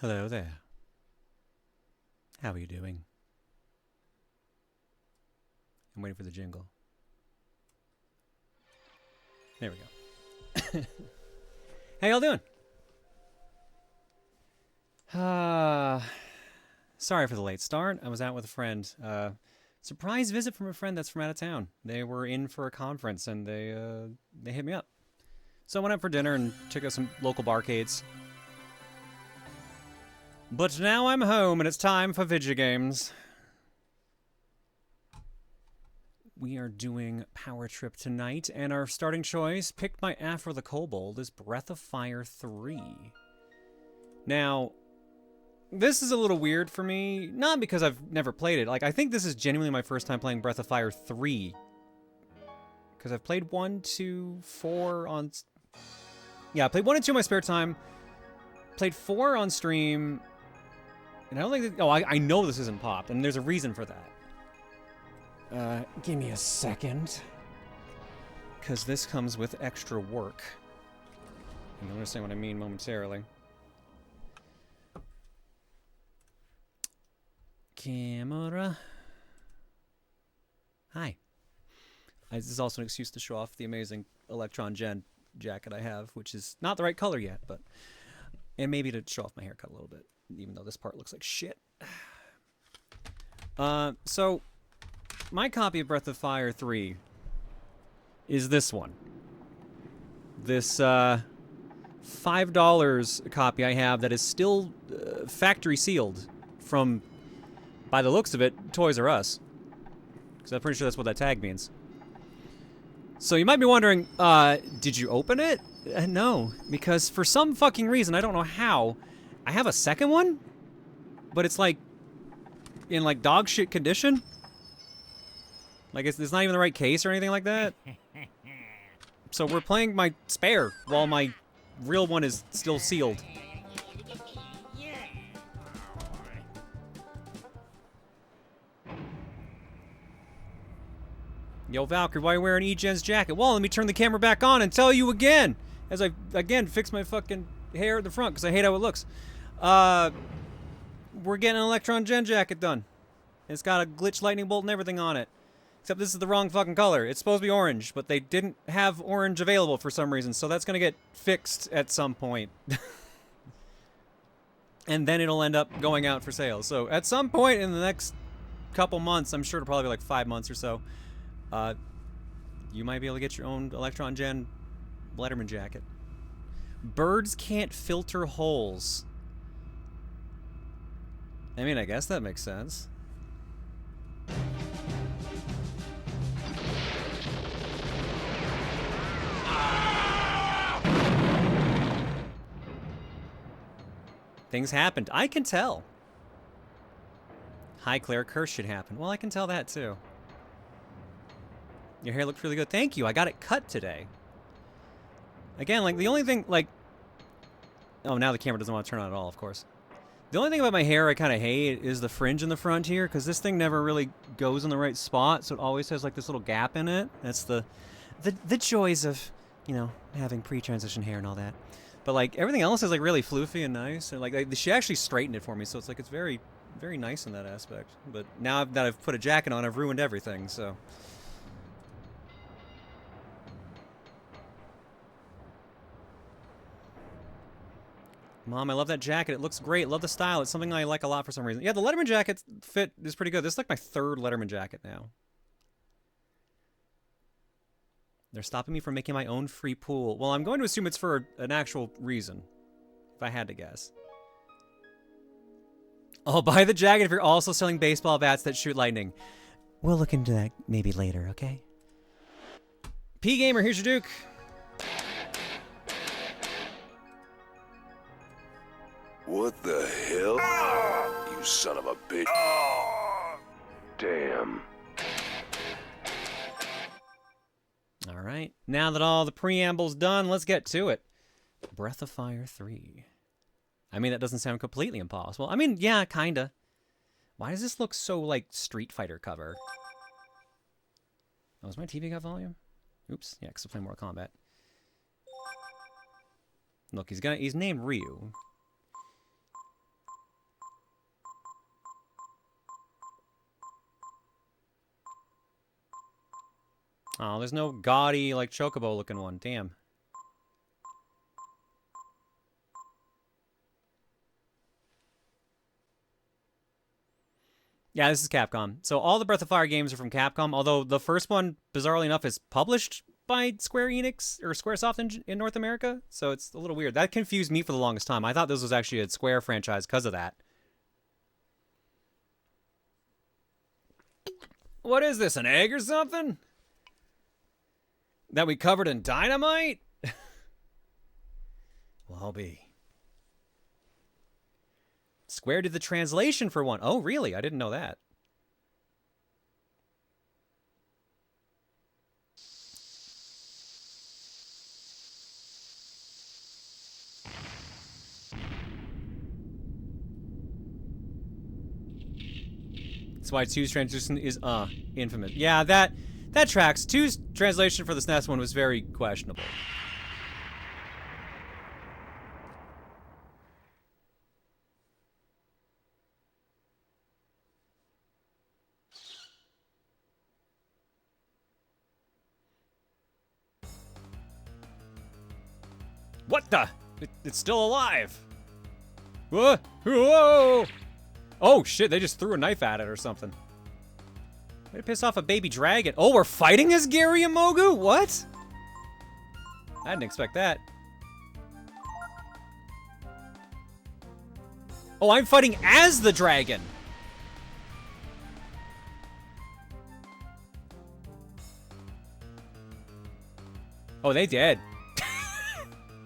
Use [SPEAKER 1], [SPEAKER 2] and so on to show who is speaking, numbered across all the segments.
[SPEAKER 1] Hello there. How are you doing? I'm waiting for the jingle. There we go. How y'all doing? Sorry for the late start. I was out with a friend. Surprise visit from a friend that's from out of town. They were in for a conference and they hit me up. So I went out for dinner and took out some local barcades. But now I'm home and it's time for video games. We are doing Power Trip tonight, and our starting choice, picked by Afro the Kobold, is Breath of Fire 3. Now, this is a little weird for me, not because I've never played it. Like, I think this is genuinely my first time playing Breath of Fire 3. Because I've played 1, 2, 4 on... Yeah, I played 1 and 2 in my spare time. Played 4 on stream. And I don't think... Oh, I know this isn't popped, and there's a reason for that. Give me a second. Because this comes with extra work. And you'll understand what I mean momentarily. Camera. Hi. This is also an excuse to show off the amazing Electron Gen jacket I have, which is not the right color yet, but... And maybe to show off my haircut a little bit, even though this part looks like shit. So... My copy of Breath of Fire 3 is this one. This $5 copy I have that is still factory sealed from, by the looks of it, Toys R Us. Because I'm pretty sure that's what that tag means. So you might be wondering, did you open it? No, because for some fucking reason, I don't know how, I have a second one, but it's like, in like dog shit condition. Like, it's not even the right case or anything like that. So we're playing my spare while my real one is still sealed. Yo, Valkyrie, why are you wearing E-Gen's jacket? Well, let me turn the camera back on and tell you again. As I, again, fix my fucking hair at the front because I hate how it looks. We're getting an Electron Gen jacket done. It's got a glitch lightning bolt and everything on it. Except this is the wrong fucking color. It's supposed to be orange, but they didn't have orange available for some reason, so that's gonna get fixed at some point. And then it'll end up going out for sale. So at some point in the next couple months, I'm sure it'll probably be like 5 months or so, you might be able to get your own Electron Gen Letterman jacket. Birds can't filter holes. I mean, I guess that makes sense. Things happened. I can tell. Hi, Claire. Curse should happen. Well, I can tell that, too. Your hair looked really good. Thank you. I got it cut today. Again, like, the only thing, like... Oh, now the camera doesn't want to turn on at all, of course. The only thing about my hair I kind of hate is the fringe in the front here, because this thing never really goes in the right spot, so it always has, like, this little gap in it. That's the joys of, you know, having pre-transition hair and all that. But, like, everything else is, like, really floofy and nice. And, like, she actually straightened it for me, so it's, like, it's very, very nice in that aspect. But now that I've put a jacket on, I've ruined everything, so... Mom, I love that jacket. It looks great. Love the style. It's something I like a lot for some reason. Yeah, the Letterman jacket fit is pretty good. This is, like, my third Letterman jacket now. They're stopping me from making my own free pool. Well, I'm going to assume it's for an actual reason, if I had to guess. I'll buy the jacket if you're also selling baseball bats that shoot lightning. We'll look into that maybe later, okay? P-Gamer, here's your Duke.
[SPEAKER 2] What the hell? You son of a bitch. Damn.
[SPEAKER 1] Alright, now that all the preamble's done, let's get to it. Breath of Fire 3. I mean, that doesn't sound completely impossible. I mean, yeah, kinda. Why does this look so, like, Street Fighter cover? Oh, is my TV got volume? Oops, yeah, because I'm playing Mortal Kombat. Look, he's named Ryu. Oh, there's no gaudy, like, chocobo-looking one. Damn. Yeah, this is Capcom. So all the Breath of Fire games are from Capcom, although the first one, bizarrely enough, is published by Square Enix, or Squaresoft in North America, so it's a little weird. That confused me for the longest time. I thought this was actually a Square franchise because of that. What is this, an egg or something? That we covered in dynamite? Well, I'll be. Square did the translation for one. Oh, really? I didn't know that. That's why 2's translation is infamous. Yeah, that tracks. 2's translation for the SNES one was very questionable. What the? It's still alive. Whoa! Whoa! Oh shit, they just threw a knife at it or something. Way to piss off a baby dragon. Oh, we're fighting as Gary and Mogu? What? I didn't expect that. Oh, I'm fighting as the dragon. Oh, they dead.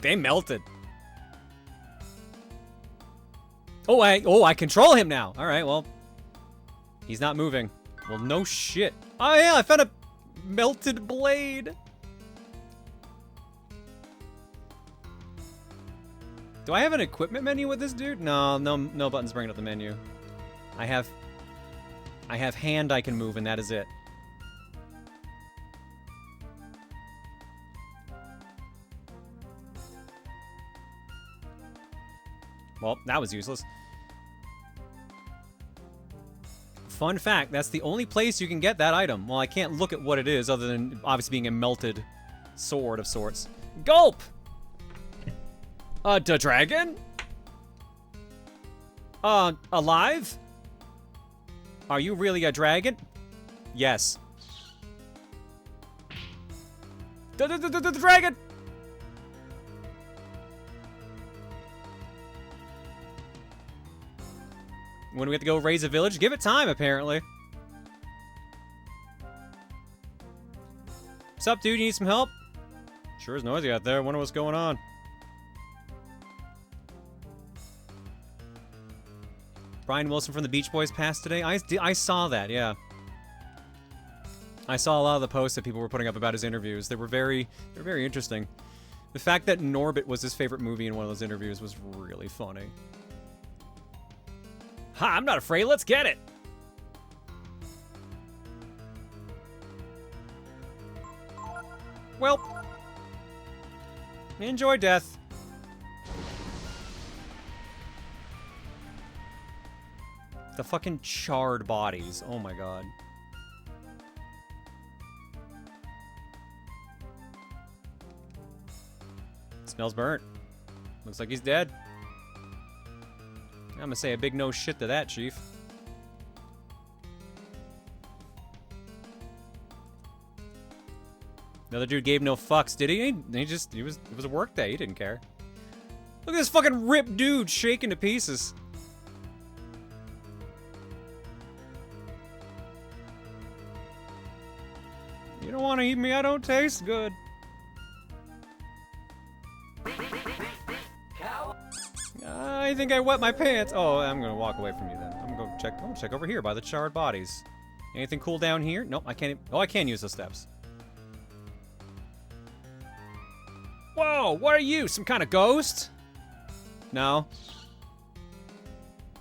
[SPEAKER 1] They melted. Oh, I control him now. All right, well, he's not moving. Well, no shit. Oh yeah, I found a melted blade. Do I have an equipment menu with this dude? No buttons bringing up the menu. I have hand I can move, and that is it. Well, that was useless. Fun fact, that's the only place you can get that item. Well, I can't look at what it is other than obviously being a melted sword of sorts. Gulp! The dragon? Alive? Are you really a dragon? Yes. The dragon! When we have to go raise a village? Give it time, apparently. What's up, dude? You need some help? Sure is noisy out there. I wonder what's going on. Brian Wilson from the Beach Boys passed today. I saw that, yeah. I saw a lot of the posts that people were putting up about his interviews. They were very interesting. The fact that Norbit was his favorite movie in one of those interviews was really funny. Ha, I'm not afraid. Let's get it. Well, enjoy death. The fucking charred bodies. Oh my god. Smells burnt. Looks like he's dead. I'm gonna say a big no shit to that, Chief. Another dude gave no fucks, did he? It was a work day. He didn't care. Look at this fucking ripped dude shaking to pieces. You don't want to eat me? I don't taste good. I think I wet my pants. Oh, I'm gonna walk away from you then. I'm gonna go check over here by the charred bodies. Anything cool down here? Nope, I can't. Oh, I can use the steps. Whoa, what are you? Some kind of ghost? No.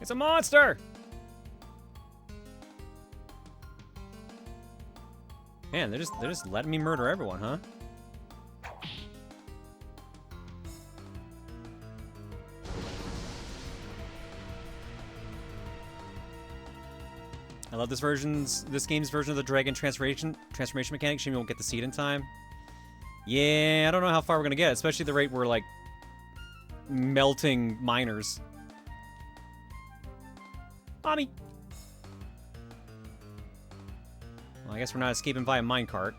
[SPEAKER 1] It's a monster! Man, they're just letting me murder everyone, huh? I love this game's version of the dragon transformation mechanic. Shame we won't get the seed in time. Yeah, I don't know how far we're gonna get, especially at the rate we're like melting miners. Mommy. Well, I guess we're not escaping via minecart.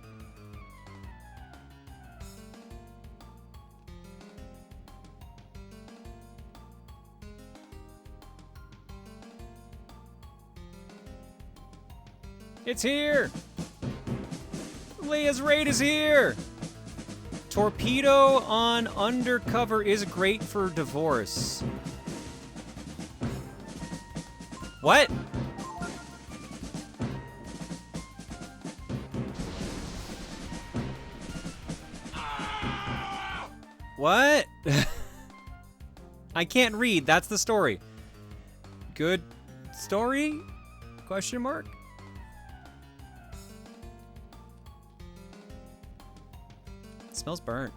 [SPEAKER 1] It's here! Leia's raid is here! Torpedo on undercover is great for divorce. What? What? I can't read. That's the story. Good story? Question mark? It smells burnt.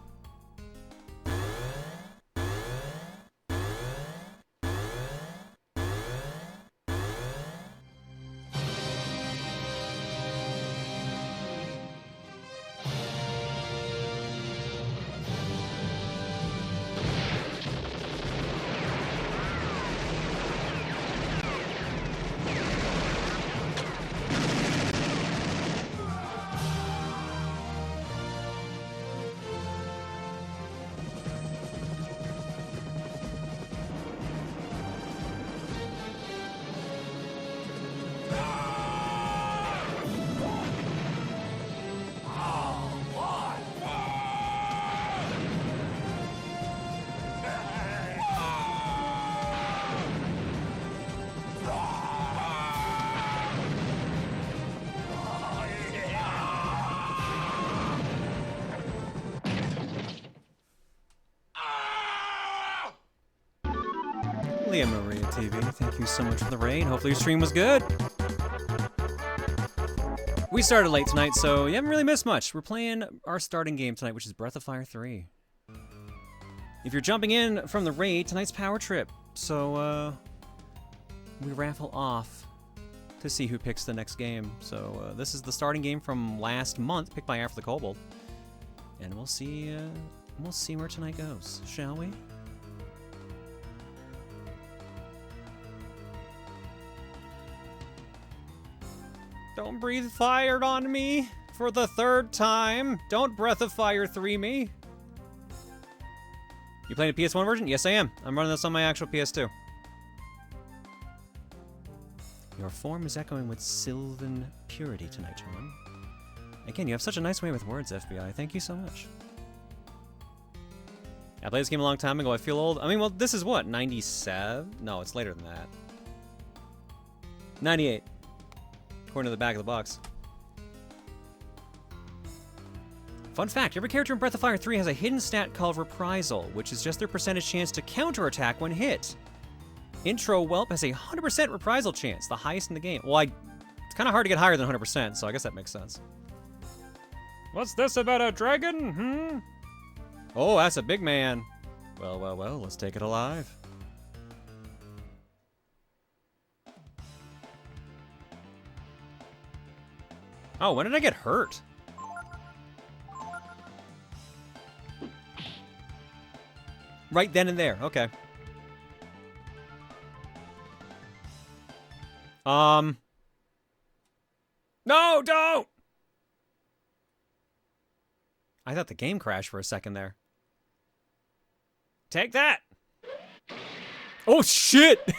[SPEAKER 1] Leah Maria TV, thank you so much for the raid. Hopefully your stream was good. We started late tonight, so you haven't really missed much. We're playing our starting game tonight, which is Breath of Fire 3. If you're jumping in from the raid, tonight's Power Trip. So, we raffle off to see who picks the next game. So, this is the starting game from last month, picked by After the Kobold. And we'll see where tonight goes, shall we? Don't breathe fire on me for the third time. Don't Breath of Fire 3 me. You playing a PS1 version? Yes, I am. I'm running this on my actual PS2. Your form is echoing with sylvan purity tonight, John. Again, you have such a nice way with words, FBI. Thank you so much. I played this game a long time ago. I feel old. I mean, well, this is what, 97? No, it's later than that. 98. According to the back of the box. Fun fact, every character in Breath of Fire 3 has a hidden stat called Reprisal, which is just their percentage chance to counterattack when hit. Intro Whelp has a 100% reprisal chance, the highest in the game. Well, it's kind of hard to get higher than 100%, so I guess that makes sense. What's this about a dragon, Oh, that's a big man. Well, well, well, let's take it alive. Oh, when did I get hurt? Right then and there, okay. No, don't! I thought the game crashed for a second there. Take that! Oh, shit!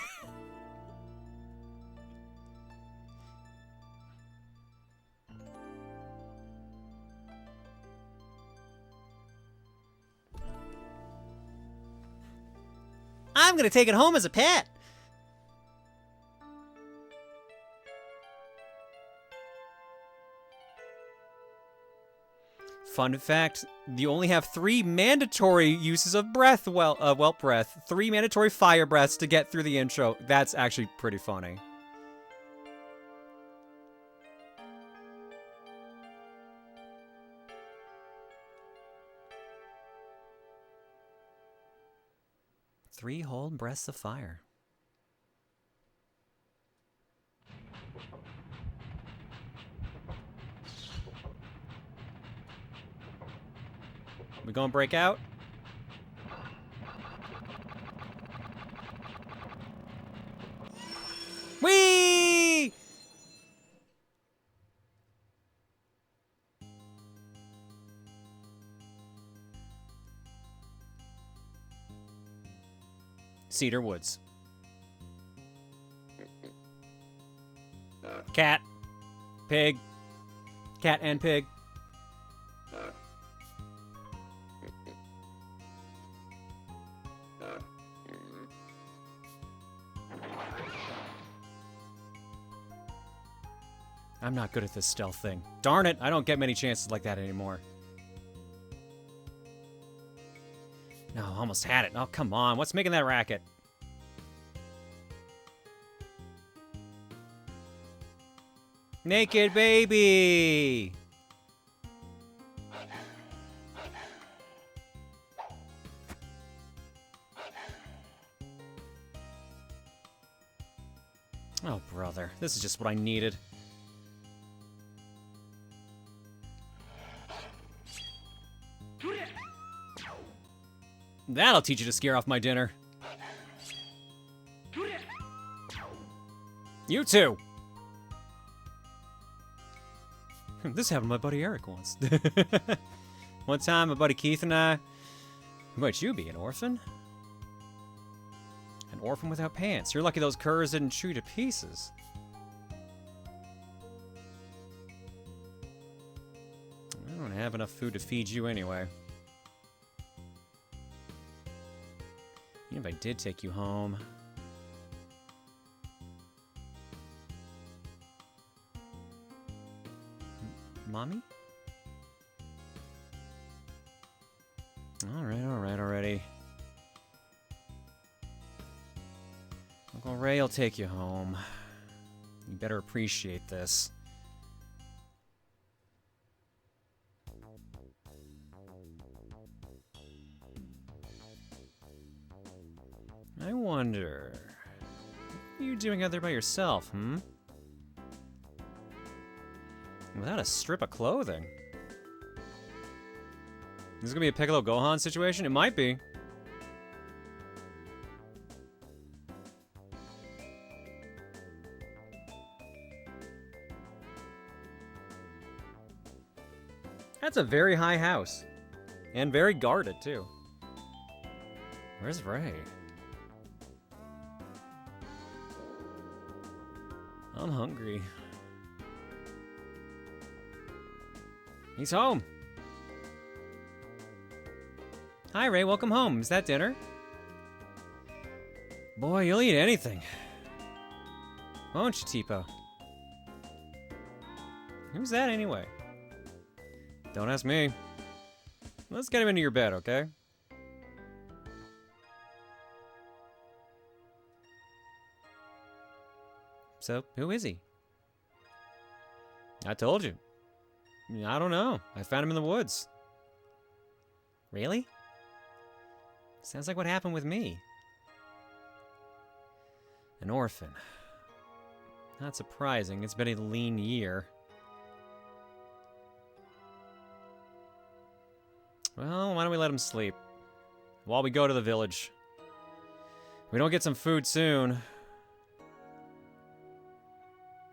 [SPEAKER 1] I'm gonna take it home as a pet. Fun fact, you only have 3 mandatory uses of breath, whelp breath. 3 mandatory fire breaths to get through the intro. That's actually pretty funny. Three whole breaths of fire. gonna break out? Whee! Cedar Woods. Cat. Pig. Cat and pig. I'm not good at this stealth thing. Darn it, I don't get many chances like that anymore. No, almost had it. Oh, come on. What's making that racket? Naked baby! Oh, brother. This is just what I needed. That'll teach you to scare off my dinner. You too! This happened to my buddy Eric once. One time, my buddy Keith and I... Who might you be, an orphan? An orphan without pants. You're lucky those curs didn't chew you to pieces. I don't have enough food to feed you anyway. Even if I did take you home... Mommy? Alright already. Uncle Ray will take you home. You better appreciate this. I wonder... What are you doing out there by yourself, hmm? Without a strip of clothing. This is gonna be a Piccolo Gohan situation? It might be. That's a very high house. And very guarded, too. Where's Ray? I'm hungry. He's home. Hi, Ray. Welcome home. Is that dinner? Boy, you'll eat anything. Won't you, Tipo? Who's that, anyway? Don't ask me. Let's get him into your bed, okay? So, who is he? I told you. I don't know. I found him in the woods. Really? Sounds like what happened with me. An orphan. Not surprising. It's been a lean year. Well, why don't we let him sleep? While we go to the village. If we don't get some food soon.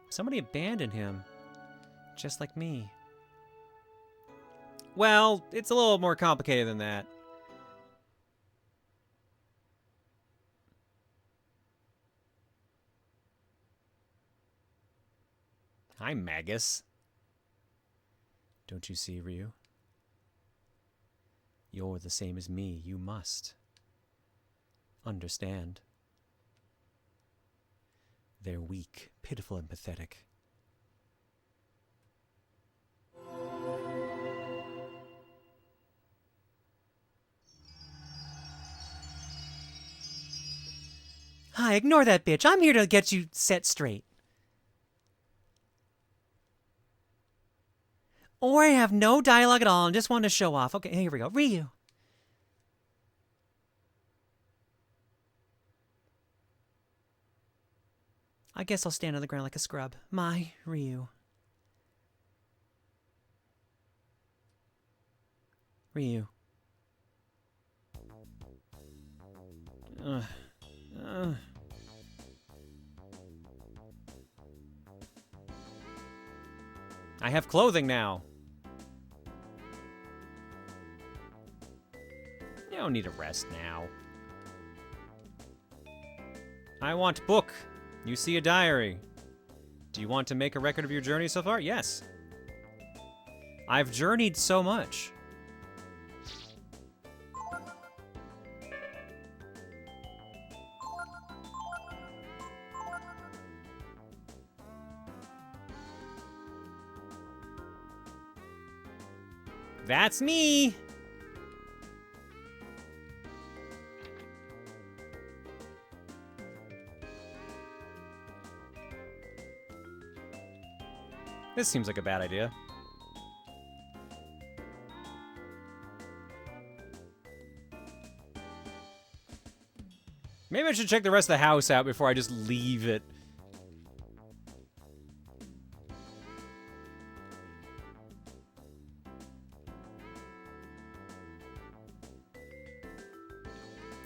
[SPEAKER 1] Somebody abandoned him. Just like me. Well, it's a little more complicated than that. Hi, Magus. Don't you see, Ryu? You're the same as me. You must understand. They're weak, pitiful, and pathetic. Hi, ignore that bitch. I'm here to get you set straight. Or I have no dialogue at all and just want to show off. Okay, here we go. Ryu. I guess I'll stand on the ground like a scrub. My Ryu. Ryu. I have clothing now. You don't need a rest now. I want book. You see a diary. Do you want to make a record of your journey so far? Yes. I've journeyed so much. That's me! This seems like a bad idea. Maybe I should check the rest of the house out before I just leave it.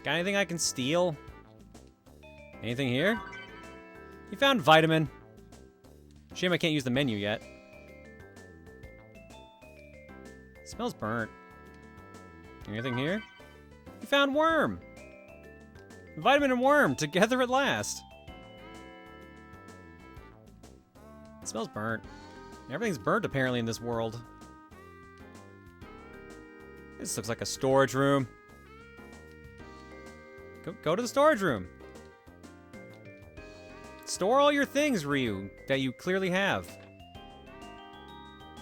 [SPEAKER 1] Got anything I can steal? Anything here? You found vitamin. Shame I can't use the menu yet. Smells burnt. Anything here? You found worm. Vitamin and worm together at last. It smells burnt. Everything's burnt apparently in this world. This looks like a storage room. Go to the storage room. Store all your things, Ryu, that you clearly have.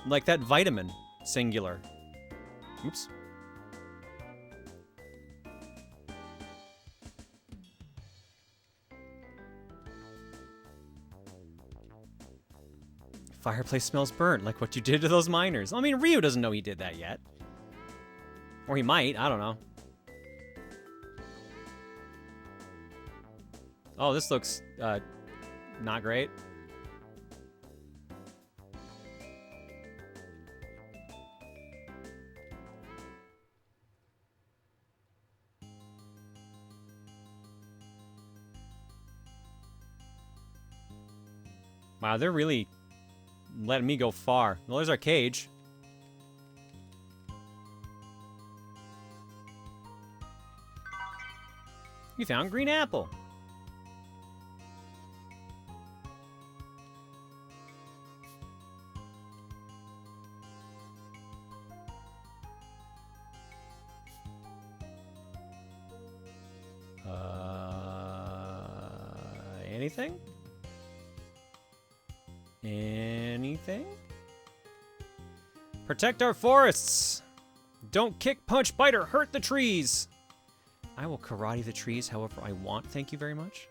[SPEAKER 1] Like that vitamin, singular. Oops. Fireplace smells burnt, like what you did to those miners. I mean, Ryu doesn't know he did that yet. Or he might, I don't know. Oh, this looks, not great. Wow, they're really letting me go far. Well, there's our cage. You found green apple. Anything? Anything? Protect our forests! Don't kick, punch, bite, or hurt the trees! I will karate the trees however I want, thank you very much.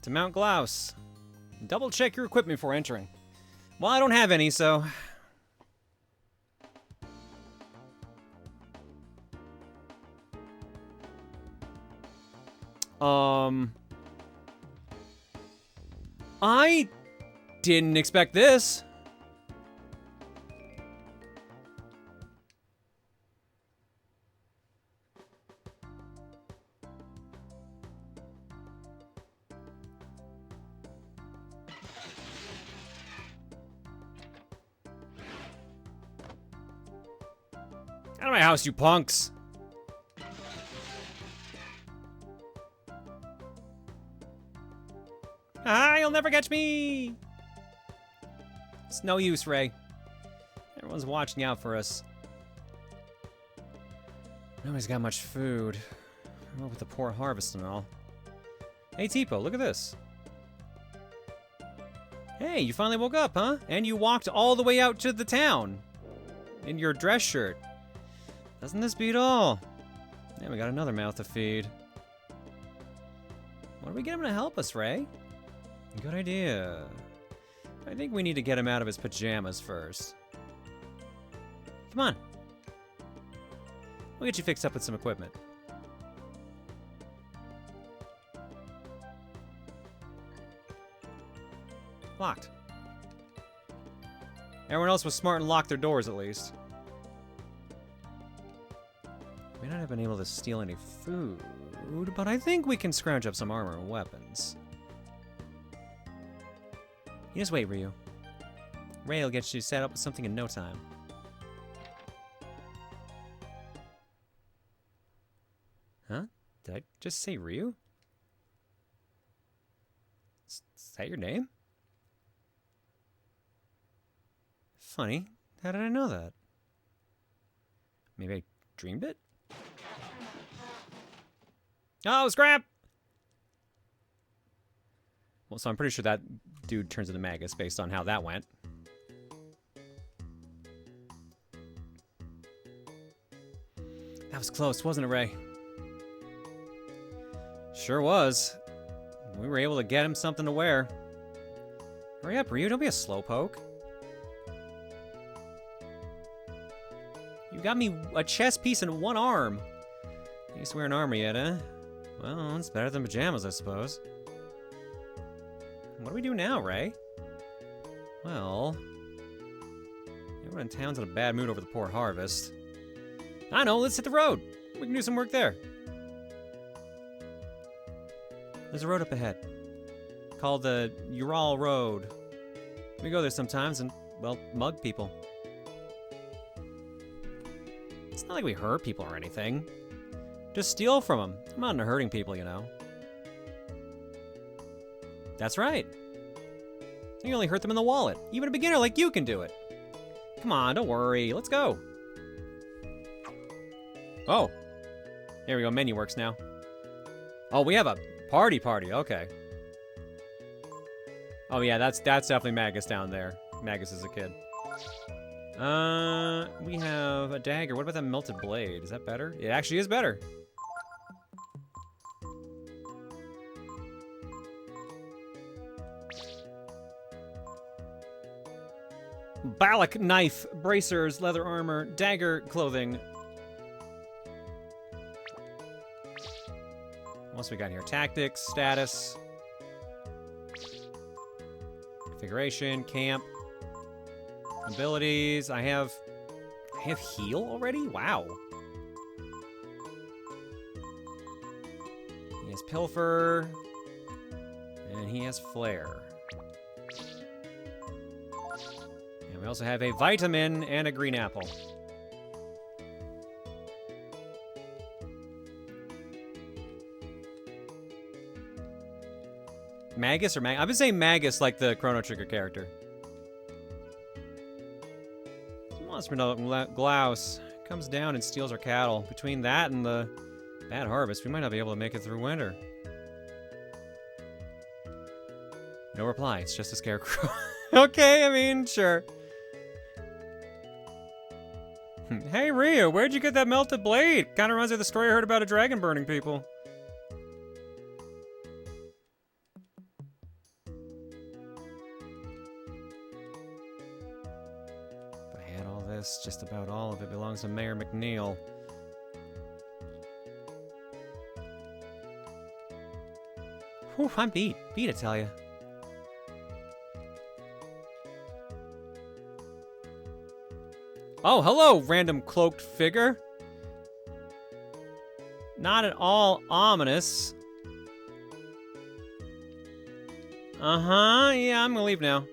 [SPEAKER 1] To Mount Grouse. Double check your equipment before entering. Well, I don't have any, so... I didn't expect this. Out of my house, you punks! Ah, you'll never catch me! It's no use, Ray. Everyone's watching out for us. Nobody's got much food. Oh, with the poor harvest and all. Hey, Tipo, look at this. Hey, you finally woke up, huh? And you walked all the way out to the town. In your dress shirt. Doesn't this beat all? Yeah, we got another mouth to feed. Why don't we get him to help us, Ray? Good idea. I think we need to get him out of his pajamas first. Come on. We'll get you fixed up with some equipment. Locked. Everyone else was smart and locked their doors, at least. May not have been able to steal any food, but I think we can scrounge up some armor and weapons. You just wait, Ryu. Ray will get you set up with something in no time. Huh? Did I just say Ryu? Is that your name? Funny. How did I know that? Maybe I dreamed it? Oh, scrap! Well, so I'm pretty sure that dude turns into Magus based on how that went. That was close, wasn't it, Ray? Sure was. We were able to get him something to wear. Hurry up, Ryu, don't be a slowpoke. You got me a chest piece and one arm. You used to wear an armor yet, huh? Well, it's better than pajamas, I suppose. What do we do now, Ray? Well, everyone in town's in a bad mood over the poor harvest. I know, let's hit the road. We can do some work there. There's a road up ahead, called the Ural Road. We go there sometimes and, well, mug people. It's not like we hurt people or anything. Just steal from them. I'm not into hurting people, you know. That's right. You only hurt them in the wallet. Even a beginner like you can do it. Come on, don't worry. Let's go. Oh. There we go. Menu works now. Oh, we have a party. Okay. Oh, yeah, that's definitely Magus down there. Magus is a kid. We have a dagger. What about that melted blade? Is that better? It actually is better. Balak knife, bracers, leather armor, dagger, clothing. What else we got here? Tactics, status, configuration, camp, abilities. I have heal already? Wow. He has pilfer, and he has flare. And we also have a vitamin and a green apple. Magus or I've been saying Magus like the Chrono Trigger character. Monster Glouse comes down and steals our cattle. Between that and the bad harvest, we might not be able to make it through winter. No reply, it's just a scarecrow. Okay, I mean, sure. Hey, Ryu, where'd you get that melted blade? Kinda reminds me of the story I heard about a dragon burning people. If I had all this, just about all of it belongs to Mayor McNeil. Whew, I'm beat. Beat, I tell ya. Oh, hello, random cloaked figure. Not at all ominous. Uh-huh, yeah, I'm gonna leave now.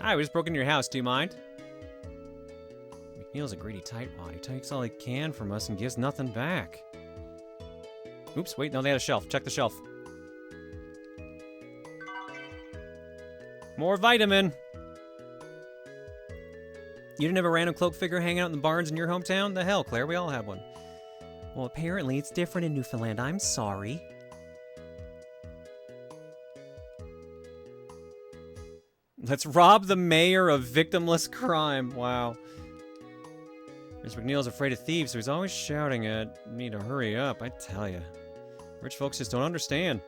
[SPEAKER 1] Hi, we just broke into your house, do you mind? McNeil's a greedy tightwad. He takes all he can from us and gives nothing back. Oops, wait, no, they had a shelf. Check the shelf. More vitamin. You didn't have a random cloak figure hanging out in the barns in your hometown? The hell, Claire, we all had one. Well, apparently it's different in Newfoundland. I'm sorry. Let's rob the mayor of victimless crime. Wow. Mr. McNeil's afraid of thieves, so he's always shouting at me to hurry up, I tell ya. Rich folks just don't understand.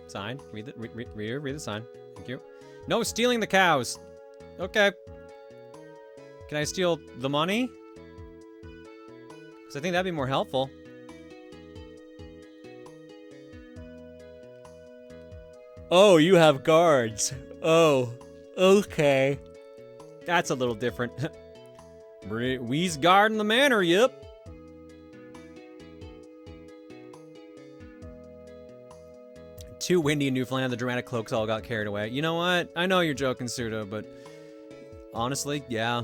[SPEAKER 1] Sign. Read the sign. Thank you. No stealing the cows. Okay. Can I steal the money? Because I think that'd be more helpful. Oh, you have guards. Oh, okay. That's a little different. We's guarding the manor, yep. Too windy in Newfoundland, the dramatic cloaks all got carried away. You know what? I know you're joking, Suda, but honestly, yeah.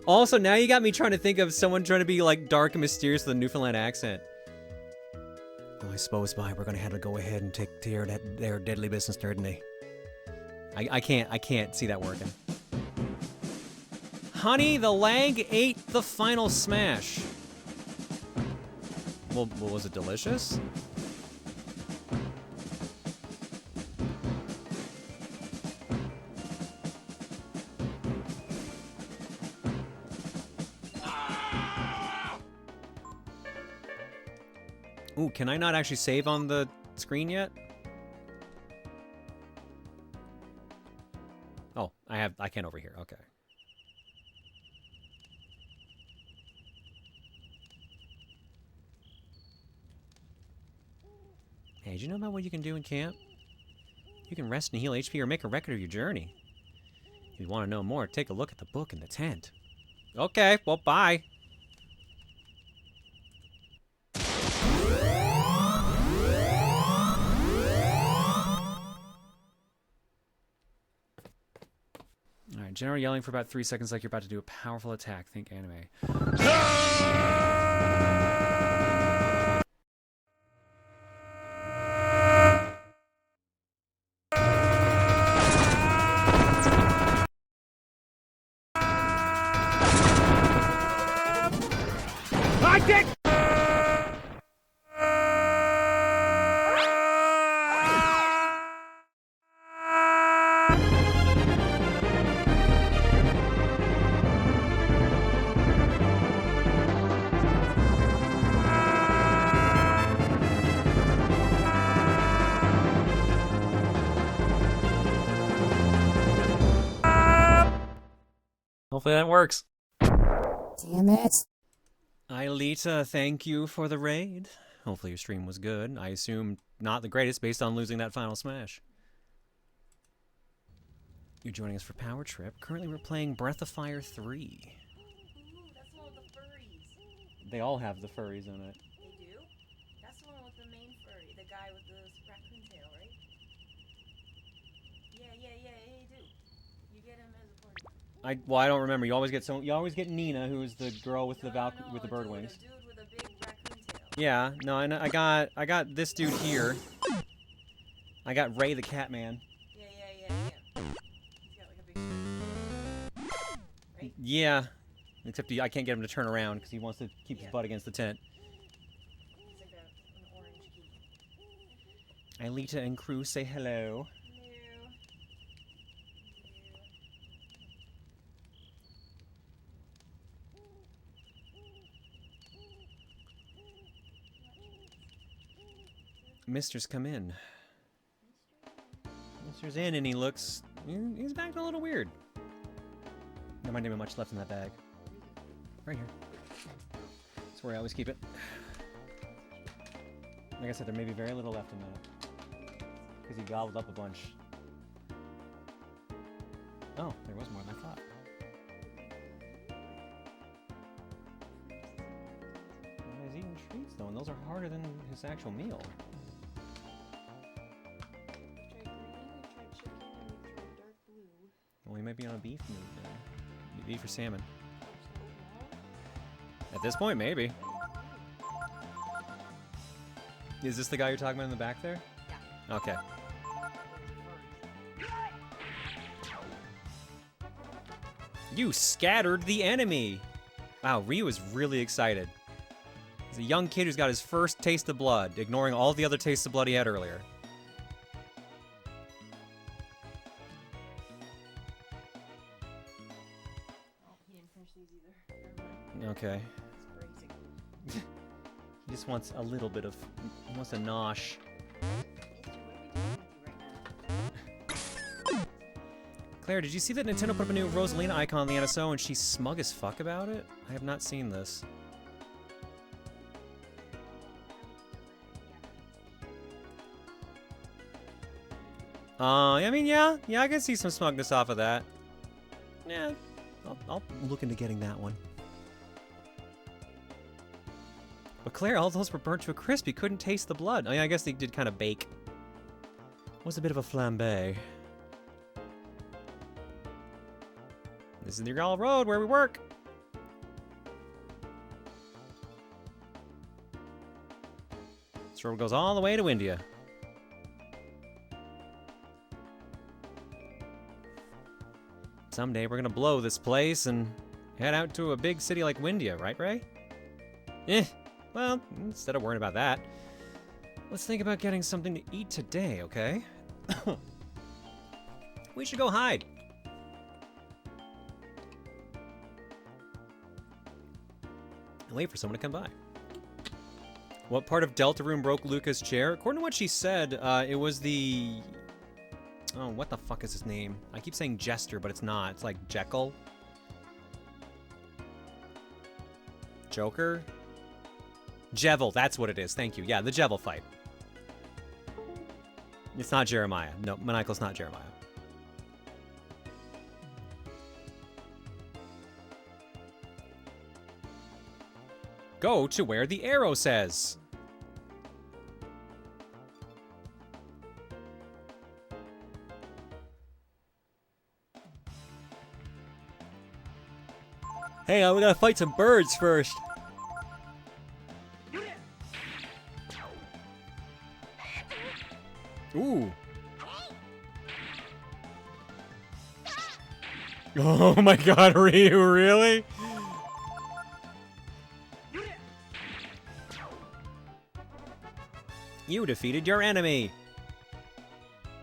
[SPEAKER 1] Also, now you got me trying to think of someone trying to be like dark and mysterious with a Newfoundland accent. Oh, I suppose we're gonna have to go ahead and take care of their deadly business, didn't they? I can't see that working. Honey, the lag ate the final smash. Well, was it delicious? Ooh, can I not actually save on the screen yet? Oh, I can over here. Okay. Hey, did you know about what you can do in camp? You can rest and heal HP or make a record of your journey. If you want to know more, take a look at the book in the tent. Okay, well, bye. Alright, general yelling for about 3 seconds like you're about to do a powerful attack. Think anime. I did! Hopefully that works.
[SPEAKER 3] Damn it.
[SPEAKER 1] Aelita, thank you for the raid. Hopefully your stream was good. I assume not the greatest based on losing that final smash. You're joining us for Power Trip. Currently we're playing Breath of Fire 3.
[SPEAKER 3] Ooh, that's the one with the furries.
[SPEAKER 1] They all have the furries in it.
[SPEAKER 3] They do? That's the one with the main furry, the guy with the raccoon tail, right? Yeah, you do. You get him as a party.
[SPEAKER 1] Well, I don't remember. You always get Nina, who's the girl with the with the bird wings.
[SPEAKER 3] A dude with a big raccoon tail.
[SPEAKER 1] Yeah, no, I got this dude here. I got Ray the Catman.
[SPEAKER 3] Yeah. He's got like a big furry. Right?
[SPEAKER 1] Yeah, except I can't get him to turn around because he wants to keep his butt against the tent.
[SPEAKER 3] He's like an orange key.
[SPEAKER 1] Aelita and crew say hello. Mister's come in. Mister's in and he's acting a little weird. There might not be much left in that bag. Right here. That's where I always keep it. Like I said, there may be very little left in that. Because he gobbled up a bunch. Oh, there was more than I thought. Well, he's eating treats though, and those are harder than his actual meal. Well, he might be on a beef mood now. Beef or salmon. At this point, maybe. Is this the guy you're talking about in the back there? Yeah. Okay. You scattered the enemy! Wow, Ryu is really excited. He's a young kid who's got his first taste of blood, ignoring all the other tastes of blood he had earlier. Okay. He just wants a little bit of... He wants a nosh. Claire, did you see that Nintendo put up a new Rosalina icon on the NSO and she's smug as fuck about it? I have not seen this. I mean, yeah, I can see some smugness off of that. Yeah, I'll look into getting that one. But Claire, all those were burnt to a crisp. You couldn't taste the blood. I mean, I guess they did kind of bake. Was a bit of a flambe. This is the Regal Road where we work. This road goes all the way to India. Someday we're gonna blow this place and head out to a big city like Windia, right, Ray? Well, instead of worrying about that, let's think about getting something to eat today, okay? We should go hide. And wait for someone to come by. What part of Deltarune broke Luca's chair? According to what she said, it was the... Oh, what the fuck is his name? I keep saying Jester, but it's not. It's like Jekyll. Joker? Jevil, that's what it is. Thank you. Yeah, the Jevil fight. It's not Jeremiah. No, Maniacal's not Jeremiah. Go to where the arrow says. Hang on, we gotta fight some birds first. Ooh. Oh my god, Ryu, really? You defeated your enemy.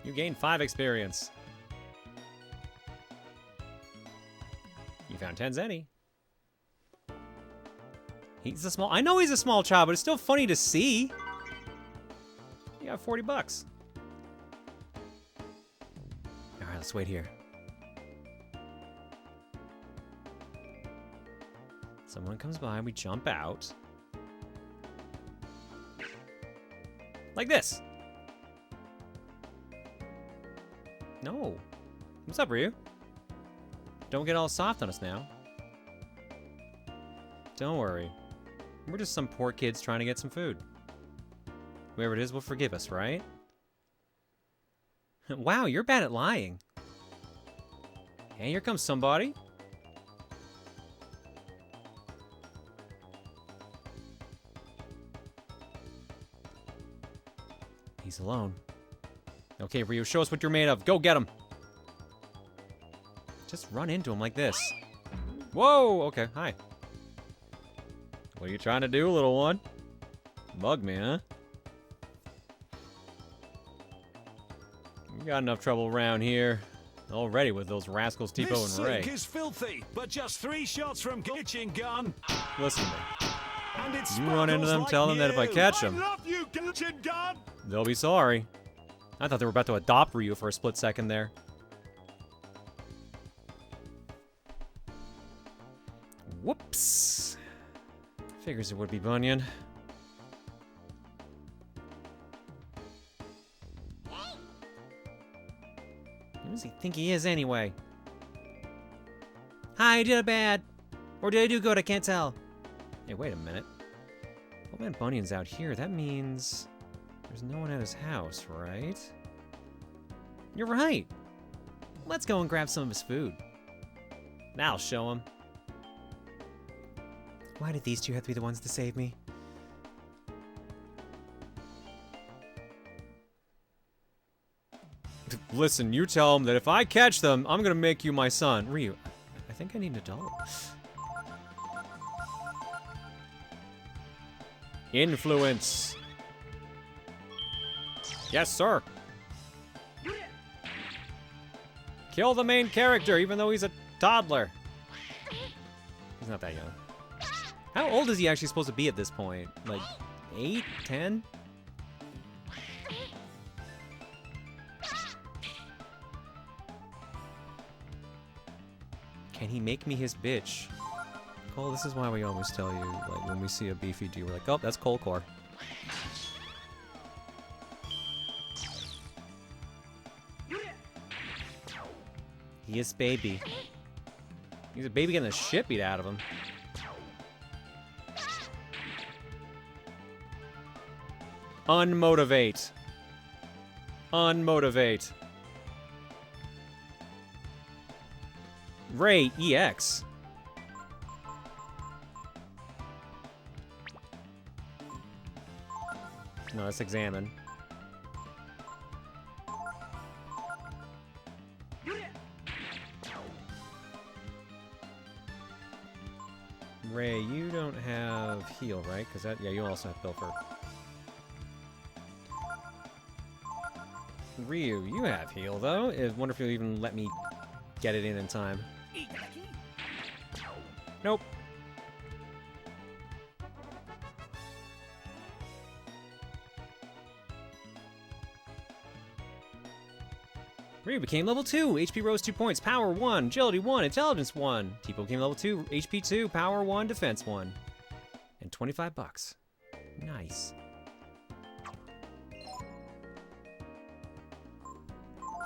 [SPEAKER 1] You gained 5 experience. You found 10 zenny. He's a small... I know he's a small child, but it's still funny to see. You got 40 bucks. Alright, let's wait here. Someone comes by, we jump out. Like this. No. What's up, Ryu? Don't get all soft on us now. Don't worry. We're just some poor kids trying to get some food. Whoever it is will forgive us, right? Wow, you're bad at lying. Hey, here comes somebody. He's alone. Okay, Ryu, show us what you're made of. Go get him. Just run into him like this. Whoa, okay, hi. What are you trying to do, little one? Mug me, huh? You got enough trouble around here already with those rascals Tipo and Ray.
[SPEAKER 4] This sink is filthy, but just 3 shots from kitchen gun.
[SPEAKER 1] Listen to me.
[SPEAKER 4] And it
[SPEAKER 1] You run into them,
[SPEAKER 4] like
[SPEAKER 1] tell them that if I catch them,
[SPEAKER 4] I love you, kitchen gun.
[SPEAKER 1] they'll be sorry. I thought they were about to adopt Ryu for a split second there. Whoops. Figures it would be Bunyan. Who does he think he is anyway? Hi, I did bad. Or did I do good? I can't tell. Hey, wait a minute. Old Man Bunyan's out here. That means there's no one at his house, right? You're right. Let's go and grab some of his food. That'll show him. Why did these two have to be the ones to save me? Listen, you tell him that if I catch them, I'm gonna make you my son. Ryu, I think I need an adult. Influence. Yes, sir. Kill the main character, even though he's a toddler. He's not that young. How old is he actually supposed to be at this point? Like, 8, 10? Can he make me his bitch? Cole, this is why we always tell you, like, when we see a beefy G, we're like, oh, that's Coal Core. He is baby. He's a baby getting the shit beat out of him. Unmotivate. Unmotivate. Ray EX. No, let's examine. Ray, you don't have heal, right? Because that, yeah, you also have Pilfer. Ryu, you have heal, though. I wonder if you'll even let me get it in time. Nope. Ryu became level 2. HP rose 2 points. Power 1. Agility 1. Intelligence 1. Tipo became level 2. HP 2. Power 1. Defense 1. And 25 bucks. Nice.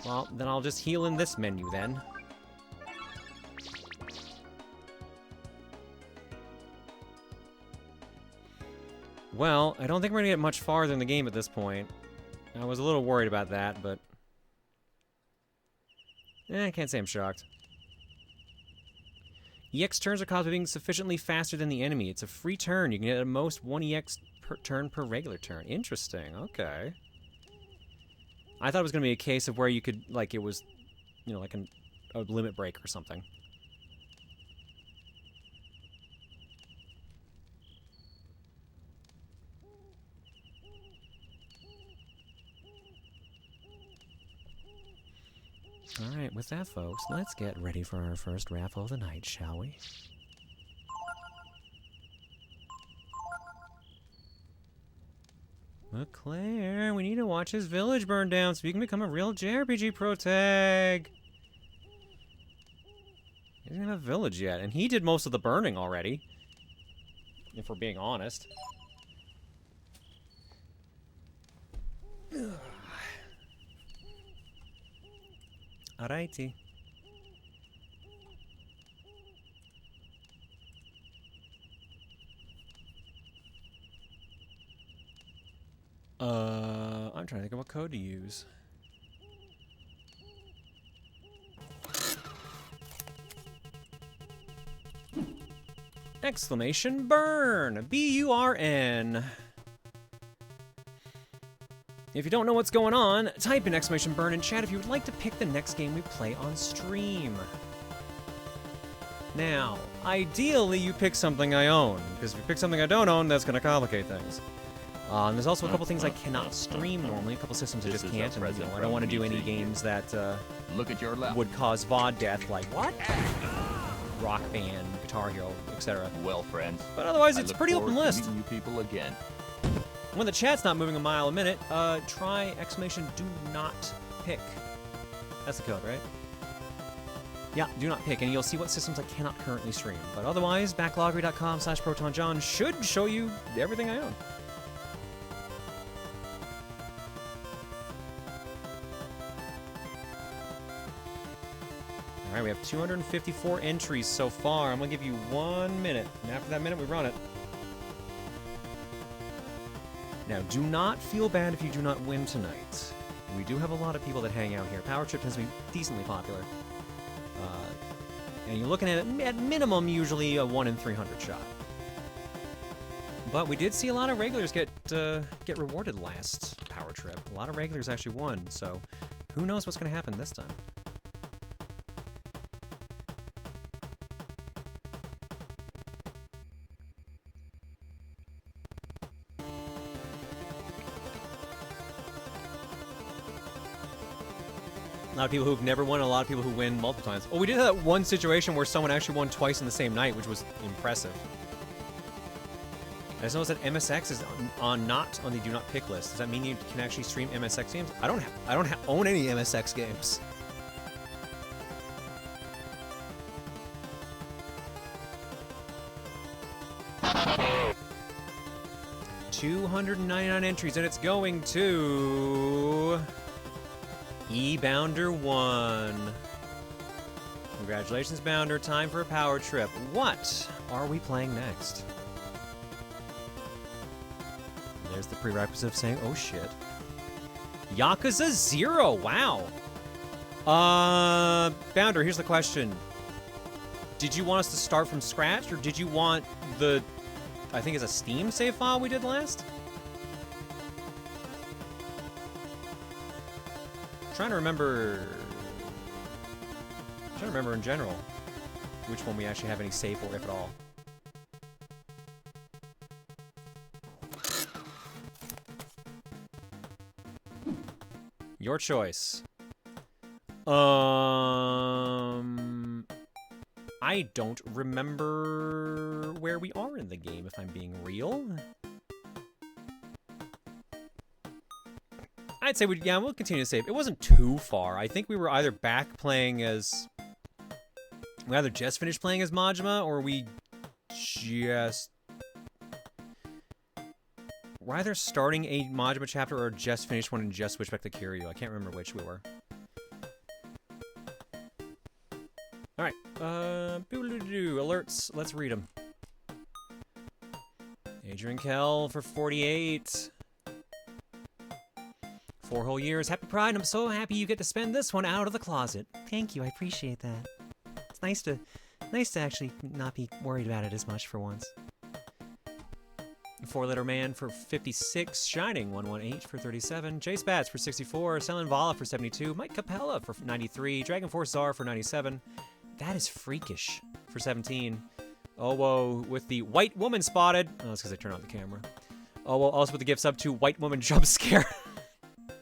[SPEAKER 1] Well, then I'll just heal in this menu then. Well, I don't think we're gonna get much farther in the game at this point. I was a little worried about that, but... I can't say I'm shocked. EX turns are caused by being sufficiently faster than the enemy. It's a free turn. You can get at most 1 EX per turn per regular turn. Interesting, okay. I thought it was going to be a case of where you could, like, it was, you know, like a limit break or something. Alright, with that, folks, let's get ready for our first raffle of the night, shall we? But Claire, we need to watch his village burn down so you can become a real JRPG pro tag. He doesn't have a village yet, and he did most of the burning already. If we're being honest. Alrighty. I'm trying to think of what code to use. Exclamation burn! B-U-R-N. If you don't know what's going on, type in exclamation burn in chat if you would like to pick the next game we play on stream. Now, ideally you pick something I own, because if you pick something I don't own, that's going to complicate things. And there's also a couple things I cannot stream normally, a couple systems I just can't, and you know, I don't want to do any games that
[SPEAKER 5] Look at your left.
[SPEAKER 1] would cause VOD death, like what? Rock Band, Guitar Hero, etc.
[SPEAKER 5] Well, friends.
[SPEAKER 1] But otherwise,
[SPEAKER 5] I
[SPEAKER 1] it's a
[SPEAKER 5] look
[SPEAKER 1] pretty open
[SPEAKER 5] forward to
[SPEAKER 1] list.
[SPEAKER 5] meeting you people again.
[SPEAKER 1] When the chat's not moving a mile a minute, try exclamation do not pick. That's the code, right? Yeah, do not pick, and you'll see what systems I cannot currently stream. But otherwise, backloggery.com/ProtonJohn should show you everything I own. Alright, we have 254 entries so far. I'm gonna give you 1 minute, and after that minute, we run it. Now, do not feel bad if you do not win tonight. We do have a lot of people that hang out here. Power Trip tends to be decently popular. And you're looking at minimum, usually a 1 in 300 shot. But we did see a lot of regulars get rewarded last Power Trip. A lot of regulars actually won, so who knows what's going to happen this time. A lot of people who've never won, a lot of people who win multiple times. Oh, we did have that one situation where someone actually won twice in the same night, which was impressive. just noticed that MSX is not on the do not pick list. Does that mean you can actually stream MSX games? I don't own any MSX games. $299 entries, and it's going to E-Bounder 1. Congratulations, Bounder. Time for a power trip. What are we playing next? There's the prerequisite of saying, oh shit. Yakuza 0, wow. Bounder, here's the question. Did you want us to start from scratch, or did you want the, I think it's a Steam save file we did last? Trying to remember in general which one we actually have any save for, if at all. Your choice. I don't remember where we are in the game, if I'm being real. I'd say we'll continue to save. It wasn't too far. I think we were either back playing as... We either just finished playing as Majima, or we just... We're either starting a Majima chapter or just finished one and just switched back to Kiryu. I can't remember which we were. Alright, alerts. Let's read them. Adrian Kell for 48. 4 whole years. Happy Pride. I'm so happy you get to spend this one out of the closet. Thank you. I appreciate that. It's nice to actually not be worried about it as much for once. 4-letter man for 56. Shining 118 for 37. Jay Spats for 64. Selin Vala for 72. Mike Capella for 93. Dragon Force Czar for 97. That is freakish for 17. Oh, whoa, with the white woman spotted. Oh, that's because I turned on the camera. Oh, well, also with the gift sub to white woman jump scare.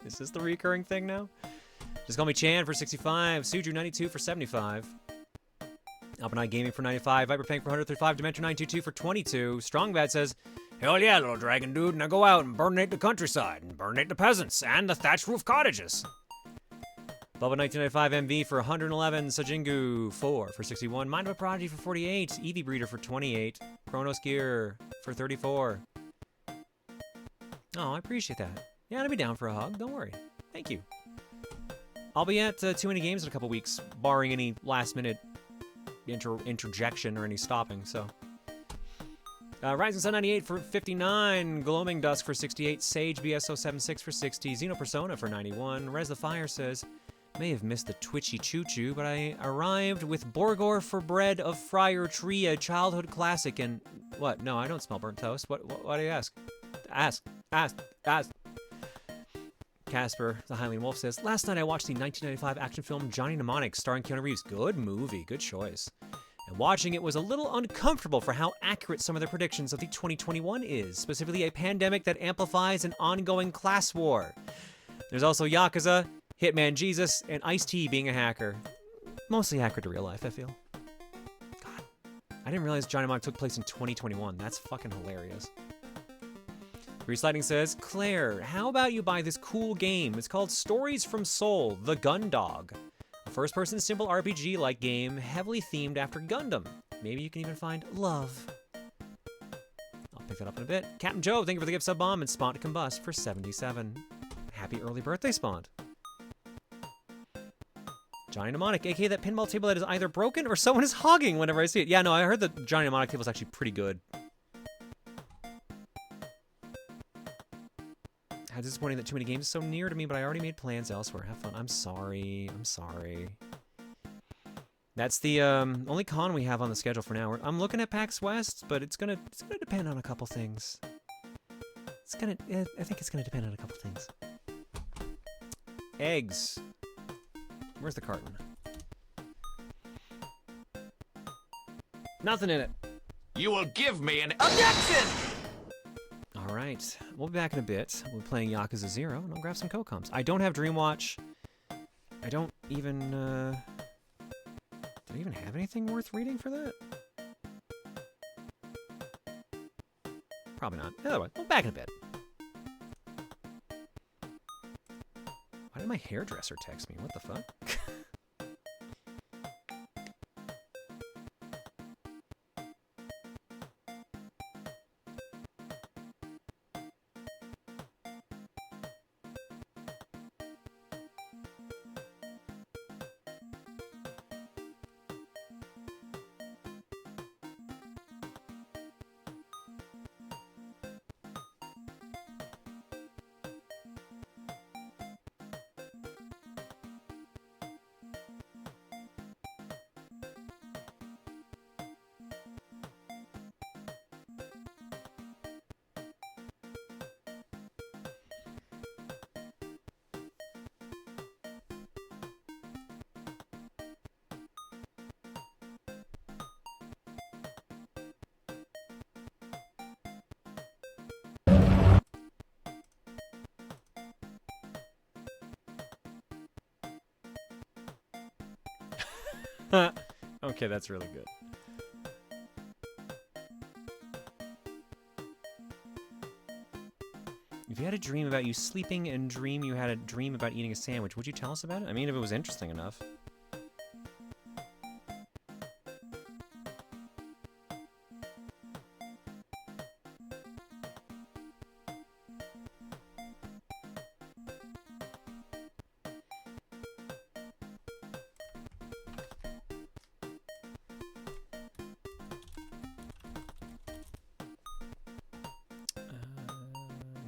[SPEAKER 1] Is this the recurring thing now? Just call me Chan for 65. Suju 92 for 75. Alpinite Gaming for 95. Viper Pank for 135. Dimension 922 for 22. Strongbat says, hell yeah, little dragon dude. Now go out and burnate the countryside and burnate the peasants and the thatched roof cottages. Bubba 1995 MV for 111. Sajingu 4 for 61. Mind of a Prodigy for 48. Eevee Breeder for 28. Chronos Gear for 34. Oh, I appreciate that. Yeah, I'll be down for a hug. Don't worry. Thank you. I'll be at Too Many Games in a couple weeks, barring any last-minute interjection or any stopping, so. Rising Sun 98 for 59. Gloaming Dusk for 68. Sage BS076 for 60. Xenopersona for 91. Rez the Fire says, may have missed the twitchy choo-choo, but I arrived with Borgor for bread of Friar Tree, a childhood classic, and... What? No, I don't smell burnt toast. What do you ask? Ask. Casper, the Highland Wolf says, last night I watched the 1995 action film Johnny Mnemonic starring Keanu Reeves. Good movie, good choice. And watching it was a little uncomfortable for how accurate some of the predictions of the 2021 is, specifically a pandemic that amplifies an ongoing class war. There's also Yakuza, Hitman Jesus, and Ice-T being a hacker. Mostly accurate to real life, I feel. God, I didn't realize Johnny Mnemonic took place in 2021. That's fucking hilarious. Grease Lightning says, Claire, how about you buy this cool game? It's called Stories from Seoul, The Gun Dog. A first-person simple RPG-like game, heavily themed after Gundam. Maybe you can even find love. I'll pick that up in a bit. Captain Joe, thank you for the gift sub bomb, and Spawn to Combust for 77. Happy early birthday, Spawn. Johnny Mnemonic, aka that pinball table that is either broken or someone is hogging whenever I see it. Yeah, no, I heard the Johnny Mnemonic table is actually pretty good. How disappointing that Too Many Games is so near to me, but I already made plans elsewhere. Have fun. I'm sorry. That's the only con we have on the schedule for now. I'm looking at PAX West, but it's gonna depend on a couple things. I think it's gonna depend on a couple things. Eggs. Where's the carton? Nothing in it.
[SPEAKER 5] You will give me an objection!
[SPEAKER 1] Alright, we'll be back in a bit. We'll be playing Yakuza 0, and I'll grab some Kokoms. I don't have Dreamwatch. I don't even, do I even have anything worth reading for that? probably not. Anyway, well, back in a bit. Why did my hairdresser text me? What the fuck? Okay, that's really good. If you had a dream about you sleeping and dream you had a dream about eating a sandwich, would you tell us about it? I mean, if it was interesting enough.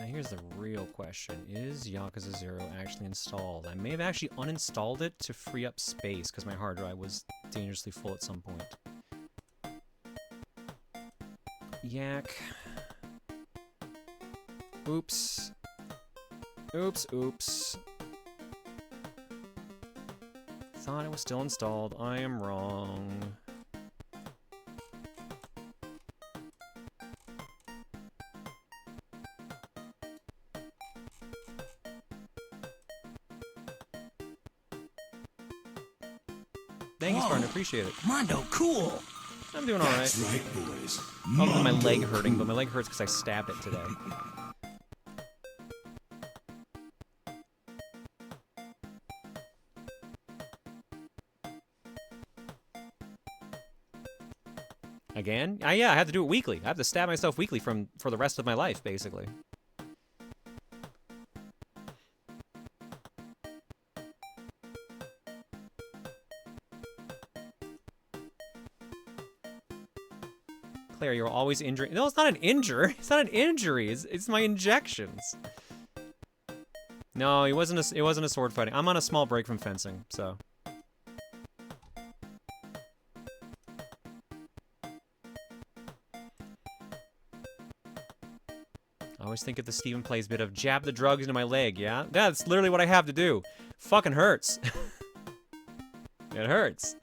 [SPEAKER 1] Here's the real question. Is Yakuza 0 actually installed? I may have actually uninstalled it to free up space because my hard drive was dangerously full at some point. Yak. Oops. Oops, oops. Thought it was still installed. I am wrong. Thank you, Spartan. Appreciate it.
[SPEAKER 5] Mondo, cool.
[SPEAKER 1] I'm doing all right.
[SPEAKER 2] That's right, boys.
[SPEAKER 1] Other than my leg hurting, but my leg hurts because I stabbed it today. Again? Yeah, I have to do it weekly. I have to stab myself weekly for the rest of my life, basically. Claire, you're always injuring. No, it's not an injury. It's not an injury. It's my injections. No, it wasn't a sword fighting. I'm on a small break from fencing, so. I always think of the Stephen Plays bit of jab the drugs into my leg, yeah? That's literally what I have to do. Fucking hurts. It hurts.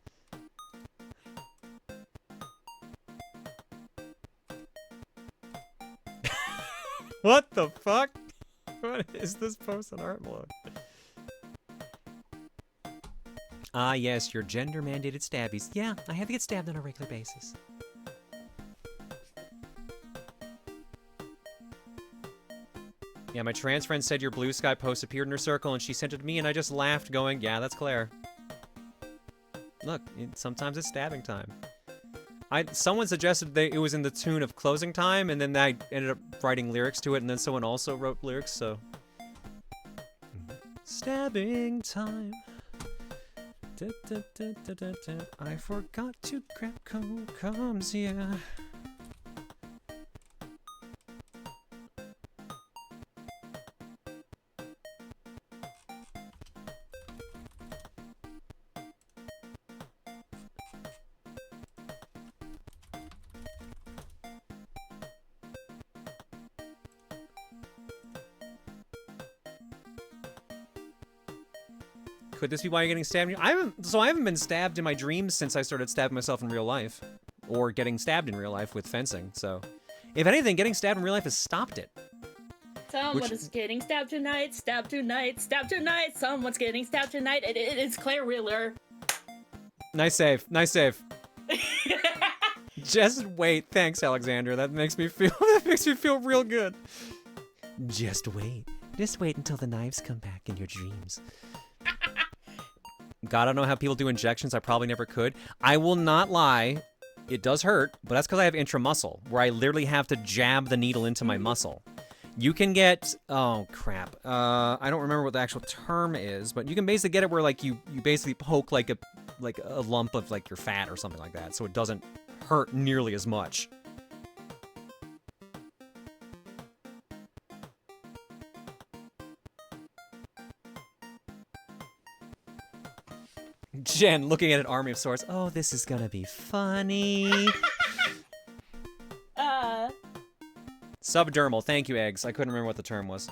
[SPEAKER 1] What the fuck? What is this post on art blog? Ah, yes, your gender-mandated stabbies. Yeah, I have to get stabbed on a regular basis. Yeah, my trans friend said your blue sky post appeared in her circle, and she sent it to me, and I just laughed, going, yeah, that's Claire. Look, sometimes it's stabbing time. Someone suggested it was in the tune of Closing Time, and then I ended up writing lyrics to it, and then someone also wrote lyrics, so... Stabbing time. Da, da, da, da, da, da. I forgot to grab comes, yeah. Could this be why you're getting stabbed? I haven't been stabbed in my dreams since I started stabbing myself in real life. Or getting stabbed in real life with fencing, so... If anything, getting stabbed in real life has stopped it.
[SPEAKER 6] Someone is getting stabbed tonight, stabbed tonight, stabbed tonight, someone's getting stabbed tonight, it's Claire Wheeler.
[SPEAKER 1] Nice save, nice save. Just wait. Thanks, Alexandra. That makes me feel real good. Just wait. Just wait until the knives come back in your dreams. God, I don't know how people do injections. I probably never could. I will not lie. It does hurt, but that's because I have intramuscle, where I literally have to jab the needle into my muscle. You can get, oh crap, I don't remember what the actual term is, but you can basically get it where like you basically poke like a lump of like your fat or something like that, so it doesn't hurt nearly as much. Jen looking at an army of swords. Oh, this is gonna be funny. Subdermal, thank you, Eggs. I couldn't remember what the term was.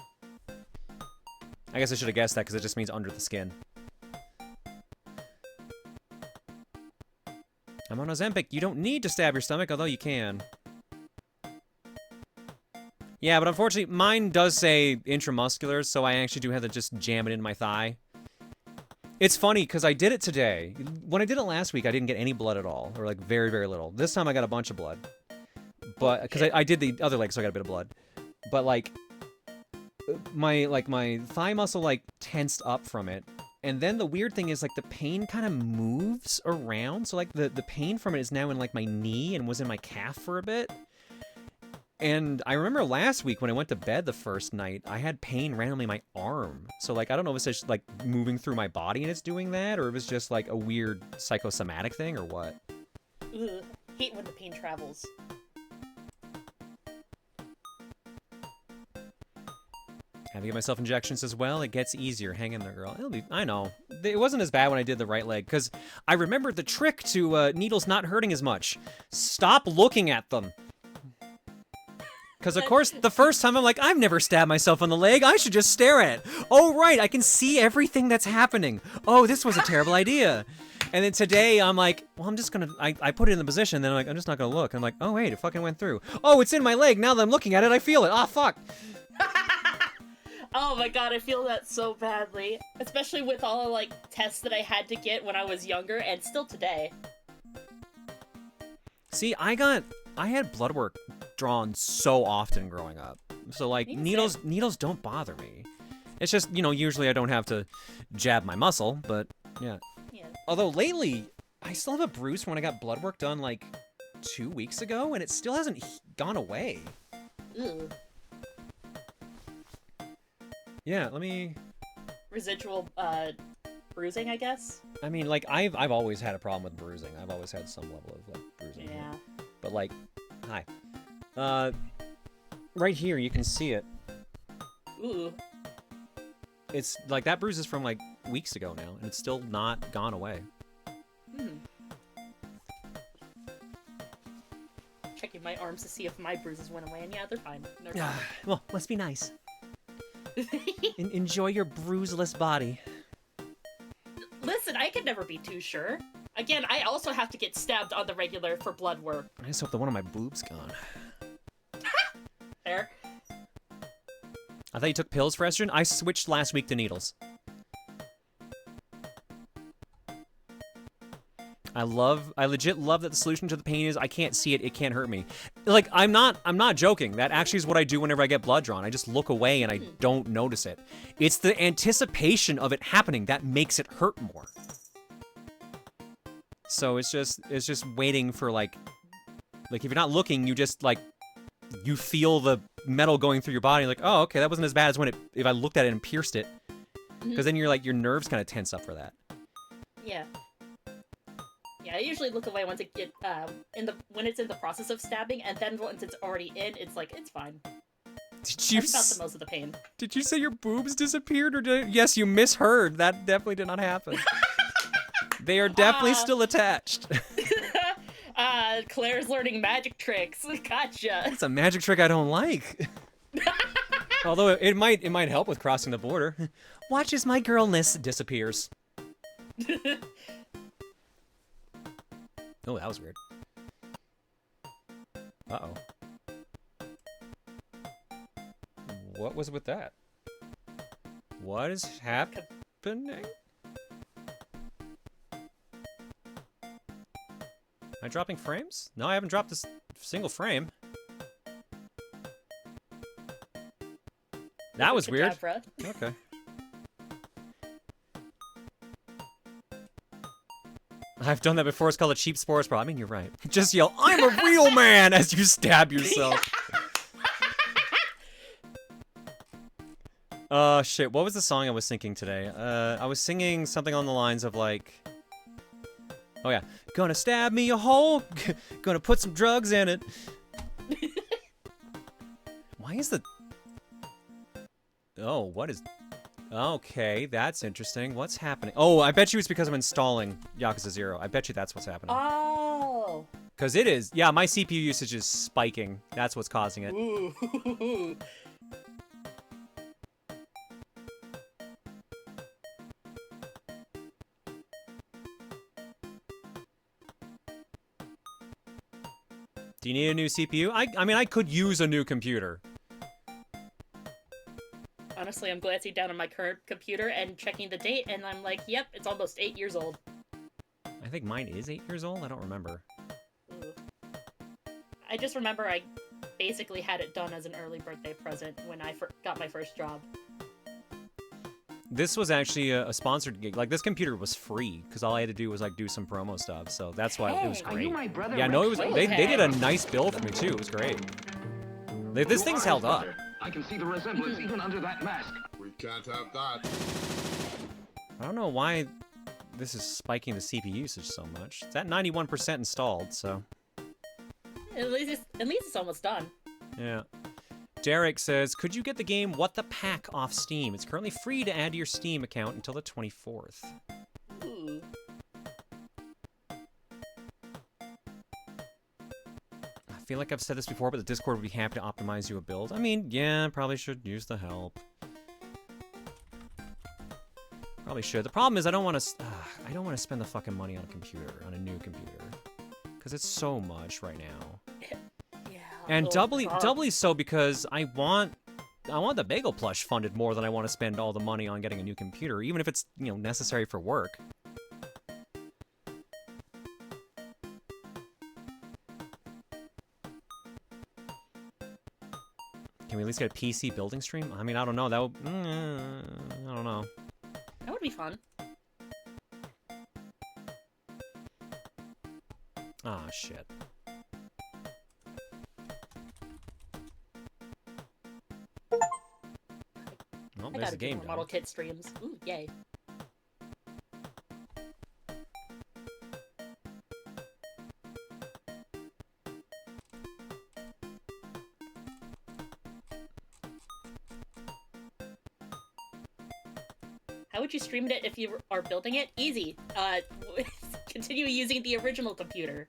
[SPEAKER 1] I guess I should have guessed that because it just means under the skin. I'm on Ozempic. You don't need to stab your stomach, although you can. Yeah, but unfortunately, mine does say intramuscular, so I actually do have to just jam it into my thigh. It's funny, because I did it today. When I did it last week, I didn't get any blood at all, or like very, very little. This time I got a bunch of blood. But, because I did the other leg, so I got a bit of blood. But, like, my thigh muscle, like, tensed up from it. And then the weird thing is, like, the pain kind of moves around. So, like, the pain from it is now in, like, my knee and was in my calf for a bit. And I remember last week when I went to bed the first night, I had pain randomly in my arm. So, like, I don't know if it's just, like, moving through my body and it's doing that, or if it's just, like, a weird psychosomatic thing, or what.
[SPEAKER 6] Ugh, hate when the pain travels.
[SPEAKER 1] Have to get myself injections as well. It gets easier. Hang in there, girl. It'll be. I know. It wasn't as bad when I did the right leg, because I remembered the trick to needles not hurting as much. Stop looking at them. Because, of course, the first time I'm like, I've never stabbed myself on the leg. I should just stare at it. Oh, right. I can see everything that's happening. Oh, this was a terrible idea. And then today, I'm like, well, I'm just going to... I put it in the position, then I'm like, I'm just not going to look. I'm like, oh, wait, it fucking went through. Oh, it's in my leg. Now that I'm looking at it, I feel it. Ah, fuck.
[SPEAKER 6] Oh my god, I feel that so badly. Especially with all the, like, tests that I had to get when I was younger, and still today.
[SPEAKER 1] See, I had blood work drawn so often growing up. So, like, needles don't bother me. It's just, you know, usually I don't have to jab my muscle, but, yeah. Although, lately, I still have a bruise from when I got blood work done, like, 2 weeks ago, and it still hasn't gone away.
[SPEAKER 6] Ew.
[SPEAKER 1] Yeah, let me...
[SPEAKER 6] Residual, bruising, I guess?
[SPEAKER 1] I mean, like, I've always had a problem with bruising. I've always had some level of, like, bruising.
[SPEAKER 6] Yeah.
[SPEAKER 1] But, like, hi. Right here, you can see it.
[SPEAKER 6] Ooh.
[SPEAKER 1] It's, like, that bruise is from, like, weeks ago now, and it's still not gone away.
[SPEAKER 6] Checking my arms to see if my bruises went away, and yeah, they're fine. They're fine.
[SPEAKER 1] Well, let's be nice. Enjoy your bruiseless body.
[SPEAKER 6] Listen, I could never be too sure. Again, I also have to get stabbed on the regular for blood work.
[SPEAKER 1] I just hope that one of my boobs gone.
[SPEAKER 6] There.
[SPEAKER 1] I thought you took pills for estrogen? I switched last week to needles. I legit love that the solution to the pain is I can't see it, it can't hurt me. Like, I'm not joking. That actually is what I do whenever I get blood drawn. I just look away and I don't notice it. It's the anticipation of it happening that makes it hurt more. So it's just waiting for like if you're not looking, you just like, you feel the metal going through your body, like, oh, okay, that wasn't as bad as if I looked at it and pierced it. Because then you're like, your nerves kind of tense up for that.
[SPEAKER 6] Yeah. Yeah, I usually look away once it get when it's in the process of stabbing, and then once it's already in, it's like, it's fine.
[SPEAKER 1] Did you
[SPEAKER 6] That's about the most of the pain.
[SPEAKER 1] Did you say your boobs disappeared, or yes, you misheard. That definitely did not happen. They are definitely still attached.
[SPEAKER 6] Claire's learning magic tricks. Gotcha.
[SPEAKER 1] It's a magic trick I don't like. Although it might help with crossing the border. Watch as my girlness disappears. Oh, that was weird. Uh-oh. What was with that? What is happening? I dropping frames? No, I haven't dropped this single frame. That was weird.
[SPEAKER 6] Cadabra.
[SPEAKER 1] Okay. I've done that before. It's called a cheap sports bra. I mean, you're right. Just yell, "I'm a real man!" as you stab yourself. Shit. What was the song I was singing today? I was singing something on the lines of like... Oh, yeah. Gonna stab me a hole. Gonna put some drugs in it. Why is the... Oh, what is... Okay, that's interesting. What's happening? Oh, I bet you it's because I'm installing Yakuza 0. I bet you that's what's happening.
[SPEAKER 6] Oh.
[SPEAKER 1] Because it is. Yeah, my CPU usage is spiking. That's what's causing it.
[SPEAKER 6] Ooh.
[SPEAKER 1] Do you need a new CPU? I mean, I could use a new computer.
[SPEAKER 6] Honestly, I'm glancing down on my current computer and checking the date, and I'm like, yep, it's almost 8 years old.
[SPEAKER 1] I think mine is 8 years old. I don't remember.
[SPEAKER 6] Ooh. I just remember I basically had it done as an early birthday present when I got my first job.
[SPEAKER 1] This was actually a sponsored gig. Like, this computer was free, because all I had to do was, like, do some promo stuff. So that's why it was
[SPEAKER 5] Are
[SPEAKER 1] great.
[SPEAKER 5] you my brother?
[SPEAKER 1] Yeah, no, it was.
[SPEAKER 5] Rex?
[SPEAKER 1] They did a nice build for me, too. It was great. This thing's held up.
[SPEAKER 5] I can see the resemblance even under that mask.
[SPEAKER 7] We can't have that.
[SPEAKER 1] I don't know why this is spiking the CPU usage so much. It's at 91% installed, so...
[SPEAKER 6] At least it's almost done.
[SPEAKER 1] Yeah. Derek says, could you get the game What the Pack off Steam? It's currently free to add to your Steam account until the 24th.
[SPEAKER 6] Ooh.
[SPEAKER 1] I feel like I've said this before, but the Discord would be happy to optimize you a build. I mean, yeah, probably should use the help. Probably should. The problem is I don't want to spend the fucking money on a computer, on a new computer. Because it's so much right now.
[SPEAKER 6] Yeah.
[SPEAKER 1] And
[SPEAKER 6] oh,
[SPEAKER 1] doubly so because I want the Bagel plush funded more than I want to spend all the money on getting a new computer, even if it's, you know, necessary for work. Can we at least get a PC building stream? I mean, I don't know. That would, I don't know.
[SPEAKER 6] That would be fun.
[SPEAKER 1] Ah, shit. Well,
[SPEAKER 6] I
[SPEAKER 1] there's
[SPEAKER 6] gotta
[SPEAKER 1] the
[SPEAKER 6] do
[SPEAKER 1] game
[SPEAKER 6] more
[SPEAKER 1] done.
[SPEAKER 6] model kit streams. Ooh, yay. How would you stream it if you are building it? Easy. Continue using the original computer.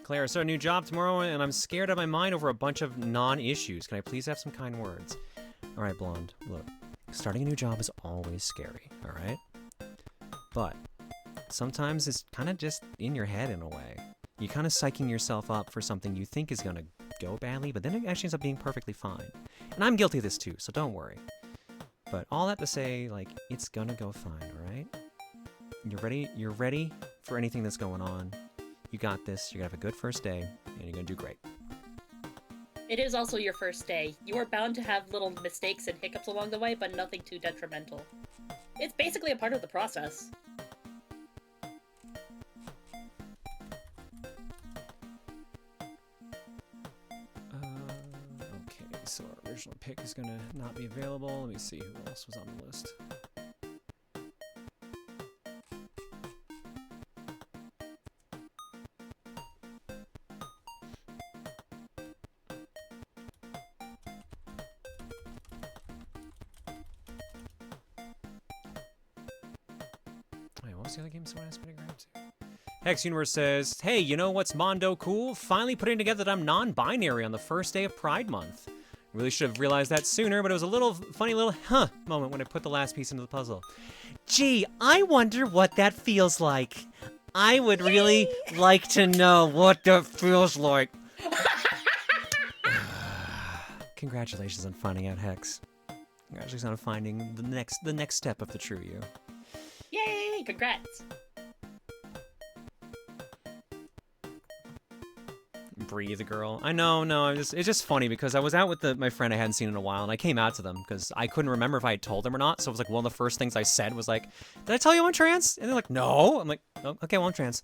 [SPEAKER 1] Claire, I start a new job tomorrow, and I'm scared out of my mind over a bunch of non-issues. Can I please have some kind words? All right, Blonde, look. Starting a new job is always scary, all right? But sometimes it's kind of just in your head in a way. You're kind of psyching yourself up for something you think is going to go badly, but then it actually ends up being perfectly fine. And I'm guilty of this too, so don't worry. But all that to say, like, it's gonna go fine, all right? You're ready for anything that's going on. You got this. You're gonna have a good first day, and you're gonna do great.
[SPEAKER 6] It is also your first day. You are bound to have little mistakes and hiccups along the way, but nothing too detrimental. It's basically a part of the process.
[SPEAKER 1] Okay, so our original pick is gonna not be available. Let me see who else was on the list. Wait, what was the other game someone asked me to grab to? Hex Universe says, hey, you know what's Mondo cool? Finally putting together that I'm non-binary on the first day of Pride Month. Really should have realized that sooner, but it was a little funny little moment when I put the last piece into the puzzle. Gee, I wonder what that feels like. I would really like to know what that feels like. Congratulations on finding out, Hex. Congratulations on finding the next step of the true you.
[SPEAKER 6] Yay! Congrats.
[SPEAKER 1] Breathe, girl. I know, no, it's just funny because I was out with my friend I hadn't seen in a while, and I came out to them because I couldn't remember if I had told them or not. So it was like one of the first things I said was like, "Did I tell you I'm trans?" And they're like, "No." I'm like, "Oh, okay, well I'm trans."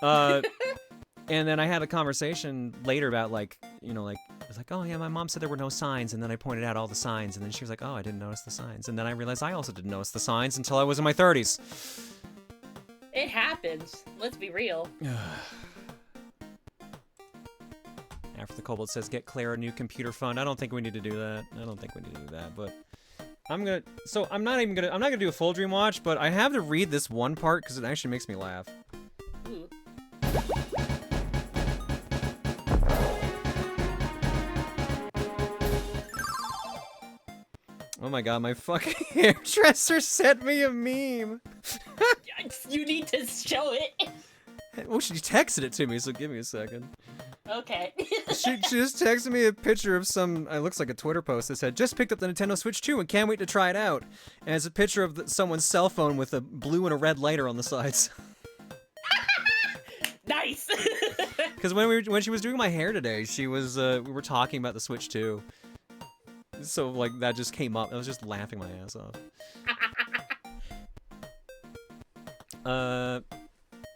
[SPEAKER 1] And then I had a conversation later about like, you know, like I was like, "Oh yeah, my mom said there were no signs," and then I pointed out all the signs, and then she was like, "Oh, I didn't notice the signs," and then I realized I also didn't notice the signs until I was in my 30s.
[SPEAKER 6] It happens. Let's be real.
[SPEAKER 1] After the Kobold says, "Get Claire a new computer fund." I don't think we need to do that. But I'm not gonna do a full dream watch, but I have to read this one part because it actually makes me laugh.
[SPEAKER 6] Ooh.
[SPEAKER 1] Oh my god, my fucking hairdresser sent me a meme.
[SPEAKER 6] You need to show it.
[SPEAKER 1] Well, she texted it to me, so give me a second.
[SPEAKER 6] Okay.
[SPEAKER 1] She just texted me a picture of it looks like a Twitter post that said, "Just picked up the Nintendo Switch 2 and can't wait to try it out." And it's a picture of someone's cell phone with a blue and a red lighter on the sides.
[SPEAKER 6] Nice.
[SPEAKER 1] Because when she was doing my hair today, she was we were talking about the Switch 2. So like that just came up. I was just laughing my ass off.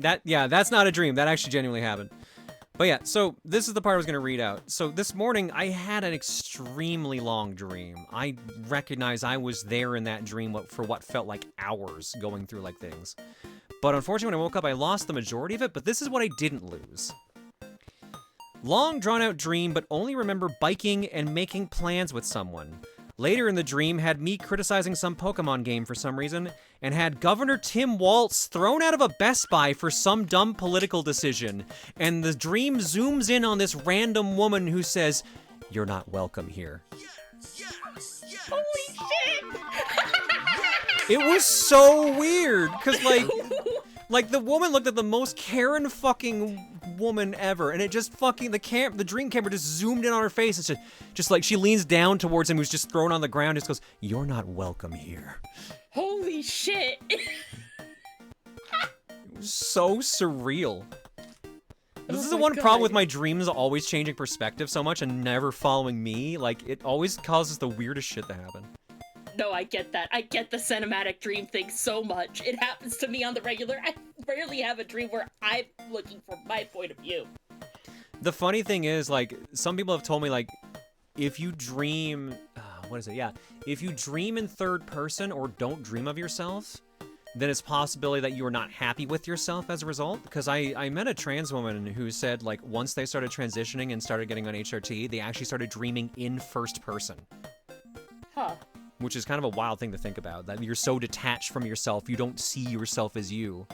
[SPEAKER 1] That's not a dream. That actually genuinely happened. But yeah, so this is the part I was going to read out. So this morning, I had an extremely long dream. I recognize I was there in that dream for what felt like hours going through like things. But unfortunately, when I woke up, I lost the majority of it, but this is what I didn't lose. Long drawn-out dream, but only remember biking and making plans with someone. Later in the dream, had me criticizing some Pokemon game for some reason, and had Governor Tim Walz thrown out of a Best Buy for some dumb political decision. And the dream zooms in on this random woman who says, "You're not welcome here."
[SPEAKER 6] Holy shit!
[SPEAKER 1] It was so weird, because like the woman looked at the most Karen fucking woman ever, and it just fucking the dream camera just zoomed in on her face and just like she leans down towards him who's just thrown on the ground, just goes, "You're not welcome here."
[SPEAKER 6] Holy shit!
[SPEAKER 1] It was so surreal. This is the one problem with my dreams always changing perspective so much and never following me. Like, it always causes the weirdest shit to happen.
[SPEAKER 6] No, I get that. I get the cinematic dream thing so much. It happens to me on the regular. I rarely have a dream where I'm looking from my point of view.
[SPEAKER 1] The funny thing is, like, some people have told me, like, if you dream... if you dream in third person or don't dream of yourself, then it's a possibility that you are not happy with yourself as a result. Because I met a trans woman who said, like, once they started transitioning and started getting on HRT, they actually started dreaming in first person.
[SPEAKER 6] Huh.
[SPEAKER 1] Which is kind of a wild thing to think about, that you're so detached from yourself, you don't see yourself as you.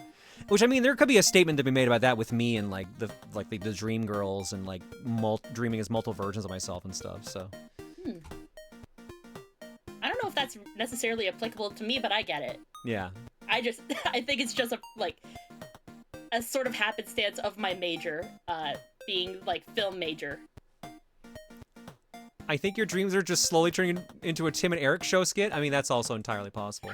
[SPEAKER 1] Which, I mean, there could be a statement to be made about that with me and, like, the dream girls and, like, dreaming as multiple versions of myself and stuff, so.
[SPEAKER 6] I don't know if that's necessarily applicable to me, but I get it.
[SPEAKER 1] Yeah.
[SPEAKER 6] I think it's just a sort of happenstance of my major, being, like, film major.
[SPEAKER 1] I think your dreams are just slowly turning into a Tim and Eric show skit. I mean, that's also entirely possible.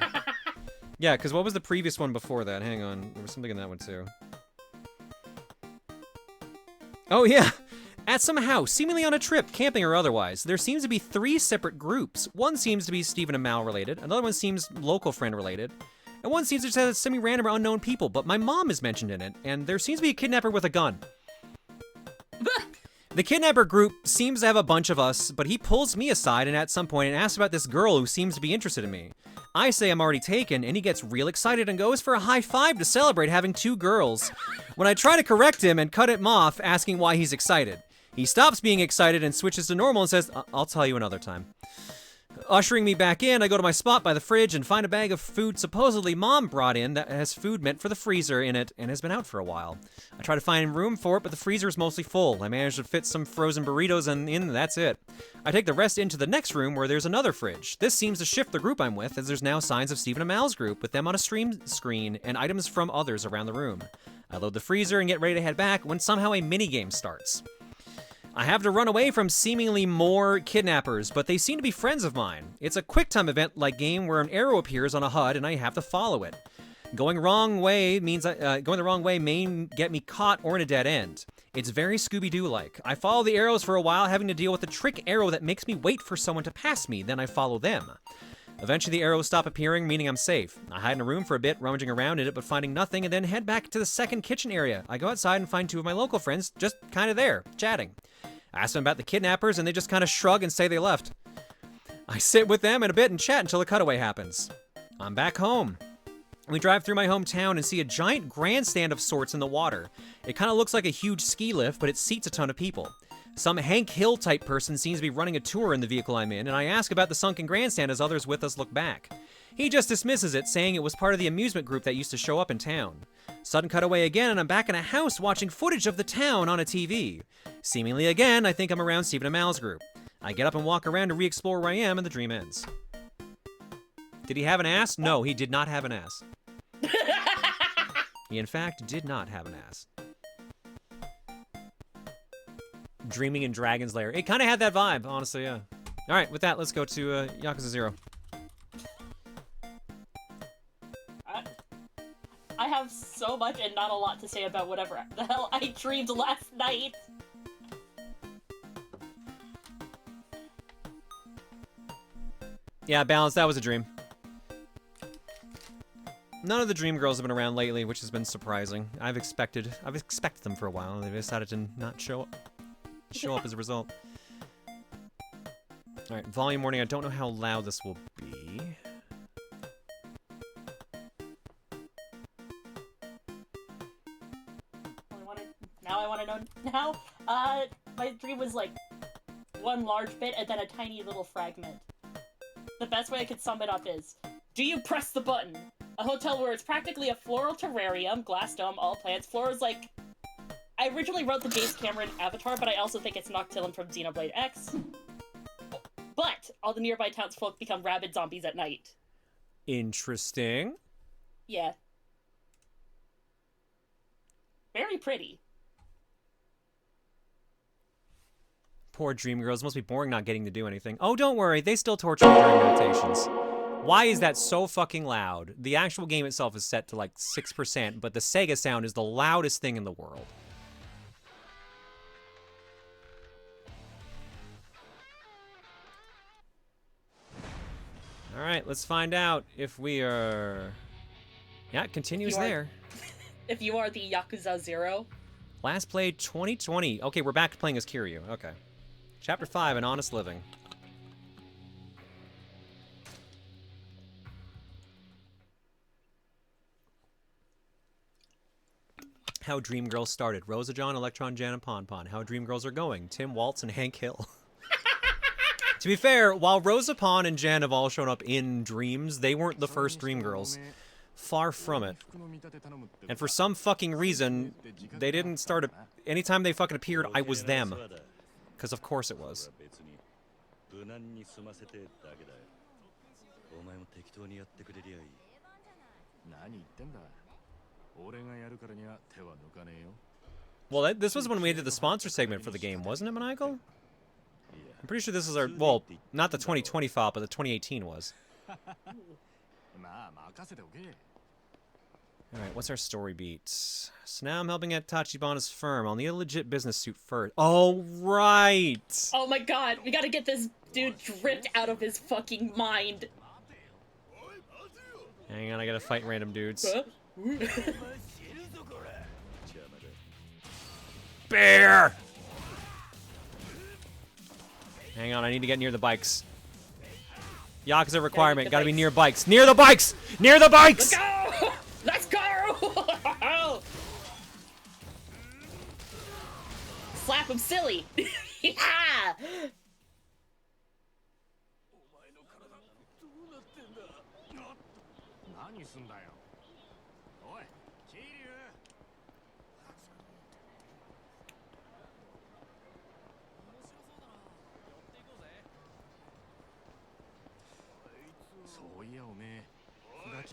[SPEAKER 1] Yeah, because what was the previous one before that? Hang on. There was something in that one, too. Oh, yeah. At some house, seemingly on a trip, camping or otherwise, there seems to be 3 separate groups. One seems to be Stephen and Mal related. Another one seems local friend related. And one seems to have semi-random or unknown people, but my mom is mentioned in it. And there seems to be a kidnapper with a gun. The kidnapper group seems to have a bunch of us, but he pulls me aside and at some point and asks about this girl who seems to be interested in me. I say I'm already taken, and he gets real excited and goes for a high five to celebrate having 2 girls. When I try to correct him and cut him off, asking why he's excited, he stops being excited and switches to normal and says, "I'll tell you another time." Ushering me back in, I go to my spot by the fridge and find a bag of food supposedly Mom brought in that has food meant for the freezer in it and has been out for a while. I try to find room for it, but the freezer is mostly full. I manage to fit some frozen burritos and that's it. I take the rest into the next room where there's another fridge. This seems to shift the group I'm with, as there's now signs of Stephen and Mal's group, with them on a stream screen and items from others around the room. I load the freezer and get ready to head back when somehow a minigame starts. I have to run away from seemingly more kidnappers, but they seem to be friends of mine. It's a quick-time event-like game where an arrow appears on a HUD and I have to follow it. Going the wrong way may get me caught or in a dead end. It's very Scooby-Doo-like. I follow the arrows for a while, having to deal with a trick arrow that makes me wait for someone to pass me, then I follow them. Eventually the arrows stop appearing, meaning I'm safe. I hide in a room for a bit, rummaging around in it, but finding nothing, and then head back to the second kitchen area. I go outside and find two of my local friends, just kind of there, chatting. I ask them about the kidnappers, and they just kind of shrug and say they left. I sit with them in a bit and chat until the cutaway happens. I'm back home. We drive through my hometown and see a giant grandstand of sorts in the water. It kind of looks like a huge ski lift, but it seats a ton of people. Some Hank Hill type person seems to be running a tour in the vehicle I'm in, and I ask about the sunken grandstand as others with us look back. He just dismisses it, saying it was part of the amusement group that used to show up in town. Sudden cutaway again, and I'm back in a house watching footage of the town on a TV. Seemingly again, I think I'm around Stephen Amell's group. I get up and walk around to re-explore where I am, and the dream ends. Did he have an ass? No, he did not have an ass. He in fact did not have an ass. Dreaming in Dragon's Lair. It kind of had that vibe, honestly, yeah. Alright, with that, let's go to Yakuza 0.
[SPEAKER 6] I have so much and not a lot to say about whatever the hell I dreamed last night.
[SPEAKER 1] Yeah, Balance, that was a dream. None of the Dream Girls have been around lately, which has been surprising. I've expected them for a while, and they've decided to not show up as a result. Alright, volume warning. I don't know how loud this will be.
[SPEAKER 6] Now I want to know. Now, my dream was like one large bit and then a tiny little fragment. The best way I could sum it up is, do you press the button? A hotel where it's practically a floral terrarium, glass dome, all plants. Flora like... I originally wrote the James Cameron Avatar, but I also think it's Noctilum from Xenoblade X. But all the nearby townsfolk become rabid zombies at night.
[SPEAKER 1] Interesting.
[SPEAKER 6] Yeah. Very pretty.
[SPEAKER 1] Poor Dream Girls. Must be boring not getting to do anything. Oh, don't worry. They still torture me during meditations. Why is that so fucking loud? The actual game itself is set to like 6%, but the Sega sound is the loudest thing in the world. Alright, let's find out if we are... Yeah, it continues there.
[SPEAKER 6] If you are the Yakuza 0.
[SPEAKER 1] Last played 2020. Okay, we're back to playing as Kiryu. Okay. Chapter 5, An Honest Living. How Dream Girls started. Rosa John, Electron, Jan, and Pon Pon. How Dream Girls are going. Tim Waltz and Hank Hill. To be fair, while Rosa, Pon, and Jan have all shown up in Dreams, they weren't the first Dream Girls. Far from it. And for some fucking reason, they didn't start a... Anytime they fucking appeared, I was them. Because of course it was. Well, this was when we did the sponsor segment for the game, wasn't it, Maniacal? I'm pretty sure this is our... Well, not the 2020 file, but the 2018 was. Alright, what's our story beat? So now I'm helping at Tachibana's firm. I'll need a legit business suit first. Oh, right!
[SPEAKER 6] Oh my god, we gotta get this dude dripped out of his fucking mind.
[SPEAKER 1] Hang on, I gotta fight random dudes.
[SPEAKER 6] Huh?
[SPEAKER 1] Bear! Hang on, I need to get near the bikes. Yakuza requirement, gotta be near bikes. Near the bikes! Near the bikes!
[SPEAKER 6] Let's go! Let's go! Slap him silly! Yeah!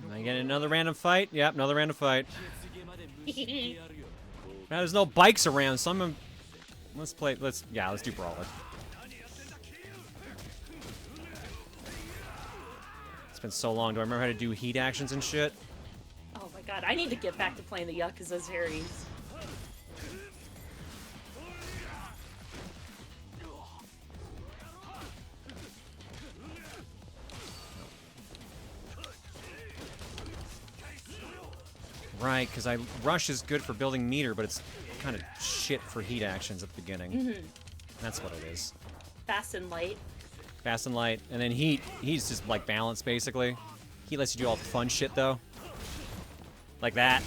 [SPEAKER 6] Am I getting another random fight? Yep, another random fight. Now there's no bikes around, so I'm
[SPEAKER 1] Let's do Brawler. It's been so long. Do I remember how to do heat actions and shit?
[SPEAKER 6] Oh my god, I need to get back to playing the Yakuza series.
[SPEAKER 1] Right, because Rush is good for building meter, but it's kind of shit for heat actions at the beginning.
[SPEAKER 6] Mm-hmm.
[SPEAKER 1] That's what it is.
[SPEAKER 6] Fast and light.
[SPEAKER 1] Fast and light, and then he's just like balance, basically. He lets you do all the fun shit, though. Like that.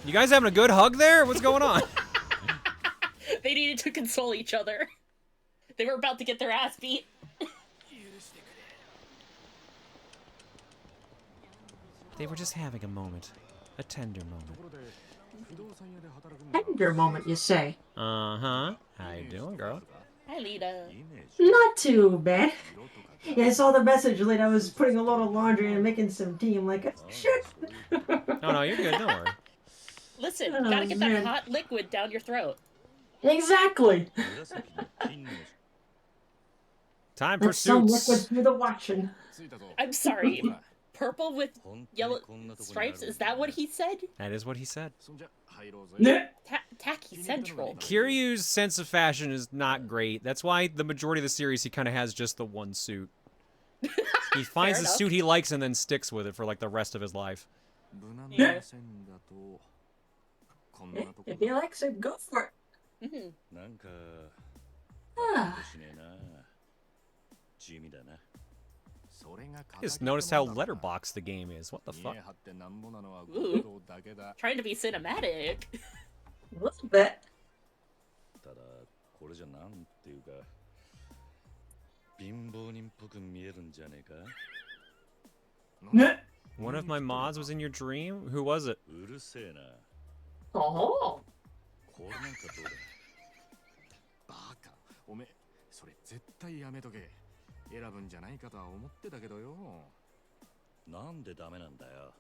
[SPEAKER 1] You guys having a good hug there? What's going on?
[SPEAKER 6] They needed to console each other. They were about to get their ass beat.
[SPEAKER 1] They were just having a moment. A tender moment.
[SPEAKER 7] Tender moment, you say?
[SPEAKER 1] Uh-huh. How you doing, girl?
[SPEAKER 6] Hi, Lita.
[SPEAKER 7] Not too bad. Yeah, I saw the message late. I was putting a load of laundry and making some tea. I'm like, shit.
[SPEAKER 1] No, you're good. Don't worry.
[SPEAKER 6] Listen,
[SPEAKER 7] Oh,
[SPEAKER 6] you gotta get that
[SPEAKER 7] man.
[SPEAKER 6] hot liquid down your throat.
[SPEAKER 7] Exactly.
[SPEAKER 1] Time for
[SPEAKER 7] That's some
[SPEAKER 1] suits.
[SPEAKER 7] liquid through the watching.
[SPEAKER 6] I'm sorry. Purple with yellow stripes? Is that what he said?
[SPEAKER 1] That is what he said.
[SPEAKER 6] Tacky Central.
[SPEAKER 1] Kiryu's sense of fashion is not great. That's why the majority of the series he kind of has just the one suit. He finds a
[SPEAKER 6] enough.
[SPEAKER 1] suit he likes and then sticks with it for like the rest of his life.
[SPEAKER 6] Yeah.
[SPEAKER 7] If he likes it, go for it.
[SPEAKER 6] Mm-hmm.
[SPEAKER 7] Ah.
[SPEAKER 1] Just notice how letterboxed the game is. What the fuck?
[SPEAKER 6] Ooh. Trying to be cinematic.
[SPEAKER 7] A little bit.
[SPEAKER 1] One of my mods was in your dream? Who was it?
[SPEAKER 7] Oh.
[SPEAKER 8] バカおめそれ絶対やめとけ選ぶんじゃないかとは思ってたけどよなんでダメなんだよ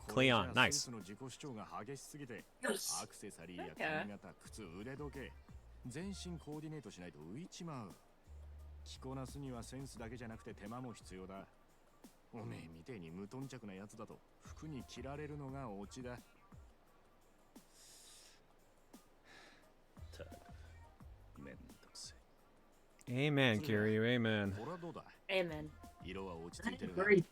[SPEAKER 1] Cleon, nice.
[SPEAKER 8] スーツの自己主張が激しすぎて
[SPEAKER 7] Yes.
[SPEAKER 8] アクセサリーや髪型靴腕時計全身コーディネートしないと浮いちまう着こなすにはセンスだけじゃなくて手間も必要だおめえみてえに無頓着なやつだと服に着られるのがオチだ
[SPEAKER 1] Amen, Kiryu, amen.
[SPEAKER 8] これはどうだ
[SPEAKER 6] Amen.
[SPEAKER 8] 色は落ち着いて
[SPEAKER 7] I
[SPEAKER 8] るが
[SPEAKER 7] agree.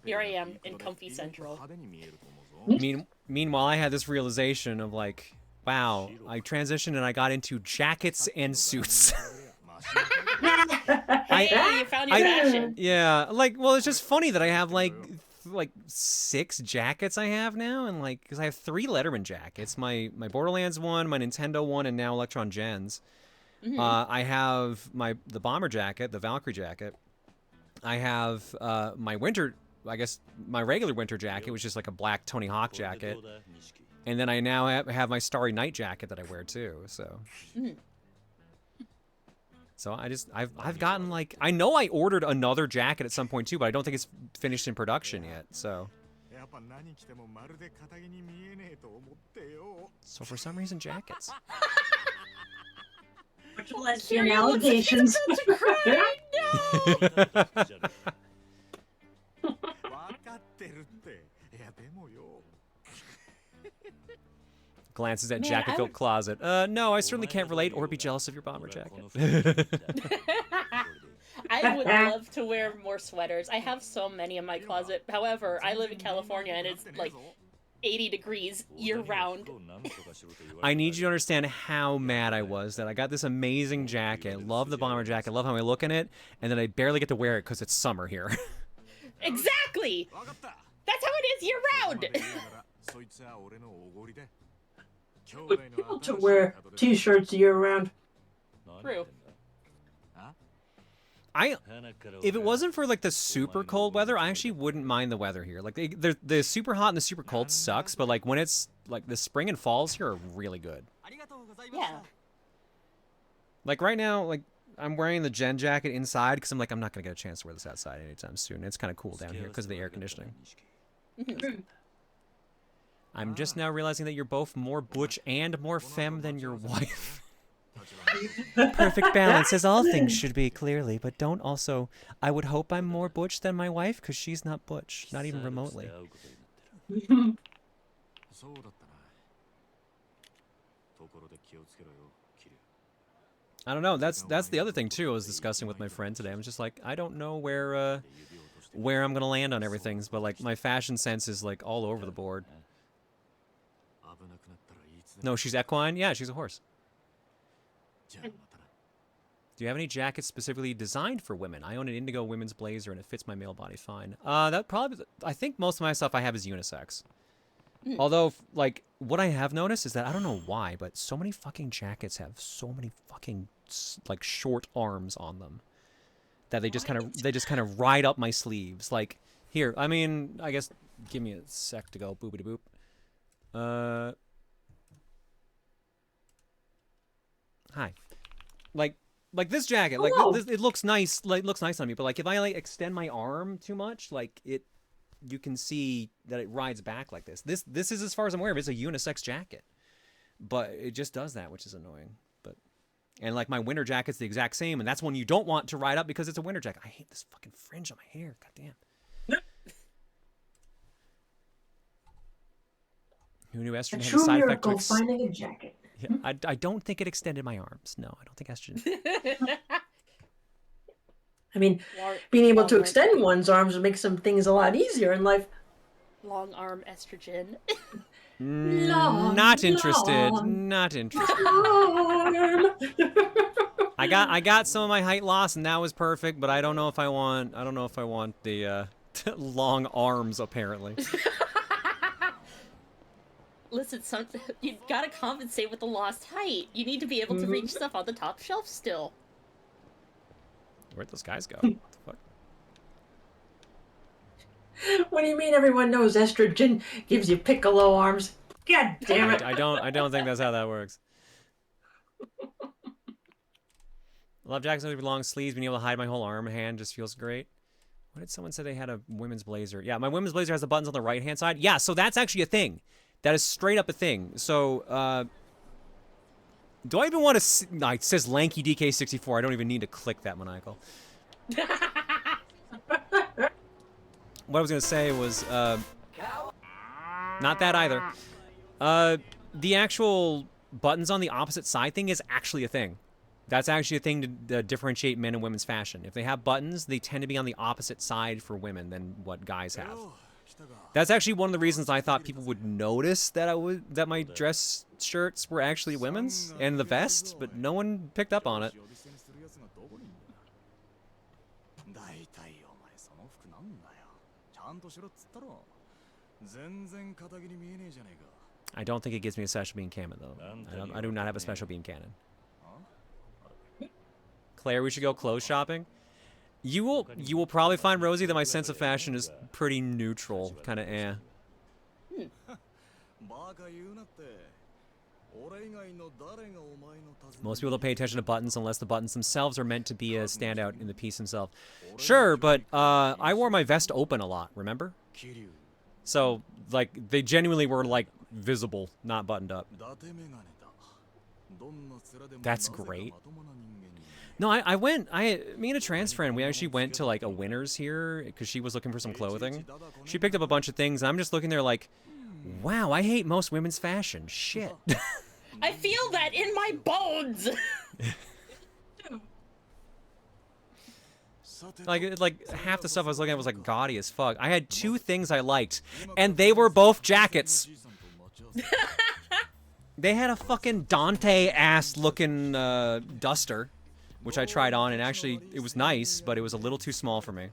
[SPEAKER 6] Here I am in comfy central.
[SPEAKER 8] 派手に見えると思うぞ
[SPEAKER 1] Meanwhile, I had this realization of like, wow, I transitioned and I got into jackets and suits.
[SPEAKER 6] Hey, you found your passion.
[SPEAKER 1] Yeah, like, well, it's just funny that I have like 6 jackets I have now, and like, because I have 3 Letterman jackets, my Borderlands one, my Nintendo one, and now Electron Gens. I have the bomber jacket, the Valkyrie jacket. I have my winter, I guess my regular winter jacket, which is like a black Tony Hawk jacket, and then I now have my Starry Night jacket that I wear too. So, so I've gotten like, I know I ordered another jacket at some point too, but I don't think it's finished in production yet. So. So for some reason, jackets.
[SPEAKER 7] Much lesbian allegations.
[SPEAKER 1] Glances at
[SPEAKER 6] Man,
[SPEAKER 1] jacket
[SPEAKER 6] I
[SPEAKER 1] filled
[SPEAKER 6] would-
[SPEAKER 1] closet. No, I certainly can't relate or be jealous of your bomber jacket.
[SPEAKER 6] I would love to wear more sweaters. I have so many in my closet. However, I live in California and it's like 80 degrees year round.
[SPEAKER 1] I need you to understand how mad I was that I got this amazing jacket, love the bomber jacket, love how I look in it, and then I barely get to wear it because it's summer here.
[SPEAKER 6] Exactly! That's how it is year round!
[SPEAKER 7] With people to wear t-shirts year round.
[SPEAKER 6] True.
[SPEAKER 1] If it wasn't for like the super cold weather, I actually wouldn't mind the weather here. Like the super hot and the super cold sucks, but like when it's like the spring and falls here are really good.
[SPEAKER 6] Yeah.
[SPEAKER 1] Like right now, like I'm wearing the Gen jacket inside because I'm like I'm not gonna get a chance to wear this outside anytime soon. It's kind of cool down here because of the air conditioning. I'm just now realizing that you're both more butch and more femme than your wife. Perfect balance, as all things should be, clearly, but don't also... I would hope I'm more butch than my wife, because she's not butch, not even remotely.
[SPEAKER 8] そうだったな。ところで気をつけろよ、キリュウ。
[SPEAKER 1] I don't know, that's the other thing, too, I was discussing with my friend today. I'm just like, I don't know where I'm gonna land on everything, but, like, my fashion sense is, like, all over the board.
[SPEAKER 8] 危なくなったらいつでも。
[SPEAKER 1] No, she's equine? Yeah, she's a horse.
[SPEAKER 8] じゃあまたな。
[SPEAKER 1] Do you have any jackets specifically designed for women? I own an indigo women's blazer and it fits my male body fine. That probably... I think most of my stuff I have is unisex. Although, like, what I have noticed is that, I don't know why, but so many fucking jackets have so many fucking, like, short arms on them. That they just kind of ride up my sleeves. Like, here, I mean, I guess, give me a sec to go boopity boop. Hi. Like this jacket, like this, it looks nice, like looks nice on me. But like if I like extend my arm too much, like you can see that it rides back like this. This is as far as I'm aware of. It's a unisex jacket, but it just does that, which is annoying. But and like my winter jacket's the exact same, and that's one you don't want to ride up because it's a winter jacket. I hate this fucking fringe on my hair. God damn. Who knew estrogen
[SPEAKER 7] A
[SPEAKER 1] had a
[SPEAKER 7] true
[SPEAKER 1] side effect
[SPEAKER 7] miracle
[SPEAKER 1] to
[SPEAKER 7] finding a jacket.
[SPEAKER 1] Yeah, I don't think it extended my arms. No, I don't think estrogen.
[SPEAKER 7] I mean, being able to extend one's arms would make some things a lot easier in life.
[SPEAKER 6] Long arm estrogen.
[SPEAKER 1] Not interested. Not interested. I got some of my height loss and that was perfect, but I don't know if I want the long arms apparently.
[SPEAKER 6] Listen, you gotta compensate with the lost height. You need to be able to reach stuff on the top shelf still.
[SPEAKER 1] Where'd those guys go? What the fuck?
[SPEAKER 7] What do you mean everyone knows estrogen gives you piccolo arms? God damn it.
[SPEAKER 1] I don't think that's how that works. Love jackets with long sleeves, being able to hide my whole arm and hand just feels great. What did someone say they had a women's blazer? Yeah, my women's blazer has the buttons on the right-hand side. Yeah, so that's actually a thing. That is straight up a thing. So, do I even want to see... No, it says Lanky DK64. I don't even need to click that maniacal. What I was going to say was, not that either. The actual buttons on the opposite side thing is actually a thing. That's actually a thing to differentiate men and women's fashion. If they have buttons, they tend to be on the opposite side for women than what guys have. That's actually one of the reasons I thought people would notice that my dress shirts were actually women's and the vest, but no one picked up on it. I don't think it gives me a special beam cannon though. I do not have a special beam cannon. Claire, we should go clothes shopping. You will probably find, Rosie, that my sense of fashion is pretty neutral, kind of eh. Most people don't pay attention to buttons unless the buttons themselves are meant to be a standout in the piece himself. Sure, but I wore my vest open a lot, remember? So, like, they genuinely were, like, visible, not buttoned up. That's great. No, me and a trans friend, we actually went to like a Winners here because she was looking for some clothing. She picked up a bunch of things and I'm just looking there like, wow, I hate most women's fashion. Shit.
[SPEAKER 6] I feel that in my bones.
[SPEAKER 1] like half the stuff I was looking at was like gaudy as fuck. I had two things I liked and they were both jackets. They had a fucking Dante-ass looking duster, which I tried on, and actually, it was nice, but it was a little too small for me.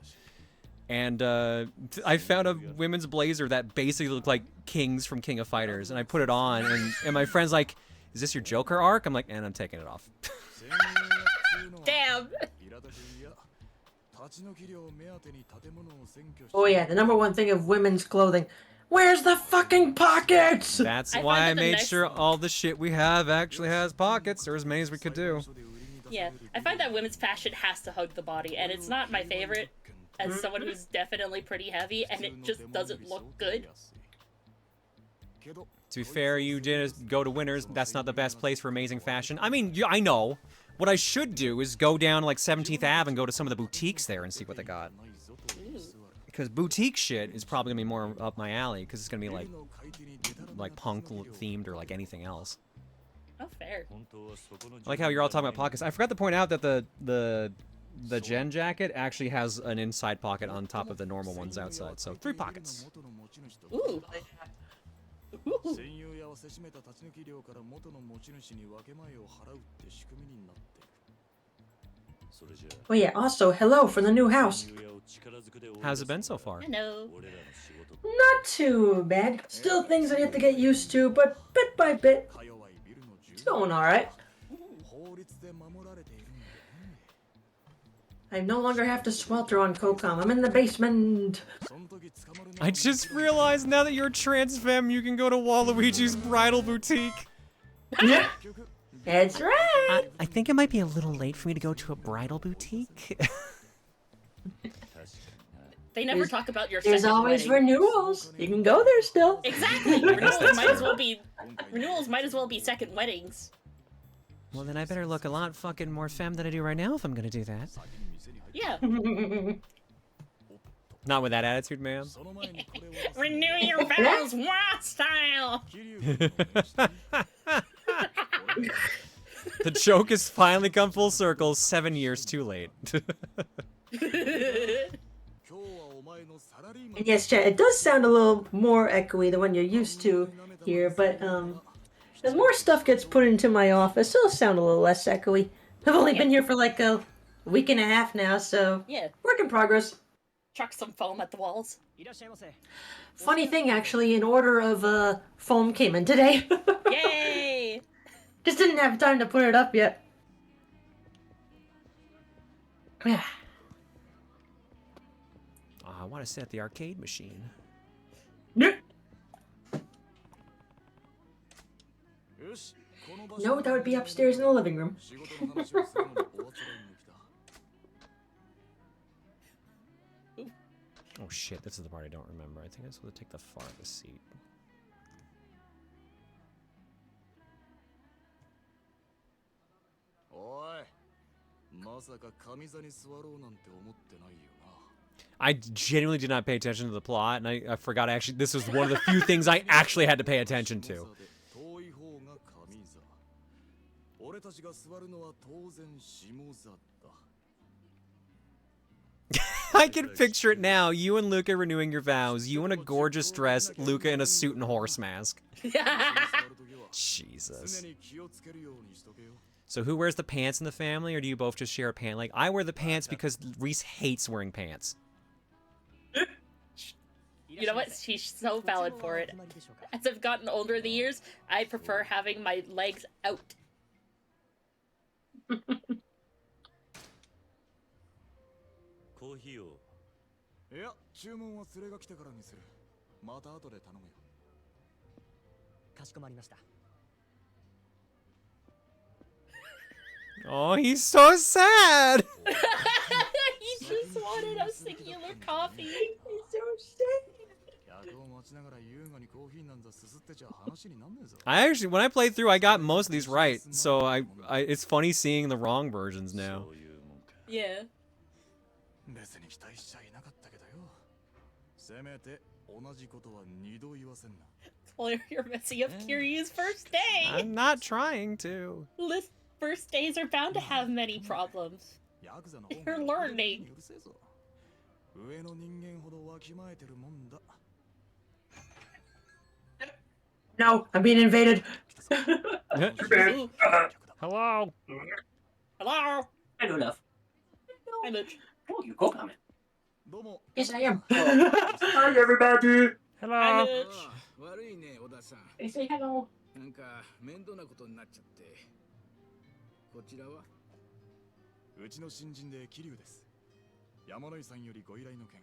[SPEAKER 1] And I found a women's blazer that basically looked like King's from King of Fighters, and I put it on, and my friend's like, is this your Joker arc? I'm like, and I'm taking it off.
[SPEAKER 6] Damn!
[SPEAKER 7] Oh yeah, the number one thing of women's clothing. Where's the fucking pockets?
[SPEAKER 1] That's why I made sure all the shit we have actually has pockets, or as many as we could do.
[SPEAKER 6] Yeah, I find that women's fashion has to hug the body, and it's not my favorite as someone who's definitely pretty heavy, and it just doesn't look good.
[SPEAKER 1] To be fair, you did go to Winners. That's not the best place for amazing fashion. I mean, I know. What I should do is go down like 17th Ave and go to some of the boutiques there and see what they got. Because boutique shit is probably gonna be more up my alley. Because it's gonna be like punk themed or like anything else.
[SPEAKER 6] Oh, fair.
[SPEAKER 1] I like how you're all talking about pockets. I forgot to point out that the Gen jacket actually has an inside pocket on top of the normal ones outside. So 3 pockets.
[SPEAKER 6] Ooh. Ooh.
[SPEAKER 8] 占有屋をせしめた立ち抜き料から元の持ち主に分け前を払うって仕組みになってる。それじゃ
[SPEAKER 7] Oh yeah, also, hello for the new house.
[SPEAKER 1] How's it been so far?
[SPEAKER 6] Hello.
[SPEAKER 7] Not too bad. Still things I have to get used to, but bit by bit,
[SPEAKER 8] か弱いビルの住
[SPEAKER 7] it's going alright.
[SPEAKER 8] 法律で守られているんだよね。
[SPEAKER 7] I no longer have to swelter on Kokam. I'm in the basement.
[SPEAKER 8] その時捕まるの
[SPEAKER 1] I just realized now that you're a trans femme, you can go to Waluigi's bridal boutique.
[SPEAKER 7] That's right.
[SPEAKER 1] I think it might be a little late for me to go to a bridal boutique.
[SPEAKER 6] They never talk about your
[SPEAKER 7] There's
[SPEAKER 6] second
[SPEAKER 7] always
[SPEAKER 6] wedding.
[SPEAKER 7] renewals. You can go there still.
[SPEAKER 6] Exactly. Renewals might as well be second weddings.
[SPEAKER 1] Well, then I better look a lot fucking more femme than I do right now if I'm gonna do that.
[SPEAKER 6] Yeah.
[SPEAKER 1] Not with that attitude, ma'am.
[SPEAKER 8] その前にこれを
[SPEAKER 6] Renew your vows, Wa style.
[SPEAKER 8] 桐生君の飯に
[SPEAKER 1] The joke has finally come full circle 7 years too late.
[SPEAKER 8] 今日はお前のサラリーマン
[SPEAKER 7] And yes, chat, it does sound a little more echoey than what you're used to here, but as more stuff gets put into my office, it'll sound a little less echoey. I've only been here for like a week and a half now, so
[SPEAKER 6] Yeah.
[SPEAKER 7] work in progress.
[SPEAKER 6] Chuck some foam at the walls.
[SPEAKER 7] Funny thing, actually, an order of foam came in today.
[SPEAKER 6] Yay!
[SPEAKER 7] Just didn't have time to put it up yet.
[SPEAKER 1] I want to sit at the arcade machine.
[SPEAKER 8] よしこの場所
[SPEAKER 7] No, that would be upstairs in the living room.
[SPEAKER 8] 仕事の話をするのにおあつらいに来た
[SPEAKER 1] Oh shit, this is the part I don't remember. I think I'm supposed to take the farthest seat.
[SPEAKER 8] おいまさか上座に座ろうなんて思ってないよな
[SPEAKER 1] I genuinely did not pay attention to the plot, and I forgot actually, this was one of the few things I actually had to pay attention to.
[SPEAKER 8] 遠い方が上座俺たちが座るのは当然下座だ
[SPEAKER 1] I can picture it now. You and Luca renewing your vows. You in a gorgeous dress, Luca in a suit and horse mask.
[SPEAKER 8] 座る時は
[SPEAKER 1] Jesus.
[SPEAKER 8] 常に気をつけるようにしとけよ
[SPEAKER 1] So who wears the pants in the family, or do you both just share a pant? Like, I wear the pants because Reese hates wearing pants.
[SPEAKER 6] You know what? She's so valid for it. As I've gotten older in the years, I prefer having my legs out.
[SPEAKER 4] コーヒーを
[SPEAKER 8] いや注文は連れが来てからにするまた後で頼むよ
[SPEAKER 1] Oh, he's so sad.
[SPEAKER 6] He just wanted a singular coffee.
[SPEAKER 7] He's so sad.
[SPEAKER 8] 客を待ちながら優雅にコーヒーなんざすすってちゃ話になんねえぞ
[SPEAKER 1] I actually, when I played through, I got most of these right. So it's funny seeing the wrong versions now.
[SPEAKER 4] そういうもんか
[SPEAKER 6] Yeah.
[SPEAKER 8] 別に期待しちゃいなかったけどよせめて同じことは二度言わせんな
[SPEAKER 6] Well, you're messing up Kiryu's first day.
[SPEAKER 1] I'm not trying to.
[SPEAKER 6] First days are bound to have many problems.
[SPEAKER 8] ヤクザの
[SPEAKER 6] You're learning.
[SPEAKER 8] うるせえぞ上の人間ほどわきまえてるもんだ
[SPEAKER 7] No, I'm being invaded.
[SPEAKER 6] Ooh.
[SPEAKER 1] Hello.
[SPEAKER 6] Hello.
[SPEAKER 9] I know enough.
[SPEAKER 6] Hi, Mitch.
[SPEAKER 9] Oh, you go comment.
[SPEAKER 8] どうも
[SPEAKER 7] Yes, I am. Hi, everybody.
[SPEAKER 1] Hello.
[SPEAKER 6] Hi, Mitch.
[SPEAKER 9] 悪いね、小田さん。
[SPEAKER 7] They say hello.
[SPEAKER 9] なんか面倒なことになっちゃって。こちらは
[SPEAKER 8] うちの新人で桐生です山野井さんよりご依頼の件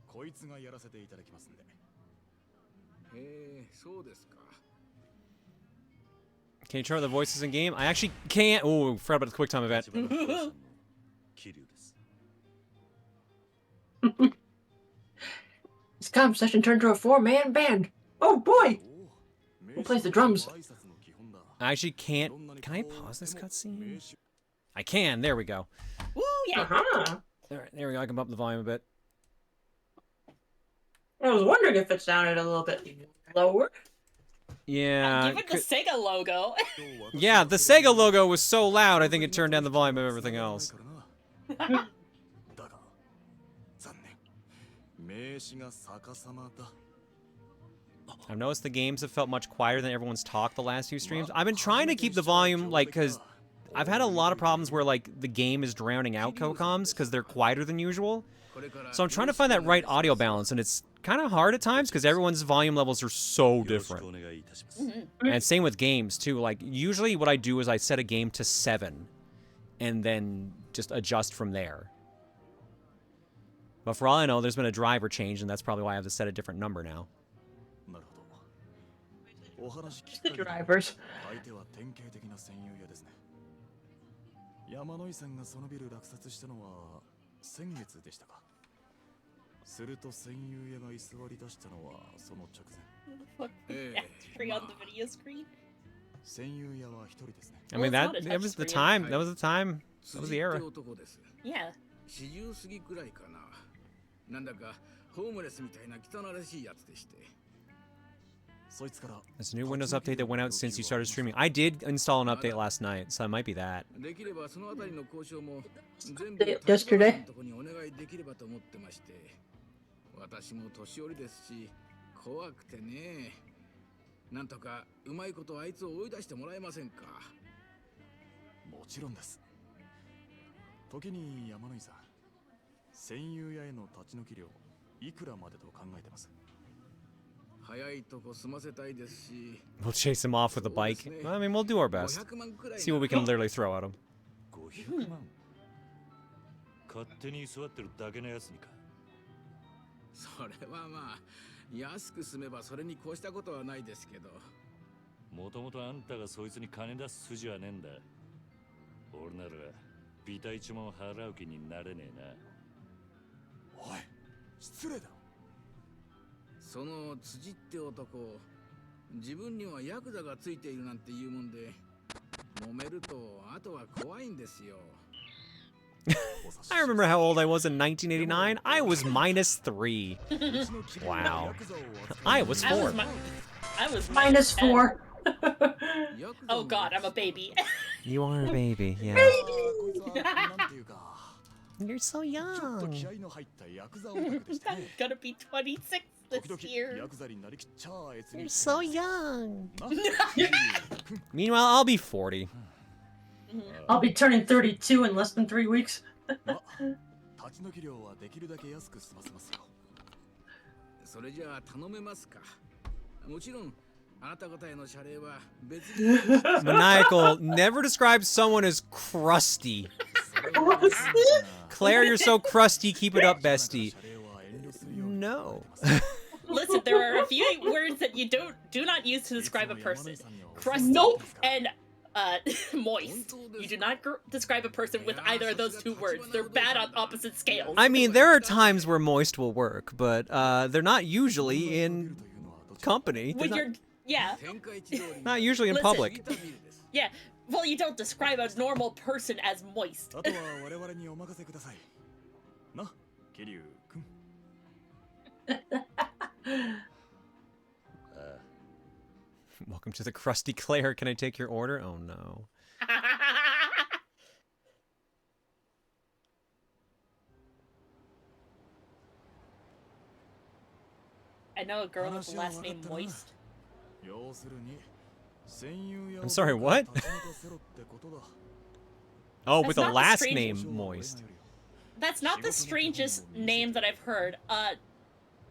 [SPEAKER 8] こいつがやらせていただきますんで
[SPEAKER 9] へえ、そうですか。
[SPEAKER 1] Can you turn on the voices in game? I actually can't. Oh, forgot about the quick time event.
[SPEAKER 4] 立花不動産の桐生です
[SPEAKER 7] This comp session turned to a 4-man band. Oh boy. Who plays the drums?
[SPEAKER 1] I actually can't. Can I pause this cutscene? I can. There we go.
[SPEAKER 6] Woo, yeah.
[SPEAKER 7] Uh-huh.
[SPEAKER 1] All right, there we go. I can bump the volume a bit.
[SPEAKER 7] I was wondering if it sounded a little bit lower.
[SPEAKER 1] Yeah.
[SPEAKER 6] Give it the Sega logo.
[SPEAKER 1] Yeah, the Sega logo was so loud, I think it turned down the volume of everything else. I've noticed the games have felt much quieter than everyone's talk the last few streams. I've been trying to keep the volume, like, because I've had a lot of problems where, like, the game is drowning out co-coms because they're quieter than usual. So I'm trying to find that right audio balance, and it's kind of hard at times because everyone's volume levels are so different. And same with games, too. Like, usually what I do is I set a game to 7 and then just adjust from there. But for all I know, there's been a driver change, and that's probably why I have to set a different number now.
[SPEAKER 7] The drivers.
[SPEAKER 8] 山野井さんがそのビル落札したのは先月でしたか。すると戦友屋が居座り出したのはその直前。
[SPEAKER 6] Free on the video screen.
[SPEAKER 8] 戦友屋は一人ですね。
[SPEAKER 1] I mean, that was the time. That was the time. That was the era.
[SPEAKER 6] Yeah.
[SPEAKER 9] 40過ぎくらいかな。なんだかホームレスみたいな汚らしいやつでして。
[SPEAKER 1] There's a new Windows update that went out since you started streaming. I did install an update last night, so it might be that.
[SPEAKER 7] Yesterday.
[SPEAKER 9] 私も年寄りですし怖くてね。なんとかうまいことあいつを追い出してもらえませんか。
[SPEAKER 8] もちろんです。時に山野井さん、戦友屋への立ち退き料いくらまでと考えてます？
[SPEAKER 1] We'll chase him off with a bike. I mean, we'll do our best. See what we can literally throw at him.
[SPEAKER 4] 勝手に居座ってるだけのやつにか。
[SPEAKER 9] それはまあ安く済めばそれに越したことはないですけど。
[SPEAKER 4] もともとあんたがそいつに金出す筋はねえんだ。俺ならビタ一文払う気になれねえな。
[SPEAKER 8] おい、失礼だ。
[SPEAKER 9] その辻って男、自分にはヤクザがついているなんて言うもんで、揉めるとあとは怖いんですよ。
[SPEAKER 1] I remember how old I was in 1989. I was -3. Wow. I was 4.
[SPEAKER 6] I was
[SPEAKER 7] -4.
[SPEAKER 6] Oh God, I'm a baby.
[SPEAKER 1] You are a baby, yeah. You're so young.
[SPEAKER 6] I'm gonna be 26 this year.
[SPEAKER 1] You're so young. Meanwhile, I'll be 40.
[SPEAKER 7] I'll be turning 32 in less than 3 weeks.
[SPEAKER 8] 立ち退き料はできるだけ安く済ませますよ。
[SPEAKER 9] それじゃあ頼めますか。もちろんあなた方への謝礼は別に。
[SPEAKER 1] Maniacal never describes someone as crusty. Claire, you're so crusty. Keep it up, bestie. No.
[SPEAKER 6] Listen, there are a few words that you do not use to describe a person. Crusty and moist. You do not describe a person with either of those two words. They're bad on opposite scales.
[SPEAKER 1] I mean, there are times where moist will work, but they're not usually in company.
[SPEAKER 6] When you're, yeah.
[SPEAKER 1] Not usually in public.
[SPEAKER 6] Yeah. Well, you don't describe a normal person as moist.
[SPEAKER 1] Welcome to the crusty Claire. Can I take your order? Oh no.
[SPEAKER 6] I know a girl with the last name Moist.
[SPEAKER 1] I'm sorry, what? Oh, with a last name Moist.
[SPEAKER 6] That's not the strangest name that I've heard.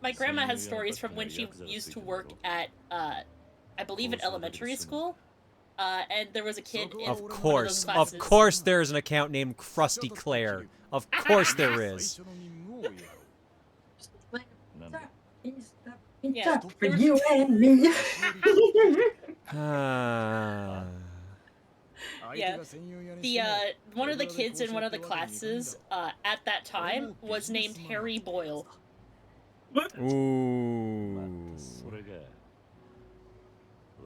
[SPEAKER 6] My grandma has stories from when she used to work at, I believe, an elementary school. And there was a kid in
[SPEAKER 1] Of
[SPEAKER 6] one
[SPEAKER 1] course,
[SPEAKER 6] of those
[SPEAKER 1] of course there's an account named Krusty Claire. Of course there is.
[SPEAKER 6] Yeah,
[SPEAKER 7] For you and me.
[SPEAKER 6] Yeah, the one of the kids in one of the classes at that time was named Harry Boyle.
[SPEAKER 1] Ooh.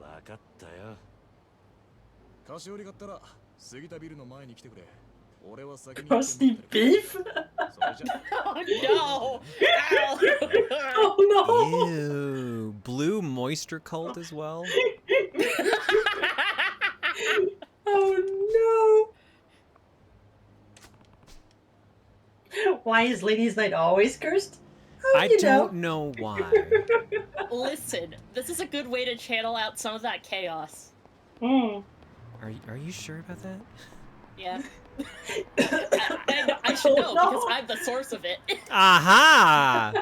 [SPEAKER 4] わかったよ。
[SPEAKER 8] 菓子折り買ったら杉田ビルの前に来てくれ。俺は先に
[SPEAKER 7] Crusty beef?
[SPEAKER 8] それじゃ
[SPEAKER 6] Oh no! Ow.
[SPEAKER 7] Oh no!
[SPEAKER 1] Ew. Blue moisture cult as well?
[SPEAKER 7] Oh no! Why is Ladies' Night always cursed? Oh,
[SPEAKER 1] I
[SPEAKER 7] you
[SPEAKER 1] don't know why.
[SPEAKER 6] Listen, this is a good way to channel out some of that chaos.
[SPEAKER 7] Mm.
[SPEAKER 1] Are you sure about that?
[SPEAKER 6] Yeah. I should know because I'm the source of it.
[SPEAKER 1] Aha!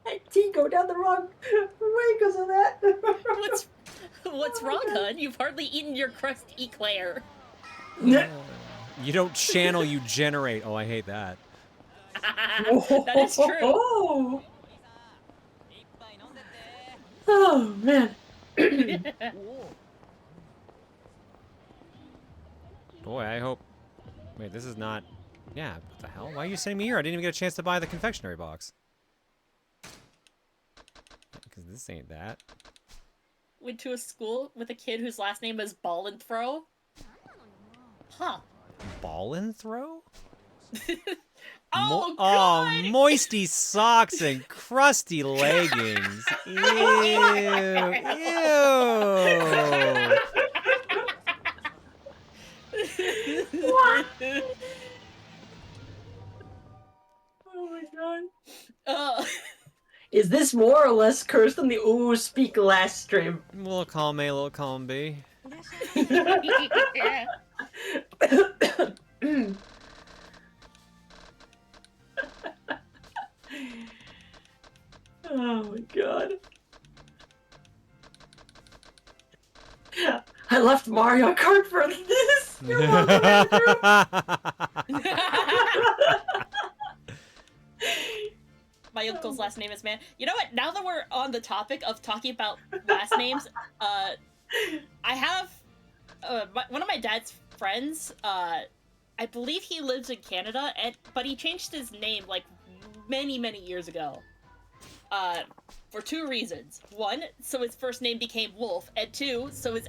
[SPEAKER 7] Hey, T, go down the wrong way because of that.
[SPEAKER 6] What's wrong, hun? You've hardly eaten your crust eclair.
[SPEAKER 1] You don't channel, you generate. Oh, I hate that.
[SPEAKER 6] That is true.
[SPEAKER 7] Oh, man.
[SPEAKER 1] Boy, I hope... Wait, this is not... Yeah, what the hell? Why are you sending me here? I didn't even get a chance to buy the confectionery box. Because this ain't that.
[SPEAKER 6] Went to a school with a kid whose last name is Ball and Throw. Huh.
[SPEAKER 1] Ball and throw?
[SPEAKER 6] Oh,
[SPEAKER 1] oh,
[SPEAKER 6] God!
[SPEAKER 1] moisty socks and crusty leggings. Ew. Ew.
[SPEAKER 7] What? Oh my god. Is this more or less cursed than the Ooh Speak last stream?
[SPEAKER 1] Little column A, little column B.
[SPEAKER 7] Oh my god. I left Mario Kart for this. You're
[SPEAKER 6] My uncle's last name is Man. You know what? Now that we're on the topic of talking about last names, I have one of my dad's friends. I believe he lives in Canada, but he changed his name like many years ago. For two reasons. One, so his first name became Wolf, and two, so his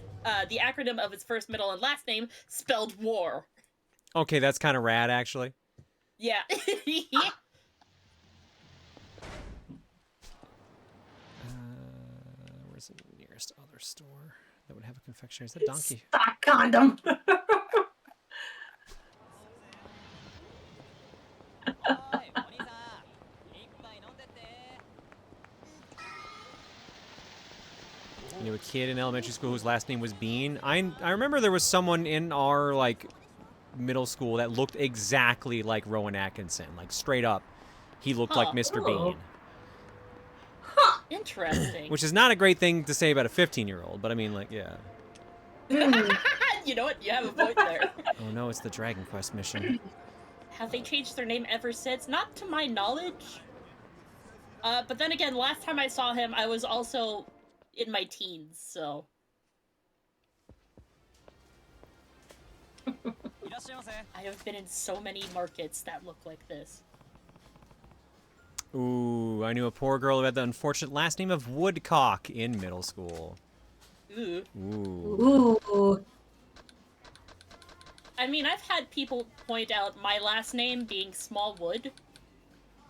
[SPEAKER 6] the acronym of his first, middle, and last name spelled war.
[SPEAKER 1] Okay, that's kind of rad, actually.
[SPEAKER 6] Yeah.
[SPEAKER 1] Where's the nearest other store that would have a confectionery? Is that Donkey?
[SPEAKER 7] Stock condom.
[SPEAKER 1] You know, a kid in elementary school whose last name was Bean. I remember there was someone in our like middle school that looked exactly like Rowan Atkinson, like straight up. He looked like Mr. Bean.
[SPEAKER 6] Interesting.
[SPEAKER 1] Which is not a great thing to say about a 15-year-old, but I mean, like, yeah.
[SPEAKER 6] You know what? You have a point there.
[SPEAKER 1] Oh no, it's the Dragon Quest mission.
[SPEAKER 6] Have they changed their name ever since? Not to my knowledge. But then again, last time I saw him, I was also in my teens, so. I have been in so many markets that look like this.
[SPEAKER 1] Ooh, I knew a poor girl who had the unfortunate last name of Woodcock in middle school.
[SPEAKER 6] Ooh.
[SPEAKER 1] Ooh.
[SPEAKER 7] Ooh.
[SPEAKER 6] I mean, I've had people point out my last name being Smallwood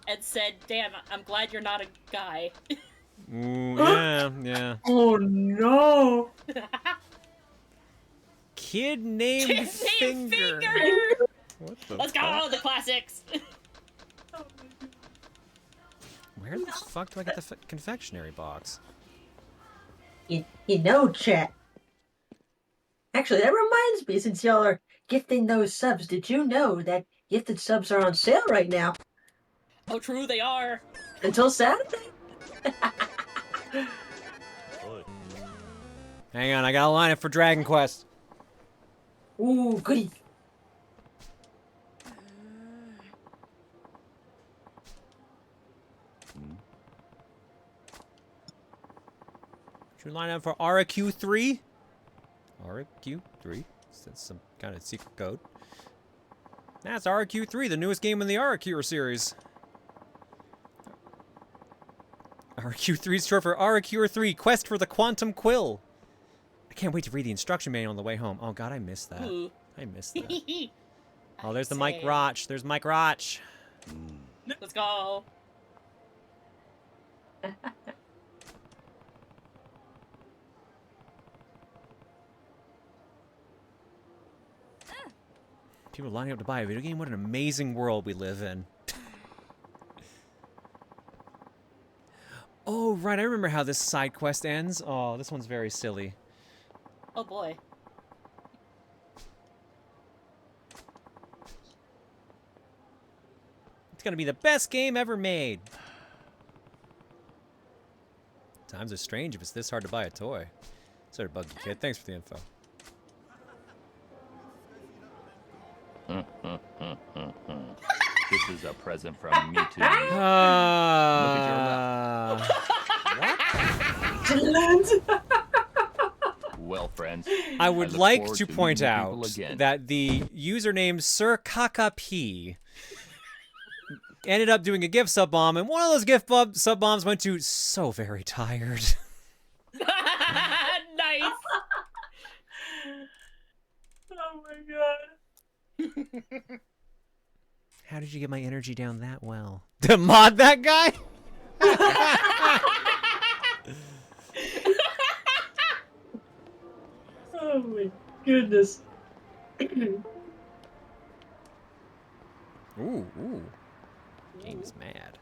[SPEAKER 6] and said, damn, I'm glad you're not a guy.
[SPEAKER 1] Ooh, yeah, yeah.
[SPEAKER 7] Oh no.
[SPEAKER 1] Kid named Finger. What the
[SPEAKER 6] Let's go, the classics.
[SPEAKER 1] Where the fuck do I get the confectionery box?
[SPEAKER 7] You know, chat. Actually, that reminds me, since y'all are gifting those subs, did you know that gifted subs are on sale right now?
[SPEAKER 6] Oh, true, they are.
[SPEAKER 7] Until Saturday?
[SPEAKER 1] Hang on, I gotta line up for Dragon Quest.
[SPEAKER 7] Ooh, goody.
[SPEAKER 1] Should we line up for RQ3? RQ3? Is that some kind of secret code? That's RQ3, the newest game in the RQ series. RQ3 is short for RQ3, Quest for the Quantum Quill. I can't wait to read the instruction manual on the way home. Oh god, I missed that.
[SPEAKER 6] Ooh.
[SPEAKER 1] I missed that. Oh, there's the
[SPEAKER 6] I'd
[SPEAKER 1] Mike
[SPEAKER 6] say-
[SPEAKER 1] Roch. There's Mike Roch.
[SPEAKER 6] Let's go.
[SPEAKER 1] People lining up to buy a video game. What an amazing world we live in. Oh, right. I remember how this side quest ends. Oh, this one's very silly.
[SPEAKER 6] Oh boy.
[SPEAKER 1] It's gonna be the best game ever made. Times are strange if it's this hard to buy a toy. Sorry, Buggy Kid. Thanks for the info.
[SPEAKER 4] This is a present from me to you. Well, friends,
[SPEAKER 1] I would
[SPEAKER 4] look
[SPEAKER 1] like
[SPEAKER 4] forward
[SPEAKER 1] to
[SPEAKER 4] to
[SPEAKER 1] point
[SPEAKER 4] meeting
[SPEAKER 1] out
[SPEAKER 4] people again.
[SPEAKER 1] that the username Sir Kaka P ended up doing a gift sub bomb, and one of those gift sub bombs went to so very tired.
[SPEAKER 6] Nice. Oh my god.
[SPEAKER 1] How did you get my energy down that well? To mod that guy?
[SPEAKER 7] Oh my goodness.
[SPEAKER 1] Ooh. Game is mad.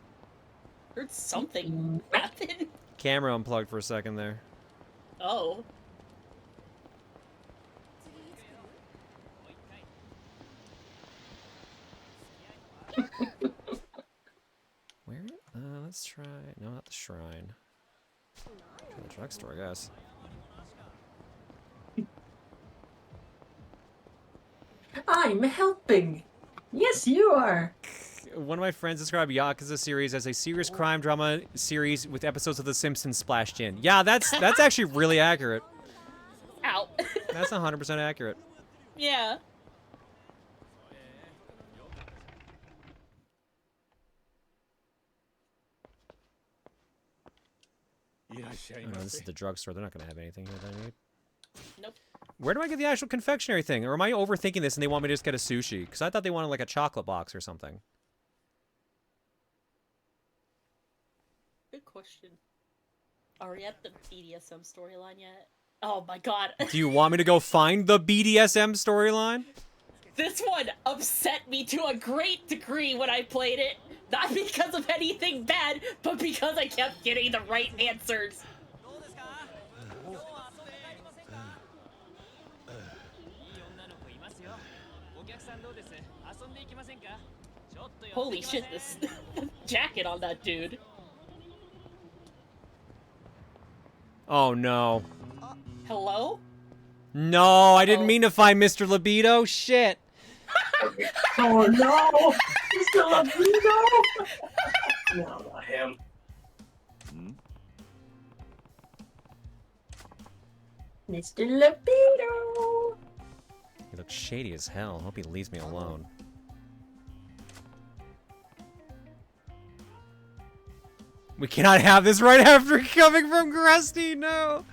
[SPEAKER 6] Heard something happen.
[SPEAKER 1] Camera unplugged for a second there.
[SPEAKER 6] Oh.
[SPEAKER 1] Where? Let's try. No, not the shrine. Try the drugstore, I guess.
[SPEAKER 7] I'm helping. Yes, you are.
[SPEAKER 1] One of my friends described Yakuza series as a serious crime drama series with episodes of The Simpsons splashed in. Yeah, that's actually really accurate.
[SPEAKER 6] Ow.
[SPEAKER 1] That's 100% accurate.
[SPEAKER 6] Yeah.
[SPEAKER 1] Oh, no, this is the drugstore. They're not going to have anything here that I need.
[SPEAKER 6] Nope.
[SPEAKER 1] Where do I get the actual confectionery thing? Or am I overthinking this and they want me to just get a sushi? Because I thought they wanted like a chocolate box or something.
[SPEAKER 6] Good question. Are we at the BDSM storyline yet? Oh my god.
[SPEAKER 1] Do you want me to go find the BDSM storyline?
[SPEAKER 6] This one upset me to a great degree when I played it. Not because of anything bad, but because I kept getting the right answers. Holy shit, this jacket on that dude.
[SPEAKER 1] Oh no.
[SPEAKER 6] Hello?
[SPEAKER 1] No, I didn't mean to find Mr. Libido. Shit.
[SPEAKER 7] Oh no! Mr. Libido! No, not him. Mr. Libido!
[SPEAKER 1] He looks shady as hell. Hope he leaves me alone. We cannot have this right after coming from Krusty, no!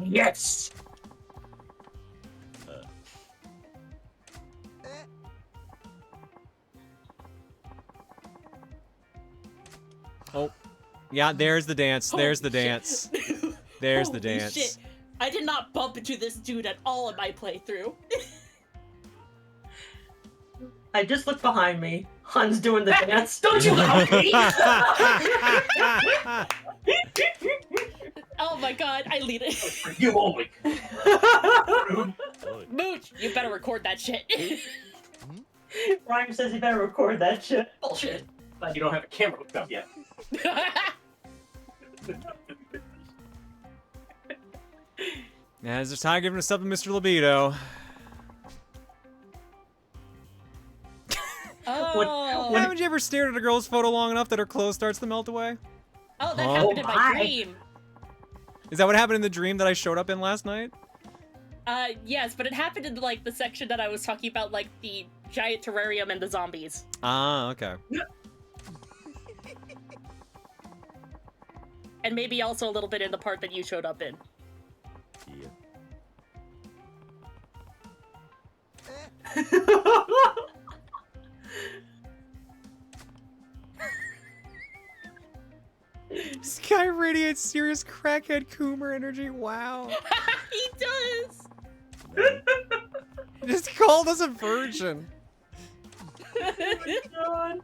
[SPEAKER 7] Yes!
[SPEAKER 1] Oh. Yeah, there's the dance. There's the dance. There's the
[SPEAKER 6] Holy
[SPEAKER 1] dance.
[SPEAKER 6] shit. I did not bump into this dude at all in my playthrough.
[SPEAKER 7] I just looked behind me. Han's doing the dance. Don't you help me!
[SPEAKER 6] Oh my god, I lead it.
[SPEAKER 7] You only.
[SPEAKER 6] Mooch, you better record that shit.
[SPEAKER 7] Rhyme says you better record that shit. Bullshit. Glad you don't have a camera hooked up yet.
[SPEAKER 1] Now, is there time giving us up to Mr. Libido?
[SPEAKER 6] Oh.
[SPEAKER 1] Haven't you ever stared at a girl's photo long enough that her clothes starts to melt away?
[SPEAKER 6] Oh, that
[SPEAKER 1] Oh
[SPEAKER 6] happened in my
[SPEAKER 7] my.
[SPEAKER 6] dream.
[SPEAKER 1] Is that what happened in the dream that I showed up in last night?
[SPEAKER 6] Yes, but it happened in like the section that I was talking about, like the giant terrarium and the zombies.
[SPEAKER 1] Ah, okay.
[SPEAKER 6] And maybe also a little bit in the part that you showed up in.
[SPEAKER 4] Yeah.
[SPEAKER 1] This guy radiates serious crackhead Coomer energy. Wow.
[SPEAKER 6] He does.
[SPEAKER 1] Just called us a virgin.
[SPEAKER 7] God.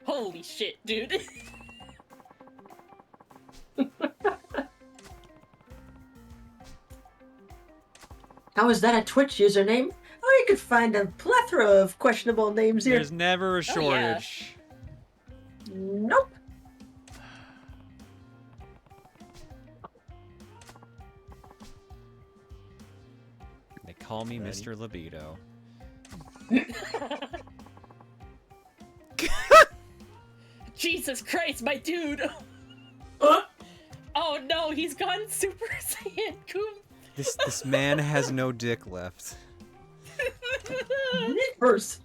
[SPEAKER 6] Holy shit, dude.
[SPEAKER 7] How is that a Twitch username? Oh, you could find a plethora of questionable names here.
[SPEAKER 1] There's never a
[SPEAKER 6] Oh, yeah.
[SPEAKER 1] shortage.
[SPEAKER 7] Nope.
[SPEAKER 1] They call me
[SPEAKER 4] Ready?
[SPEAKER 1] Mr. Libido.
[SPEAKER 6] Jesus Christ, my dude. Oh no, he's gone Super Saiyan Goom.
[SPEAKER 1] This man has no dick left.
[SPEAKER 7] First.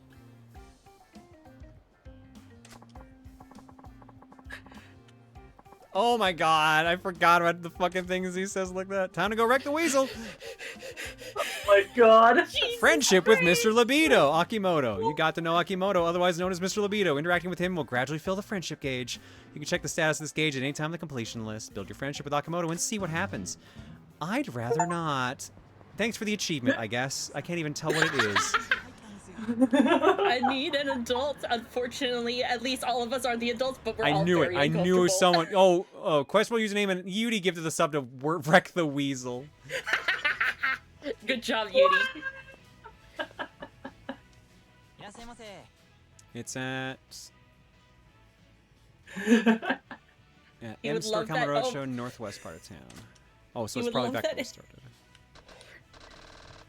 [SPEAKER 1] Oh my god, I forgot about the fucking things he says like that. Time to go wreck the weasel.
[SPEAKER 7] Oh my god.
[SPEAKER 6] Jesus
[SPEAKER 1] Friendship with
[SPEAKER 6] Christ.
[SPEAKER 1] Mr. Libido, Akimoto. You got to know Akimoto, otherwise known as Mr. Libido. Interacting with him will gradually fill the friendship gauge. You can check the status of this gauge at any time on the completion list. Build your friendship with Akimoto and see what happens. I'd rather not. Thanks for the achievement, I guess. I can't even tell what it is.
[SPEAKER 6] I need an adult. Unfortunately, at least all of us are the adults, but we're all
[SPEAKER 1] I knew it.
[SPEAKER 6] very
[SPEAKER 1] I knew
[SPEAKER 6] uncomfortable.
[SPEAKER 1] someone. Oh, questionable username and Yudi gifted the sub to wreck the weasel.
[SPEAKER 6] Good job, Yudi.
[SPEAKER 1] It's at
[SPEAKER 6] You
[SPEAKER 1] M
[SPEAKER 6] would
[SPEAKER 1] Store
[SPEAKER 6] love that-
[SPEAKER 1] Kamurocho, northwest part of town. Oh, so
[SPEAKER 6] You
[SPEAKER 1] it's
[SPEAKER 6] would
[SPEAKER 1] probably
[SPEAKER 6] love
[SPEAKER 1] back when
[SPEAKER 6] that-
[SPEAKER 1] it started.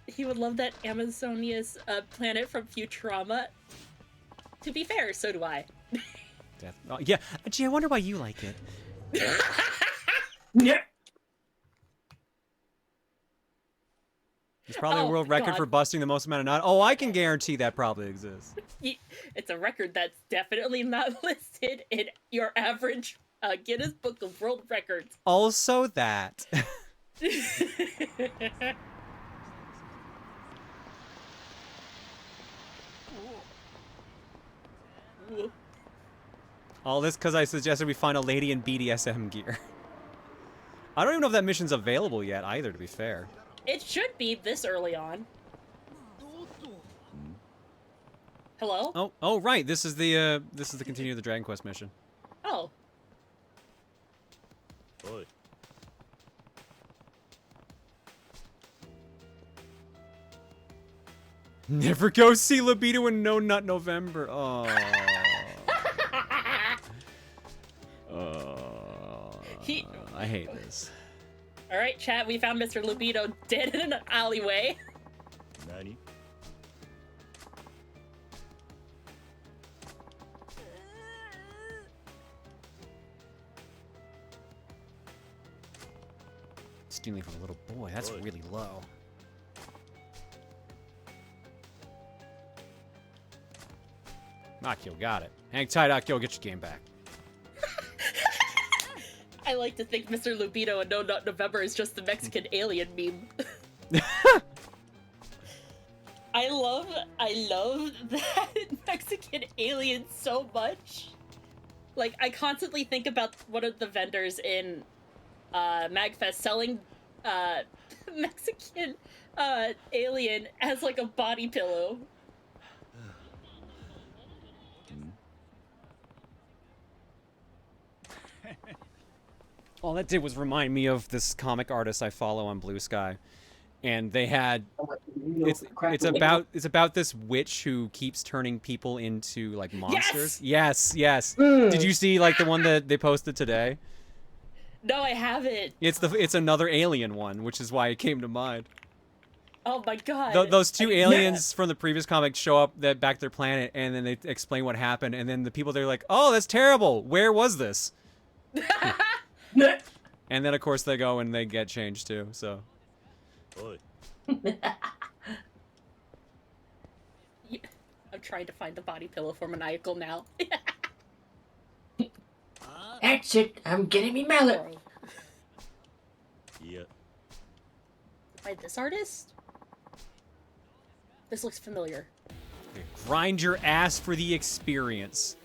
[SPEAKER 6] He would love that Amazonia's planet from Futurama. To be fair, so do I.
[SPEAKER 1] Death. Oh, yeah. Gee, I wonder why you like it.
[SPEAKER 7] Yeah.
[SPEAKER 1] It's probably a
[SPEAKER 6] Oh,
[SPEAKER 1] world record
[SPEAKER 6] God.
[SPEAKER 1] for busting the most amount of knot. Oh, I can guarantee that probably exists.
[SPEAKER 6] It's a record that's definitely not listed in your average Guinness Book of World Records.
[SPEAKER 1] Also that. All this because I suggested we find a lady in BDSM gear. I don't even know if that mission's available yet either, to be fair.
[SPEAKER 6] It should be this early on. Hello?
[SPEAKER 1] Oh, right. This is the continue the Dragon Quest mission.
[SPEAKER 6] Oh.
[SPEAKER 4] Oi.
[SPEAKER 1] Never go see Libido in No Nut November. Oh. I hate this.
[SPEAKER 6] Alright, chat, we found Mr. Libido dead in an alleyway.
[SPEAKER 4] Nani?
[SPEAKER 1] Stealing from a little boy. That's
[SPEAKER 4] Boy.
[SPEAKER 1] really low. Akio got it. Hang tight, Akio. Get your game back.
[SPEAKER 6] I like to think Mr. Libido and No Nut November is just the Mexican alien meme. I love that Mexican alien so much. Like, I constantly think about one of the vendors in MagFest selling Mexican alien as like a body pillow.
[SPEAKER 1] All that did was remind me of this comic artist I follow on Blue Sky, and they had it's about this witch who keeps turning people into like monsters. Yes. Did you see like the one that they posted today?
[SPEAKER 6] No, I haven't.
[SPEAKER 1] It's another alien one, which is why it came to mind.
[SPEAKER 6] Oh my god.
[SPEAKER 1] Those two aliens from the previous comic show up back to their planet, and then they explain what happened, and then the people they're like, "Oh, that's terrible. Where was this?" And then, of course, they go and they get changed, too, so.
[SPEAKER 4] Oi.
[SPEAKER 6] I'm trying to find the body pillow for Maniacal now.
[SPEAKER 7] That's it. I'm getting me mallet.
[SPEAKER 4] Yeah.
[SPEAKER 6] By this artist? This looks familiar.
[SPEAKER 1] Grind your ass for the experience.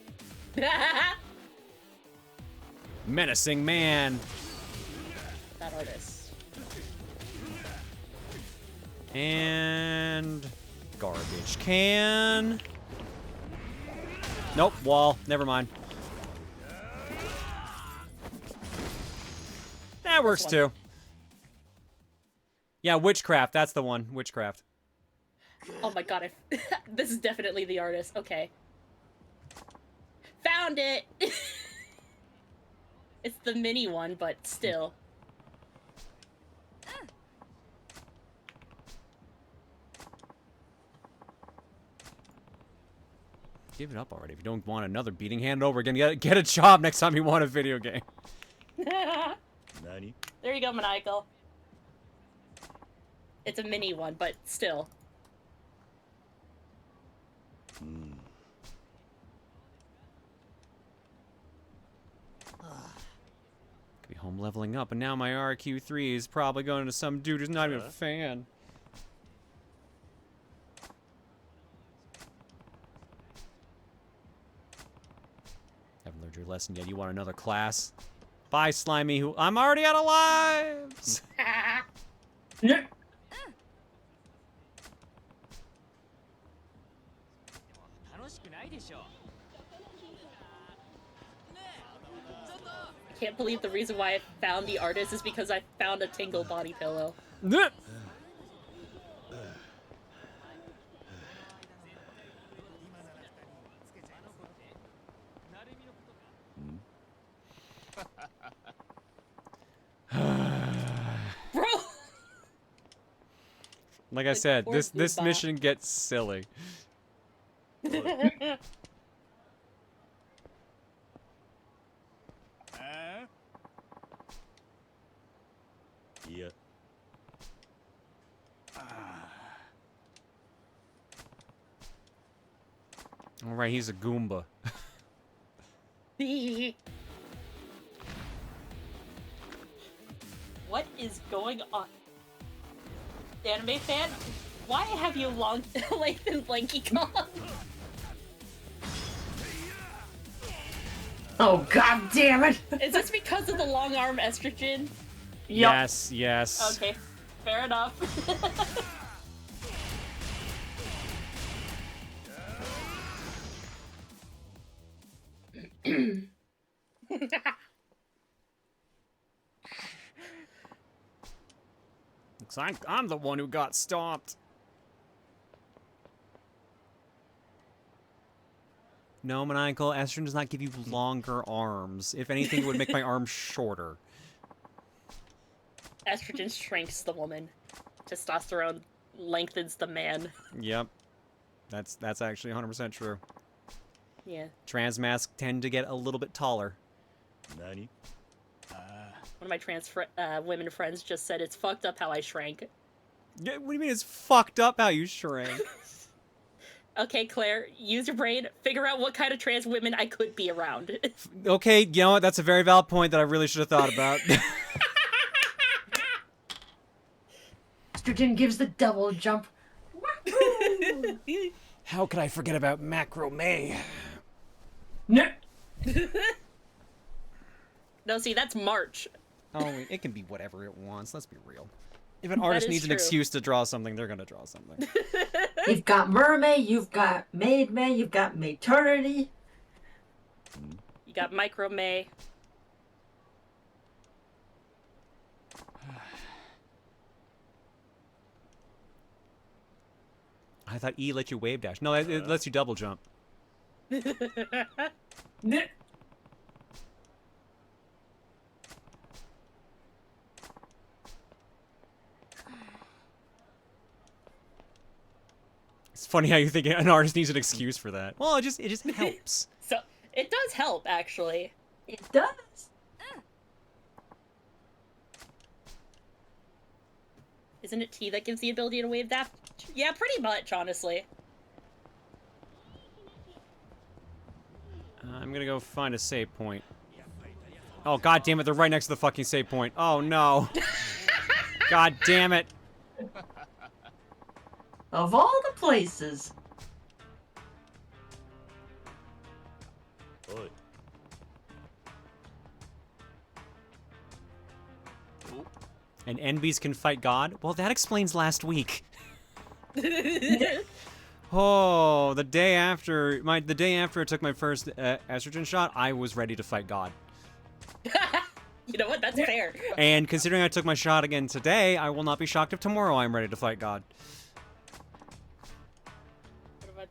[SPEAKER 1] Menacing man.
[SPEAKER 6] That artist.
[SPEAKER 1] And garbage can. Nope, wall. Never mind. That works too. Yeah, witchcraft. That's the one. Witchcraft.
[SPEAKER 6] Oh my god, this is definitely the artist. Okay. Found it! It's the mini one, but still.
[SPEAKER 1] Give it up already. If you don't want another beating, hand it over again. Get a job next time you want a video game.
[SPEAKER 4] Nani?
[SPEAKER 6] There you go, Maniacal. It's a mini one, but still.
[SPEAKER 1] Could be home leveling up, and now my RQ3 is probably going to some dude who's not even a fan. Haven't learned your lesson yet. You want another class? Bye, Slimy. Who I'm already out of lives.
[SPEAKER 6] I can't believe the reason why I found the artist is because I found a Tingle body pillow. Bro!
[SPEAKER 1] Like I said,
[SPEAKER 6] poor
[SPEAKER 1] this
[SPEAKER 6] Goomba.
[SPEAKER 1] mission gets silly.
[SPEAKER 4] Yeah.
[SPEAKER 1] All right, he's a Goomba.
[SPEAKER 6] What is going on? Anime fan? Why have you long lengthened Lanky Kong?
[SPEAKER 7] Oh, god damn it!
[SPEAKER 6] Is this because of the long arm estrogen?
[SPEAKER 1] Yes, yes.
[SPEAKER 6] Okay, fair enough.
[SPEAKER 1] Looks I'm the one who got stomped. No, Maniacal, estrogen does not give you longer arms. If anything, it would make my arms shorter.
[SPEAKER 6] Estrogen shrinks the woman. Testosterone lengthens the man.
[SPEAKER 1] Yep. That's actually 100% true.
[SPEAKER 6] Yeah.
[SPEAKER 1] Trans masks tend to get a little bit taller.
[SPEAKER 4] Nani?
[SPEAKER 6] One of my trans women friends just said it's fucked up how I shrank.
[SPEAKER 1] Yeah, what do you mean it's fucked up how you shrank?
[SPEAKER 6] Okay, Claire, use your brain, figure out what kind of trans women I could be around.
[SPEAKER 1] Okay, you know what? That's a very valid point that I really should have thought about.
[SPEAKER 7] Estrogen gives the double jump.
[SPEAKER 1] How could I forget about macrame?
[SPEAKER 7] No.
[SPEAKER 6] No, see, that's March.
[SPEAKER 1] Oh, it can be whatever it wants. Let's be real. If an artist
[SPEAKER 6] is
[SPEAKER 1] needs an
[SPEAKER 6] true.
[SPEAKER 1] excuse to draw something, they're gonna draw something.
[SPEAKER 7] You've got Mermaid, you've got Maid May, you've got Maternity.
[SPEAKER 6] You got Micro May.
[SPEAKER 1] I thought E let you wave dash. No, it lets you double jump. It's funny how you think an artist needs an excuse for that. Well, it just helps.
[SPEAKER 6] So, it does help, actually.
[SPEAKER 7] It does.
[SPEAKER 6] Isn't it T that gives the ability to wave dash? Yeah, pretty much, honestly.
[SPEAKER 1] I'm gonna go find a save point. Oh, god damn it, they're right next to the fucking save point. Oh, no. God damn it.
[SPEAKER 3] Of all the places.
[SPEAKER 4] Oi.
[SPEAKER 1] And NBs can fight God? Well, that explains last week. Oh, the day after I took my first estrogen shot, I was ready to fight God.
[SPEAKER 6] You know what? That's fair.
[SPEAKER 1] And considering I took my shot again today, I will not be shocked if tomorrow I'm ready to fight God.
[SPEAKER 6] What about...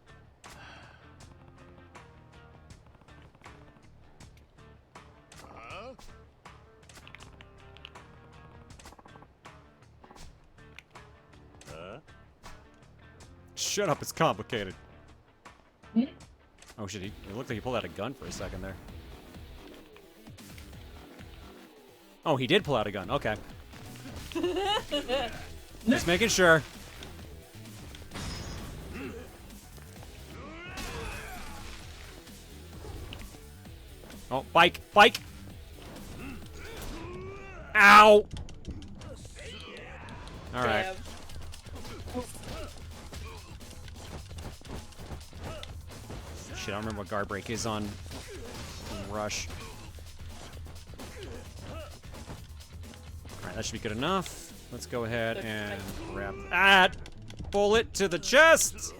[SPEAKER 1] Shut up, it's complicated. Oh shit, it looked like he pulled out a gun for a second there. Oh, he did pull out a gun, okay. Just making sure. Oh, bike! Bike! Ow! Alright.
[SPEAKER 6] Damn.
[SPEAKER 1] Shit, I don't remember what guard break is on Rush. Alright, that should be good enough. Let's go ahead and grab that bullet to the chest!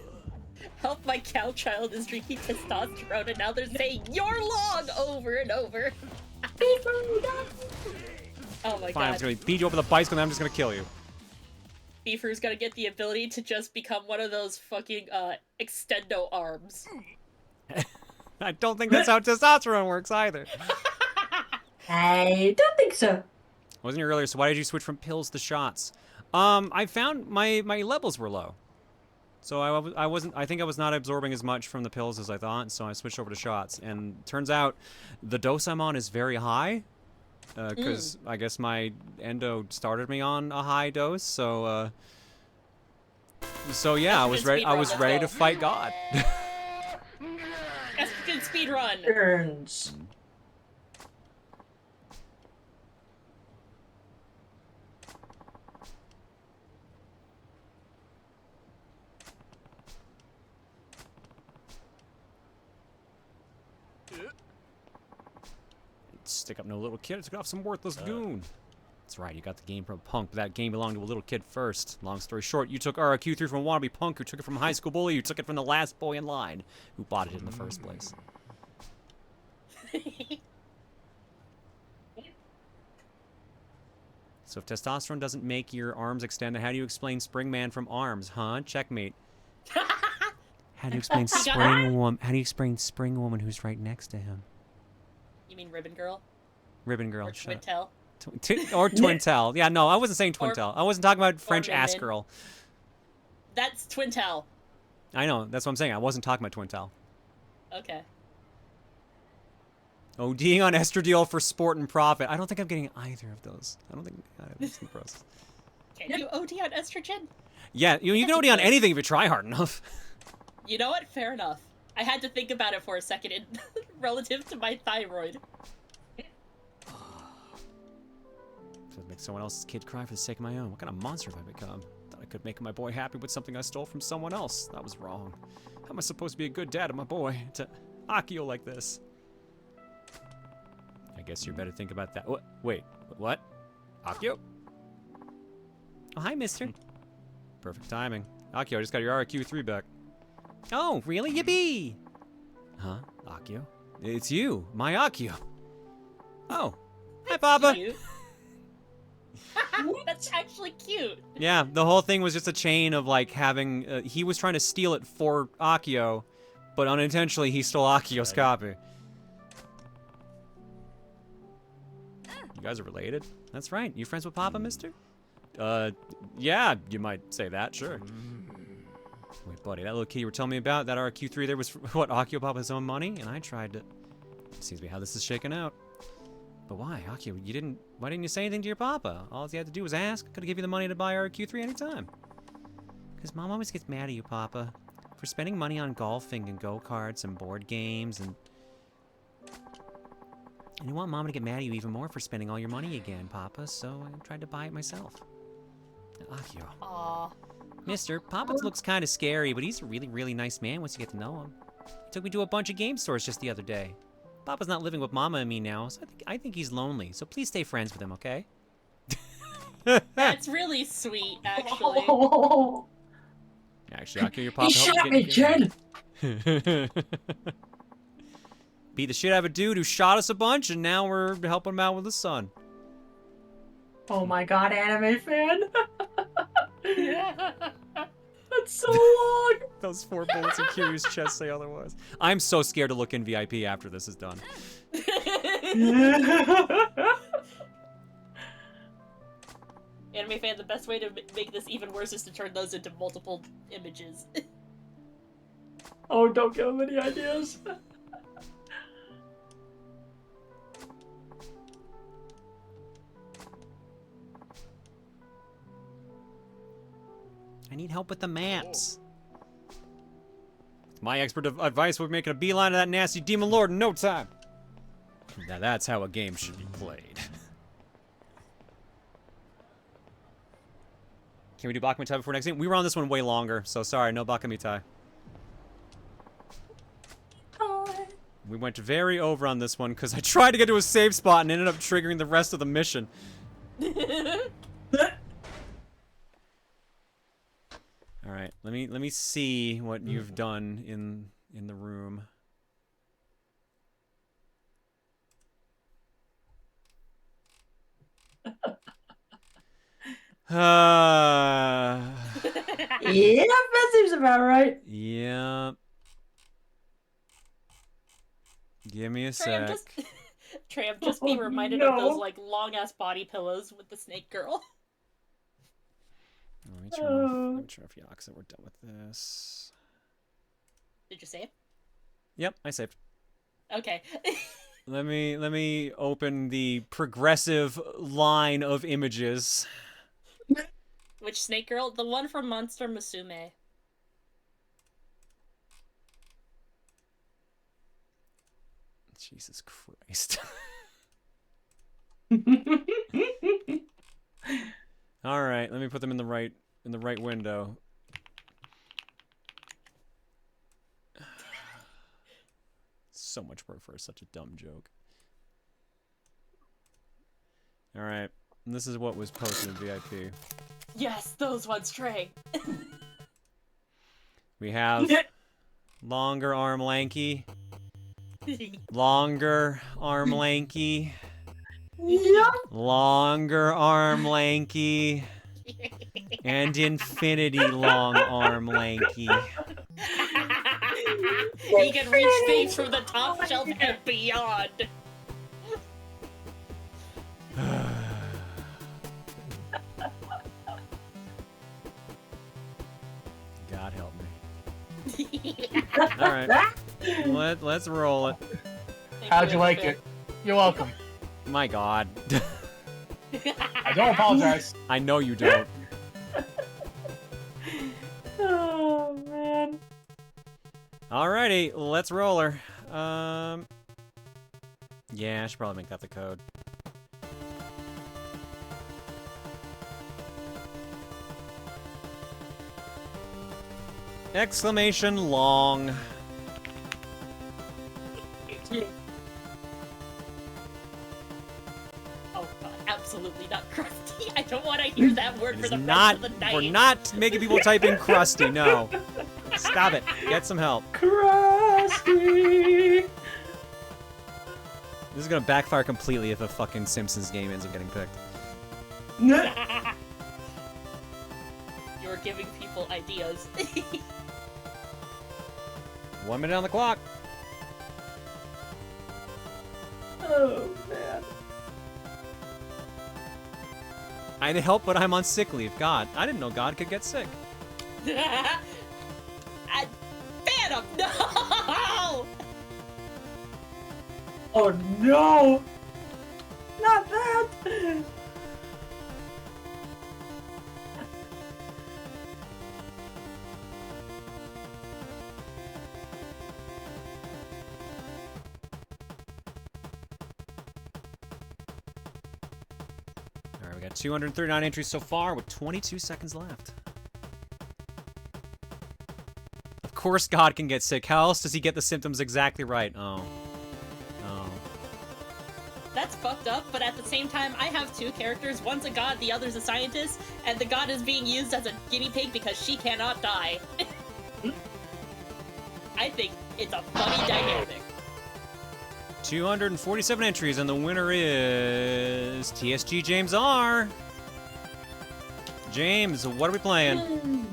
[SPEAKER 6] Help, my cow child is drinking testosterone and now they're saying, "You're long!" over and over. Oh my
[SPEAKER 1] Fine, I'm
[SPEAKER 6] god.
[SPEAKER 1] just gonna beat you over the bicycle and I'm just gonna kill you.
[SPEAKER 6] Beefer's gonna get the ability to just become one of those fucking, extendo arms.
[SPEAKER 1] I don't think that's how testosterone works either.
[SPEAKER 7] I don't think so.
[SPEAKER 1] Wasn't here earlier, so why did you switch from pills to shots? I found my levels were low. So I think I was not absorbing as much from the pills as I thought, so I switched over to shots. And turns out the dose I'm on is very high. Because I guess my endo started me on a high dose, so yeah, I was ready to fight God.
[SPEAKER 6] Estrogen speedrun!
[SPEAKER 7] Turns.
[SPEAKER 1] Stick up no little kid, took off some worthless goon. That's right, you got the game from a punk, but that game belonged to a little kid first. Long story short, you took RQ3 from a wannabe punk who took it from a high school bully who took it from the last boy in line who bought it in the first place. So if testosterone doesn't make your arms extend, how do you explain Springman from Arms, huh? Checkmate. How do you explain Spring Woman? How do you explain Spring Woman who's right next to him?
[SPEAKER 6] You mean Ribbon Girl?
[SPEAKER 1] Ribbon Girl.
[SPEAKER 6] Or Twintel?
[SPEAKER 1] Or Twintel. Yeah, no, I wasn't saying Twintel. I wasn't talking about French ass
[SPEAKER 6] Ribbon.
[SPEAKER 1] girl.
[SPEAKER 6] That's Twintel.
[SPEAKER 1] I know, that's what I'm saying. I wasn't talking about Twintel.
[SPEAKER 6] Okay.
[SPEAKER 1] ODing on estradiol for sport and profit. I don't think I'm getting either of those. I don't think that's in the process.
[SPEAKER 6] Can you OD on estrogen?
[SPEAKER 1] Yeah, you can OD on anything if you try hard enough.
[SPEAKER 6] You know what? Fair enough. I had to think about it for a second relative to my thyroid.
[SPEAKER 1] To make someone else's kid cry for the sake of my own. What kind of monster have I become? Thought I could make my boy happy with something I stole from someone else. That was wrong. How am I supposed to be a good dad to my boy? To Akio like this? I guess you better think about that. Wait, what? Akio? Oh, hi, mister. Perfect timing. Akio, I just got your RQ3 back. Oh, really? Yippee! Huh? Akio? It's you, my Akio. Oh. Hi, Papa.
[SPEAKER 6] Cute. That's actually cute.
[SPEAKER 1] Yeah, the whole thing was just a chain of, like, having... he was trying to steal it for Akio, but unintentionally he stole Akio's copy. You guys are related? That's right. You friends with Papa, mister? Yeah, you might say that, sure. Wait, buddy, that little kid you were telling me about, that RQ3 there was, what, Akio Papa's own money? And I tried to... Seems to be how this is shaking out. But why, Akio? Why didn't you say anything to your papa? All you had to do was ask. Could have given you the money to buy our Q3 anytime. Because Mom always gets mad at you, Papa, for spending money on golfing and go-karts and board games and you want Mom to get mad at you even more for spending all your money again, Papa, so I tried to buy it myself. Akio.
[SPEAKER 6] Aww.
[SPEAKER 1] Mister, Papa looks kind of scary, but he's a really, really nice man once you get to know him. He took me to a bunch of game stores just the other day. Papa's not living with Mama and me now, so I think he's lonely. So please stay friends with him, okay?
[SPEAKER 6] That's really sweet, actually.
[SPEAKER 1] Actually, I'll kill your Papa.
[SPEAKER 7] He shot me, kid!
[SPEAKER 1] Beat the shit out of a dude who shot us a bunch, and now we're helping him out with his son.
[SPEAKER 7] Oh my god, anime fan! That's so long!
[SPEAKER 1] Those 4 bullets in Kiryu's chest say otherwise. I'm so scared to look in VIP after this is done.
[SPEAKER 6] Anime fan, the best way to make this even worse is to turn those into multiple images.
[SPEAKER 7] Oh, don't give him any ideas.
[SPEAKER 1] I need help with the maps. My expert advice would make a beeline of that nasty demon lord in no time. Now that's how a game should be played. Can we do Bakumitai before next game? We were on this one way longer, so sorry, no Bakumitai. We went very over on this one because I tried to get to a save spot and ended up triggering the rest of the mission. All right, let me see what you've done in the room.
[SPEAKER 7] Yeah, that seems about right.
[SPEAKER 1] Yeah. Give me a sec.
[SPEAKER 6] Trey, I'm just being reminded of those like long ass body pillows with the snake girl.
[SPEAKER 1] Let me turn off Yakuza. We're done with this.
[SPEAKER 6] Did you save?
[SPEAKER 1] Yep, I saved.
[SPEAKER 6] Okay.
[SPEAKER 1] Let me open the progressive line of images.
[SPEAKER 6] Which snake girl? The one from Monster Musume.
[SPEAKER 1] Jesus Christ. All right, let me put them in the right window. So much work for such a dumb joke. All right, and this is what was posted in VIP.
[SPEAKER 6] Yes, those ones, Trey.
[SPEAKER 1] We have longer arm lanky, longer arm lanky.
[SPEAKER 7] Yep.
[SPEAKER 1] Longer arm lanky. And infinity long arm lanky.
[SPEAKER 6] He can reach things from the top shelf and beyond.
[SPEAKER 1] God help me. Alright. Let's roll it.
[SPEAKER 10] How'd you like it? You're welcome.
[SPEAKER 1] My God.
[SPEAKER 10] I don't apologize.
[SPEAKER 1] I know you don't.
[SPEAKER 7] Oh, man.
[SPEAKER 1] Alrighty, let's roll her. Yeah, I should probably make that the code. Exclamation long.
[SPEAKER 6] Oh God, absolutely not crusty. I don't want to hear that word for the rest of the night.
[SPEAKER 1] We're not making people type in crusty, no. Stop it. Get some help.
[SPEAKER 7] Crusty.
[SPEAKER 1] This is gonna backfire completely if a fucking Simpsons game ends up getting picked.
[SPEAKER 6] You're giving people ideas.
[SPEAKER 1] 1 minute on the clock.
[SPEAKER 7] Oh, man.
[SPEAKER 1] I need help, but I'm on sick leave. God, I didn't know God could get sick.
[SPEAKER 6] Phantom, no!
[SPEAKER 7] Oh, no!
[SPEAKER 1] Alright, we got 239 entries so far with 22 seconds left. Of course God can get sick. How else does he get the symptoms exactly right? Oh. Oh.
[SPEAKER 6] That's fucked up, but at the same time, I have two characters. One's a god, the other's a scientist, and the god is being used as a guinea pig because she cannot die. I think it's a funny dynamic.
[SPEAKER 1] 247 entries, and the winner is TSG James R. James, what are we playing?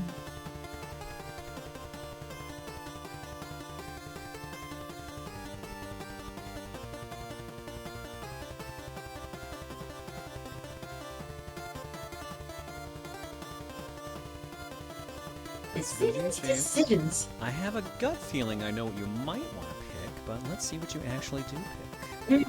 [SPEAKER 7] Decisions.
[SPEAKER 1] I have a gut feeling I know what you might want to pick, but let's see what you actually do pick.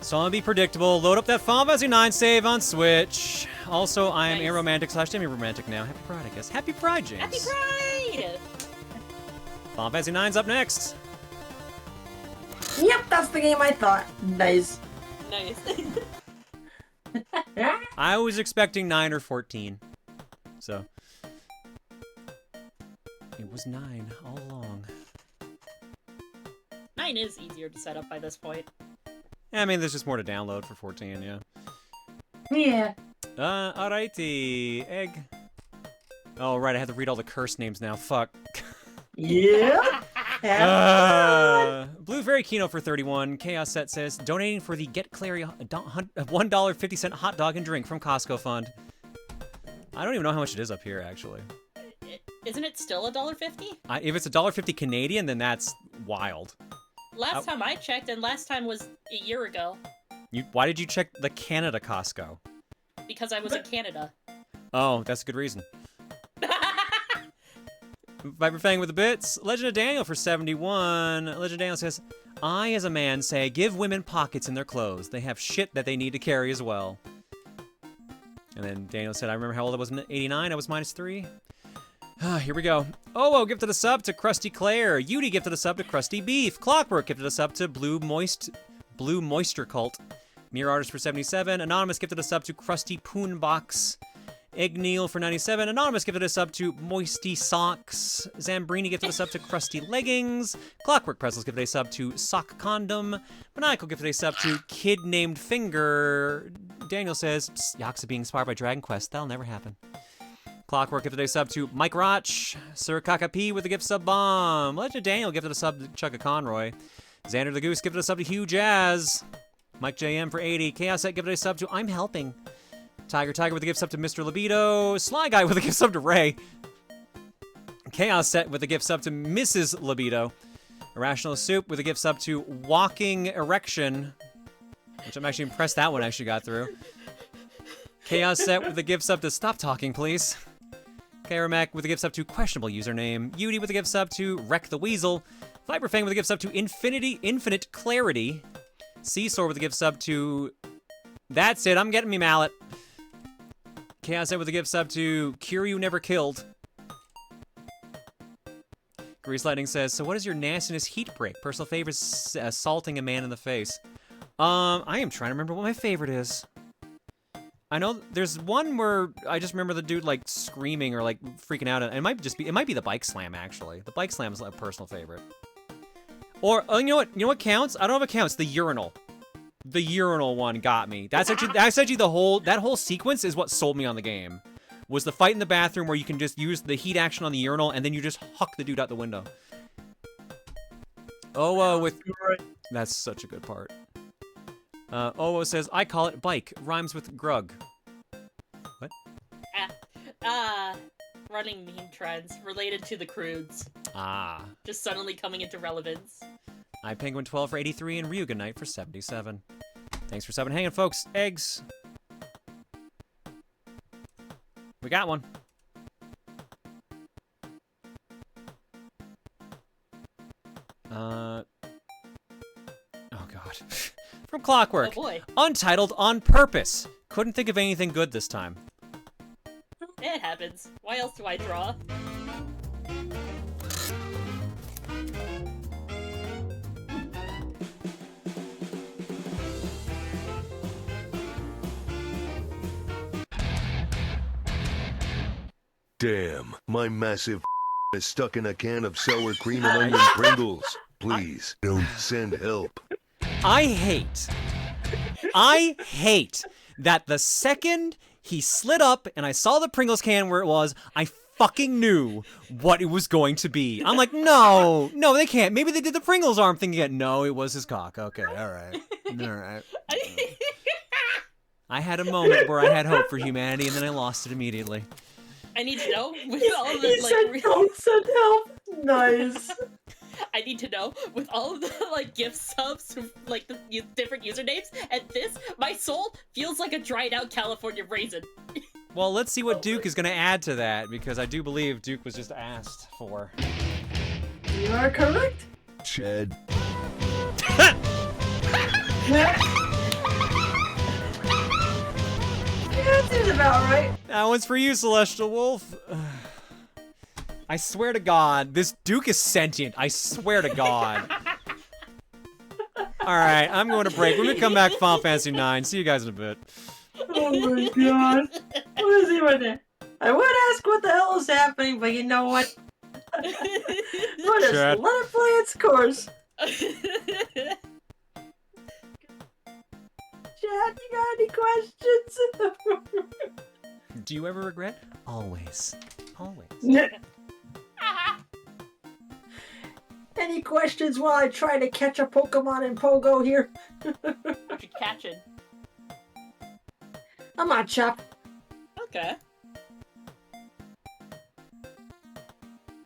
[SPEAKER 1] So I'm gonna be predictable. Load up that Final Fantasy 9 save on Switch. Also, I am aromantic / semi-romantic now. Happy Pride, I guess. Happy Pride, James.
[SPEAKER 6] Happy Pride!
[SPEAKER 1] Final Fantasy 9's up next.
[SPEAKER 7] Yep, that's the game I thought. Nice.
[SPEAKER 6] Nice.
[SPEAKER 1] I was expecting 9 or 14. So. It was 9 all along.
[SPEAKER 6] 9 is easier to set up by this point.
[SPEAKER 1] I mean, there's just more to download for 14, yeah.
[SPEAKER 7] Yeah.
[SPEAKER 1] Alrighty. Egg. Oh, right, I have to read all the curse names now. Fuck.
[SPEAKER 7] Yeah.
[SPEAKER 1] Blue Fairy Kino for 31. Chaos Set says, donating for the Get Clary $1.50 hot dog and drink from Costco Fund. I don't even know how much it is up here, actually.
[SPEAKER 6] Isn't it still $1.50?
[SPEAKER 1] If it's $1.50 Canadian, then that's wild.
[SPEAKER 6] Last time I checked, and last time was a year ago.
[SPEAKER 1] Why did you check the Canada Costco?
[SPEAKER 6] Because I was in Canada.
[SPEAKER 1] Oh, that's a good reason. Viper Fang with the bits. Legend of Daniel for 71. Legend of Daniel says, I, as a man, say, give women pockets in their clothes. They have shit that they need to carry as well. And then Daniel said, I remember how old I was in 89. I was -3. Here we go. Oh, gifted a sub to Krusty Claire. Yudi gifted a sub to Krusty Beef. Clockwork gifted a sub to Blue Moisture Cult. Mirror Artist for 77. Anonymous gifted a sub to Krusty Poonbox. Egneal for 97. Anonymous gifted a sub to Moisty Socks. Zambrini gifted a sub to Krusty Leggings. Clockwork Pretzels gifted a sub to Sock Condom. Maniacal gifted a sub to Kid Named Finger. Daniel says, Yakuza being inspired by Dragon Quest. That'll never happen. Clockwork gifted a sub to Mike Roch. Sir Kaka P with a gift sub bomb. Legend of Daniel gifted a sub to Chugga Conroy. Xander the Goose gifted a sub to Hugh Jazz. Mike JM for 80. Chaos Set gifted a sub to I'm Helping. Tiger with a gift sub to Mr. Libido. Sly Guy with a gift sub to Ray. Chaos Set with a gift sub to Mrs. Libido. Irrational Soup with a gift sub to Walking Erection, which I'm actually impressed that one actually got through. Chaos Set with a gift sub to Stop Talking, Please. Karamak with a gift sub to Questionable Username. Yudi with a gift sub to Wreck the Weasel. Viperfang with a gift sub to Infinite Clarity. Seesaw with a gift sub to That's It, I'm Getting Me Mallet. Chaos Set with a gift sub to Kiryu Never Killed. Grease Lightning says, so what is your nastiness heat break? Personal favorite is assaulting a man in the face. I am trying to remember what my favorite is. I know there's one where I just remember the dude like screaming or like freaking out. It might be the bike slam actually. The bike slam is a personal favorite. Or you know what counts? I don't know if it counts. The urinal. The urinal one got me. That's actually that whole sequence is what sold me on the game. Was the fight in the bathroom where you can just use the heat action on the urinal and then you just huck the dude out the window. That's such a good part. Owo says, I call it bike. Rhymes with grug. What?
[SPEAKER 6] Running meme trends related to the Croods. Just suddenly coming into relevance.
[SPEAKER 1] iPenguin12 for 83 and Ryuga Knight for 77. Thanks for subbing. Hanging, folks. Eggs. We got one. Oh god. From Clockwork.
[SPEAKER 6] Oh boy.
[SPEAKER 1] Untitled on purpose. Couldn't think of anything good this time.
[SPEAKER 6] It happens. Why else do I draw?
[SPEAKER 2] Damn, my massive is stuck in a can of sour cream and onion Pringles. Please, don't send help.
[SPEAKER 1] I hate that the second he slid up and I saw the Pringles can where it was, I fucking knew what it was going to be. I'm like, no, they can't. Maybe they did the Pringles arm thing again. No, it was his cock. Okay, all right. I had a moment where I had hope for humanity and then I lost it immediately.
[SPEAKER 6] I need to know with all of
[SPEAKER 7] He
[SPEAKER 6] the
[SPEAKER 7] said, "Don't send help." Nice.
[SPEAKER 6] I need to know with all of the like gift subs, like the different usernames, and this, my soul feels like a dried out California raisin.
[SPEAKER 1] Well, let's see what Duke is going to add to that, because I do believe Duke was just asked for.
[SPEAKER 7] You are correct.
[SPEAKER 2] Chad.
[SPEAKER 7] Yeah, that seems about right.
[SPEAKER 1] That one's for you, Celestial Wolf. I swear to God, this Duke is sentient. I swear to God. Alright, I'm going to break. We're going to come back to Final Fantasy IX. See you guys in a bit.
[SPEAKER 7] Oh my god. What is even there? I would ask what the hell is happening, but you know what? We'll just
[SPEAKER 1] Chad.
[SPEAKER 7] let it play its course. Chad, you got any questions?
[SPEAKER 1] Do you ever regret? Always. Always.
[SPEAKER 7] Any questions while I try to catch a Pokemon in Pogo here?
[SPEAKER 6] What you catching?
[SPEAKER 7] I'm on Chop.
[SPEAKER 6] Okay.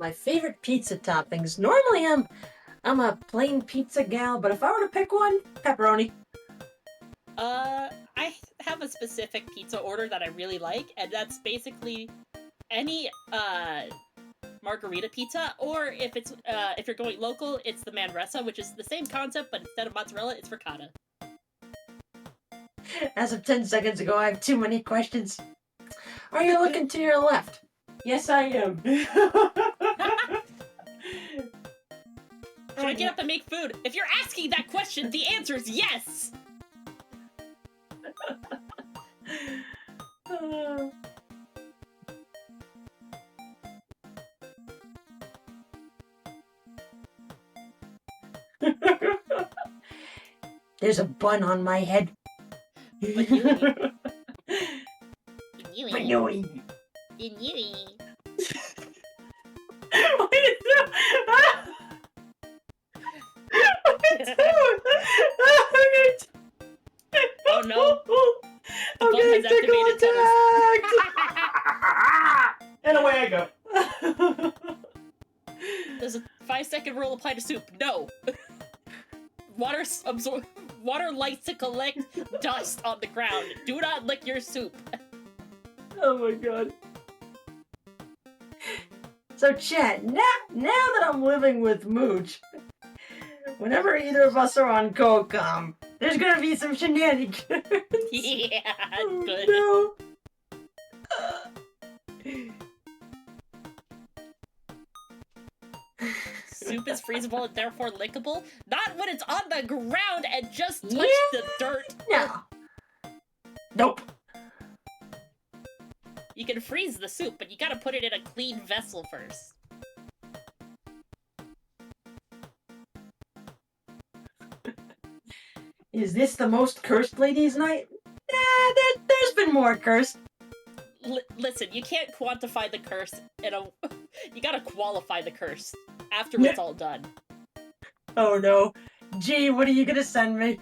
[SPEAKER 7] My favorite pizza toppings. Normally I'm a plain pizza gal, but if I were to pick one, pepperoni.
[SPEAKER 6] I have a specific pizza order that I really like, and that's basically any margarita pizza, or if it's if you're going local, it's the Manresa, which is the same concept, but instead of mozzarella, it's ricotta.
[SPEAKER 7] As of 10 seconds ago, I have too many questions. Are you looking to your left? Yes, I am.
[SPEAKER 6] Should I get up and make food? If you're asking that question, the answer is yes!
[SPEAKER 7] There's a bun on my head.
[SPEAKER 6] Banui.
[SPEAKER 7] Banui.
[SPEAKER 6] Banui.
[SPEAKER 7] What are you doing? What are you doing?
[SPEAKER 6] Oh no. The
[SPEAKER 7] I'm
[SPEAKER 6] bug
[SPEAKER 7] getting
[SPEAKER 6] has
[SPEAKER 7] tickle
[SPEAKER 6] activated tunnels.
[SPEAKER 7] attacked! And away I go.
[SPEAKER 6] There's a 5-second rule apply to soup. No. Water likes to collect dust on the ground. Do not lick your soup.
[SPEAKER 7] Oh my god. So chat, now that I'm living with Mooch, whenever either of us are on Kokam, there's gonna be some shenanigans.
[SPEAKER 6] Yeah, good.
[SPEAKER 7] No.
[SPEAKER 6] Soup is freezable and therefore lickable? Not when it's on the ground and just touched the dirt.
[SPEAKER 7] No. Nope.
[SPEAKER 6] You can freeze the soup, but you gotta put it in a clean vessel first.
[SPEAKER 7] Is this the most cursed ladies' night? Nah, there's been more cursed.
[SPEAKER 6] Listen, you can't quantify the curse in a... You gotta qualify the curse after it's all done.
[SPEAKER 7] Oh no. Gee, what are you gonna send me?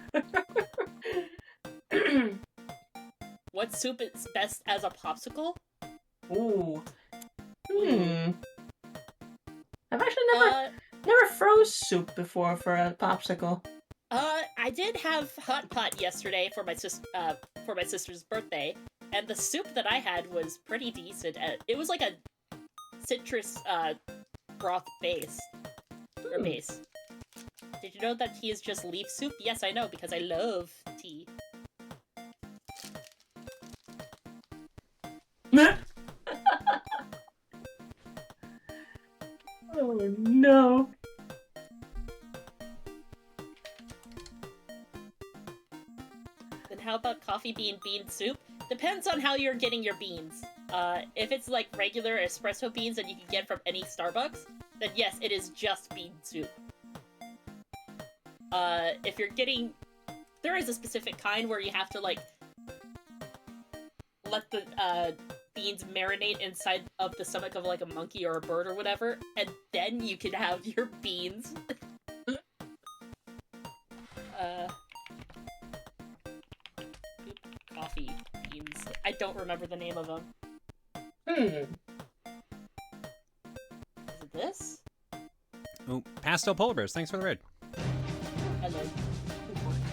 [SPEAKER 6] What soup is best as a popsicle?
[SPEAKER 7] Ooh. I've actually never froze soup before for a popsicle.
[SPEAKER 6] I did have hot pot yesterday for my sister's birthday, and the soup that I had was pretty decent. It was like a citrus broth base. Or base. Did you know that tea is just leaf soup? Yes, I know, because I love tea.
[SPEAKER 7] Oh no.
[SPEAKER 6] Then how about coffee bean soup? Depends on how you're getting your beans. If it's like regular espresso beans that you can get from any Starbucks, then yes, it is just bean soup. If you're getting... There is a specific kind where you have to, like, let the, beans marinate inside of the stomach of, like, a monkey or a bird or whatever, and then you can have your beans. Coffee beans. I don't remember the name of them. Is it this?
[SPEAKER 1] Oh, Pastel Polar Bears, thanks for the raid.
[SPEAKER 6] Hello.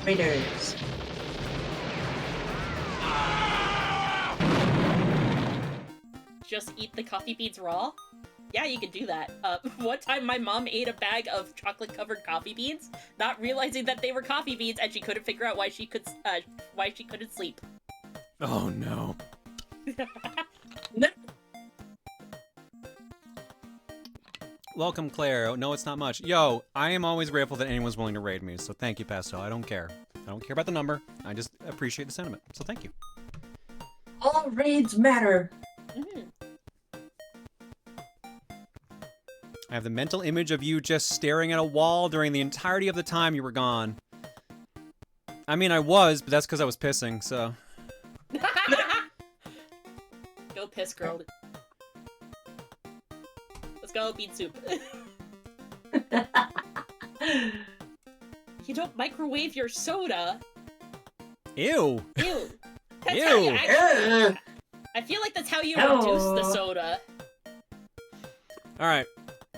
[SPEAKER 7] Raiders.
[SPEAKER 6] Just eat the coffee beans raw? Yeah, you could do that. One time my mom ate a bag of chocolate-covered coffee beans, not realizing that they were coffee beans, and she couldn't figure out why she couldn't sleep.
[SPEAKER 1] Oh no. Welcome, Claire. Oh, no, it's not much. Yo, I am always grateful that anyone's willing to raid me, so thank you, Pastel. I don't care. I don't care about the number. I just appreciate the sentiment, so thank you.
[SPEAKER 7] All raids matter.
[SPEAKER 1] I have the mental image of you just staring at a wall during the entirety of the time you were gone. I mean, I was, but that's because I was pissing, so...
[SPEAKER 6] Go piss, girl. Let's go, bean soup. You don't microwave your soda.
[SPEAKER 1] Ew.
[SPEAKER 6] Ew. That's
[SPEAKER 1] Ew.
[SPEAKER 6] how you actually... I feel like that's how you reduce the soda.
[SPEAKER 1] Alright,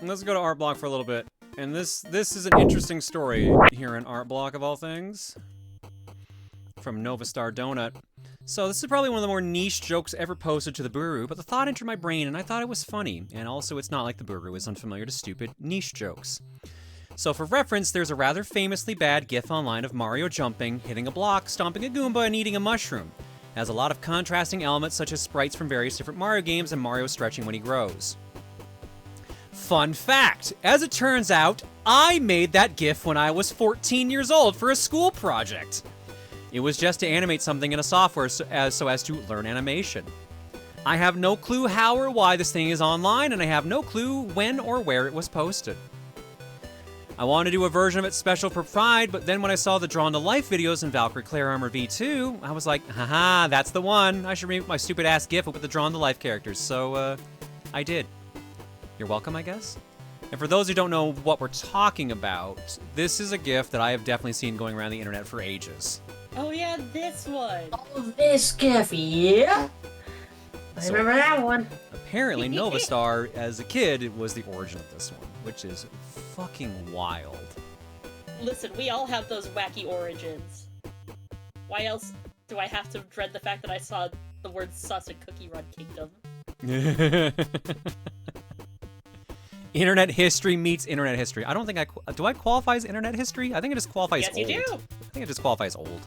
[SPEAKER 1] let's go to Art Block for a little bit. And this is an interesting story here in Art Block, of all things. From Nova Star Donut. So this is probably one of the more niche jokes ever posted to the Booru, but the thought entered my brain and I thought it was funny. And also it's not like the Booru is unfamiliar to stupid niche jokes. So for reference, there's a rather famously bad gif online of Mario jumping, hitting a block, stomping a Goomba, and eating a mushroom. It has a lot of contrasting elements such as sprites from various different Mario games and Mario stretching when he grows. Fun fact, as it turns out, I made that gif when I was 14 years old for a school project. It was just to animate something in a software so as to learn animation. I have no clue how or why this thing is online, and I have no clue when or where it was posted. I wanted to do a version of it special for Pride, but then when I saw the Drawn to Life videos in Valkyrie Claire Armor V2, I was like, haha, that's the one. I should remake my stupid ass gif with the Drawn to Life characters, so I did. You're welcome, I guess? And for those who don't know what we're talking about, this is a gif that I have definitely seen going around the internet for ages.
[SPEAKER 6] Oh yeah, this one.
[SPEAKER 7] Oh, this gif, yeah. I remember that one.
[SPEAKER 1] Apparently, Nova Star, as a kid, was the origin of this one, which is fucking wild.
[SPEAKER 6] Listen, we all have those wacky origins. Why else do I have to dread the fact that I saw the word sus in Cookie Run Kingdom?
[SPEAKER 1] Internet history meets internet history. I don't think do I qualify as internet history? I think it just qualifies
[SPEAKER 6] yes,
[SPEAKER 1] old.
[SPEAKER 6] Yes, you do.
[SPEAKER 1] I think it just qualifies old.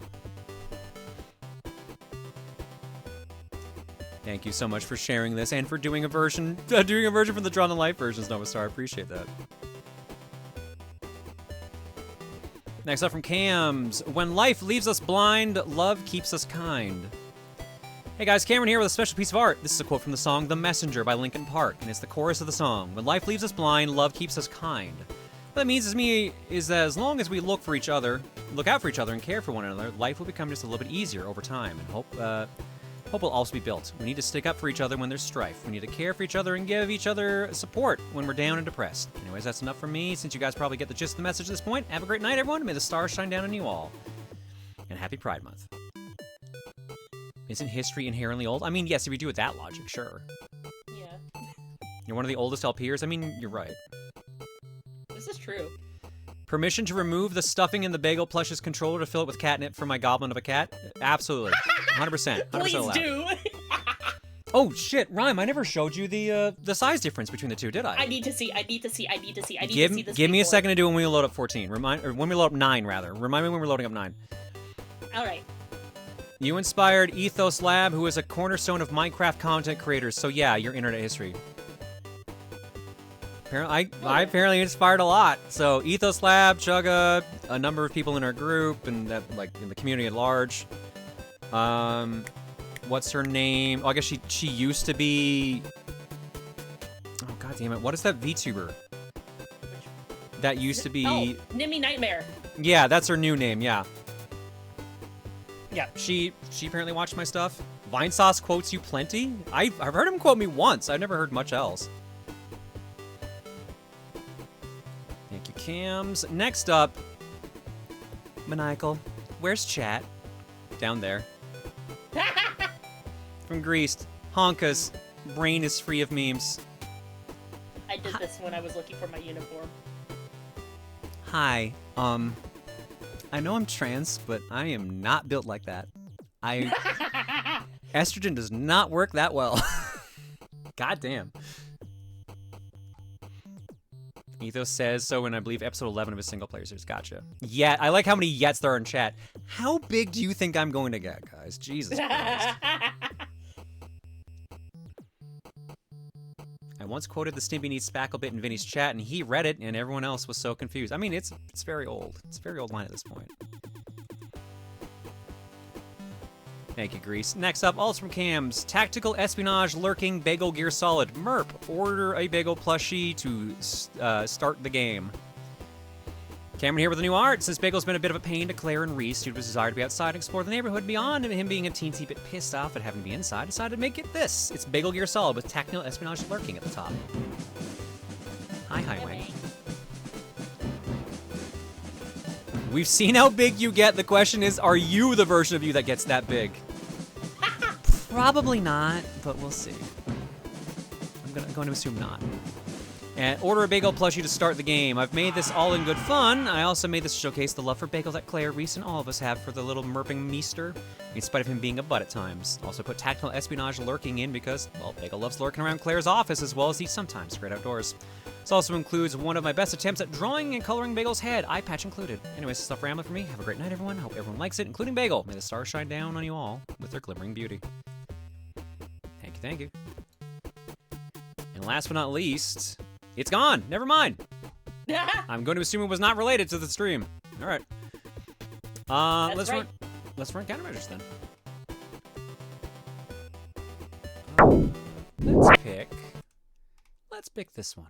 [SPEAKER 1] Thank you so much for sharing this and for doing a version from the Drawn to Life versions, Nova Star. I appreciate that. Next up from Cams. When life leaves us blind, love keeps us kind. Hey guys, Cameron here with a special piece of art. This is a quote from the song The Messenger by Linkin Park, and it's the chorus of the song. When life leaves us blind, love keeps us kind. What that means is that as long as we look out for each other and care for one another, life will become just a little bit easier over time, and hope will also be built. We need to stick up for each other when there's strife. We need to care for each other and give each other support when we're down and depressed. Anyways, that's enough from me. Since you guys probably get the gist of the message at this point, have a great night, everyone. May the stars shine down on you all. And happy Pride Month. Isn't history inherently old? I mean, yes, if you do it that logic, sure.
[SPEAKER 6] Yeah.
[SPEAKER 1] You're one of the oldest LPers? I mean, you're right.
[SPEAKER 6] This is true.
[SPEAKER 1] Permission to remove the stuffing in the bagel plush's controller to fill it with catnip for my goblin of a cat? Absolutely. 100%. 100%
[SPEAKER 6] Please
[SPEAKER 1] allowed.
[SPEAKER 6] do.
[SPEAKER 1] Oh shit, Rhyme! I never showed you the size difference between the two, did I?
[SPEAKER 6] I need to see this
[SPEAKER 1] Give me a
[SPEAKER 6] before.
[SPEAKER 1] second to do when we load up 14. When we load up 9 rather. Remind me when we're loading up 9.
[SPEAKER 6] All right.
[SPEAKER 1] You inspired Ethos Lab, who is a cornerstone of Minecraft content creators. So yeah, your internet history. Apparently, I apparently inspired a lot. So Ethos Lab, Chugga, a number of people in our group, and that like in the community at large. What's her name? Oh, I guess she used to be. Oh god damn it! What is that VTuber? That used to be.
[SPEAKER 6] Oh, Nimmy Nightmare.
[SPEAKER 1] Yeah, that's her new name. Yeah. Yeah, she apparently watched my stuff. Vinesauce quotes you plenty. I've heard him quote me once. I've never heard much else. Thank you, Cams. Next up, Maniacal. Where's chat? Down there. From Greased. Honkas. Brain is free of memes.
[SPEAKER 6] I did this when I was looking for my uniform.
[SPEAKER 1] Hi. I know I'm trans, but I am not built like that. Estrogen does not work that well. God damn. Ethos says so in, I believe, episode 11 of his single player series. Gotcha. Yeah, I like how many yets there are in chat. How big do you think I'm going to get, guys? Jesus Christ. I once quoted the Stimpy Needs Spackle bit in Vinny's chat, and he read it, and everyone else was so confused. I mean, it's very old. It's a very old line at this point. Thank you, Grease. Next up, also from Cams. Tactical Espionage Lurking Bagel Gear Solid. Merp. Order a Bagel plushie to start the game. Cameron here with a new art. Since Bagel's been a bit of a pain to Claire and Reese due to his desire to be outside and explore the neighborhood beyond, and him being a teensy bit pissed off at having to be inside, decided to make it this. It's Bagel Gear Solid with Tactical Espionage Lurking at the top. Hi, Wang. We've seen how big you get. The question is, are you the version of you that gets that big? Probably not, but we'll see. I'm going to assume not. And order a Bagel plushie to start the game. I've made this all in good fun. I also made this to showcase the love for Bagel that Claire, Reese, and all of us have for the little merping meester, in spite of him being a butt at times. Also put Tactical Espionage Lurking in because, well, Bagel loves lurking around Claire's office as well as he sometimes great outdoors. This also includes one of my best attempts at drawing and coloring Bagel's head, eye patch included. Anyways, stop rambling for me. Have a great night, everyone. Hope everyone likes it, including Bagel. May the stars shine down on you all with their glimmering beauty. Thank you, thank you. And last but not least, it's gone. Never mind. I'm going to assume it was not related to the stream. All right. Let's run countermeasures then. Let's pick this one.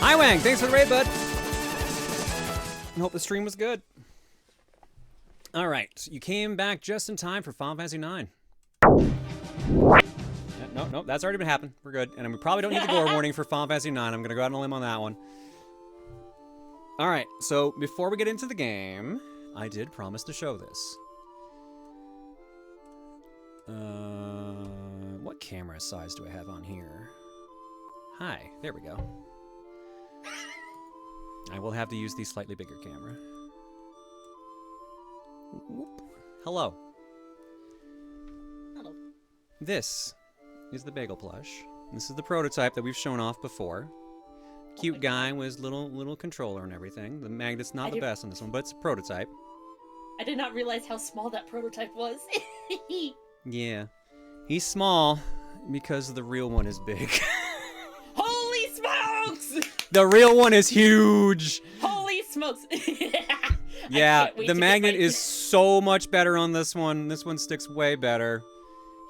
[SPEAKER 1] Hi, Wang. Thanks for the raid, bud. I hope the stream was good. All right. You came back just in time for Final Fantasy IX. No, that's already been happened. We're good. And we probably don't need the gore warning for Final Fantasy IX. I'm going to go out on a limb on that one. All right. So before we get into the game, I did promise to show this. What camera size do I have on here? Hi. There we go. I will have to use the slightly bigger camera. Whoop. Hello.
[SPEAKER 6] Hello.
[SPEAKER 1] This is the bagel plush. This is the prototype that we've shown off before. Cute guy with his little controller and everything. The magnet's not the best on this one, but it's a prototype.
[SPEAKER 6] I did not realize how small that prototype was.
[SPEAKER 1] Yeah. He's small because the real one is big.
[SPEAKER 6] Holy smokes!
[SPEAKER 1] The real one is huge!
[SPEAKER 6] Holy smokes!
[SPEAKER 1] Yeah, the magnet is so much better on this one. This one sticks way better.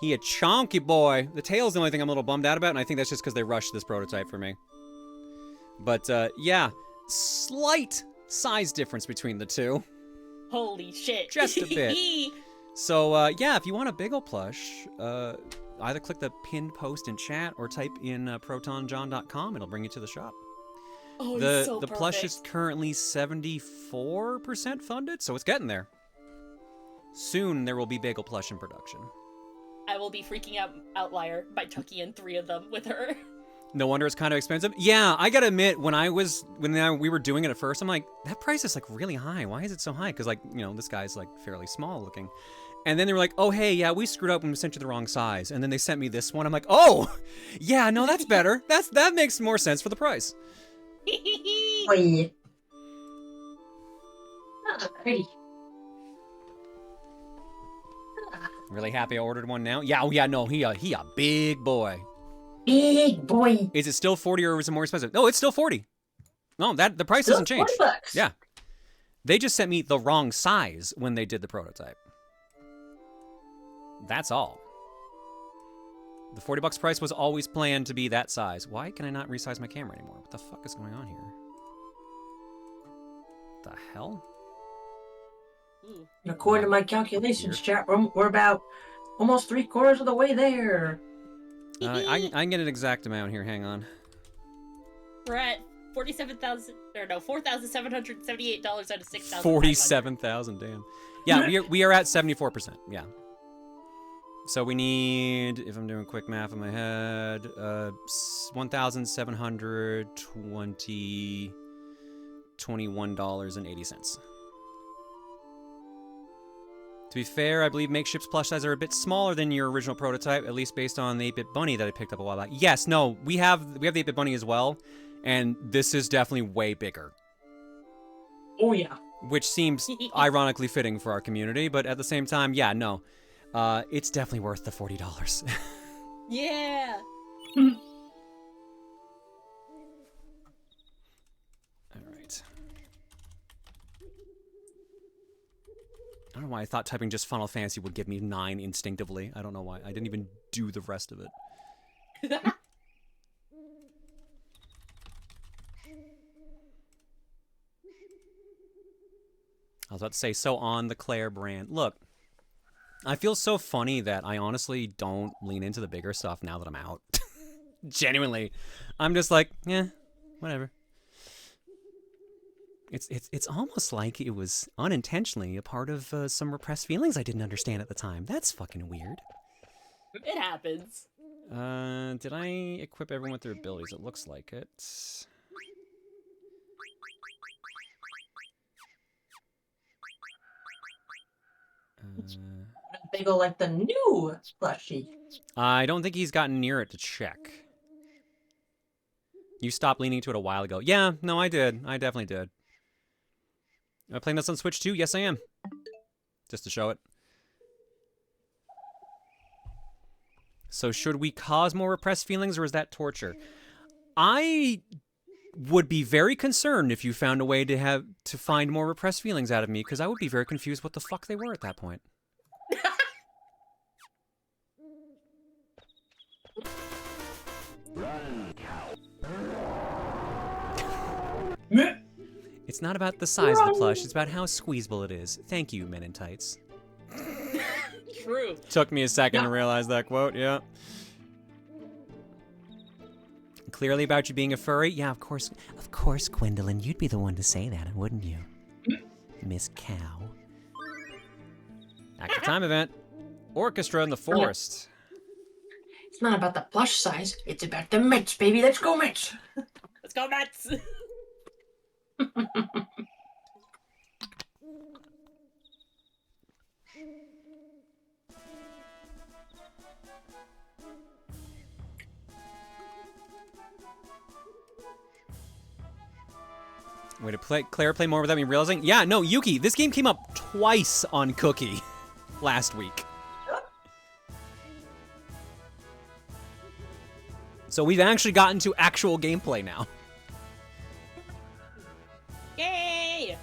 [SPEAKER 1] He a chonky boy. The tail's the only thing I'm a little bummed out about, and I think that's just because they rushed this prototype for me. But, yeah, slight size difference between the two.
[SPEAKER 6] Holy shit.
[SPEAKER 1] Just a bit. So, yeah, if you want a bagel plush, either click the pinned post in chat or type in protonjohn.com. It'll bring you to the shop.
[SPEAKER 6] Oh,
[SPEAKER 1] The plush is currently 74% funded, so it's getting there. Soon there will be bagel plush in production.
[SPEAKER 6] I will be freaking out Outlier by tucking in 3 of them with her.
[SPEAKER 1] No wonder it's kind of expensive. Yeah, I gotta admit, when we were doing it at first, I'm like, that price is like really high. Why is it so high? Because like, you know, this guy's like fairly small looking. And then they were like, oh, hey, yeah, we screwed up when we sent you the wrong size. And then they sent me this one. I'm like, oh, yeah, no, that's better. That makes more sense for the price.
[SPEAKER 7] Boy. Ah, pretty.
[SPEAKER 1] Really happy I ordered one now. Yeah, oh yeah, no, he a big boy.
[SPEAKER 7] Big boy.
[SPEAKER 1] Is it still 40 or is it more expensive? No, it's still 40. No, the price
[SPEAKER 7] Still
[SPEAKER 1] doesn't change.
[SPEAKER 7] $40.
[SPEAKER 1] Yeah. They just sent me the wrong size when they did the prototype. That's all. The $40 price was always planned to be that size. Why can I not resize my camera anymore? What the fuck is going on here? The hell?
[SPEAKER 7] According to my calculations, chat room, we're about almost 3/4 of the way there.
[SPEAKER 1] I can get an exact amount here. Hang on.
[SPEAKER 6] We're at $4,778 out of $6,000.
[SPEAKER 1] 47,000, damn. Yeah, we are at 74%. Yeah. So we need, if I'm doing quick math in my head, $1,721.80. To be fair, I believe Makeshift's plush sizes are a bit smaller than your original prototype, at least based on the 8-bit bunny that I picked up a while back. Yes, no, we have the 8-bit bunny as well, and this is definitely way bigger.
[SPEAKER 7] Oh yeah.
[SPEAKER 1] Which seems ironically fitting for our community, but at the same time, yeah, no. It's definitely worth the $40.
[SPEAKER 6] Yeah.
[SPEAKER 1] All right. I don't know why I thought typing just Final Fantasy would give me 9 instinctively. I don't know why. I didn't even do the rest of it. I was about to say, so on the Claire brand. Look, I feel so funny that I honestly don't lean into the bigger stuff now that I'm out. Genuinely. I'm just like, yeah, whatever. It's almost like it was unintentionally a part of some repressed feelings I didn't understand at the time. That's fucking weird.
[SPEAKER 6] It happens.
[SPEAKER 1] Did I equip everyone with their abilities? It looks like it.
[SPEAKER 7] They go like the new plushie.
[SPEAKER 1] I don't think he's gotten near it to check. You stopped leaning to it a while ago. Yeah, no, I did. I definitely did. Am I playing this on Switch too? Yes, I am. Just to show it. So should we cause more repressed feelings, or is that torture? I would be very concerned if you found a way to find more repressed feelings out of me, because I would be very confused what the fuck they were at that point. It's not about the size of the plush, it's about how squeezable it is. Thank you, Men in Tights.
[SPEAKER 6] True.
[SPEAKER 1] Took me a second to realize that quote, yeah. Clearly about you being a furry? Yeah, of course, Gwendolyn, you'd be the one to say that, wouldn't you? Miss Cow. Active time event. Orchestra in the forest.
[SPEAKER 7] It's not about the plush size, it's about the mitts, baby. Let's go, mitts.
[SPEAKER 6] Let's go, Mets.
[SPEAKER 1] Way to Claire play more without me realizing. Yeah, no, Yuki, this game came up twice on Cookie last week. So we've actually gotten to actual gameplay now.
[SPEAKER 6] Yay!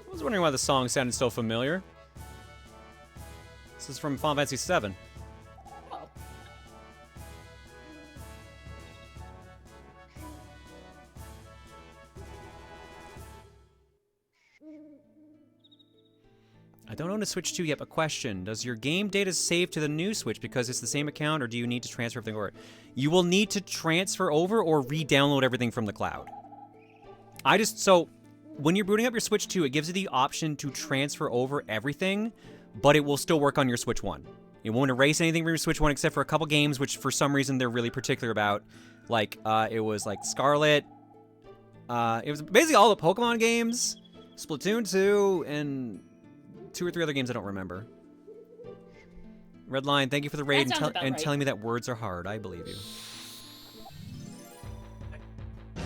[SPEAKER 1] I was wondering why the song sounded so familiar. This is from Final Fantasy VII.
[SPEAKER 6] Oh.
[SPEAKER 1] I don't own a Switch 2 yet, but question. Does your game data save to the new Switch because it's the same account, or do you need to transfer everything over? You will need to transfer over or re-download everything from the cloud. So, when you're booting up your Switch 2, it gives you the option to transfer over everything, but it will still work on your Switch 1. It won't erase anything from your Switch 1 except for a couple games, which for some reason they're really particular about. Like, it was like Scarlet. It was basically all the Pokemon games, Splatoon 2, and 2 or 3 other games I don't remember. Redline, thank you for the raid and telling me that words are hard. I believe you.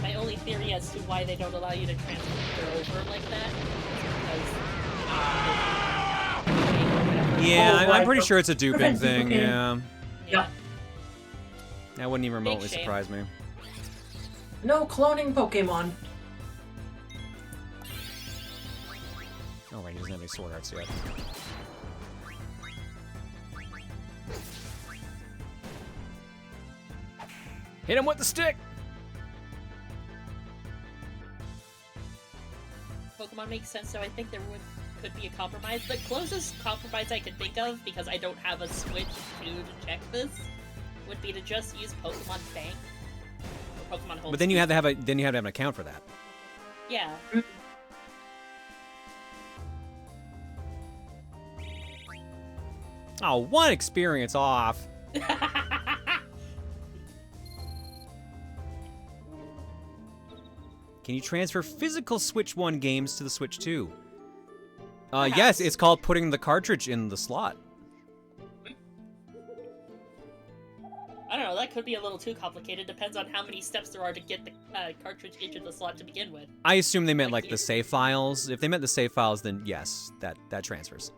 [SPEAKER 6] My only theory as to why they don't allow you to transfer over like that is because...
[SPEAKER 1] Yeah, I'm pretty sure it's a duping thing, yeah.
[SPEAKER 7] Yeah.
[SPEAKER 1] That wouldn't even remotely surprise me.
[SPEAKER 7] No cloning Pokemon.
[SPEAKER 1] Oh, right, he doesn't have any sword arts yet. Hit him with the stick!
[SPEAKER 6] Pokemon makes sense, so I think there could be a compromise. The closest compromise I could think of, because I don't have a Switch 2 to check this, would be to just use Pokemon Bank or Pokemon Home.
[SPEAKER 1] But then you have to have an account for that.
[SPEAKER 6] Yeah.
[SPEAKER 1] Oh, one experience off. Can you transfer physical Switch 1 games to the Switch 2? Yes, it's called putting the cartridge in the slot.
[SPEAKER 6] I don't know, that could be a little too complicated. Depends on how many steps there are to get the cartridge into the slot to begin with.
[SPEAKER 1] I assume they meant like the save files. If they meant the save files, then yes, that transfers.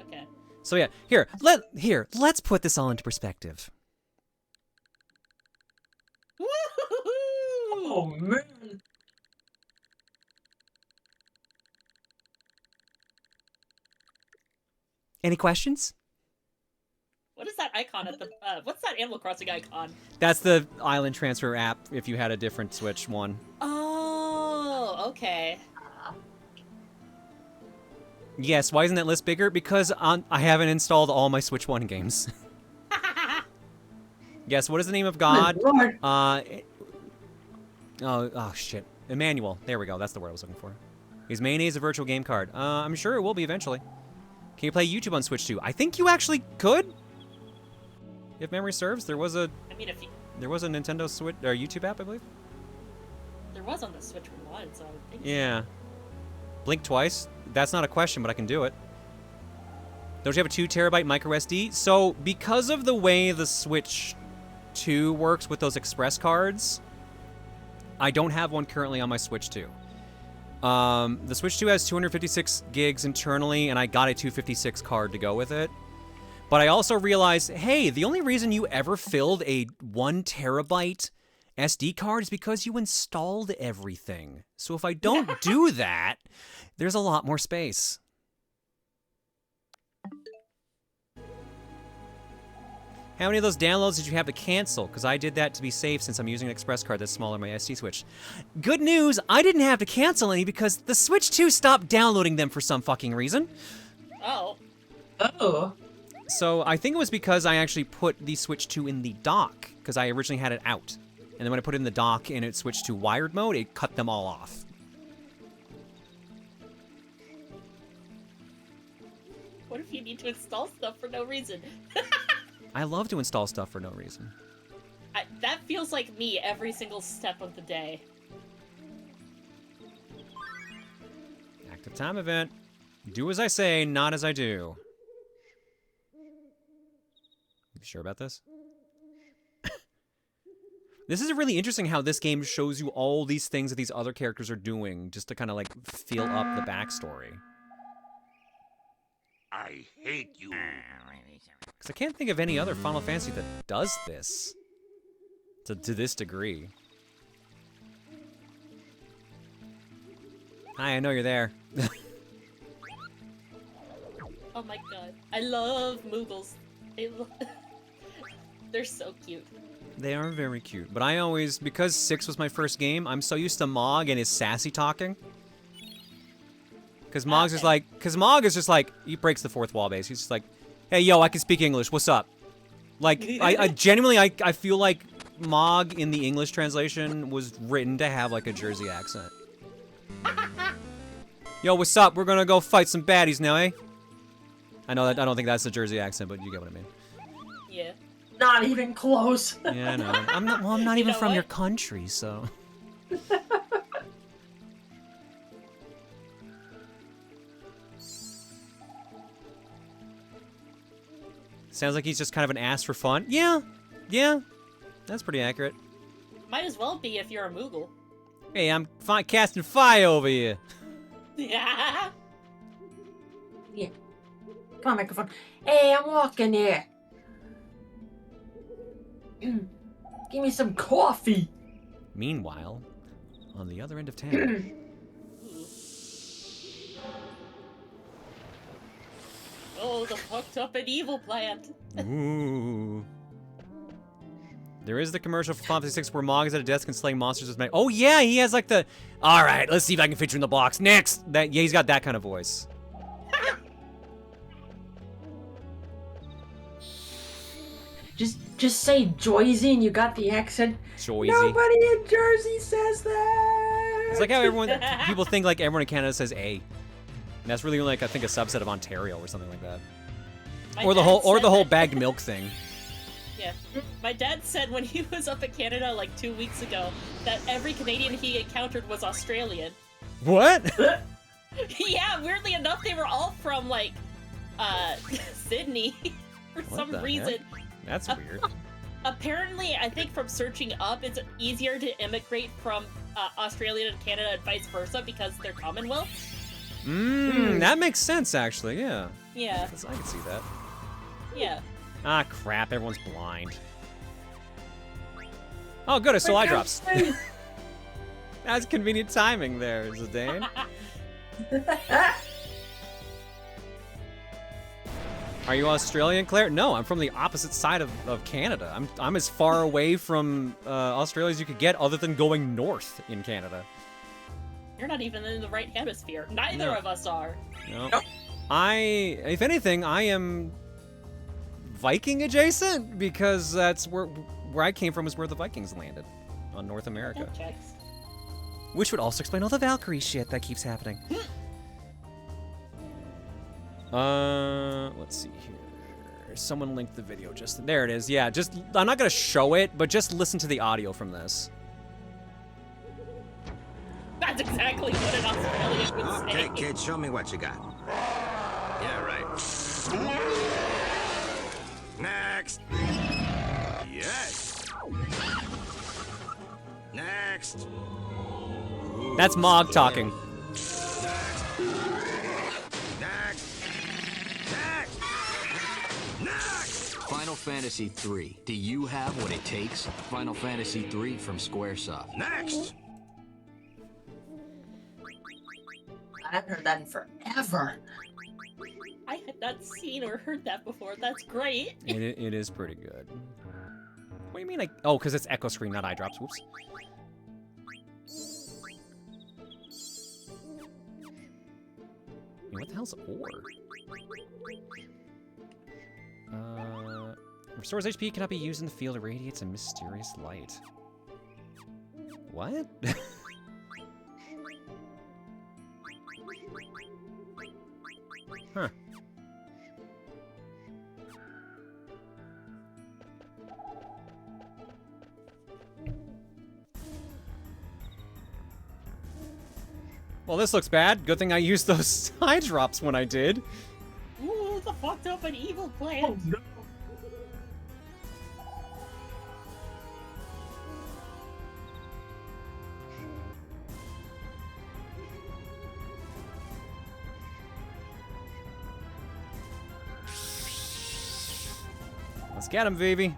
[SPEAKER 6] Okay.
[SPEAKER 1] So yeah, let's put this all into perspective.
[SPEAKER 7] Oh man.
[SPEAKER 1] Any questions?
[SPEAKER 6] What is that icon at the what's that Animal Crossing icon?
[SPEAKER 1] That's the island transfer app if you had a different Switch 1.
[SPEAKER 6] Oh, okay.
[SPEAKER 1] Yes, why isn't that list bigger? Because I haven't installed all my Switch 1 games. Yes, what is the name of God? Oh shit. Emmanuel. There we go. That's the word I was looking for. Is mayonnaise a virtual game card? I'm sure it will be eventually. Can you play YouTube on Switch 2? I think you actually could. If memory serves, there was a Nintendo Switch or YouTube app, I believe.
[SPEAKER 6] There was on the Switch 1, so I would think.
[SPEAKER 1] Yeah. Blink twice. That's not a question, but I can do it. Don't you have a 2 terabyte micro SD? So, because of the way the Switch 2 works with those express cards, I don't have one currently on my Switch 2. The Switch 2 has 256 gigs internally, and I got a 256 card to go with it. But I also realized, hey, the only reason you ever filled a 1 terabyte SD card is because you installed everything. So if I don't do that, there's a lot more space. How many of those downloads did you have to cancel? Because I did that to be safe since I'm using an express card that's smaller than my SD Switch. Good news, I didn't have to cancel any because the Switch 2 stopped downloading them for some fucking reason.
[SPEAKER 6] Oh.
[SPEAKER 7] Oh.
[SPEAKER 1] So I think it was because I actually put the Switch 2 in the dock, because I originally had it out. And then when I put it in the dock and it switched to wired mode, it cut them all off.
[SPEAKER 6] What if you need to install stuff for no reason?
[SPEAKER 1] I love to install stuff for no reason.
[SPEAKER 6] That feels like me every single step of the day.
[SPEAKER 1] Active time event. Do as I say, not as I do. You sure about this? This is really interesting how this game shows you all these things that these other characters are doing just to kind of like fill up the backstory.
[SPEAKER 2] I hate you.
[SPEAKER 1] Because I can't think of any other Final Fantasy that does this to this degree. Hi, I know you're there.
[SPEAKER 6] Oh my god. I love Moogles. They're so cute.
[SPEAKER 1] They are very cute, but I always, because 6 was my first game, I'm so used to Mog and his sassy talking. Because Mog is just like, he breaks the fourth wall base. He's just like, hey, yo, I can speak English, what's up? Like, I genuinely, I feel like Mog in the English translation was written to have like a Jersey accent. Yo, what's up? We're gonna go fight some baddies now, eh? I know that, I don't think that's a Jersey accent, but you get what I mean.
[SPEAKER 6] Yeah.
[SPEAKER 7] Not even close.
[SPEAKER 1] Yeah, I know. I'm not even
[SPEAKER 6] know
[SPEAKER 1] from
[SPEAKER 6] what?
[SPEAKER 1] your country, so. Sounds like he's just kind of an ass for fun. Yeah, that's pretty accurate.
[SPEAKER 6] Might as well be if you're a Moogle.
[SPEAKER 1] Hey, I'm casting fire over here.
[SPEAKER 6] Yeah.
[SPEAKER 7] Yeah. Come on, microphone. Hey, I'm walking here. Give me some coffee.
[SPEAKER 1] Meanwhile, on the other end of town.
[SPEAKER 6] Oh, the fucked up and evil plant.
[SPEAKER 1] Ooh. There is the commercial for Final Fantasy 6 where Mog is at a desk and slaying monsters with magic. Oh yeah, he has like the. All right, let's see if I can fit you in the box. Next, yeah, he's got that kind of voice.
[SPEAKER 7] Just say Joyzy and you got the accent.
[SPEAKER 1] Joyzy.
[SPEAKER 7] Nobody in Jersey says that.
[SPEAKER 1] It's like how people think like everyone in Canada says A. And that's really like I think a subset of Ontario or something like that. Or the whole bagged milk thing.
[SPEAKER 6] Yeah. My dad said when he was up in Canada like 2 weeks ago that every Canadian he encountered was Australian.
[SPEAKER 1] What?
[SPEAKER 6] Yeah, weirdly enough, they were all from like Sydney for
[SPEAKER 1] What
[SPEAKER 6] some
[SPEAKER 1] the
[SPEAKER 6] reason.
[SPEAKER 1] heck? That's weird.
[SPEAKER 6] Apparently, I think from searching up, it's easier to immigrate from Australia to Canada and vice versa because they're Commonwealth.
[SPEAKER 1] That makes sense actually, yeah.
[SPEAKER 6] Yeah.
[SPEAKER 1] I can see that.
[SPEAKER 6] Yeah.
[SPEAKER 1] Ah, crap, everyone's blind. Oh, good, I stole eye drops. That's convenient timing there, Zidane. Are you Australian, Claire? No, I'm from the opposite side of Canada. I'm as far away from Australia as you could get other than going north in Canada.
[SPEAKER 6] You're not even in the right hemisphere. Neither of us are.
[SPEAKER 1] No. If anything, I am Viking adjacent because that's where I came from is where the Vikings landed on North America.
[SPEAKER 6] That checks.
[SPEAKER 1] Which would also explain all the Valkyrie shit that keeps happening. Let's see here. Someone linked the video just there it is. Yeah, just I'm not gonna show it, but just listen to the audio from this.
[SPEAKER 6] That's exactly what an Australian would say.
[SPEAKER 11] Okay, kid, show me what you got. Yeah, right. Next. Yes. Next.
[SPEAKER 1] That's Mog talking.
[SPEAKER 12] Final Fantasy III. Do you have what it takes? Final Fantasy III from Squaresoft.
[SPEAKER 11] Next.
[SPEAKER 7] I haven't heard that in forever.
[SPEAKER 6] I had not seen or heard that before. That's great.
[SPEAKER 1] It is pretty good. What do you mean? Oh, because it's echo screen, not eye drops. Whoops. What the hell's ore? Restores HP, cannot be used in the field, irradiates a mysterious light. What? Huh. Well, this looks bad. Good thing I used those eye drops when I did.
[SPEAKER 6] Ooh, the fucked up and evil plant.
[SPEAKER 10] Oh, no.
[SPEAKER 1] Let's get him, Vivi.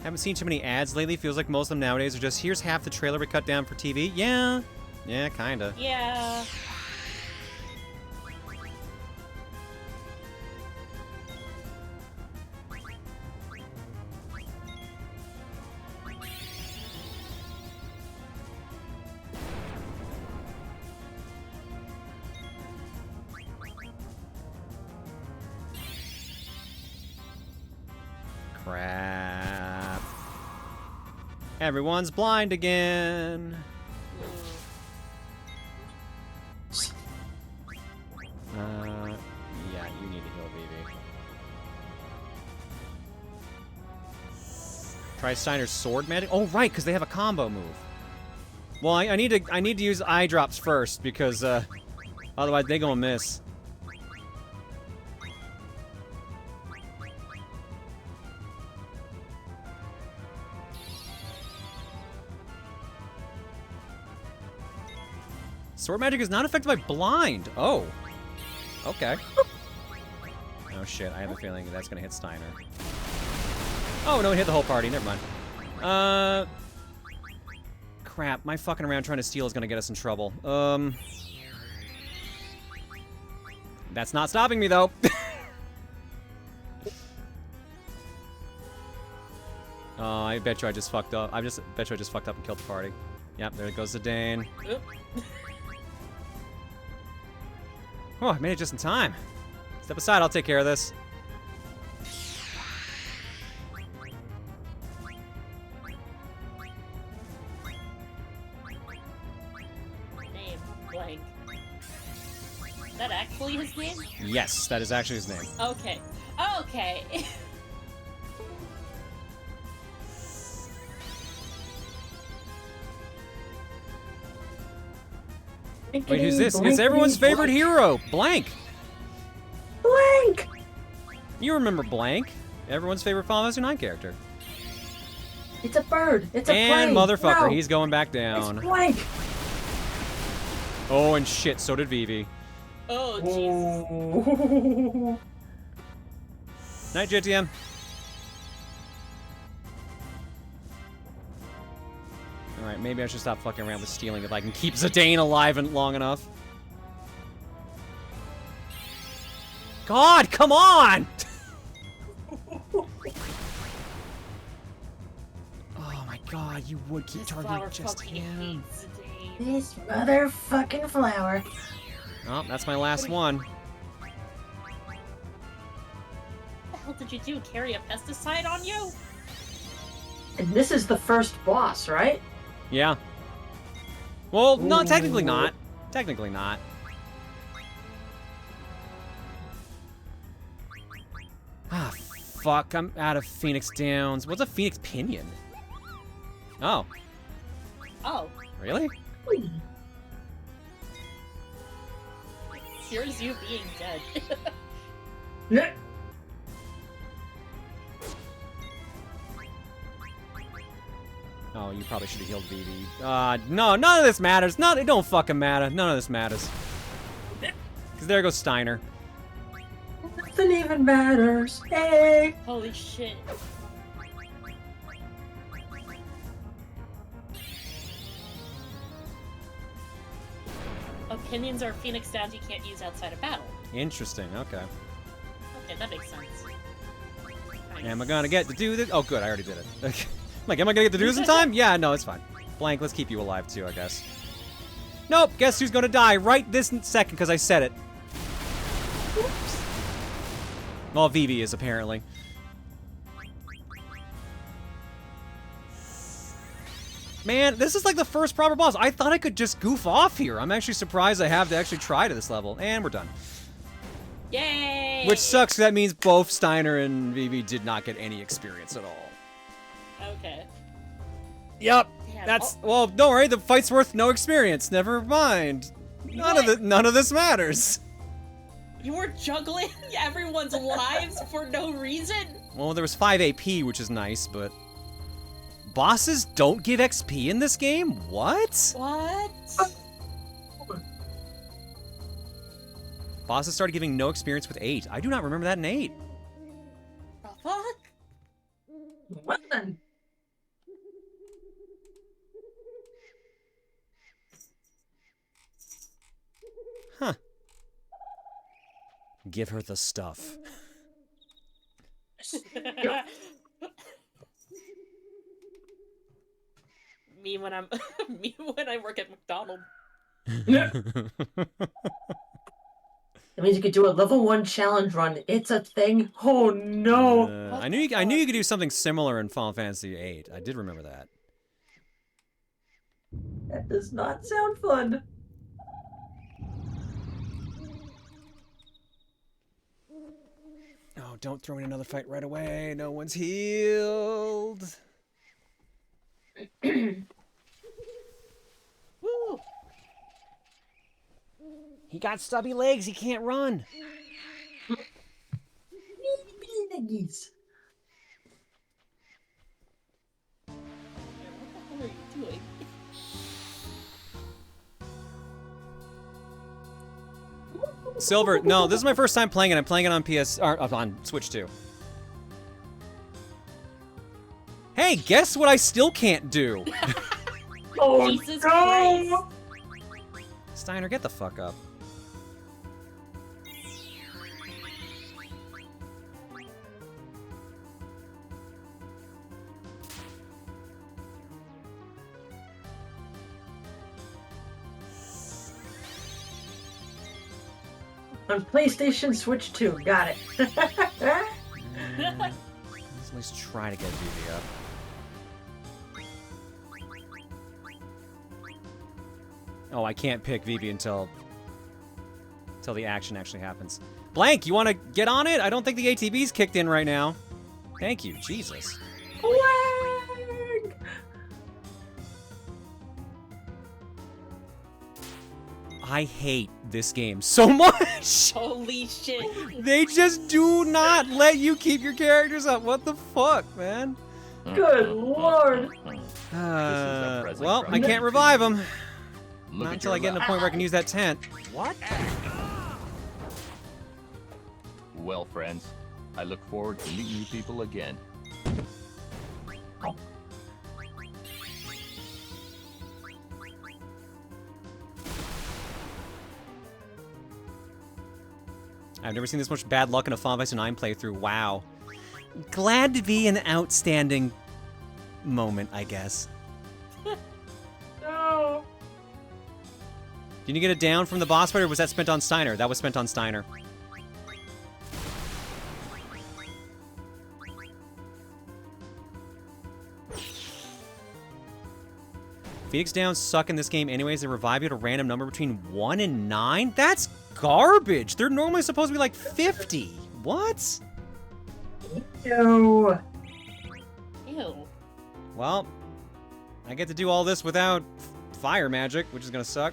[SPEAKER 1] Haven't seen too many ads lately. Feels like most of them nowadays are just, here's half the trailer we cut down for TV. Yeah. Yeah, kinda.
[SPEAKER 6] Yeah.
[SPEAKER 1] Crap. Everyone's blind again. Yeah, you need to heal Vivi. Try Steiner's sword magic. Oh, right, because they have a combo move. Well, I need to use eye drops first because otherwise they gonna miss. Sword magic is not affected by blind. Oh. Okay. Oh shit, I have a feeling that's gonna hit Steiner. Oh no, it hit the whole party, never mind. Crap, my fucking around trying to steal is gonna get us in trouble. That's not stopping me though. Oh, I bet you I just fucked up. Bet you I just fucked up and killed the party. Yep, there goes the Dane.
[SPEAKER 6] Oop.
[SPEAKER 1] Oh, I made it just in time. Step aside, I'll take care of this.
[SPEAKER 6] Name blank. Is that actually his name?
[SPEAKER 1] Yes, that is actually his name.
[SPEAKER 6] Okay. Okay.
[SPEAKER 1] Wait, who's this? It's everyone's favorite hero, Blank.
[SPEAKER 7] Blank!
[SPEAKER 1] You remember Blank? Everyone's favorite Final Fantasy 9 character.
[SPEAKER 7] It's a bird. It's a
[SPEAKER 1] and
[SPEAKER 7] plane.
[SPEAKER 1] motherfucker,
[SPEAKER 7] No.
[SPEAKER 1] he's going back down.
[SPEAKER 7] It's Blank.
[SPEAKER 1] Oh, and shit, so did Vivi.
[SPEAKER 6] Oh, Jesus.
[SPEAKER 1] Night, JTM. Alright, maybe I should stop fucking around with stealing if I can keep Zidane alive and long enough. God, come on! Oh my god, you would keep targeting just him.
[SPEAKER 7] This motherfucking flower.
[SPEAKER 1] Oh, that's my last one.
[SPEAKER 6] What the hell did you do? Carry a pesticide on you?
[SPEAKER 7] And this is the first boss, right?
[SPEAKER 1] Yeah. Well, no, technically not. Technically not. Ah, fuck, I'm out of Phoenix Downs. What's a Phoenix Pinion? Oh.
[SPEAKER 6] Oh.
[SPEAKER 1] Really?
[SPEAKER 6] Here's you being dead.
[SPEAKER 7] Yeah.
[SPEAKER 1] Oh, you probably should have healed Vivi. No, none of this matters. It don't fucking matter. None of this matters. Because there goes Steiner.
[SPEAKER 7] Nothing even matters. Hey!
[SPEAKER 6] Holy shit. Opinions are Phoenix Downs you can't use outside of battle.
[SPEAKER 1] Interesting, okay.
[SPEAKER 6] Okay, that makes sense.
[SPEAKER 1] Am I gonna get to do this? Oh, good, I already did it. Okay. Like, am I gonna get to do this in time? Yeah, no, it's fine. Blank, let's keep you alive too, I guess. Nope, guess who's gonna die right this second because I said it. Oops. Well, Vivi is, apparently. Man, this is like the first proper boss. I thought I could just goof off here. I'm actually surprised I have to actually try to this level. And we're done.
[SPEAKER 6] Yay!
[SPEAKER 1] Which sucks, that means both Steiner and Vivi did not get any experience at all.
[SPEAKER 6] Okay.
[SPEAKER 1] Yep.
[SPEAKER 6] Damn,
[SPEAKER 1] That's well, don't worry, the fight's worth no experience. Never mind. None of this matters.
[SPEAKER 6] You were juggling everyone's lives for no reason?
[SPEAKER 1] Well, there was 5 AP, which is nice, but Bosses don't give XP in this game? What?
[SPEAKER 6] What?
[SPEAKER 1] Bosses started giving no experience with 8. I do not remember that in 8.
[SPEAKER 6] The fuck?
[SPEAKER 7] What then?
[SPEAKER 1] Huh. Give her the stuff.
[SPEAKER 6] Me when I'm me when I work at McDonald's.
[SPEAKER 7] That means you could do a level 1 challenge run. It's a thing. Oh no!
[SPEAKER 1] I knew you could do something similar in Final Fantasy VIII. I did remember that.
[SPEAKER 7] That does not sound fun.
[SPEAKER 1] Oh, don't throw in another fight right away. No one's healed.
[SPEAKER 6] Woo!
[SPEAKER 1] He got stubby legs. He can't run.
[SPEAKER 7] Niggies.
[SPEAKER 6] What the hell are you doing?
[SPEAKER 1] Silver, no, this is my first time playing it. I'm playing it on on Switch 2. Hey, guess what I still can't do?
[SPEAKER 7] Oh
[SPEAKER 6] Jesus
[SPEAKER 7] no!
[SPEAKER 6] Christ.
[SPEAKER 1] Steiner, get the fuck up.
[SPEAKER 7] On PlayStation Switch 2, got it.
[SPEAKER 1] Let's at least try to get Vivi up. Oh, I can't pick Vivi until the action actually happens. Blank, you want to get on it? I don't think the ATV's kicked in right now. Thank you, Jesus.
[SPEAKER 7] Blank!
[SPEAKER 1] I hate this game so much.
[SPEAKER 6] Holy shit.
[SPEAKER 1] They just do not let you keep your characters up. What the fuck, man?
[SPEAKER 7] Good lord.
[SPEAKER 1] Well, I can't revive them. Not until I get to a point where I can use that tent.
[SPEAKER 13] What? Well, friends, I look forward to meeting you people again.
[SPEAKER 1] I've never seen this much bad luck in a Final Fantasy IX playthrough. Wow. Glad to be an outstanding moment, I guess.
[SPEAKER 7] No.
[SPEAKER 1] Did you get it down from the boss fight, or was that spent on Steiner? That was spent on Steiner. Phoenix Downs suck in this game anyways. They revive you at a random number between 1 and 9? That's garbage! They're normally supposed to be like 50. What?
[SPEAKER 7] Ew.
[SPEAKER 6] Ew.
[SPEAKER 1] Well, I get to do all this without fire magic, which is gonna suck.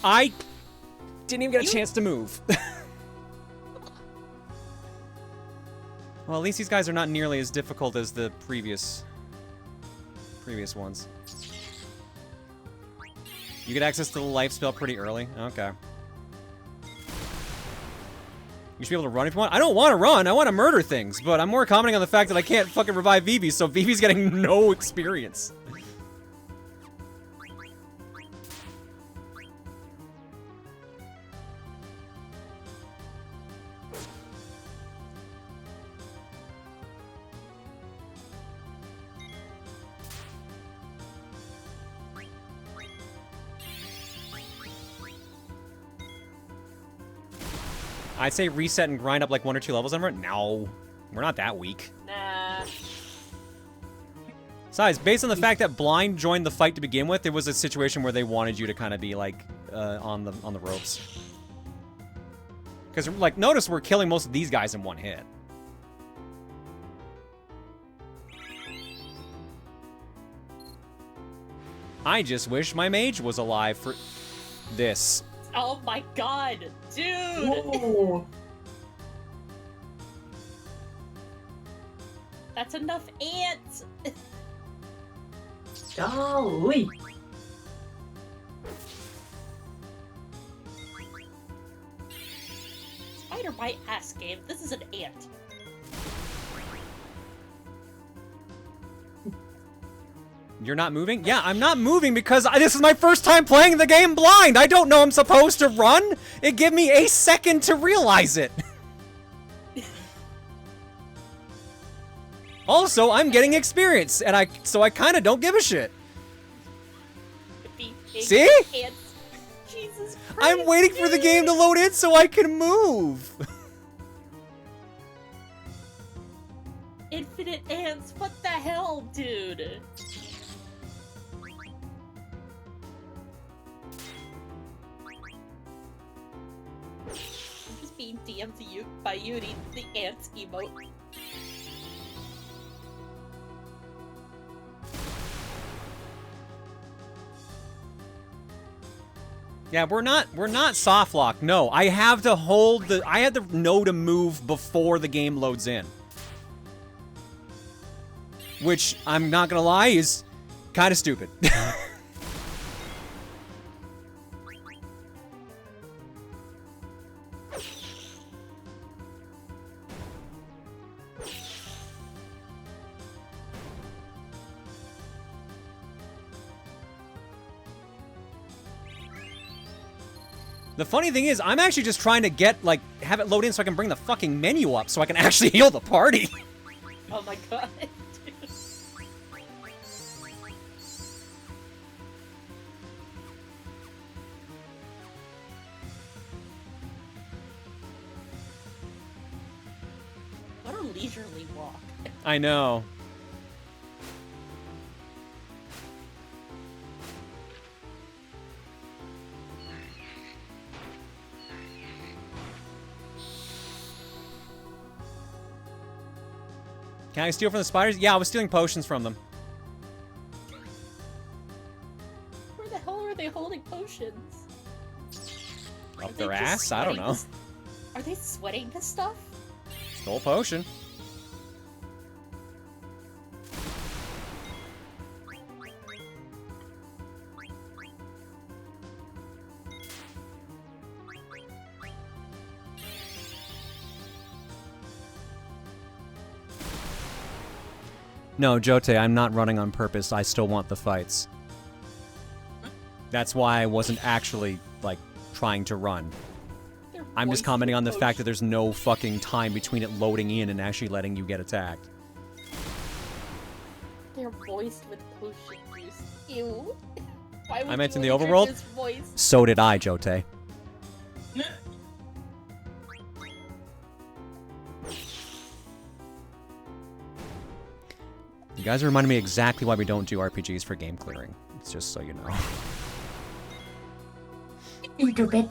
[SPEAKER 1] I didn't even get a chance to move. Well, at least these guys are not nearly as difficult as the previous ones. You get access to the life spell pretty early. Okay. You should be able to run if you want. I don't want to run. I want to murder things, but I'm more commenting on the fact that I can't fucking revive Vivi, so Vivi's getting no experience. I'd say reset and grind up like 1 or 2 levels on it. No, we're not that weak.
[SPEAKER 6] Nah.
[SPEAKER 1] Besides, based on the fact that Blind joined the fight to begin with, it was a situation where they wanted you to kind of be like on the ropes. Because like, notice we're killing most of these guys in one hit. I just wish my mage was alive for this.
[SPEAKER 6] Oh my god, dude!
[SPEAKER 7] Whoa.
[SPEAKER 6] That's enough ants!
[SPEAKER 7] Golly.
[SPEAKER 6] Spider bite ass game. This is an ant.
[SPEAKER 1] You're not moving? Yeah, I'm not moving because this is my first time playing the game blind. I don't know I'm supposed to run. It gave me a second to realize it. Also, I'm getting experience, and so I kind of don't give a shit. See?
[SPEAKER 6] Ants. Jesus Christ,
[SPEAKER 1] I'm waiting for the game to load in so I can move.
[SPEAKER 6] Infinite ants. What the hell, dude? I'm just being DM'd to you by Yuri, the ants emote.
[SPEAKER 1] Yeah, we're not soft lock. No, I have to hold I had to know to move before the game loads in. Which, I'm not gonna lie, is kind of stupid. The funny thing is, I'm actually just trying to have it load in so I can bring the fucking menu up so I can actually heal the party.
[SPEAKER 6] Oh my god. What a leisurely walk.
[SPEAKER 1] I know. Can I steal from the spiders? Yeah, I was stealing potions from them.
[SPEAKER 6] Where the hell are they holding potions?
[SPEAKER 1] Up their ass? I don't know.
[SPEAKER 6] Are they sweating this stuff?
[SPEAKER 1] Stole potion. No, Jote, I'm not running on purpose. I still want the fights. That's why I wasn't actually, trying to run. I'm just commenting on the fact that there's no fucking time between it loading in and actually letting you get attacked.
[SPEAKER 6] They're moist with potion juice. Ew. Why would
[SPEAKER 1] I meant
[SPEAKER 6] you
[SPEAKER 1] in the
[SPEAKER 6] wanna drink
[SPEAKER 1] overworld?
[SPEAKER 6] this moist?
[SPEAKER 1] So did I, Jote. You guys are reminding me exactly why we don't do RPGs for game clearing. It's just so you know.
[SPEAKER 7] YouTube.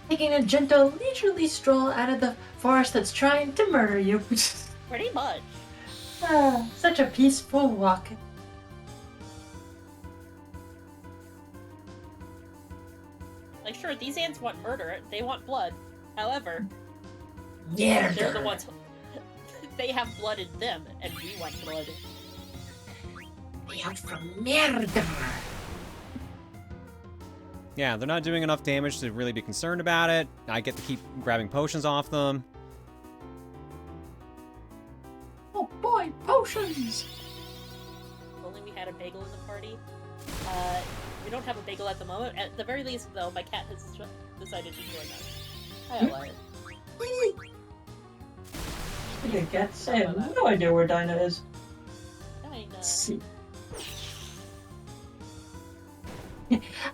[SPEAKER 7] Taking a gentle, leisurely stroll out of the forest that's trying to murder you.
[SPEAKER 6] Pretty much.
[SPEAKER 7] Such a peaceful walk.
[SPEAKER 6] Like, sure, these ants want murder. They want blood. However,
[SPEAKER 7] Yeah.
[SPEAKER 6] they're the ones. They have blood in them, and we want blood.
[SPEAKER 7] They out for murder.
[SPEAKER 1] Yeah, they're not doing enough damage to really be concerned about it. I get to keep grabbing potions off them.
[SPEAKER 7] Oh boy, potions!
[SPEAKER 6] If only we had a bagel in the party. We don't have a bagel at the moment. At the very least, though, my cat has decided to join us. Hi, Elias.
[SPEAKER 7] The cats. I have no idea where Dinah is.
[SPEAKER 6] Dinah.
[SPEAKER 7] See.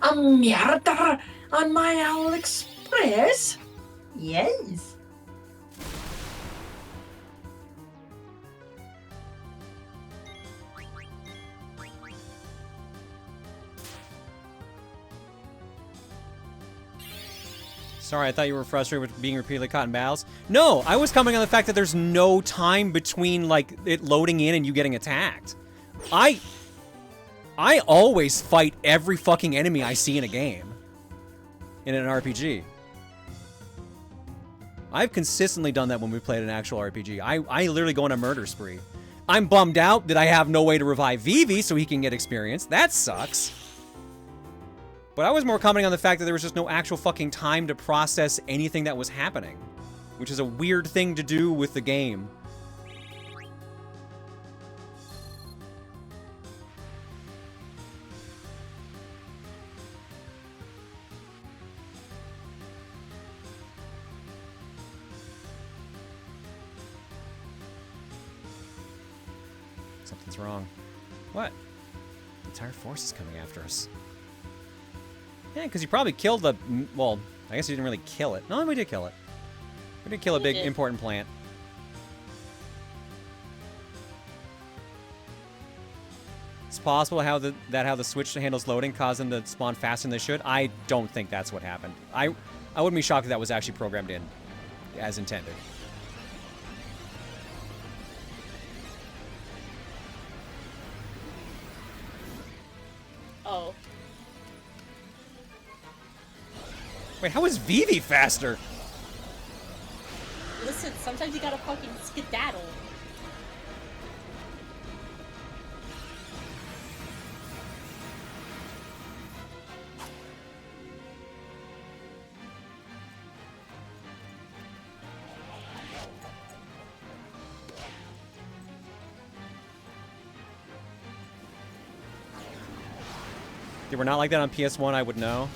[SPEAKER 7] A murder on my Owl Express? Yes.
[SPEAKER 1] Sorry, I thought you were frustrated with being repeatedly caught in battles. No, I was coming on the fact that there's no time between, like, it loading in and you getting attacked. I always fight every fucking enemy I see in a game. In an RPG. I've consistently done that when we played an actual RPG. I literally go on a murder spree. I'm bummed out that I have no way to revive Vivi so he can get experience. That sucks. But I was more commenting on the fact that there was just no actual fucking time to process anything that was happening. Which is a weird thing to do with the game. Something's wrong. What? The entire force is coming after us. Yeah, because you probably killed the... Well, I guess you didn't really kill it. No, we did kill it. We did kill a big, important plant. It's possible how the switch handles loading caused them to spawn faster than they should. I don't think that's what happened. I wouldn't be shocked if that was actually programmed in as intended.
[SPEAKER 6] Oh.
[SPEAKER 1] Wait, how is Vivi faster?
[SPEAKER 6] Listen, sometimes you gotta fucking skedaddle.
[SPEAKER 1] If they were not like that on PS1, I would know.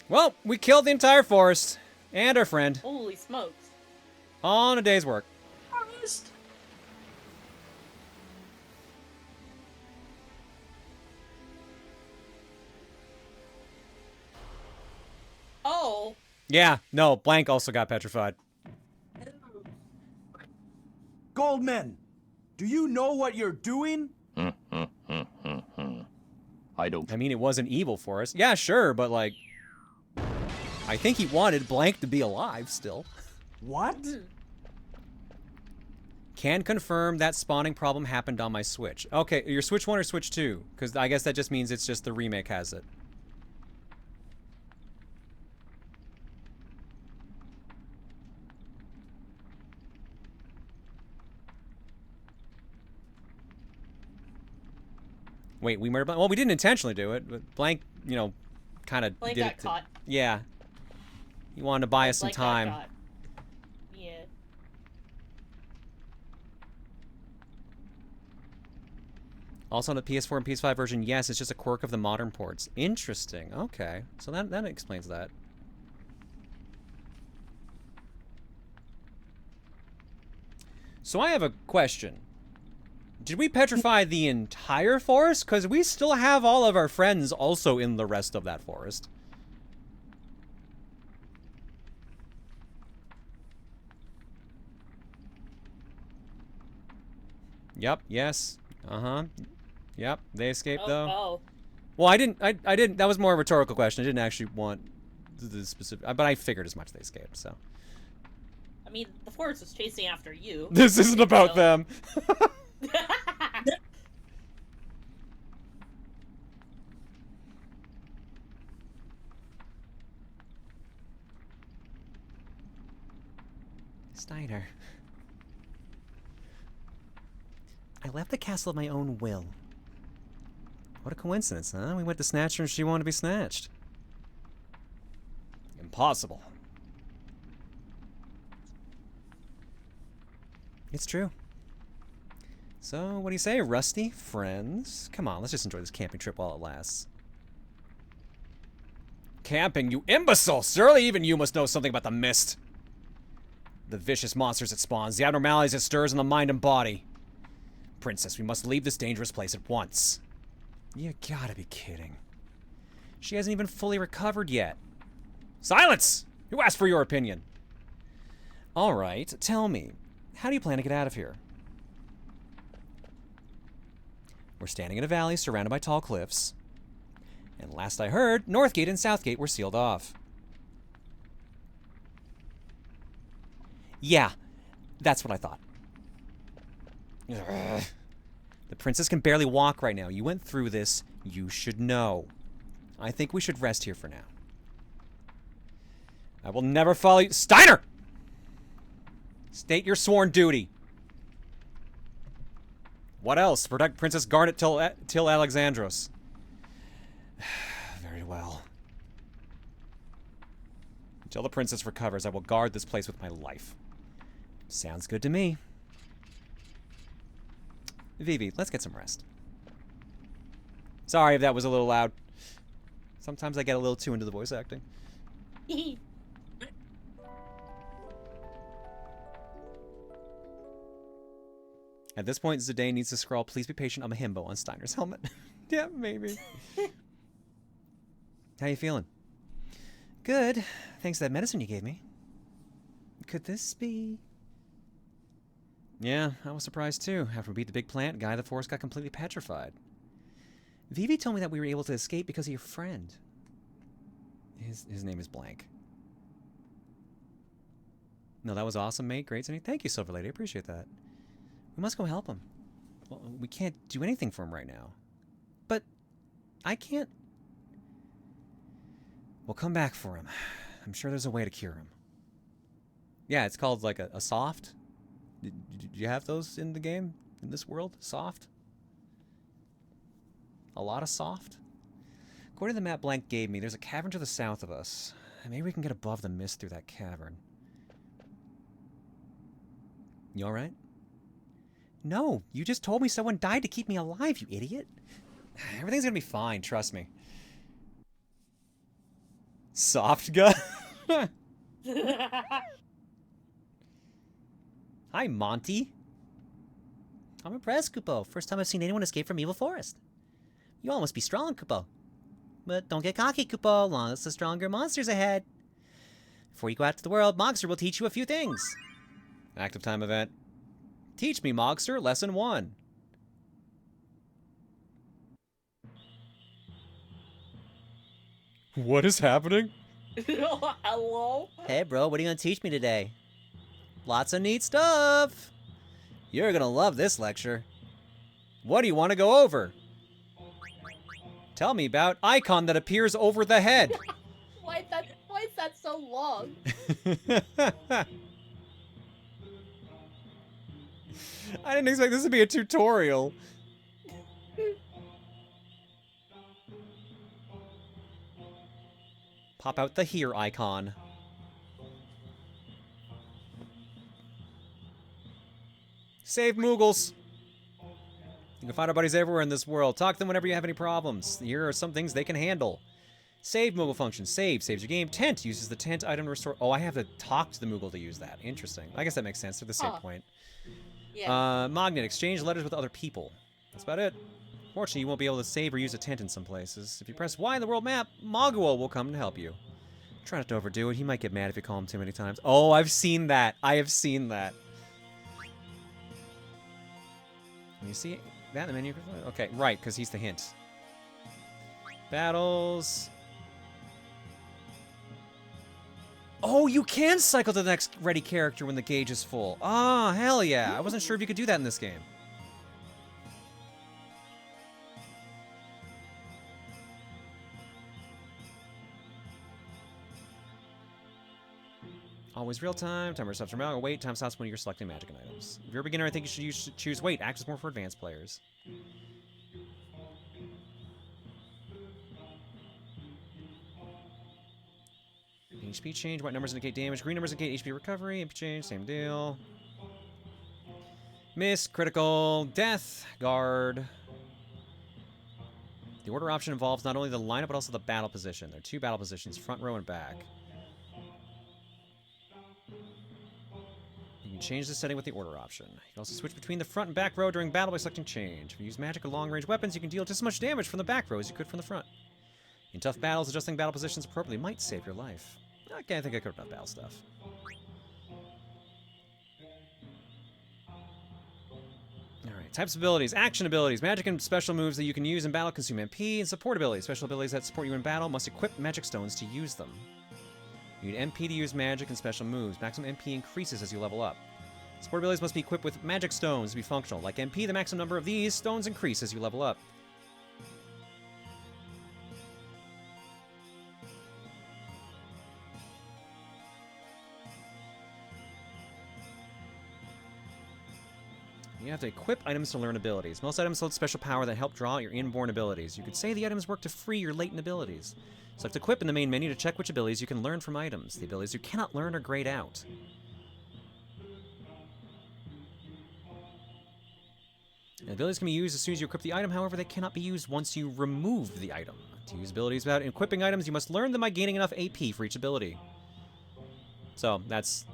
[SPEAKER 1] Well, we killed the entire forest. And our friend.
[SPEAKER 6] Holy smokes.
[SPEAKER 1] On a day's work.
[SPEAKER 7] Harvest.
[SPEAKER 6] Oh.
[SPEAKER 1] Yeah, no, Blank also got petrified.
[SPEAKER 14] Goldman, do you know what you're doing?
[SPEAKER 13] I don't.
[SPEAKER 1] I mean, it was an evil forest. Yeah, sure, but like... I think he wanted Blank to be alive still.
[SPEAKER 14] What?
[SPEAKER 1] Can confirm that spawning problem happened on my Switch. Okay, your Switch 1 or Switch 2? Because I guess that just means it's just the remake has it. Wait, we murdered Blank? Well, we didn't intentionally do it, but Blank, you know, kind of
[SPEAKER 6] Blank
[SPEAKER 1] did
[SPEAKER 6] got
[SPEAKER 1] it.
[SPEAKER 6] caught.
[SPEAKER 1] Yeah. He wanted to buy us some
[SPEAKER 6] Blank got
[SPEAKER 1] time.
[SPEAKER 6] caught. Yeah.
[SPEAKER 1] Also on the PS4 and PS5 version, yes, it's just a quirk of the modern ports. Interesting. Okay. So that explains that. So I have a question. Did we petrify the entire forest? Because we still have all of our friends also in the rest of that forest. Yep, yes. Uh-huh. Yep, they escaped though.
[SPEAKER 6] Oh.
[SPEAKER 1] Well, I didn't, that was more a rhetorical question. I didn't actually want the specific, but I figured as much they escaped, so.
[SPEAKER 6] I mean, the forest was chasing after you.
[SPEAKER 1] This isn't about them. Steiner. I left the castle of my own will. What a coincidence, huh? We went to snatch her and she wanted to be snatched. Impossible. It's true. So, what do you say, Rusty? Friends? Come on, let's just enjoy this camping trip while it lasts. Camping, you imbecile! Surely even you must know something about the mist. The vicious monsters it spawns, the abnormalities it stirs in the mind and body. Princess, we must leave this dangerous place at once. You gotta be kidding. She hasn't even fully recovered yet. Silence! Who asked for your opinion? Alright, tell me, how do you plan to get out of here? We're standing in a valley surrounded by tall cliffs. And last I heard, Northgate and Southgate were sealed off. Yeah, that's what I thought. Ugh. The princess can barely walk right now. You went through this. You should know. I think we should rest here for now. I will never follow you. Steiner! State your sworn duty. What else? Protect Princess Garnet till Alexandros. Very well. Until the princess recovers, I will guard this place with my life. Sounds good to me. Vivi, let's get some rest. Sorry if that was a little loud. Sometimes I get a little too into the voice acting. At this point, Zidane needs to scrawl, "Please be patient, I'm a himbo" on Steiner's helmet. Yeah, maybe. How you feeling? Good. Thanks to that medicine you gave me. Could this be... Yeah, I was surprised too. After we beat the big plant, guy of the forest got completely petrified. Vivi told me that we were able to escape because of your friend. His name is blank. No, that was awesome, mate. Great, Zinni. Thank you, Silver Lady. I appreciate that. We must go help him. Well, we can't do anything for him right now. But I can't... We'll come back for him. I'm sure there's a way to cure him. Yeah, it's called like a soft. Do you have those in the game? In this world? Soft? A lot of soft? According to the map Blank gave me, there's a cavern to the south of us. Maybe we can get above the mist through that cavern. You alright? No, you just told me someone died to keep me alive, you idiot. Everything's gonna be fine, trust me. Soft gun? Hi, Monty. I'm impressed, Kupo. First time I've seen anyone escape from Evil Forest. You all must be strong, Kupo. But don't get cocky, Kupo. Long as the stronger monsters ahead. Before you go out to the world, Mogster will teach you a few things. Active time event. Teach me, Mogster. Lesson 1. What is happening?
[SPEAKER 6] Hello?
[SPEAKER 1] Hey, bro, what are you gonna teach me today? Lots of neat stuff. You're gonna love this lecture. What do you want to go over? Tell me about icon that appears over the head.
[SPEAKER 6] Why is that so long?
[SPEAKER 1] I didn't expect this to be a tutorial. Pop out the here icon. Save Moogles. You can find our buddies everywhere in this world. Talk to them whenever you have any problems. Here are some things they can handle. Save Moogle function. Save. Saves your game. Tent. Uses the tent item to restore... Oh, I have to talk to the Moogle to use that. Interesting. I guess that makes sense to the save point.
[SPEAKER 6] Yeah.
[SPEAKER 1] Magnet. Exchange letters with other people. That's about it. Fortunately, you won't be able to save or use a tent in some places. If you press Y in the world map, Mogul will come to help you. Try not to overdo it. He might get mad if you call him too many times. Oh, I've seen that. I have seen that. Can you see that in the menu? Okay, right, because he's the hint. Battles. Oh, you can cycle to the next ready character when the gauge is full. Oh, hell yeah. I wasn't sure if you could do that in this game. Always real time. Timer stops for magic. Wait. Time stops when you're selecting magic and items. If you're a beginner, I think you should choose wait. Access more for advanced players. HP change. White numbers indicate damage. Green numbers indicate HP recovery. MP change. Same deal. Miss. Critical. Death. Guard. The order option involves not only the lineup but also the battle position. There are 2 battle positions, front row and back. You can change the setting with the order option. You can also switch between the front and back row during battle by selecting change. If you use magic or long-range weapons, you can deal just as much damage from the back row as you could from the front. In tough battles, adjusting battle positions appropriately might save your life. Okay, I think I could have done battle stuff. Alright, Types of abilities, action abilities, magic and special moves that you can use in battle consume MP, and support abilities. Special abilities that support you in battle must equip magic stones to use them. You need MP to use magic and special moves. Maximum MP increases as you level up. Support abilities must be equipped with magic stones to be functional. Like MP, the maximum number of these stones increase as you level up. You have to equip items to learn abilities. Most items hold special power that help draw out your inborn abilities. You could say the items work to free your latent abilities. Select Equip in the main menu to check which abilities you can learn from items. The abilities you cannot learn are grayed out. And abilities can be used as soon as you equip the item, however, they cannot be used once you remove the item. To use abilities without equipping items, you must learn them by gaining enough AP for each ability. So, that's...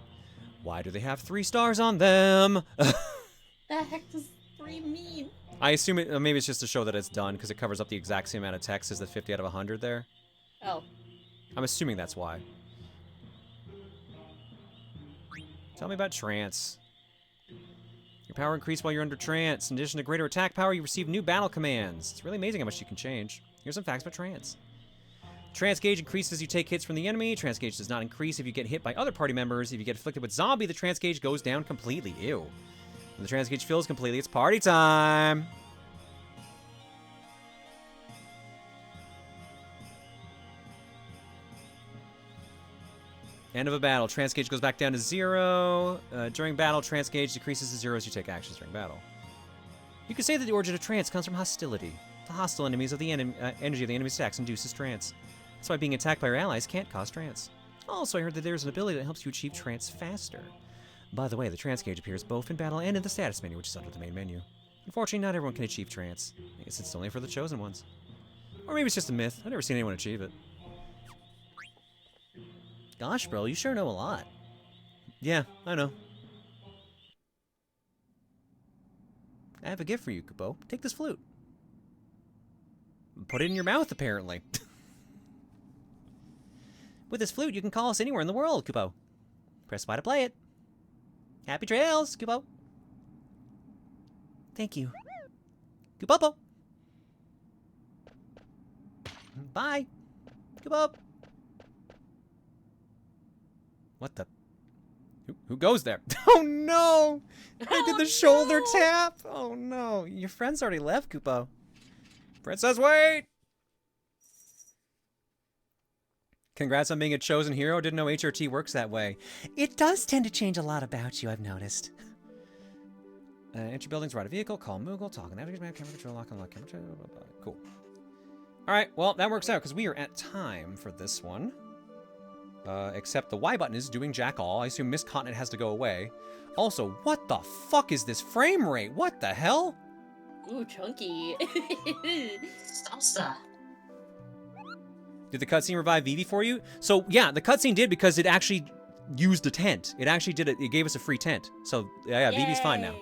[SPEAKER 1] Why do they have 3 stars on them?
[SPEAKER 6] The heck does 3 mean?
[SPEAKER 1] I assume maybe it's just to show that it's done, because it covers up the exact same amount of text as the 50 out of 100 there.
[SPEAKER 6] Oh.
[SPEAKER 1] I'm assuming that's why. Tell me about trance. Your power increased while you're under trance. In addition to greater attack power, you receive new battle commands. It's really amazing how much you can change. Here's some facts about trance. Trance gauge increases as you take hits from the enemy. Trance gauge does not increase if you get hit by other party members. If you get afflicted with zombie, the trance gauge goes down completely. Ew. When the trance gauge fills completely, it's party time! End of a battle. Trance gauge goes back down to 0. During battle, trance gauge decreases to 0 as you take actions during battle. You could say that the origin of trance comes from hostility. The hostile enemies of the energy of the enemy's attacks induces trance. That's why being attacked by your allies can't cause trance. Also, I heard that there's an ability that helps you achieve trance faster. By the way, the trance gauge appears both in battle and in the status menu, which is under the main menu. Unfortunately, not everyone can achieve trance. I guess it's only for the chosen ones. Or maybe it's just a myth. I've never seen anyone achieve it. Gosh, bro, you sure know a lot. Yeah, I know. I have a gift for you, Kupo. Take this flute. Put it in your mouth, apparently. With this flute, you can call us anywhere in the world, Kupo. Press Y to play it. Happy trails, Kupo. Thank you. Kupopo. Bye. Kupo. What the? Who goes there? Oh no! I did the shoulder tap! Oh no. Your friends already left, Kupo. Princess, wait! Congrats on being a chosen hero. Didn't know HRT works that way. It does tend to change a lot about you, I've noticed. Enter buildings, ride a vehicle, call Moogle, talk on navigation map, camera control, lock, unlock, camera control, blah, blah, blah. Cool. Alright, well, that works out, because we are at time for this one. Except the Y button is doing jack all. I assume Miss Continent has to go away. Also, what the fuck is this frame rate? What the hell?
[SPEAKER 6] Ooh, chunky. Salsa.
[SPEAKER 1] Did the cutscene revive Vivi for you? So, yeah, the cutscene did because it actually used a tent. It actually did it. It gave us a free tent. So, yeah, Vivi's fine now.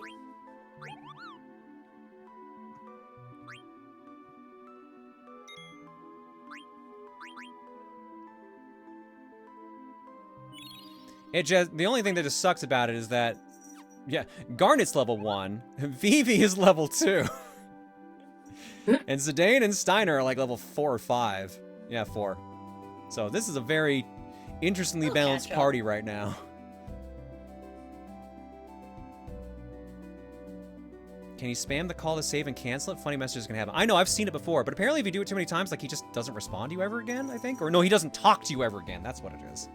[SPEAKER 1] It just, the only thing that just sucks about it is that, yeah, Garnet's level 1, Vivi is level 2. And Zidane and Steiner are like level 4 or 5. Yeah, 4. So this is a very interestingly balanced party right now. Can you spam the call to save and cancel it? Funny messages can happen. I know, I've seen it before, but apparently if you do it too many times, like he just doesn't respond to you ever again, I think? Or no, he doesn't talk to you ever again. That's what it is.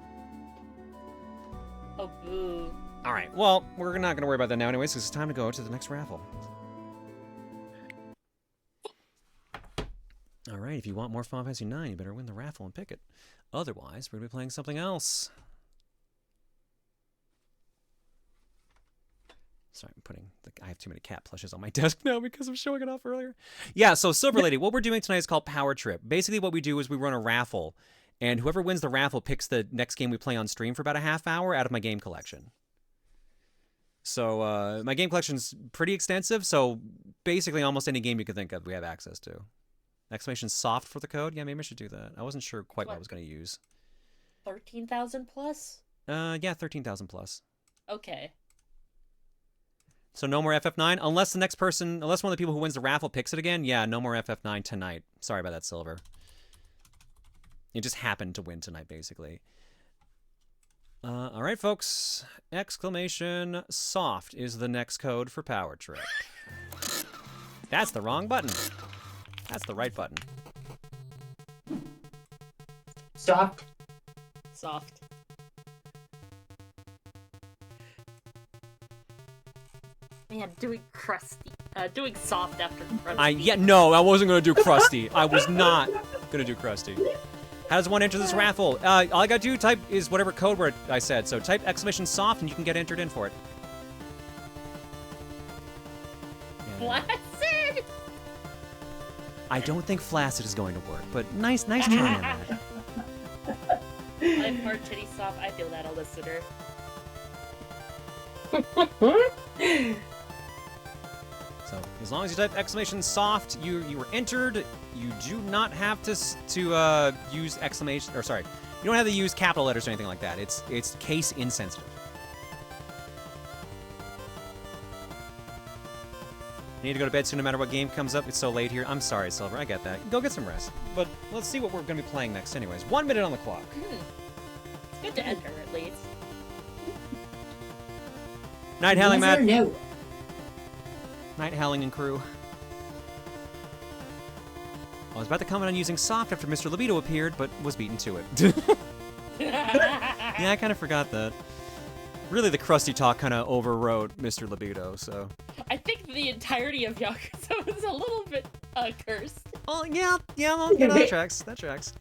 [SPEAKER 6] Oh, boo.
[SPEAKER 1] Alright, well, we're not going to worry about that now anyways, because it's time to go to the next raffle. Alright, if you want more Final Fantasy IX, you better win the raffle and pick it. Otherwise, we're going to be playing something else. Sorry, I'm putting... I have too many cat plushes on my desk now because I'm showing it off earlier. Yeah, so Silver Lady, what we're doing tonight is called Power Trip. Basically what we do is we run a raffle, and whoever wins the raffle picks the next game we play on stream for about a half hour out of my game collection. So, my game collection's pretty extensive, so basically almost any game you can think of we have access to. Exclamation soft for the code? Yeah, maybe I should do that. I wasn't sure quite what I was going to use.
[SPEAKER 6] 13,000 plus?
[SPEAKER 1] Yeah, 13,000 plus.
[SPEAKER 6] Okay.
[SPEAKER 1] So no more FF9, unless one of the people who wins the raffle picks it again. Yeah, no more FF9 tonight. Sorry about that, Silver. It just happened to win tonight, basically. All right, folks. Exclamation soft is the next code for Power Trip. That's the wrong button. That's the right button.
[SPEAKER 7] Soft.
[SPEAKER 6] Soft. Man, doing crusty. Doing soft after crusty.
[SPEAKER 1] No, I wasn't gonna do crusty. I was not gonna do crusty. How does one enter this raffle? All I gotta do type is whatever code word I said. So type exclamation soft and you can get entered in for it.
[SPEAKER 6] Flaccid!
[SPEAKER 1] I don't think flaccid is going to work, but nice try on that.
[SPEAKER 6] I'm hard titty soft. I feel that, a listener.
[SPEAKER 1] So as long as you type exclamation soft, you were entered. You do not have to use exclamation, or sorry, you don't have to use capital letters or anything like that. It's case insensitive. I need to go to bed soon no matter what game comes up. It's so late here. I'm sorry, Silver. I get that. Go get some rest. But let's see what we're going to be playing next anyways. 1 minute on the clock.
[SPEAKER 6] It's good to enter, at least.
[SPEAKER 1] Night Howling, Matt.
[SPEAKER 7] No.
[SPEAKER 1] Night Howling and crew. I was about to comment on using soft after Mr. Libido appeared, but was beaten to it. Yeah, I kind of forgot that. Really, the crusty talk kind of overrode Mr. Libido, so...
[SPEAKER 6] I think the entirety of Yakuza was a little bit cursed.
[SPEAKER 1] Oh, yeah, well, yeah, that tracks. That tracks.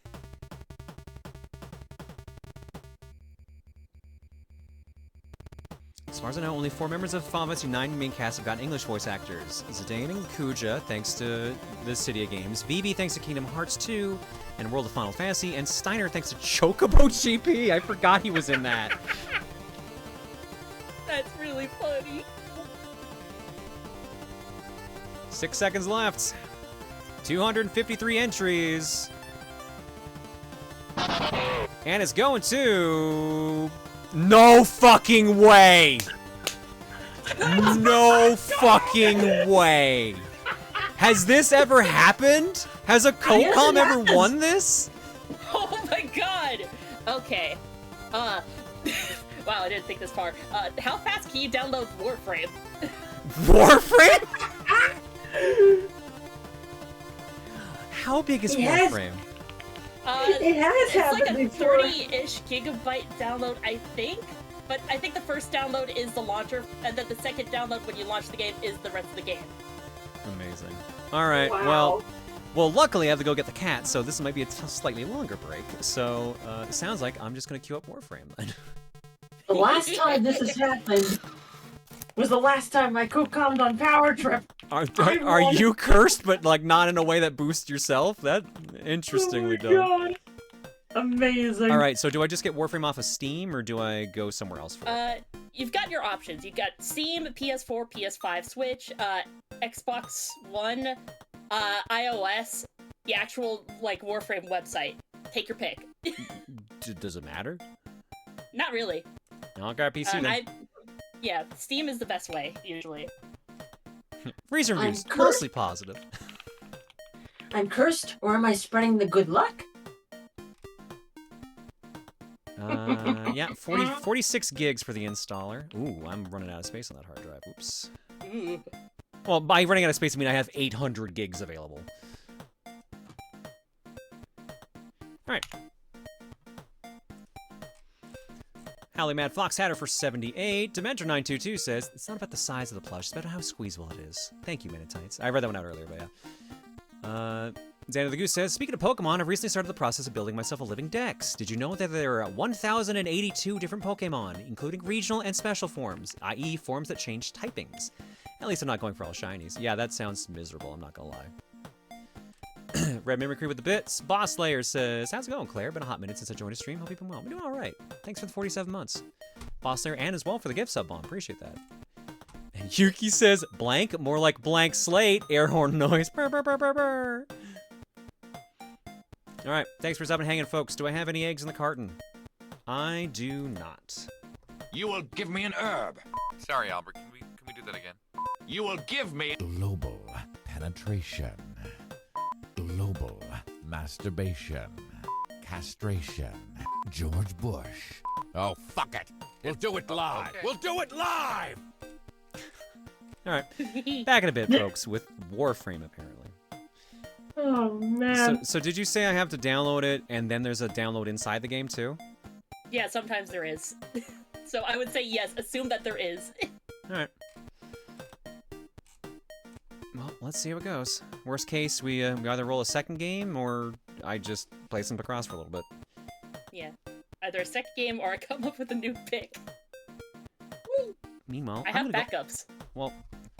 [SPEAKER 1] As far as I know, only 4 members of Final Fantasy IX main cast have gotten English voice actors. Zidane and Kuja, thanks to the Cydia games. Vivi, thanks to Kingdom Hearts 2 and World of Final Fantasy. And Steiner, thanks to Chocobo GP. I forgot he was in that.
[SPEAKER 6] That's really funny.
[SPEAKER 1] 6 seconds left. 253 entries. And it's going to... No fucking way! No fucking way! Has this ever happened? Has a Cocom ever won this?
[SPEAKER 6] Oh my god! Okay. Wow, I didn't think this far. How fast can you download Warframe?
[SPEAKER 1] Warframe? How big is Warframe?
[SPEAKER 7] It has happened
[SPEAKER 6] It's like a 30-ish gigabyte download, I think. But I think the first download is the launcher, and then the second download when you launch the game is the rest of the game.
[SPEAKER 1] Amazing. All right, well, luckily I have to go get the cat, so this might be a slightly longer break. So it sounds like I'm just going to queue up Warframe then.
[SPEAKER 7] The last time this has happened was the last time I co-commed on Power Trip.
[SPEAKER 1] Are you cursed, but like not in a way that boosts yourself? That interestingly done.
[SPEAKER 7] God. Amazing.
[SPEAKER 1] All right, so do I just get Warframe off of Steam, or do I go somewhere else for it?
[SPEAKER 6] You've got your options. You've got Steam, PS4, PS5, Switch, Xbox One, iOS, the actual like Warframe website. Take your pick.
[SPEAKER 1] Does it matter?
[SPEAKER 6] Not really.
[SPEAKER 1] I'll grab PC then.
[SPEAKER 6] Yeah, Steam is the best way usually.
[SPEAKER 1] Recent reviews, mostly positive.
[SPEAKER 7] I'm cursed, or am I spreading the good luck?
[SPEAKER 1] Yeah, 46 gigs for the installer. Ooh, I'm running out of space on that hard drive. Oops. Well, by running out of space, I mean I have 800 gigs available. Alright. Howling Mad Fox Hatter for 78. Dementor922 says, it's not about the size of the plush, it's about how squeezable it is. Thank you, Minutites. I read that one out earlier, but yeah. Xander the Goose says, speaking of Pokemon, I've recently started the process of building myself a living dex. Did you know that there are 1,082 different Pokemon, including regional and special forms, i.e. forms that change typings? At least I'm not going for all shinies. Yeah, that sounds miserable, I'm not gonna lie. Red Mimicry with the bits. Boss Slayer says, how's it going, Claire? Been a hot minute since I joined a stream. Hope you've been well. I'm doing alright. Thanks for the 47 months. Boss Slayer and as well for the gift sub bomb. Appreciate that. And Yuki says, blank, more like blank slate. Air horn noise. Brr, brr, brr, brr, brr. Alright, thanks for stopping hanging, folks. Do I have any eggs in the carton? I do not.
[SPEAKER 15] You will give me an herb.
[SPEAKER 16] Sorry, Albert. Can we do that again?
[SPEAKER 11] You will give me
[SPEAKER 15] global penetration, global masturbation, castration, George Bush. Oh, fuck it. We'll do it live.
[SPEAKER 11] Okay.
[SPEAKER 15] We'll do it live!
[SPEAKER 1] Alright, back in a bit, folks, with Warframe, apparently.
[SPEAKER 7] Oh, man.
[SPEAKER 1] So did you say I have to download it, and then there's a download inside the game, too?
[SPEAKER 6] Yeah, sometimes there is. So I would say yes, assume that there is.
[SPEAKER 1] Alright. Well, let's see how it goes. Worst case, we either roll a second game, or I just play some Picross for a little bit.
[SPEAKER 6] Yeah. Either a second game or I come up with a new pick.
[SPEAKER 1] Meanwhile,
[SPEAKER 6] I have backups.
[SPEAKER 1] Well,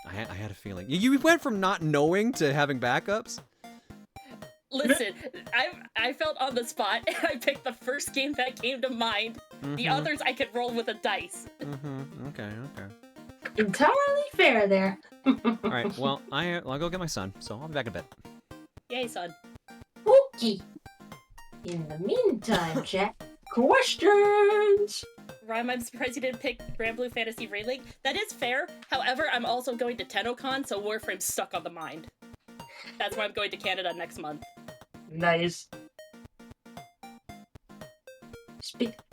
[SPEAKER 1] I had a feeling. You went from not knowing to having backups?
[SPEAKER 6] Listen, I felt on the spot, and I picked the first game that came to mind. The others I could roll with a dice.
[SPEAKER 1] Okay.
[SPEAKER 7] Entirely fair there.
[SPEAKER 1] Alright, well, I'll go get my son, so I'll be back in a bit.
[SPEAKER 6] Yay, son.
[SPEAKER 7] Okay. In the meantime, chat, questions!
[SPEAKER 6] Rhyme, I'm surprised you didn't pick Grand Blue Fantasy Relink. That is fair. However, I'm also going to TennoCon, so Warframe's stuck on the mind. That's why I'm going to Canada next month.
[SPEAKER 7] Nice.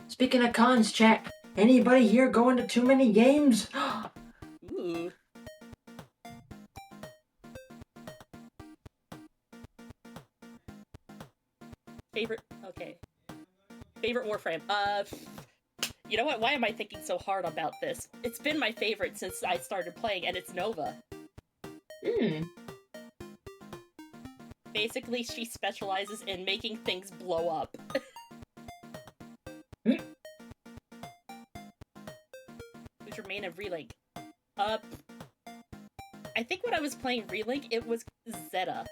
[SPEAKER 7] Speaking of cons, chat, anybody here going to too many games?
[SPEAKER 6] Ooh. Favorite? Okay. Favorite Warframe? You know what? Why am I thinking so hard about this? It's been my favorite since I started playing, and it's Nova. Basically, she specializes in making things blow up. Who's your main of Relink? I think when I was playing Relink, it was Zeta.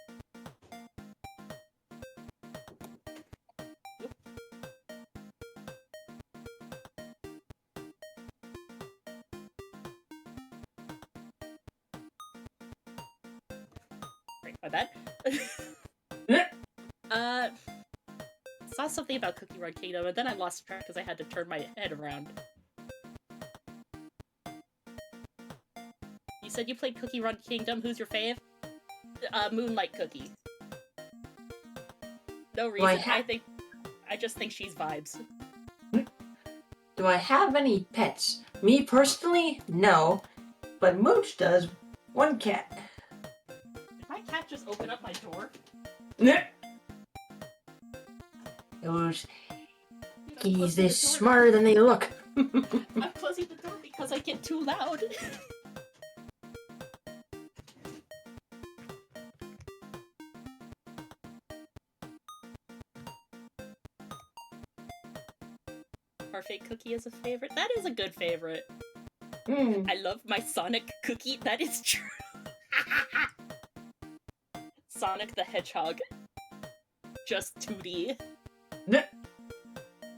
[SPEAKER 6] Right, my bad. Saw something about Cookie Run Kingdom, and then I lost track because I had to turn my head around. You said you played Cookie Run Kingdom. Who's your fave? Moonlight Cookie. No reason. I just think she's vibes.
[SPEAKER 7] Do I have any pets? Me personally, no. But Mooch does. One cat.
[SPEAKER 6] Did my cat just open up my door?
[SPEAKER 7] Those kitties, they're smarter than they look.
[SPEAKER 6] I'm closing the door because I get too loud. Parfait Cookie is a favorite. That is a good favorite. I love my Sonic Cookie. That is true. Sonic the Hedgehog. Just 2D.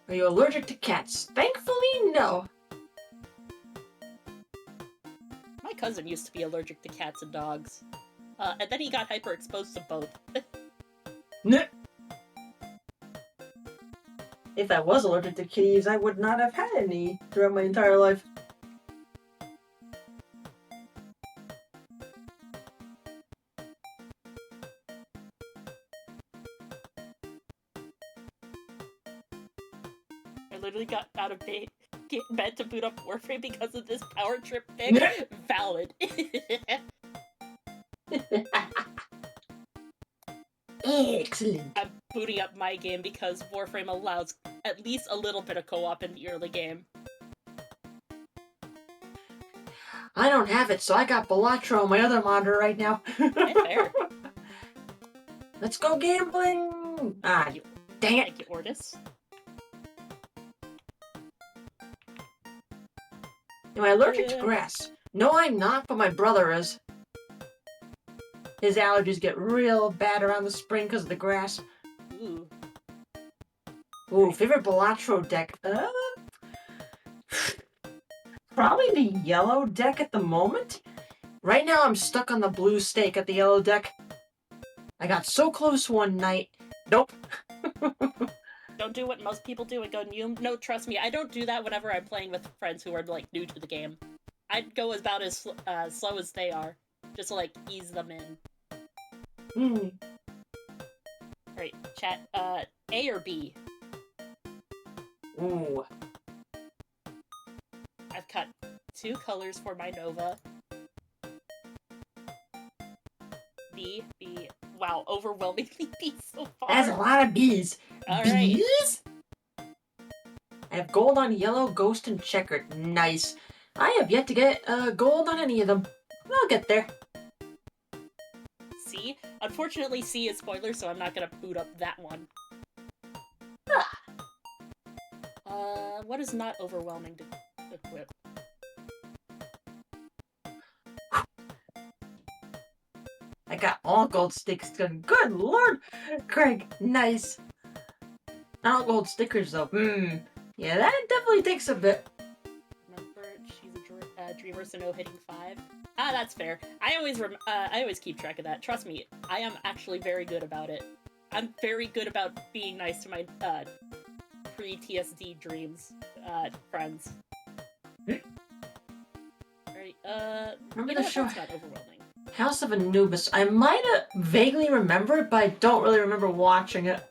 [SPEAKER 7] Are you allergic to cats? Thankfully, no.
[SPEAKER 6] My cousin used to be allergic to cats and dogs. And then he got hyper-exposed to both.
[SPEAKER 7] If I was allergic to kitties, I would not have had any throughout my entire life.
[SPEAKER 6] I literally got out of bed to boot up Warframe because of this power trip thing. Valid.
[SPEAKER 7] Excellent.
[SPEAKER 6] I'm booting up my game because Warframe allows at least a little bit of co-op in the early game.
[SPEAKER 7] I don't have it, so I got Balatro on my other monitor right now.
[SPEAKER 6] Fair.
[SPEAKER 7] Let's go gambling! Ah, dang it!
[SPEAKER 6] Thank you, Ortis.
[SPEAKER 7] Am I allergic to grass? No, I'm not, but my brother is. His allergies get real bad around the spring because of the grass.
[SPEAKER 6] Ooh.
[SPEAKER 7] Ooh, favorite Balatro deck? Probably the yellow deck at the moment. Right now I'm stuck on the blue stake at the yellow deck. I got so close one night. Nope.
[SPEAKER 6] Don't do what most people do and go new. No, trust me, I don't do that whenever I'm playing with friends who are, like, new to the game. I'd go about as slow as they are, just to like ease them in. Right, chat. A or B?
[SPEAKER 7] Ooh.
[SPEAKER 6] I've cut 2 colors for my Nova. B. Wow, overwhelmingly B so far.
[SPEAKER 7] That's a lot of B's.
[SPEAKER 6] All right.
[SPEAKER 7] B's? I have gold on yellow, ghost, and checkered. Nice. I have yet to get gold on any of them. I'll get there.
[SPEAKER 6] C? Unfortunately, C is spoiler, so I'm not gonna boot up that one. What is not overwhelming to equip?
[SPEAKER 7] I got all gold sticks done. Good lord! Craig, nice. Not all gold stickers, though. Yeah, that definitely takes a bit.
[SPEAKER 6] Remember, she's a dreamer, so no hitting 5. Ah, that's fair. I always keep track of that. Trust me, I am actually very good about it. I'm very good about being nice to my pre-TSD dreams friends. Alright,
[SPEAKER 7] Remember the show?
[SPEAKER 6] That's not overwhelming.
[SPEAKER 7] House of Anubis. I might have vaguely remembered, but I don't really remember watching it.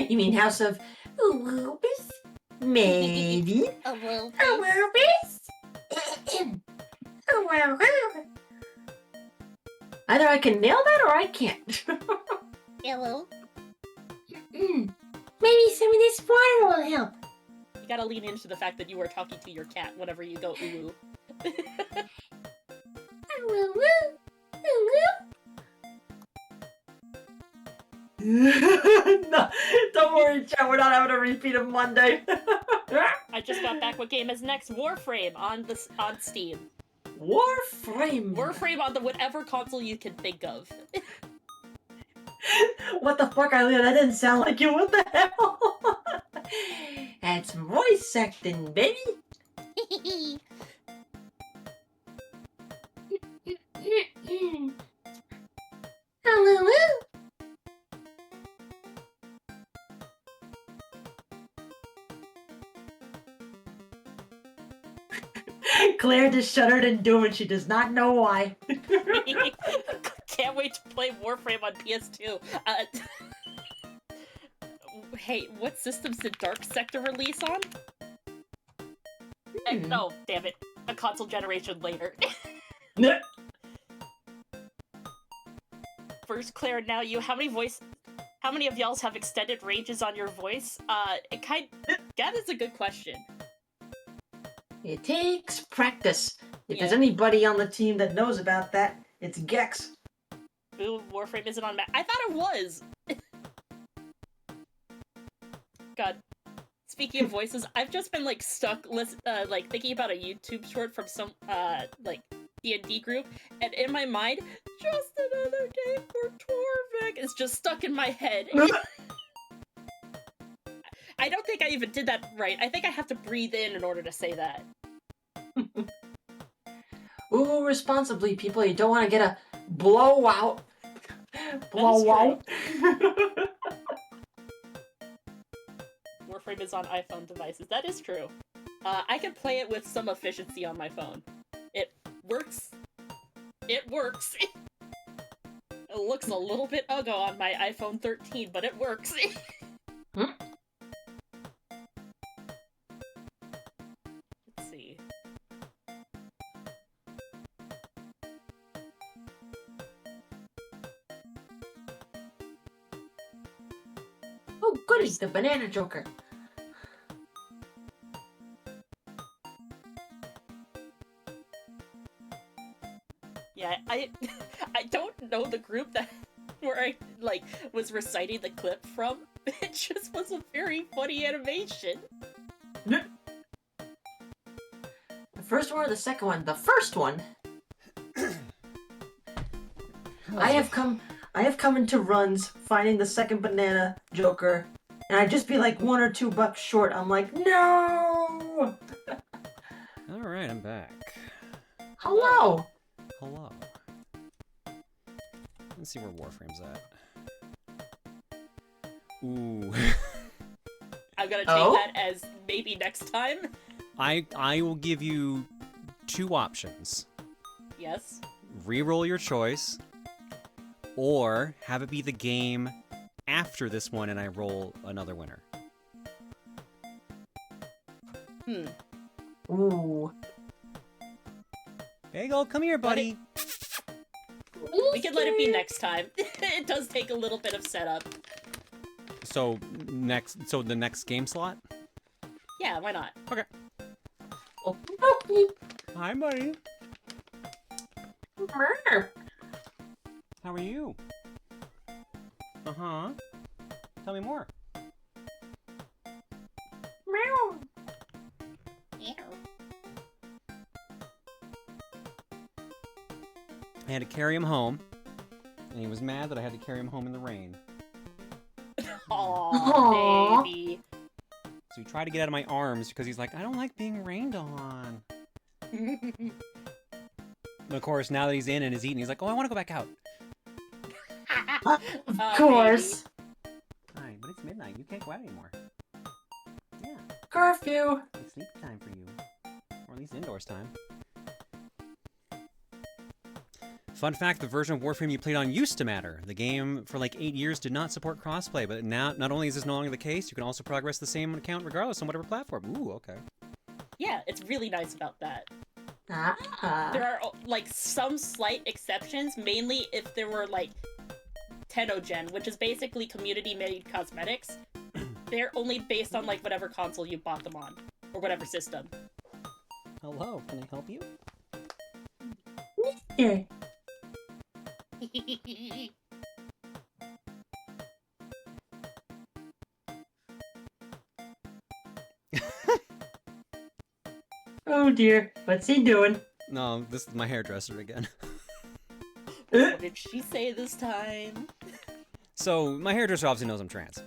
[SPEAKER 7] You mean House of Anubis? Maybe. Anubis? Either I can nail that or I can't.
[SPEAKER 6] Hello.
[SPEAKER 7] Maybe some of this water will help.
[SPEAKER 6] You gotta lean into the fact that you are talking to your cat whenever you go ooh.
[SPEAKER 7] No, don't worry, chat. We're not having a repeat of Monday.
[SPEAKER 6] I just got back. What game is next? Warframe on Steam.
[SPEAKER 7] Warframe.
[SPEAKER 6] Warframe on the whatever console you can think of.
[SPEAKER 7] What the fuck, Eileen? That didn't sound like you. What the hell? That's voice acting, baby. Claire just shuddered in doom and she does not know why.
[SPEAKER 6] Can't wait to play Warframe on PS2. Hey, what systems did Dark Sector release on? No, damn it. A console generation later. First, Claire, now you. How many of y'all have extended ranges on your voice? That is a good question.
[SPEAKER 7] It takes practice. If there's anybody on the team that knows about that, it's Gex.
[SPEAKER 6] Ooh, Warframe isn't on I thought it was! God. Speaking of voices, I've just been, like, stuck, thinking about a YouTube short from some, D&D group, and in my mind, just another day for Torvik is just stuck in my head. I don't think I even did that right. I think I have to breathe in order to say that.
[SPEAKER 7] Ooh, responsibly, people. You don't want to get a blowout. Blowout.
[SPEAKER 6] Warframe is on iPhone devices. That is true. I can play it with some efficiency on my phone. It works. It works. It looks a little bit uggo on my iPhone 13, but it works. Let's see.
[SPEAKER 7] Oh, goodies, the banana joker.
[SPEAKER 6] Yeah, I don't know the group that where I was reciting the clip from. It just was a very funny animation.
[SPEAKER 7] The first one or the second one? The first one. I have come into runs finding the second banana joker, and I'd just be like $1 or $2 short. I'm like, no.
[SPEAKER 1] All right, I'm back.
[SPEAKER 7] Hello.
[SPEAKER 1] Hello. Let's see where Warframe's at. Ooh.
[SPEAKER 6] I'm gonna take that as maybe next time.
[SPEAKER 1] I will give you 2 options.
[SPEAKER 6] Yes.
[SPEAKER 1] Reroll your choice, or have it be the game after this one and I roll another winner.
[SPEAKER 7] Ooh.
[SPEAKER 1] Bagel, come here, buddy.
[SPEAKER 6] We can let it be next time. It does take a little bit of setup.
[SPEAKER 1] So the next game slot?
[SPEAKER 6] Yeah, why not?
[SPEAKER 1] Okay. Hi, buddy. How are you? Uh-huh. Tell me more.
[SPEAKER 7] Meow.
[SPEAKER 1] I had to carry him home, and he was mad that I had to carry him home in the rain.
[SPEAKER 6] Aww, baby.
[SPEAKER 1] So he tried to get out of my arms because he's like, I don't like being rained on. But of course, now that he's in and is eating, he's like, oh, I want to go back out.
[SPEAKER 7] Of course.
[SPEAKER 1] Hi, but it's midnight. You can't go out anymore. Yeah.
[SPEAKER 7] Curfew.
[SPEAKER 1] It's sleep time for you. Or at least indoors time. Fun fact, the version of Warframe you played on used to matter. The game for like 8 years did not support crossplay, but now not only is this no longer the case, you can also progress the same account regardless on whatever platform. Ooh, okay.
[SPEAKER 6] Yeah, it's really nice about that.
[SPEAKER 7] Ah.
[SPEAKER 6] There are like some slight exceptions, mainly if there were like Tenogen, which is basically community-made cosmetics. They're only based on like whatever console you bought them on, or whatever system.
[SPEAKER 1] Hello, can I help you?
[SPEAKER 7] Yeah. Oh dear, what's he doing?
[SPEAKER 1] No, this is my hairdresser again.
[SPEAKER 6] What did she say this time?
[SPEAKER 1] So, my hairdresser obviously knows I'm trans.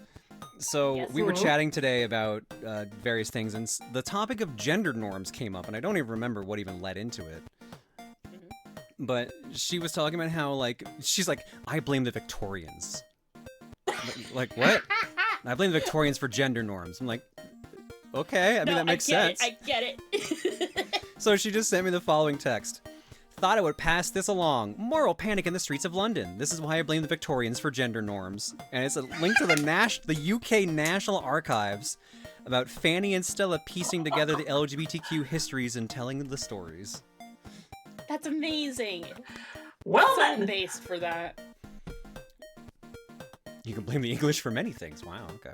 [SPEAKER 1] So,
[SPEAKER 6] Yes.
[SPEAKER 1] we were chatting today about various things, and the topic of gender norms came up, and I don't even remember what even led into it. But she was talking about how, like, she's like, I blame the Victorians. Like, what? I blame the Victorians for gender norms. I'm like, okay, I mean, that makes sense.
[SPEAKER 6] I get it.
[SPEAKER 1] So she just sent me the following text. Thought I would pass this along. Moral panic in the streets of London. This is why I blame the Victorians for gender norms. And it's a link to the UK National Archives about Fanny and Stella piecing together the LGBTQ histories and telling the stories.
[SPEAKER 6] That's amazing.
[SPEAKER 7] Well
[SPEAKER 6] so
[SPEAKER 7] then.
[SPEAKER 6] based for that.
[SPEAKER 1] You can blame the English for many things. Wow, okay.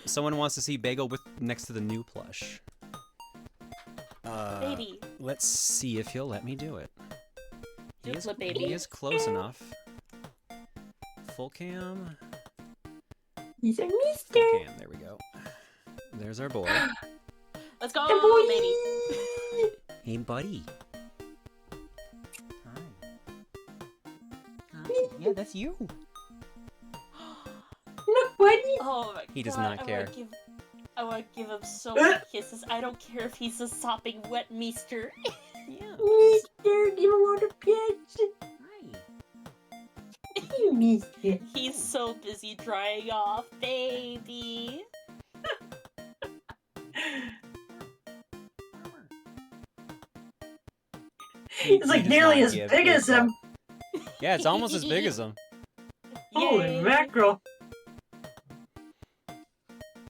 [SPEAKER 1] Someone wants to see Bagel with next to the new plush.
[SPEAKER 6] Baby.
[SPEAKER 1] Let's see if he'll let me do it.
[SPEAKER 6] Do it, baby.
[SPEAKER 1] He is close enough. Full cam.
[SPEAKER 7] He's a
[SPEAKER 1] Full
[SPEAKER 7] mister.
[SPEAKER 1] cam. There we go. There's our boy.
[SPEAKER 6] Let's go,
[SPEAKER 7] boy.
[SPEAKER 6] baby.
[SPEAKER 1] Hey, buddy. Hi. Yeah, that's you.
[SPEAKER 7] Look, buddy.
[SPEAKER 6] Oh my
[SPEAKER 1] He does
[SPEAKER 6] God,
[SPEAKER 1] not care.
[SPEAKER 6] I want to give him so many kisses. I don't care if he's a sopping wet meester.
[SPEAKER 1] Yeah.
[SPEAKER 7] Mister, give him all the pets.
[SPEAKER 1] Hi.
[SPEAKER 7] You mister.
[SPEAKER 6] He's so busy drying off, baby.
[SPEAKER 7] He's like
[SPEAKER 1] does
[SPEAKER 7] nearly
[SPEAKER 1] not
[SPEAKER 7] as
[SPEAKER 1] give
[SPEAKER 7] big
[SPEAKER 1] a
[SPEAKER 7] as him.
[SPEAKER 1] Yeah, it's almost as big as him.
[SPEAKER 7] Holy
[SPEAKER 6] Yay.
[SPEAKER 7] mackerel.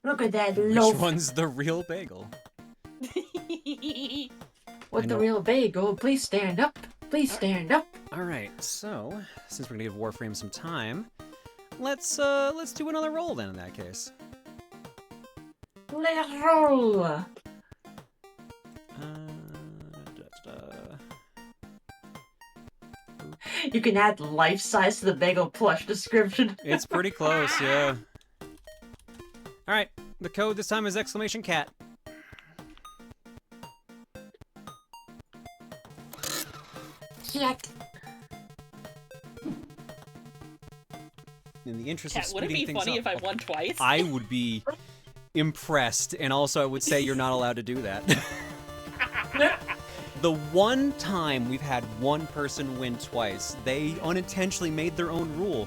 [SPEAKER 7] Look at that
[SPEAKER 1] Which
[SPEAKER 7] loaf.
[SPEAKER 1] one's the real Bagel?
[SPEAKER 7] What
[SPEAKER 1] I
[SPEAKER 7] the
[SPEAKER 1] know.
[SPEAKER 7] real bagel? Please stand up. Please stand up.
[SPEAKER 1] All right, so since we're gonna give Warframe some time, let's do another roll then. In that case,
[SPEAKER 7] Let's roll. You can add life size to the bagel plush description.
[SPEAKER 1] It's pretty close, yeah. All right, the code this time is !cat.
[SPEAKER 7] Cat.
[SPEAKER 1] In the interest
[SPEAKER 6] Cat,
[SPEAKER 1] of
[SPEAKER 6] would it
[SPEAKER 1] speeding
[SPEAKER 6] be
[SPEAKER 1] things
[SPEAKER 6] funny
[SPEAKER 1] up,
[SPEAKER 6] if I won twice?
[SPEAKER 1] I would be impressed, and also I would say you're not allowed to do that. The one time we've had one person win twice, they unintentionally made their own rule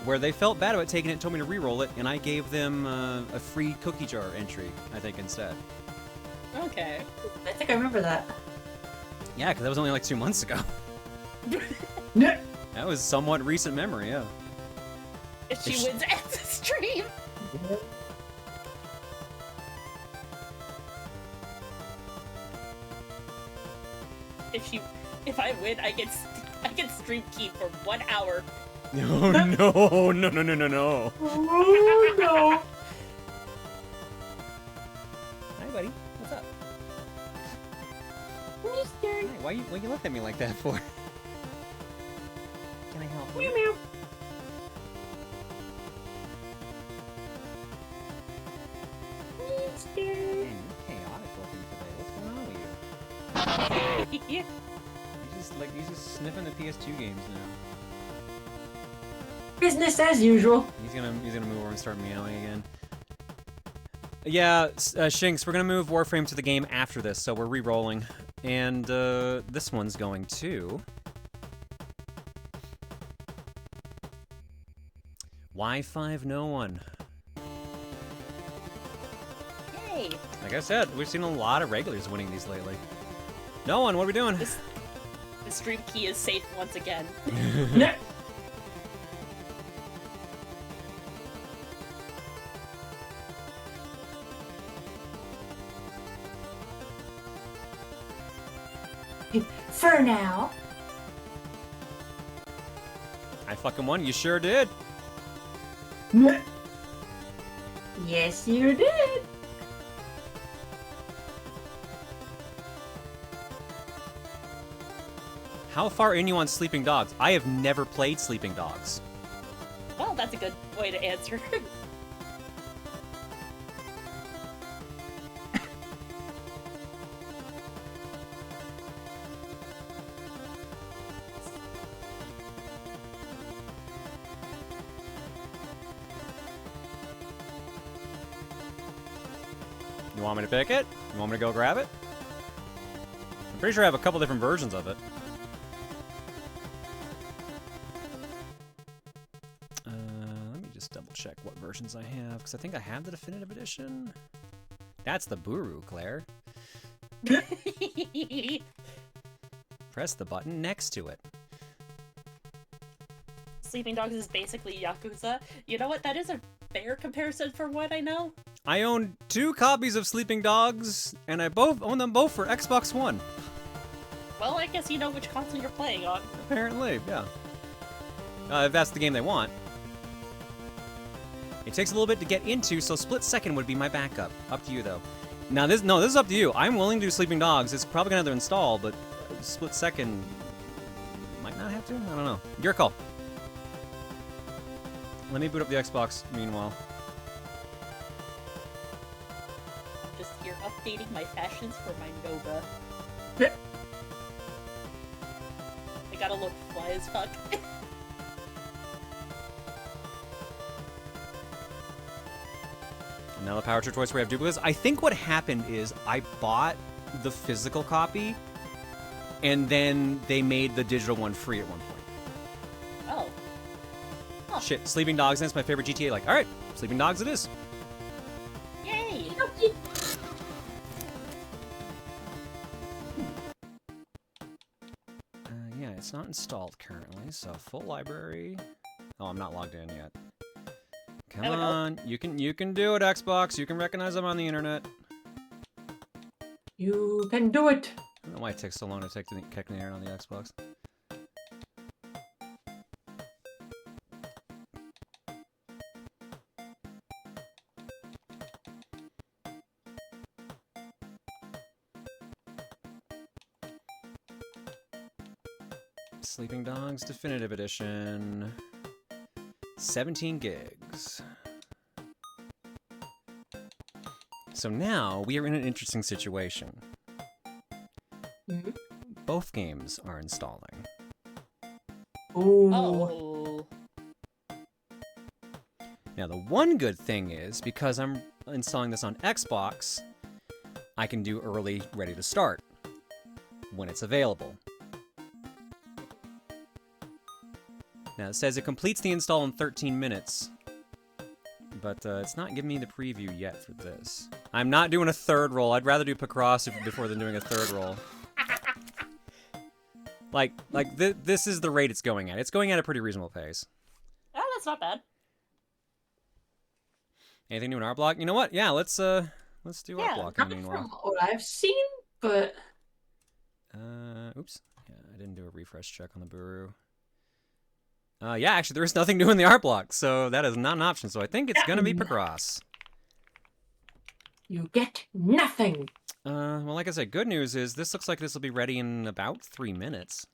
[SPEAKER 1] where they felt bad about taking it and told me to re-roll it, and I gave them a free cookie jar entry, I think, instead.
[SPEAKER 6] Okay.
[SPEAKER 7] I think I remember that.
[SPEAKER 1] Yeah, because that was only like 2 months ago. That was somewhat recent memory, yeah.
[SPEAKER 6] If she wins at the stream. If I win, I get stream keep for 1 hour.
[SPEAKER 1] No, no, no, no, no, no, no.
[SPEAKER 7] Oh no.
[SPEAKER 1] Hi, buddy. What's up?
[SPEAKER 7] Mister.
[SPEAKER 1] Hi, why you looked at me like that for? Can I help you?
[SPEAKER 7] Meow meow. Mister.
[SPEAKER 1] Man, you're chaotic looking today. What's going on with you? He's just sniffing the PS2 games now.
[SPEAKER 7] Business as usual.
[SPEAKER 1] He's gonna move over and start meowing again. Yeah, Shinx, we're gonna move Warframe to the game after this, so we're re-rolling. And this one's going to Y5 No One.
[SPEAKER 6] Yay!
[SPEAKER 1] Like I said, we've seen a lot of regulars winning these lately. No One, what are we doing?
[SPEAKER 6] The stream key is safe once again.
[SPEAKER 7] For now.
[SPEAKER 1] I fucking won, you sure did.
[SPEAKER 7] Yes, you did.
[SPEAKER 1] How far in you on Sleeping Dogs? I have never played Sleeping Dogs.
[SPEAKER 6] Well, that's a good way to answer.
[SPEAKER 1] You want me to pick it? You want me to go grab it? I'm pretty sure I have a couple different versions of it. Let me just double check what versions I have, because I think I have the definitive edition. That's the Booruza, Claire. Press the button next to it.
[SPEAKER 6] Sleeping Dogs is basically Yakuza. You know what? That is a fair comparison for what I know.
[SPEAKER 1] I own 2 copies of Sleeping Dogs, and I own them both for Xbox One.
[SPEAKER 6] Well, I guess you know which console you're playing on.
[SPEAKER 1] Apparently, yeah. If that's the game they want. It takes a little bit to get into, so Split Second would be my backup. Up to you, though. Now, this is up to you. I'm willing to do Sleeping Dogs. It's probably gonna have to install, but Split Second might not have to. I don't know. Your call. Let me boot up the Xbox meanwhile.
[SPEAKER 6] I'm just here updating my fashions for my Nova. I gotta look fly as fuck.
[SPEAKER 1] Now the Power Trip Choice where I have duplicates. I think what happened is I bought the physical copy, and then they made the digital one free at one point.
[SPEAKER 6] Oh. Huh.
[SPEAKER 1] Shit, Sleeping Dogs, that's my favorite GTA. Like, alright, Sleeping Dogs it is.
[SPEAKER 6] Yay!
[SPEAKER 1] Yeah, it's not installed currently, so full library. Oh, I'm not logged in yet. Come on, you can do it, Xbox. You can recognize I'm on the internet.
[SPEAKER 7] You can do it.
[SPEAKER 1] I don't know why it takes so long to kick the internet on the Xbox. Sleeping Dogs Definitive Edition. 17 gigs. So now we are in an interesting situation.
[SPEAKER 7] Mm-hmm.
[SPEAKER 1] Both games are installing.
[SPEAKER 7] Ooh.
[SPEAKER 6] Oh.
[SPEAKER 1] Now the one good thing is, because I'm installing this on Xbox, I can do early ready to start. when it's available. Now it says it completes the install in 13 minutes, but it's not giving me the preview yet for this. I'm not doing a third roll. I'd rather do Picross before than doing a third roll. This is the rate it's going at. It's going at a pretty reasonable pace.
[SPEAKER 6] Oh, that's not bad.
[SPEAKER 1] Anything new in art block? You know what? Yeah, let's do art block in the
[SPEAKER 7] Not
[SPEAKER 1] meanwhile.
[SPEAKER 7] from what I've seen, but
[SPEAKER 1] Oops. Yeah, I didn't do a refresh check on the Booru. Yeah, actually, there is nothing new in the art block, so that is not an option. So I think it's gonna be Picross.
[SPEAKER 7] you get nothing.
[SPEAKER 1] Well, like I said, good news is this looks like this will be ready in about 3 minutes.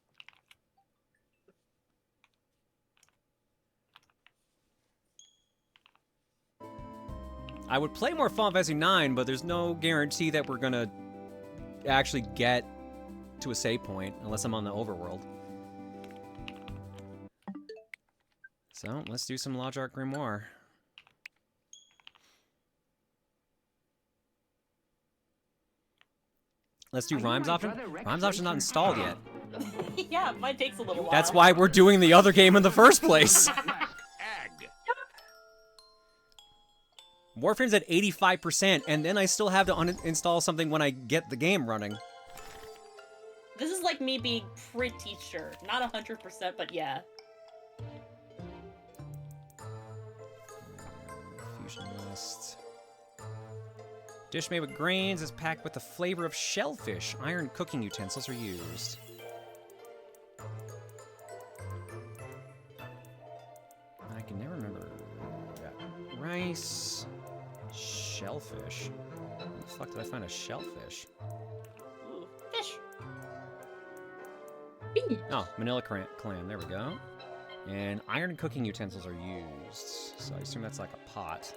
[SPEAKER 1] I would play more Final Fantasy 9, but there's no guarantee that we're gonna actually get to a save point unless I'm on the overworld. So let's do some Lodge Arc Grimoire. Let's do Rhymes option. Rhymes option's not installed yet.
[SPEAKER 6] Yeah, mine takes a little while.
[SPEAKER 1] That's why we're doing the other game in the first place. Warframe's at 85%, and then I still have to uninstall something when I get the game running.
[SPEAKER 6] This is like me being pretty sure. Not 100%, but yeah.
[SPEAKER 1] Fusion list. Dish made with grains is packed with the flavor of shellfish. Iron cooking utensils are used. I can never remember. Got rice, shellfish. Where the fuck did I find a shellfish?
[SPEAKER 6] Ooh, fish.
[SPEAKER 1] Oh, Manila clam. There we go. And iron cooking utensils are used. So I assume that's like a pot.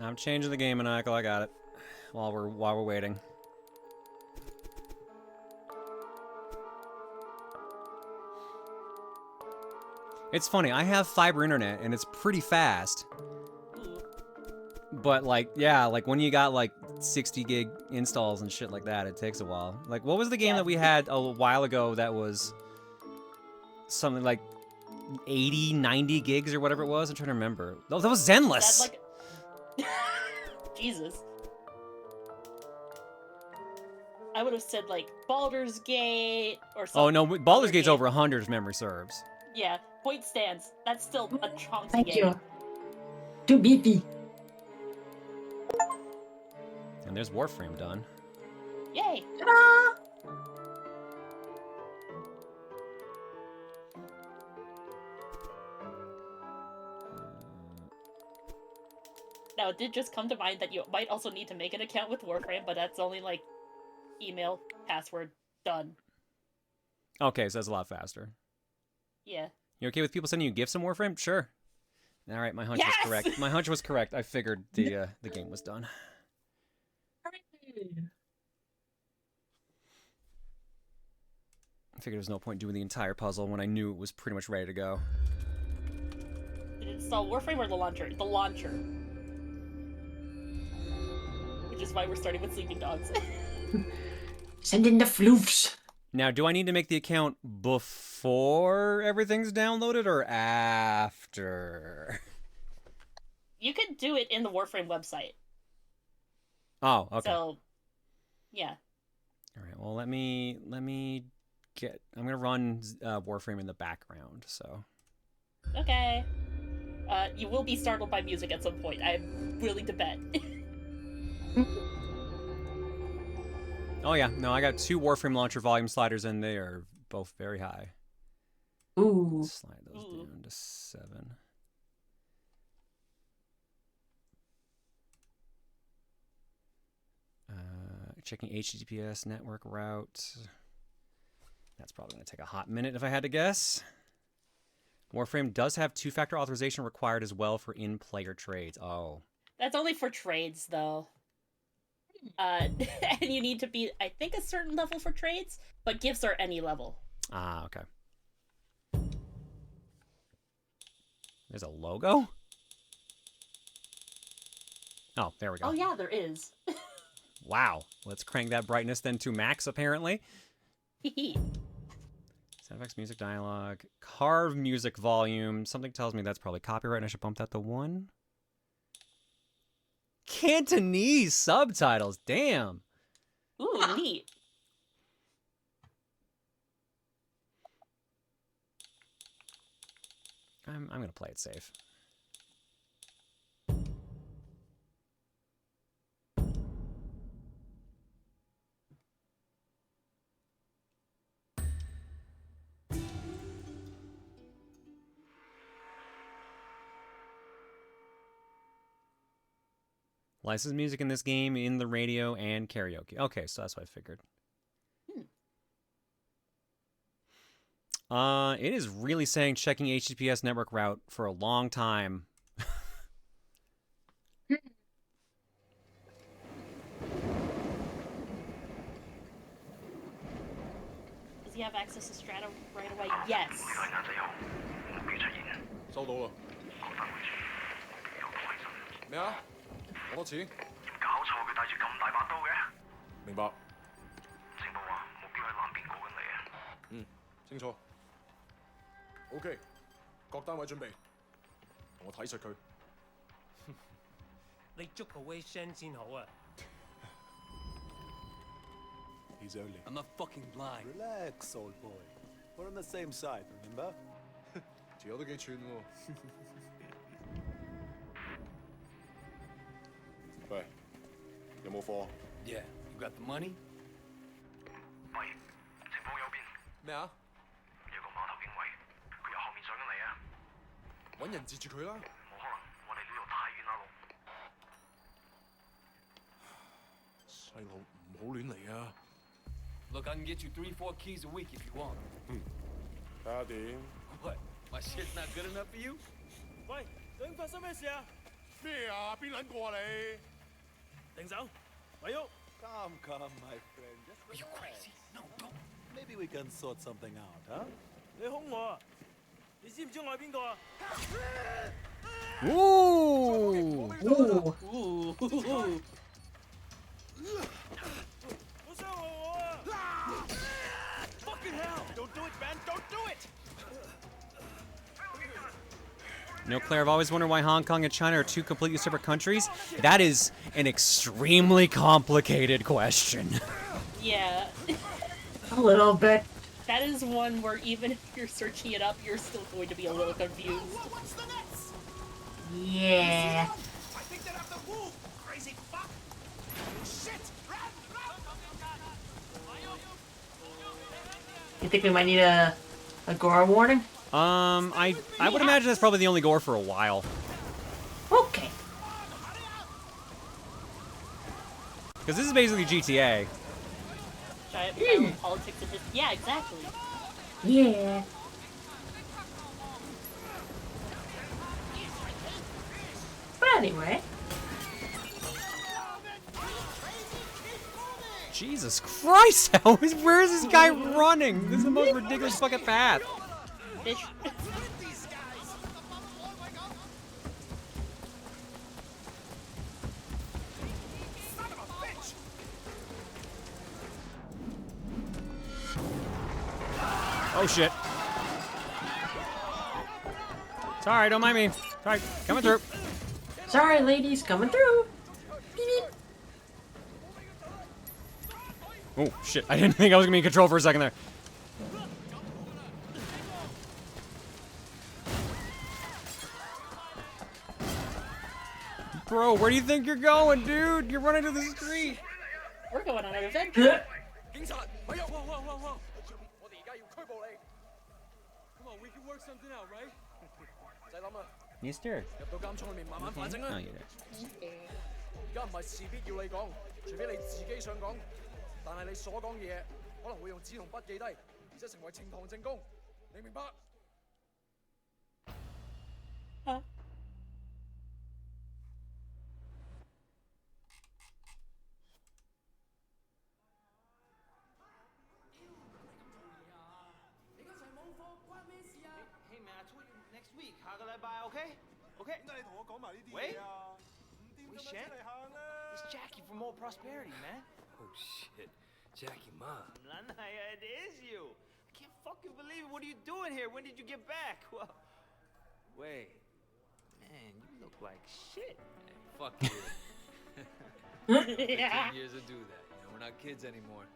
[SPEAKER 1] I'm changing the game, Maniacal. I got it. While we're waiting. It's funny. I have fiber internet, and it's pretty fast. But like, yeah, like when you got like 60 gig installs and shit like that, it takes a while. Like, what was the game that we had a while ago that was something like 80, 90 gigs or whatever it was? I'm trying to remember. That was Zenless.
[SPEAKER 6] Like... Jesus. I would have said like Baldur's Gate or something.
[SPEAKER 1] Oh no, Baldur's Gate's over 100 if memory serves.
[SPEAKER 6] Yeah, point stands. That's still a chunky
[SPEAKER 7] Thank
[SPEAKER 6] game.
[SPEAKER 7] you. Too beefy.
[SPEAKER 1] And there's Warframe done.
[SPEAKER 6] Yay!
[SPEAKER 7] Ta-da!
[SPEAKER 6] Now, it did just come to mind that you might also need to make an account with Warframe, but that's only like email, password, done.
[SPEAKER 1] Okay, so that's a lot faster.
[SPEAKER 6] Yeah.
[SPEAKER 1] You okay with people sending you gifts in Warframe? Sure. All right, my hunch was correct. My hunch was correct. I figured the game was done. I figured there was no point doing the entire puzzle when I knew it was pretty much ready to go.
[SPEAKER 6] Did it install Warframe or the launcher? The launcher. Which is why we're starting with Sleeping Dogs.
[SPEAKER 7] Send in the floofs.
[SPEAKER 1] Now, do I need to make the account before everything's downloaded or after?
[SPEAKER 6] You could do it in the Warframe website.
[SPEAKER 1] Oh, okay.
[SPEAKER 6] So, yeah.
[SPEAKER 1] All right. Well, let me get. I'm gonna run Warframe in the background. So.
[SPEAKER 6] Okay. You will be startled by music at some point. I'm willing to bet.
[SPEAKER 1] Oh yeah, no, I got 2 Warframe launcher volume sliders and they are both very high.
[SPEAKER 7] Ooh.
[SPEAKER 1] Slide those down to 7. Checking HTTPS network route. That's probably going to take a hot minute if I had to guess. Warframe does have two-factor authorization required as well for in-player trades. Oh.
[SPEAKER 6] That's only for trades, though. And you need to be, I think, a certain level for trades, but gifts are any level.
[SPEAKER 1] Ah, okay. There's a logo? Oh, there we go.
[SPEAKER 6] Oh, yeah, there is.
[SPEAKER 1] Wow. Let's crank that brightness then to max, apparently. Sound effects, music, dialogue, carve music volume. Something tells me that's probably copyright and I should bump that to 1. Cantonese subtitles, damn.
[SPEAKER 6] Ooh, neat.
[SPEAKER 1] I'm gonna play it safe. Licensed music in this game, in the radio, and karaoke. Okay, so that's what I figured. It is really saying checking HTTPS network route for a long time.
[SPEAKER 6] Does he have access to Strata right away? Yes.
[SPEAKER 8] 收到啦。咩啊？好多錢？
[SPEAKER 5] 搞錯，佢帶住咁大把刀嘅。
[SPEAKER 8] 明白。
[SPEAKER 5] 情報話目標喺南邊過緊嚟啊。
[SPEAKER 8] 嗯，清楚。OK，各單位準備，同我睇實佢。
[SPEAKER 16] 你捉個 Wei Shen 先好啊。
[SPEAKER 8] He's only.
[SPEAKER 17] I'm not fucking blind.
[SPEAKER 18] Relax, old boy. We're on the same side, remember?
[SPEAKER 8] 條友都幾串喎。喂，有冇貨
[SPEAKER 17] Yeah, you got the money?
[SPEAKER 5] 喂，情報有變。
[SPEAKER 8] 咩啊？
[SPEAKER 5] 有個碼頭警衛，佢由後面上緊嚟啊！
[SPEAKER 8] 揾人截住佢啦！
[SPEAKER 5] 冇可能，我哋呢度太遠啦，路。
[SPEAKER 8] 細路唔好亂嚟啊！
[SPEAKER 17] Look, I can get you 3-4 keys a week if you want.
[SPEAKER 8] 睇下點。
[SPEAKER 17] What? My shit's not good enough for you?
[SPEAKER 16] 喂，究竟發生咩事啊？
[SPEAKER 8] 咩啊？邊撚個啊你？
[SPEAKER 16] 停手，咪喐！
[SPEAKER 18] Come, my friend. Just
[SPEAKER 17] Are you crazy? No, don't.
[SPEAKER 18] Maybe we can sort something out, huh?
[SPEAKER 16] 你兇我啊！你知唔知我係邊個啊？
[SPEAKER 1] Ooh!
[SPEAKER 6] Ooh!
[SPEAKER 16] 好傷害我啊 ！Fucking hell! Don't do it, man! Don't do it!
[SPEAKER 1] No, Claire, I've always wondered why Hong Kong and China are two completely separate countries. That is an extremely complicated question.
[SPEAKER 6] Yeah.
[SPEAKER 7] A little bit.
[SPEAKER 6] That is one where even if you're searching it up, you're still going to be a little confused.
[SPEAKER 7] Yeah.
[SPEAKER 11] I think they're after Wu! Crazy fuck! Shit!
[SPEAKER 7] You think we might need a gore warning?
[SPEAKER 1] I would imagine that's probably the only gore for a while.
[SPEAKER 7] Okay.
[SPEAKER 1] Because this is basically GTA.
[SPEAKER 6] Giant violent politics of this. Yeah, exactly.
[SPEAKER 7] Yeah. But anyway.
[SPEAKER 1] Jesus Christ! Where is this guy running? This is the most ridiculous fucking path.
[SPEAKER 6] Bitch.
[SPEAKER 1] Oh shit. Sorry, don't mind me. Sorry, coming through.
[SPEAKER 7] Sorry, ladies, coming through. Beep, beep.
[SPEAKER 1] Oh shit, I didn't think I was gonna be in control for a second there. Bro, where do you think you're going, dude? You're running to the street.
[SPEAKER 6] We're going on an adventure.
[SPEAKER 16] Come on, we can work something out, right?
[SPEAKER 1] Mister.
[SPEAKER 8] 入到監倉裏面慢慢反省啦。
[SPEAKER 1] Oh, you did.
[SPEAKER 8] 而家唔係事必要你講，除非你自己想講。但係你所講嘅嘢可能會用紙同筆記低，之
[SPEAKER 11] 者成為呈堂證供，你明白？
[SPEAKER 19] Hey man, I told you next week，下個禮拜 OK？OK？
[SPEAKER 18] 點解你同我講埋呢啲
[SPEAKER 19] 喂
[SPEAKER 18] 嘢啊？唔掂今日出嚟行啦
[SPEAKER 19] It's Jackie from More Prosperity, man.
[SPEAKER 17] Oh shit, Jackie Ma.
[SPEAKER 19] Lanaya, it is you. I can't fucking believe it. What are you doing here? When did you get back? Well, wait, man, you look like shit.
[SPEAKER 17] Hey, fuck you. 15 years to do that. You know, we're not kids anymore.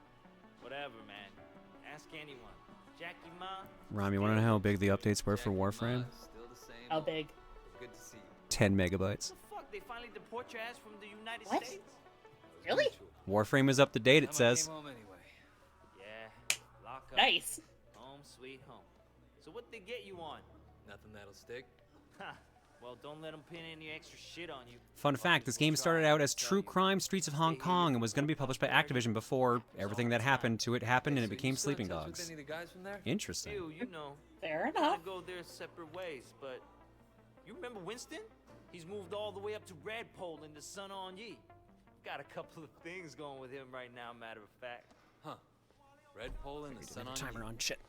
[SPEAKER 19] Whatever, man. Ask anyone. Jackie Ma.
[SPEAKER 1] Ram, you want to know how big the updates were for Warframe?
[SPEAKER 17] Still the same.
[SPEAKER 6] How big?
[SPEAKER 17] Good to see you.
[SPEAKER 1] 10 megabytes.
[SPEAKER 19] Fuck, they finally deport your ass from the United
[SPEAKER 6] What?
[SPEAKER 19] States?
[SPEAKER 6] Really?
[SPEAKER 1] Warframe is up to date, it says.
[SPEAKER 17] Came home anyway.
[SPEAKER 19] Yeah, lock up.
[SPEAKER 6] Nice.
[SPEAKER 19] Home sweet home. So what they get you on?
[SPEAKER 17] Nothing that'll stick.
[SPEAKER 19] Ha. Well, don't let them pin any extra shit on you.
[SPEAKER 1] Fun fact, this game started out as True Crime Streets of Hong Kong and was going to be published by Activision before everything that happened to it happened and it became Sleeping Dogs.
[SPEAKER 17] Any of the guys from there?
[SPEAKER 1] Interesting.
[SPEAKER 19] Ew, you know.
[SPEAKER 6] Fair
[SPEAKER 19] Gotta
[SPEAKER 6] enough.
[SPEAKER 19] go their separate ways, but you remember Winston? He's moved all the way up to Redpole in the Sun On Yi. Got a couple of things going with him right now, matter of fact.
[SPEAKER 17] Huh. Red Pole and the Sun on
[SPEAKER 1] Timer on shit.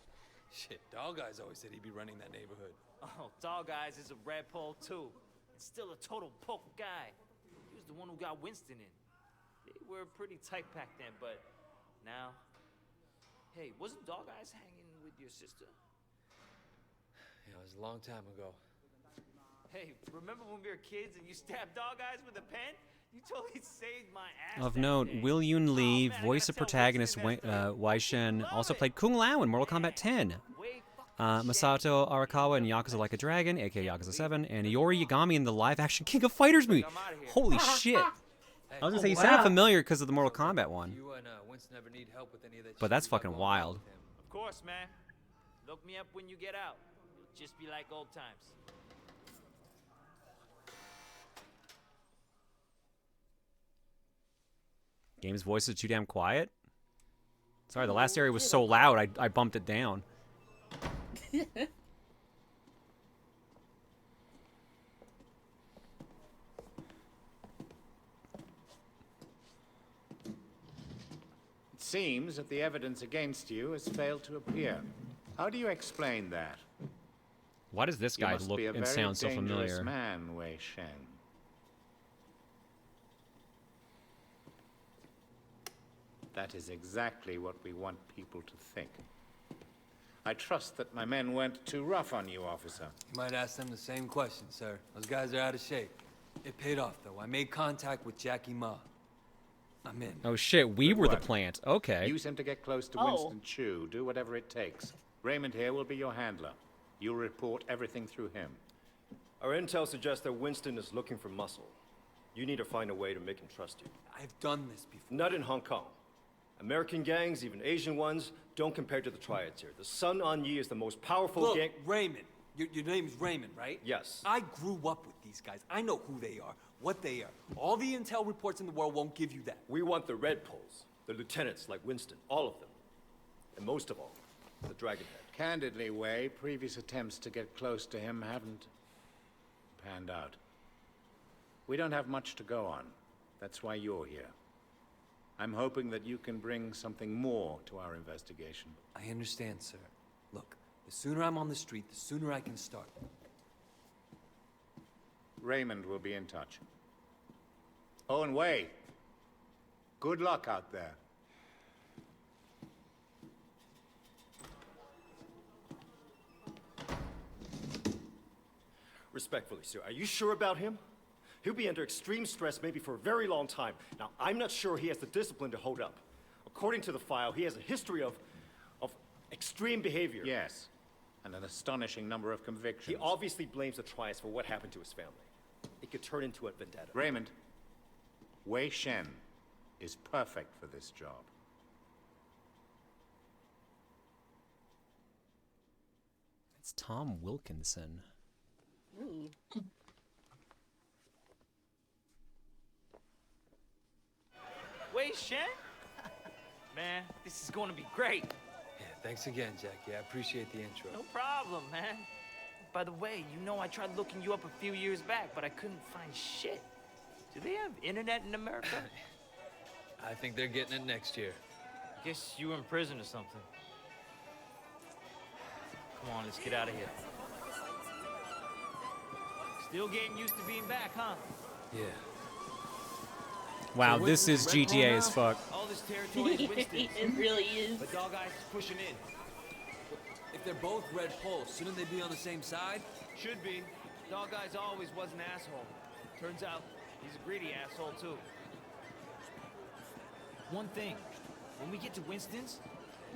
[SPEAKER 17] Shit, Dog Guys always said he'd be running that neighborhood.
[SPEAKER 19] Oh, Dog Eyes is a Redpole too. And still a total poke guy. He was the one who got Winston in. They were pretty tight back then, but now... Hey, wasn't Dog Eyes hanging with your sister?
[SPEAKER 17] Yeah, it was a long time ago.
[SPEAKER 19] Hey, remember when we were kids and you stabbed Dog Eyes with a pen? You totally saved my ass.
[SPEAKER 1] Of
[SPEAKER 19] that
[SPEAKER 1] note,
[SPEAKER 19] day.
[SPEAKER 1] Will Yun Lee, voice of protagonist Wei Shen, also played Kung Lao in Mortal Kombat 10. Masato Arakawa in Yakuza Like a Dragon, aka Yakuza 7, and Iori Yagami in the live-action King of Fighters movie. Holy shit! I was gonna say, he sounded familiar because of the Mortal Kombat one.
[SPEAKER 17] You and Winston ever need help with any of that
[SPEAKER 1] But
[SPEAKER 17] shit
[SPEAKER 1] that's
[SPEAKER 17] we got
[SPEAKER 1] fucking
[SPEAKER 17] going on
[SPEAKER 1] wild.
[SPEAKER 17] with him?
[SPEAKER 19] Of course, man. Look me up when you get out. It'll just be like old times.
[SPEAKER 1] Game's voice is too damn quiet? Sorry, the last area was so loud, I bumped it down.
[SPEAKER 20] It seems that the evidence against you has failed to appear. How do you explain that?
[SPEAKER 1] Why does this
[SPEAKER 20] You
[SPEAKER 1] guy
[SPEAKER 20] must
[SPEAKER 1] look
[SPEAKER 20] be a
[SPEAKER 1] and
[SPEAKER 20] very
[SPEAKER 1] sound so
[SPEAKER 20] dangerous
[SPEAKER 1] familiar?
[SPEAKER 20] man, Wei Shen. That is exactly what we want people to think. I trust that my men weren't too rough on you, officer.
[SPEAKER 17] You might ask them the same question, sir. Those guys are out of shape. It paid off, though. I made contact with Jackie Ma. I'm in.
[SPEAKER 1] Oh shit, we were the
[SPEAKER 20] work.
[SPEAKER 1] plant. Okay.
[SPEAKER 20] Use him to get close to Winston Chu. Do whatever it takes. Raymond here will be your handler. You'll report everything through him.
[SPEAKER 21] Our intel suggests that Winston is looking for muscle. You need to find a way to make him trust you.
[SPEAKER 17] I've done this before.
[SPEAKER 21] Not in Hong Kong. American gangs, even Asian ones, don't compare to the triads here. The Sun On Yi is the most powerful
[SPEAKER 17] Look,
[SPEAKER 21] gang.
[SPEAKER 17] Raymond. Your name's Raymond, right?
[SPEAKER 21] Yes.
[SPEAKER 17] I grew up with these guys. I know who they are, what they are. All the intel reports in the world won't give you that.
[SPEAKER 21] We want the Red Poles, the lieutenants like Winston, all of them. And most of all, the Dragonhead.
[SPEAKER 20] Candidly, Wei, previous attempts to get close to him haven't panned out. We don't have much to go on. That's why you're here. I'm hoping that you can bring something more to our investigation.
[SPEAKER 17] I understand, sir. Look, the sooner I'm on the street, the sooner I can start.
[SPEAKER 20] Raymond will be in touch. Oh, and Wei, good luck out there.
[SPEAKER 21] Respectfully, sir, are you sure about him? He'll be under extreme stress maybe for a very long time. Now, I'm not sure he has the discipline to hold up. According to the file, he has a history of extreme behavior.
[SPEAKER 20] Yes, and an astonishing number of convictions.
[SPEAKER 21] He obviously blames the triads for what happened to his family. It could turn into a vendetta.
[SPEAKER 20] Raymond, Wei Shen is perfect for this job.
[SPEAKER 1] It's Tom Wilkinson.
[SPEAKER 6] Ooh.
[SPEAKER 19] Wei Shen? Man, this is going to be great.
[SPEAKER 17] Yeah, Thanks again, Jackie. I appreciate the intro.
[SPEAKER 19] No problem, man. By the way, you know I tried looking you up a few years back, but I couldn't find shit. Do they have internet in America?
[SPEAKER 17] I think they're getting it next year.
[SPEAKER 19] Guess you were in prison or something. Come on, let's get out of here. Still getting used to being back, huh?
[SPEAKER 17] Yeah.
[SPEAKER 1] Wow,
[SPEAKER 17] So
[SPEAKER 1] this is
[SPEAKER 17] Red Bull
[SPEAKER 1] GTA
[SPEAKER 17] now?
[SPEAKER 1] as fuck.
[SPEAKER 19] All this territory is Winston's.
[SPEAKER 6] It really is.
[SPEAKER 19] But Dog Eyes is pushing in.
[SPEAKER 17] If they're both Red Poles, shouldn't they be on the same side?
[SPEAKER 19] Should be. Dog Eyes always was an asshole. Turns out, he's a greedy asshole, too. One thing. When we get to Winston's,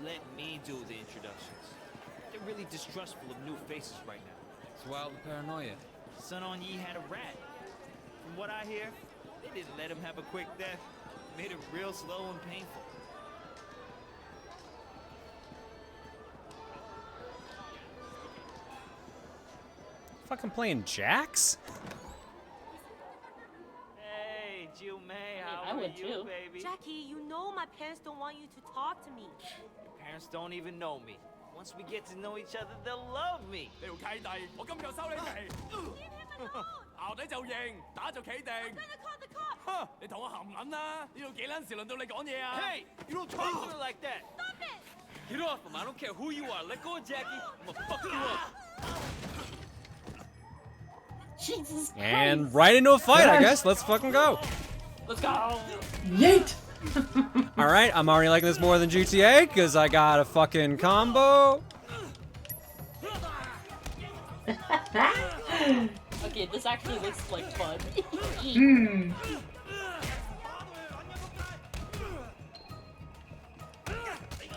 [SPEAKER 19] let me do the introductions. They're really distrustful of new faces right now.
[SPEAKER 17] It's wild paranoia.
[SPEAKER 19] Sun On Yee had a rat. From what I hear, they didn't let him have a quick death. Made it real slow and painful.
[SPEAKER 1] Fucking playing jacks?
[SPEAKER 19] Hey, Jill May, how
[SPEAKER 6] I
[SPEAKER 19] are
[SPEAKER 6] would
[SPEAKER 19] you,
[SPEAKER 6] too.
[SPEAKER 19] baby?
[SPEAKER 9] Jackie, you know my parents don't want you to talk to me.
[SPEAKER 19] Your parents don't even know me. Once we get to know each other, they'll love me.
[SPEAKER 16] 你條契弟，我今日收你皮。淆底就認，打就企定。哼，你同我含撚啦！呢度幾撚時輪到你講嘢啊
[SPEAKER 19] Hey, you don't talk to her like that.
[SPEAKER 9] Stop it!
[SPEAKER 17] Get off him. I don't care who you are. Let go of Jackie. I'm gonna fuck you up.
[SPEAKER 6] Jesus Christ.
[SPEAKER 1] And right into a fight, I guess. Let's fucking go.
[SPEAKER 6] Let's go.
[SPEAKER 7] Yeet!
[SPEAKER 1] Alright, I'm already liking this more than GTA, because I got a fucking combo.
[SPEAKER 6] Okay, this actually looks like fun.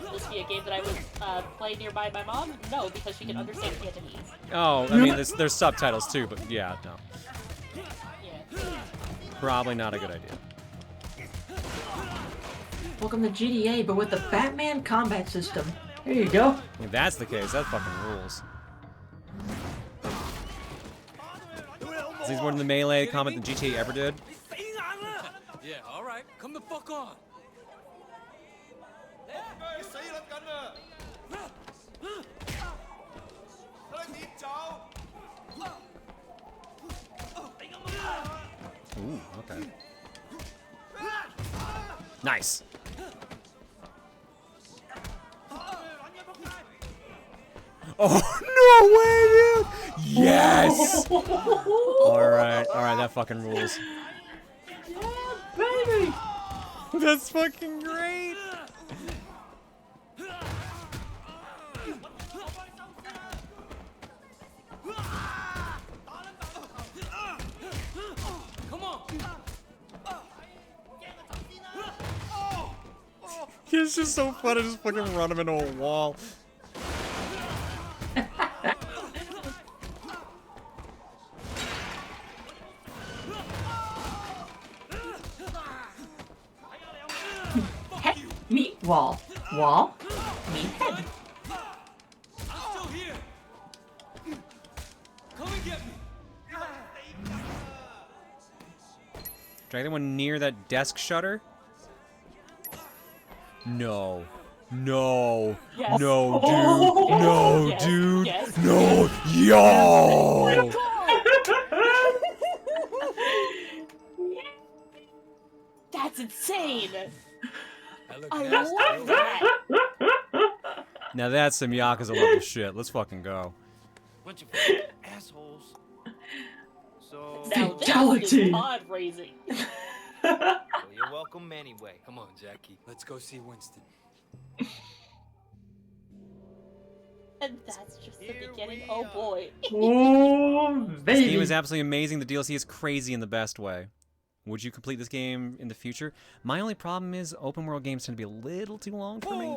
[SPEAKER 6] Would this be a game that I would play nearby my mom? No, because she can understand Cantonese.
[SPEAKER 1] Oh, I mean, there's subtitles too, but yeah, no.
[SPEAKER 6] Yeah.
[SPEAKER 1] Probably not a good idea.
[SPEAKER 7] Welcome to GTA, but with the Batman combat system. There you go.
[SPEAKER 1] If that's the case, that fucking rules. Is these more than the melee combat that GTA ever did?
[SPEAKER 17] Yeah, all right. Come the fuck on.
[SPEAKER 1] Ooh, okay. Nice. Oh, no way, dude! Yes! Alright, that fucking rules.
[SPEAKER 7] Baby!
[SPEAKER 1] That's fucking great!
[SPEAKER 17] Come on.
[SPEAKER 1] It's just so fun to just fucking run him into a wall.
[SPEAKER 7] Head, meet wall. Wall, meet head.
[SPEAKER 17] I'm still here. Come and get me.
[SPEAKER 1] Drag anyone near that desk shutter? No. No.
[SPEAKER 6] Yes.
[SPEAKER 1] No, dude.
[SPEAKER 6] Oh.
[SPEAKER 1] No,
[SPEAKER 6] Yes,
[SPEAKER 1] dude.
[SPEAKER 6] yes,
[SPEAKER 1] No.
[SPEAKER 6] yes.
[SPEAKER 1] Yo!
[SPEAKER 6] That's insane!
[SPEAKER 17] I
[SPEAKER 6] I love that!
[SPEAKER 1] Now that's some Yakuza level shit. Let's fucking go.
[SPEAKER 19] Bunch of assholes. So
[SPEAKER 6] Now this
[SPEAKER 7] Fatality.
[SPEAKER 6] is pod raising.
[SPEAKER 19] well, you're welcome anyway.
[SPEAKER 17] Come on, Jackie. Let's go see Winston.
[SPEAKER 6] And that's just the beginning. Oh boy.
[SPEAKER 7] Oh,
[SPEAKER 1] This game
[SPEAKER 7] baby.
[SPEAKER 1] is absolutely amazing. The DLC is crazy in the best way. Would you complete this game in the future? My only problem is open world games tend to be a little too long for me.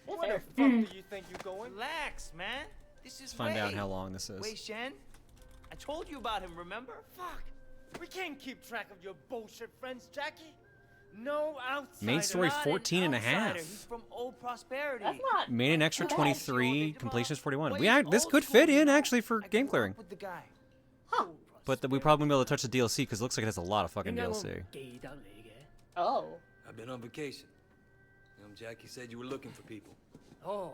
[SPEAKER 19] Where the fuck do you think you're going? Relax, man. This is
[SPEAKER 1] Let's find out
[SPEAKER 19] Wei.
[SPEAKER 1] how long this is.
[SPEAKER 19] Wei Shen? I told you about him, remember? Fuck. We can't keep track of your bullshit friends, Jackie. No outsider.
[SPEAKER 1] Main story
[SPEAKER 19] Not
[SPEAKER 1] 14 and a
[SPEAKER 19] an outsider.
[SPEAKER 1] half.
[SPEAKER 19] He's from Old Prosperity.
[SPEAKER 6] That's not
[SPEAKER 1] Made an extra
[SPEAKER 6] bad.
[SPEAKER 1] 23, completion is 41. This could fit in actually for game clearing.
[SPEAKER 19] With the guy.
[SPEAKER 1] But we probably won't be able to touch the DLC because it looks like it has a lot of fucking DLC.
[SPEAKER 6] Oh.
[SPEAKER 17] I've been on vacation. Jackie said you were looking for people.
[SPEAKER 3] Oh,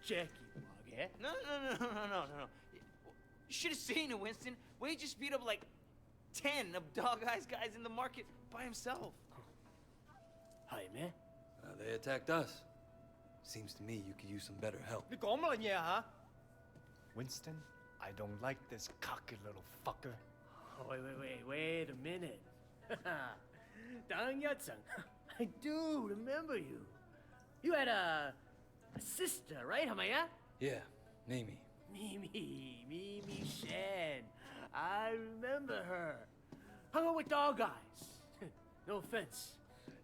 [SPEAKER 3] Jackie Mug, eh?
[SPEAKER 19] No. You should have seen it, Winston. Wade just beat up like 10 of Dog Eyes guys in the market by himself.
[SPEAKER 3] Hi, man.
[SPEAKER 17] They attacked us. Seems to me you could use some better help.
[SPEAKER 3] Winston, I don't like this cocky little fucker. Oh, wait a minute. Dang Yatsang, I do remember you. You had a sister, right, Hamaya?
[SPEAKER 17] Yeah, Mimi.
[SPEAKER 3] Mimi Shen. I remember her. Hung out with Dog Eyes. No offense.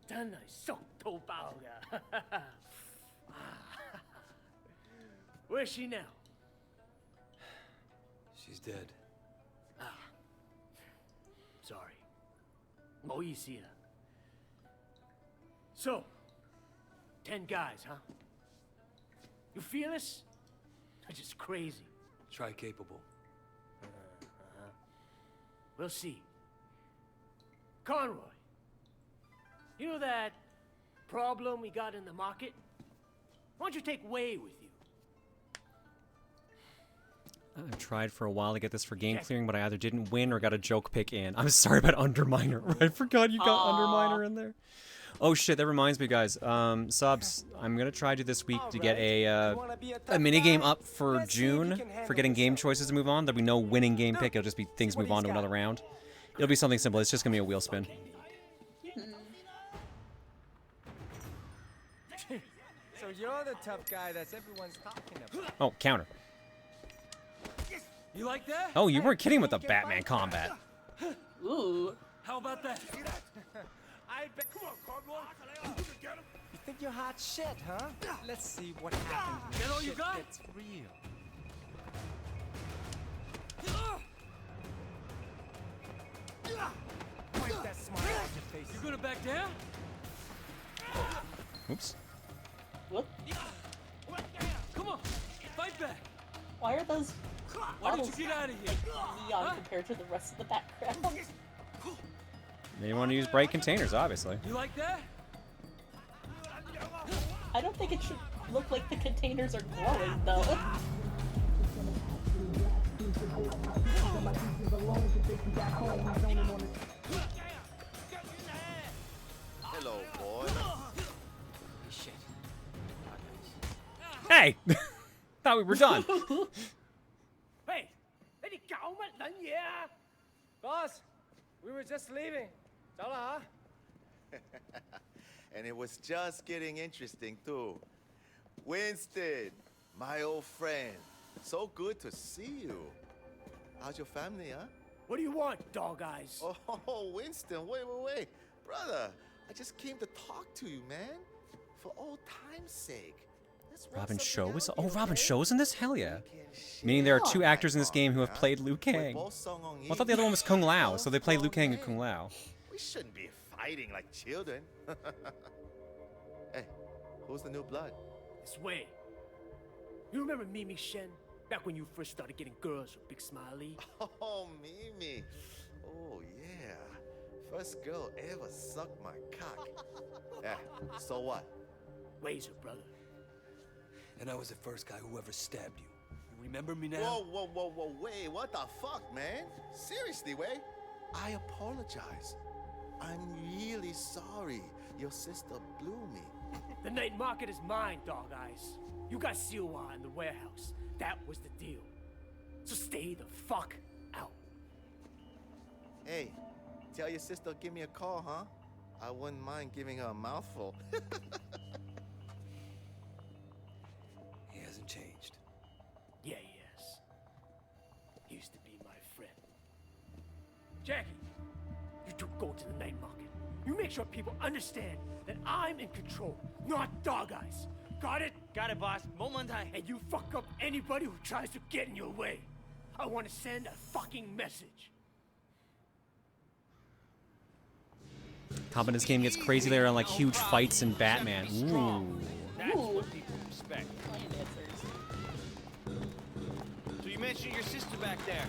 [SPEAKER 3] Done I so to bao ga. Where's she now?
[SPEAKER 17] She's dead.
[SPEAKER 3] Sorry. Mo yi see ya. So, 10 guys, huh? You feel this? They're just crazy.
[SPEAKER 17] Try capable.
[SPEAKER 3] We'll see. Conroy, you know that problem we got in the market? Why don't you take Way with you?
[SPEAKER 1] I've tried for a while to get this for game clearing, but I either didn't win or got a joke pick in. I'm sorry about Underminer. I forgot you got Underminer in there. Oh shit, that reminds me, guys. Subs, I'm gonna try to this week to get a minigame up for June for getting game choices to move on. There'll be no winning game pick. It'll just be things move on to another round. It'll be something simple. It's just gonna be a wheel spin.
[SPEAKER 22] So you're the tough guy that's everyone's talking about.
[SPEAKER 1] Oh, counter.
[SPEAKER 17] You like that?
[SPEAKER 1] Oh, you weren't kidding with the Batman combat.
[SPEAKER 6] Ooh.
[SPEAKER 17] How about that?
[SPEAKER 22] I bet. Come on, Conroy. You think you're hot shit, huh? Let's see what happens when
[SPEAKER 17] Get all you
[SPEAKER 22] shit
[SPEAKER 17] got?
[SPEAKER 22] gets real. Wipe that smile off your face.
[SPEAKER 17] You gonna back down?
[SPEAKER 1] Oops.
[SPEAKER 6] What?
[SPEAKER 17] Come on, fight back.
[SPEAKER 6] Why are those
[SPEAKER 17] Why don't you get out of here?
[SPEAKER 6] neon compared to the rest of the background?
[SPEAKER 1] They want to use bright containers, obviously.
[SPEAKER 17] You like that?
[SPEAKER 6] I don't think it should look like the containers are glowing, though.
[SPEAKER 23] Hello, boy.
[SPEAKER 19] Shit.
[SPEAKER 1] Hey! Thought we were done.
[SPEAKER 3] Hey, any gao mat lan ye ah? Boss, we were just leaving. 走了啊?
[SPEAKER 23] And it was just getting interesting, too. Winston, my old friend. So good to see you. How's your family, huh?
[SPEAKER 3] What do you want, Dog Eyes?
[SPEAKER 23] Oh, Winston, wait. Brother, I just came to talk to you, man. For old time's sake.
[SPEAKER 1] Robin Shou is. Oh, Robin Shou's in this? Hell yeah. Meaning there are two actors in this game who have played Liu Kang. Well, I thought the other one was Kung Lao, so they played Liu Kang and Kung Lao.
[SPEAKER 23] We shouldn't be fighting like children. Hey, who's the new blood?
[SPEAKER 3] This way. You remember Mimi Shen? Back when you first started getting girls with Big Smiley?
[SPEAKER 23] Oh, Mimi. Oh, yeah. First girl ever sucked my cock. Yeah, so what?
[SPEAKER 3] Way's her brother.
[SPEAKER 17] And I was the first guy who ever stabbed you. You remember me now?
[SPEAKER 23] Whoa, wait, what the fuck, man? Seriously, Way? I apologize. I'm really sorry. Your sister blew me.
[SPEAKER 3] The night market is mine, Dog Eyes. You got Siwa in the warehouse. That was the deal. So stay the fuck out.
[SPEAKER 23] Hey, tell your sister give me a call, huh? I wouldn't mind giving her a mouthful.
[SPEAKER 17] He hasn't changed.
[SPEAKER 3] Yeah, he has. He used to be my friend. Jackie, you two go to the night market. You make sure people understand that I'm in control, not Dog Eyes. Got it?
[SPEAKER 19] Got it, boss.
[SPEAKER 3] And you fuck up anybody who tries to get in your way. I want to send a fucking message.
[SPEAKER 1] Top of this game gets crazy there on like huge fights in Batman. Ooh.
[SPEAKER 19] That's what people respect. So you mentioned your sister back there.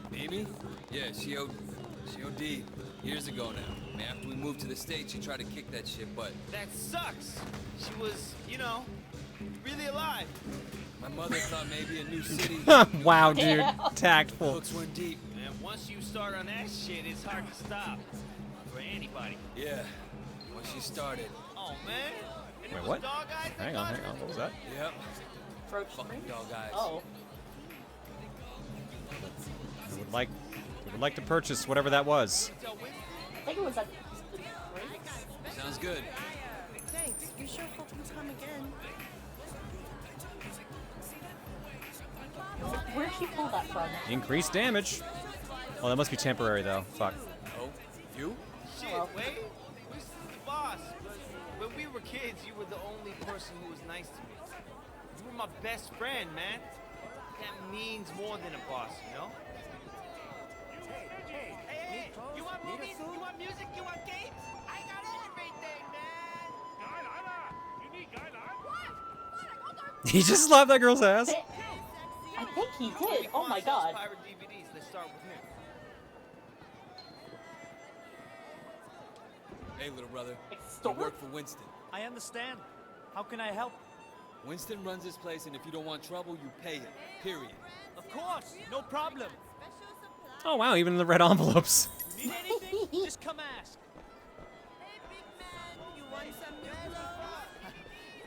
[SPEAKER 17] Mimi? Yeah, she OD'd years ago now. I mean, after we moved to the States, she tried to kick that shit, but...
[SPEAKER 19] That sucks. She was, you know,
[SPEAKER 16] really alive?
[SPEAKER 17] My mother thought maybe a new city.
[SPEAKER 1] Wow, dude. Tactful.
[SPEAKER 17] Hooks went deep.
[SPEAKER 19] And once you start on that shit, it's hard to stop. For anybody.
[SPEAKER 17] Yeah. Once she started.
[SPEAKER 19] Oh, man. And it
[SPEAKER 1] Wait,
[SPEAKER 19] was
[SPEAKER 1] what?
[SPEAKER 19] Dog Eyes that
[SPEAKER 1] Hang on,
[SPEAKER 19] got
[SPEAKER 1] hang
[SPEAKER 19] her?
[SPEAKER 1] on. What was that?
[SPEAKER 17] Yep.
[SPEAKER 6] Fucking
[SPEAKER 17] dog eyes.
[SPEAKER 6] Oh.
[SPEAKER 1] We would like to purchase whatever that was.
[SPEAKER 6] I think it was at the breaks.
[SPEAKER 17] Sounds good.
[SPEAKER 9] Thanks. We sure hope you come again.
[SPEAKER 6] Where'd she pull that from?
[SPEAKER 1] Increased damage. Oh, that must be temporary though. Fuck.
[SPEAKER 17] Oh, you?
[SPEAKER 19] Shit, wait. This is the boss. When we were kids, you were the only person who was nice to me. You were my best friend, man. That means more than a boss, you know? Hey, you want movies? You want music? You want games? I got everything, man!
[SPEAKER 1] He just slapped that girl's ass.
[SPEAKER 6] I think he did. Oh my god.
[SPEAKER 19] Pirate DVDs. Let's start with him.
[SPEAKER 17] Hey, little brother.
[SPEAKER 6] Store?
[SPEAKER 17] You work for Winston.
[SPEAKER 2] I understand. How can I help?
[SPEAKER 17] Winston runs this place, and if you don't want trouble, you pay him. Period.
[SPEAKER 2] Of course, no problem.
[SPEAKER 1] Oh wow, even in the red envelopes.
[SPEAKER 2] Need anything? Just come ask.
[SPEAKER 9] You want some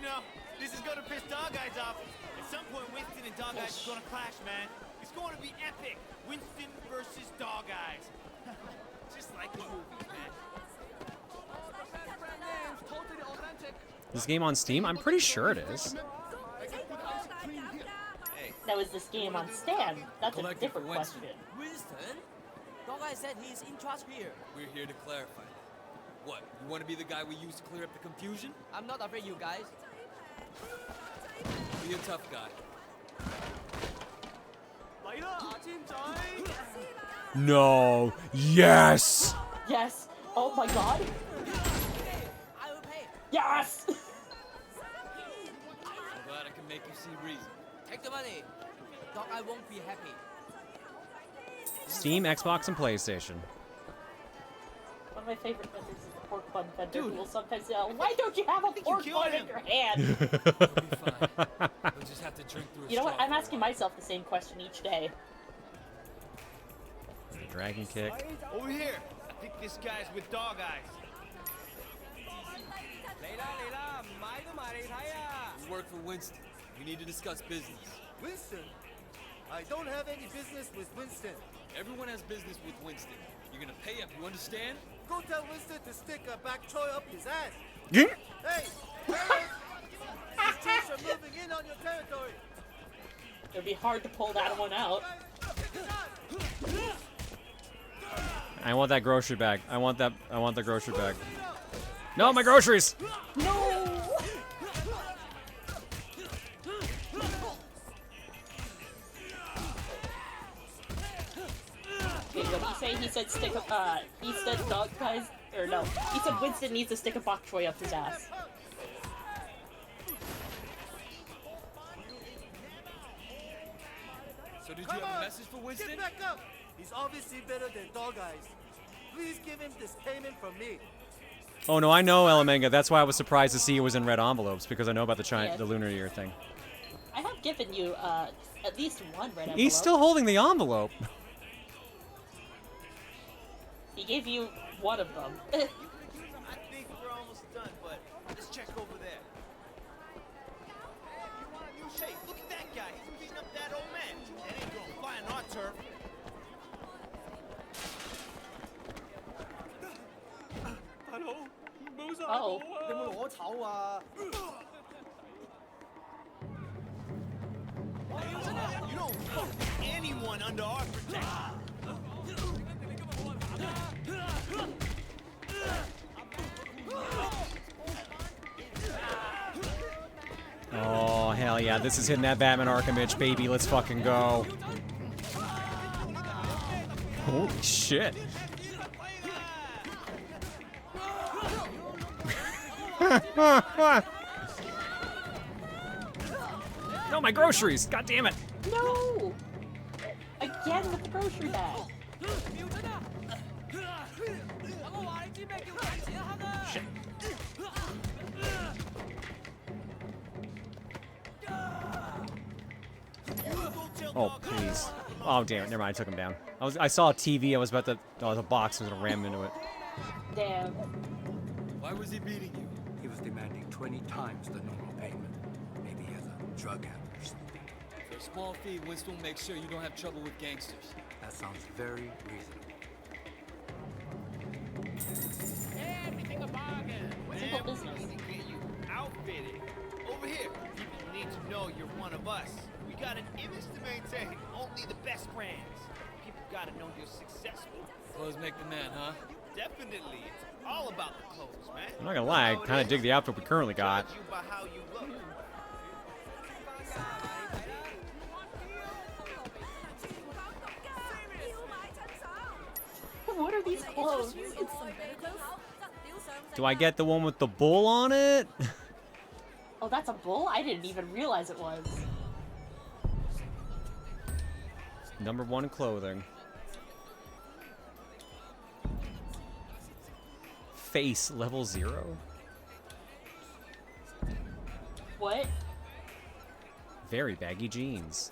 [SPEAKER 19] No, this is gonna piss Dog Eyes off. At some point, Winston and Dog Eyes are gonna clash, man. It's going to be epic. Winston versus Dog Eyes. Just like the movies, man.
[SPEAKER 1] This game on Steam? I'm pretty sure it is.
[SPEAKER 6] Now is this game on Stan? That's a different question.
[SPEAKER 2] Winston? Dog Eye said he's in charge here.
[SPEAKER 17] We're here to clarify. What, you want to be the guy we use to clear up the confusion?
[SPEAKER 2] I'm not afraid, you guys.
[SPEAKER 17] Be a tough guy.
[SPEAKER 1] No. Yes.
[SPEAKER 6] Yes. Oh my god.
[SPEAKER 2] I will pay.
[SPEAKER 6] Yes.
[SPEAKER 17] I'm glad I can make you see reason.
[SPEAKER 2] Take the money. Dog Eye won't be happy.
[SPEAKER 1] Steam, Xbox, and PlayStation.
[SPEAKER 6] One of my favorite vendors is the pork bun vendor who will sometimes yell, "Why don't you have a pork bun in your hand?"
[SPEAKER 17] You'll be fine. We'll just have to drink through a
[SPEAKER 6] You know what?
[SPEAKER 17] straw
[SPEAKER 6] I'm
[SPEAKER 17] for a
[SPEAKER 6] asking myself the same question each day.
[SPEAKER 1] Dragon kick.
[SPEAKER 19] Over here. I think this guy's with Dog Eyes.
[SPEAKER 17] We work for Winston. We need to discuss business.
[SPEAKER 4] Winston? I don't have any business with Winston.
[SPEAKER 17] Everyone has business with Winston. You're gonna pay up, you understand?
[SPEAKER 4] Go tell Winston to stick a back choy up his ass.
[SPEAKER 1] Yeah.
[SPEAKER 4] Hey! These troops are moving in on your territory.
[SPEAKER 6] It'd be hard to pull that one out.
[SPEAKER 1] I want that grocery bag. I want the grocery bag. No, my groceries!
[SPEAKER 6] No! Okay, what did he say? He said he said Dog Eyes, or no, he said Winston needs to stick a bok choy up his ass.
[SPEAKER 17] So did you have a message for Winston?
[SPEAKER 4] Get back up! He's obviously better than Dog Eyes. Please give him this payment from me.
[SPEAKER 1] Oh no, I know Elemenga. That's why I was surprised to see it was in red envelopes, because I know about the
[SPEAKER 6] Yes.
[SPEAKER 1] the Lunar Year thing.
[SPEAKER 6] I have given you at least one red envelope.
[SPEAKER 1] He's still holding the envelope.
[SPEAKER 6] He gave you one of them.
[SPEAKER 19] I think we're almost done, but let's check over there. You want a new shape? Look at that guy. He's beating up that old man. That ain't gonna fly on our turf.
[SPEAKER 6] Oh.
[SPEAKER 19] You don't put anyone under our protection.
[SPEAKER 1] Oh hell yeah! This is hitting that Batman Arkham itch, baby. Let's fucking go. Holy shit! No, my groceries! God damn it!
[SPEAKER 6] No! Again with the grocery bag.
[SPEAKER 1] Shit. Oh, please. Oh, damn it. Never mind. I took him down. I saw a TV. I was about to... Oh, there's a box. I was going to ram into it.
[SPEAKER 6] Damn.
[SPEAKER 17] Why was he beating you?
[SPEAKER 10] He was demanding 20 times the normal payment. Maybe he has a drug habit or something.
[SPEAKER 17] For a small fee, Winston will make sure you don't have trouble with gangsters.
[SPEAKER 10] That sounds very reasonable.
[SPEAKER 3] Everything a bargain.
[SPEAKER 6] Simple business.
[SPEAKER 3] We need to get you outfitted. Over here, people need to know you're one of us. We got an image to maintain. Only the best brands. People gotta know you're successful.
[SPEAKER 17] Clothes make the man, huh?
[SPEAKER 3] Definitely. It's all about the clothes, man.
[SPEAKER 1] I'm not gonna lie. I kind of dig the outfit we currently got.
[SPEAKER 3] Judge you by how you look.
[SPEAKER 6] What are these clothes?
[SPEAKER 1] Do I get the one with the bull on it?
[SPEAKER 6] Oh, that's a bull? I didn't even realize it was.
[SPEAKER 1] Number 1 in clothing. Face level 0.
[SPEAKER 6] What?
[SPEAKER 1] Very baggy jeans.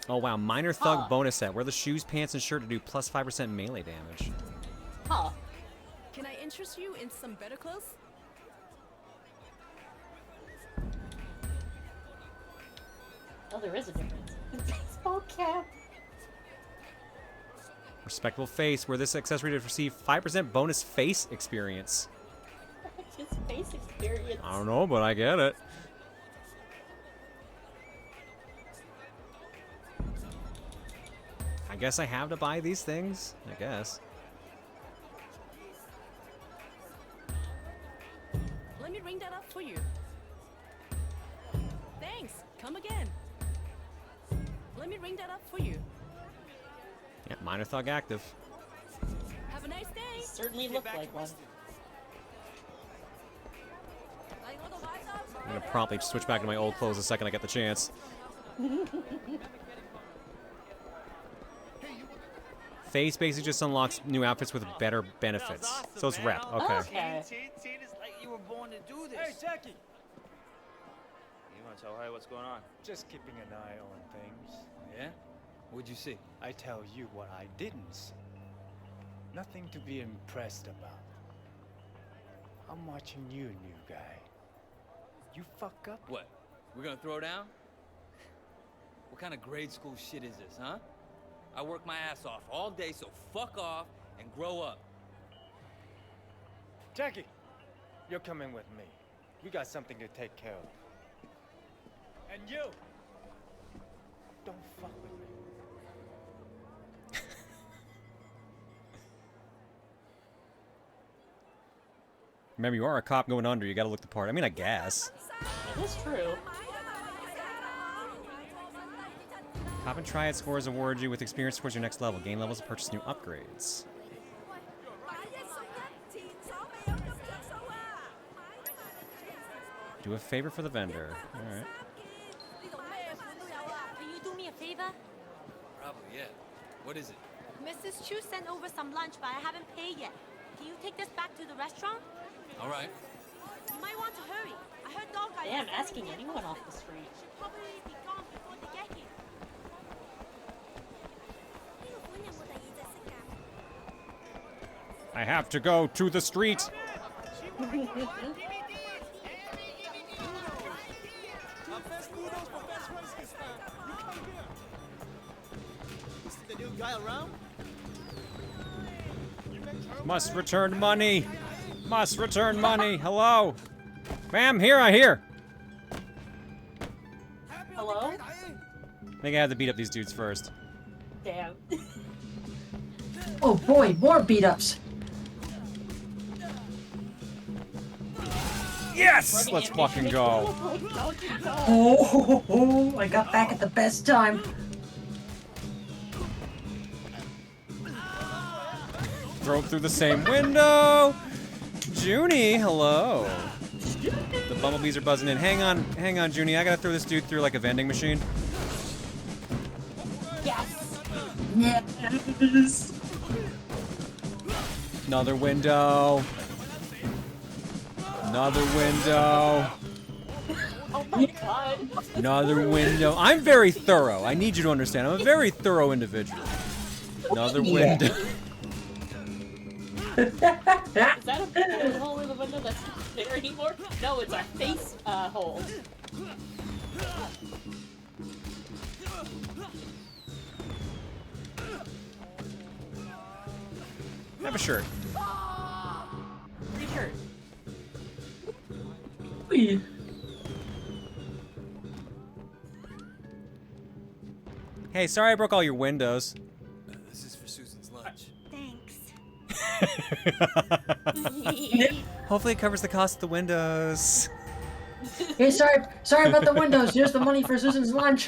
[SPEAKER 1] Oh wow, minor thug bonus set. Wear the shoes, pants, and shirt to do plus 5% melee damage.
[SPEAKER 6] Huh.
[SPEAKER 9] Can I interest you in some better clothes?
[SPEAKER 6] Oh, there is a difference. Baseball cap.
[SPEAKER 1] Respectable face. Wear this accessory to receive 5% bonus face experience.
[SPEAKER 6] Just face experience.
[SPEAKER 1] I don't know, but I get it. I guess I have to buy these things. I guess.
[SPEAKER 9] Let me ring that up for you. Thanks. Come again. Let me ring that up for you.
[SPEAKER 1] Yeah, minor thug active.
[SPEAKER 9] Have a nice day.
[SPEAKER 6] Certainly look like one.
[SPEAKER 1] I'm gonna promptly switch back to my old clothes the second I get the chance. Face basically just unlocks new outfits with better benefits.
[SPEAKER 3] Awesome,
[SPEAKER 1] so it's rep. Okay.
[SPEAKER 6] Okay.
[SPEAKER 3] See, it's like you were born to do this.
[SPEAKER 22] Hey, Jackie!
[SPEAKER 19] You want to tell Harry what's going on?
[SPEAKER 22] Just keeping an eye on things.
[SPEAKER 17] Yeah? What'd you see?
[SPEAKER 22] I tell you what I didn't see. Nothing to be impressed about. I'm watching you, new guy. You fuck up.
[SPEAKER 17] What? We're gonna throw down? What kind of grade school shit is this, huh? I work my ass off all day, so fuck off and grow up.
[SPEAKER 22] Jackie, you're coming with me. We got something to take care of. And you, don't fuck with me.
[SPEAKER 1] Remember, you are a cop going under. You gotta look the part. I mean, I guess.
[SPEAKER 6] It is true.
[SPEAKER 1] Cop and Triad scores award you with experience towards your next level. Gain levels to purchase new upgrades. Do a favor for the vendor. Alright.
[SPEAKER 12] Can you do me a favor?
[SPEAKER 17] Probably, yeah. What is it?
[SPEAKER 12] Mrs. Chu sent over some lunch, but I haven't paid yet. Can you take this back to the restaurant?
[SPEAKER 17] All right.
[SPEAKER 12] You might want to hurry. I heard dog guys.
[SPEAKER 6] Damn, asking anyone off the street.
[SPEAKER 12] Should probably be gone before they get here.
[SPEAKER 1] I have to go to the street.
[SPEAKER 3] The new guy around?
[SPEAKER 1] Must return money. Must return money. Hello. Ma'am, here.
[SPEAKER 6] Hello?
[SPEAKER 1] I think I have to beat up these dudes first.
[SPEAKER 6] Damn.
[SPEAKER 7] Oh boy, more beat-ups.
[SPEAKER 1] Yes! Let's fucking go.
[SPEAKER 7] Oh, I got back at the best time.
[SPEAKER 1] Throw through the same window. Junie, hello. The bumblebees are buzzing in. Hang on, Junie. I gotta throw this dude through like a vending machine.
[SPEAKER 6] Yes.
[SPEAKER 7] Yes.
[SPEAKER 1] Another window. Another window.
[SPEAKER 6] Oh my god.
[SPEAKER 1] Another window. I'm very thorough. I need you to understand. I'm a very thorough individual. Another window.
[SPEAKER 6] Is that a bullet hole in the window that's not there anymore? No, it's a face hole.
[SPEAKER 1] Have a shirt.
[SPEAKER 6] Free shirt.
[SPEAKER 1] Hey, sorry I broke all your windows.
[SPEAKER 10] This is for Susan's lunch.
[SPEAKER 1] Hopefully it covers the cost of the windows.
[SPEAKER 7] Hey, sorry about the windows. Here's the money for Susan's lunch.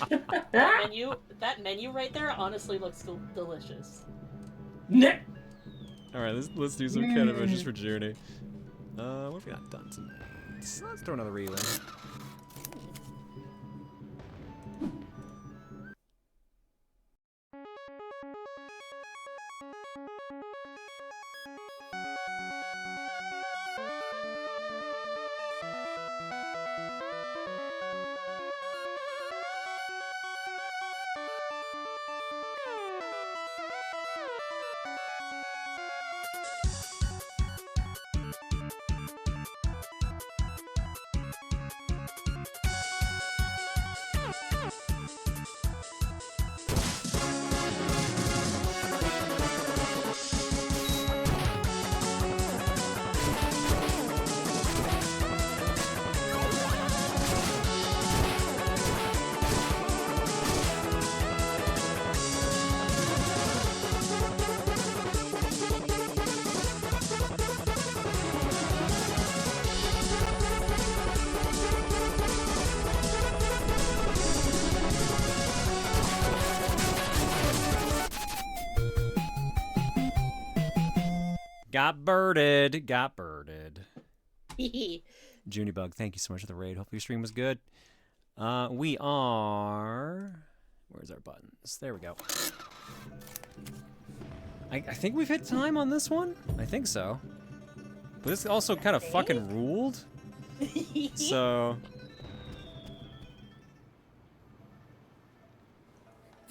[SPEAKER 6] That menu right there honestly looks delicious.
[SPEAKER 1] Alright, let's do some cat adventures for Journey. What have we not done tonight? Let's throw another reel in. Got birded. Got birded. Junibug, thank you so much for the raid. Hopefully your stream was good. We are... Where's our buttons? There we go. I think we've hit time on this one. I think so. But this also kind of fucking ruled. So...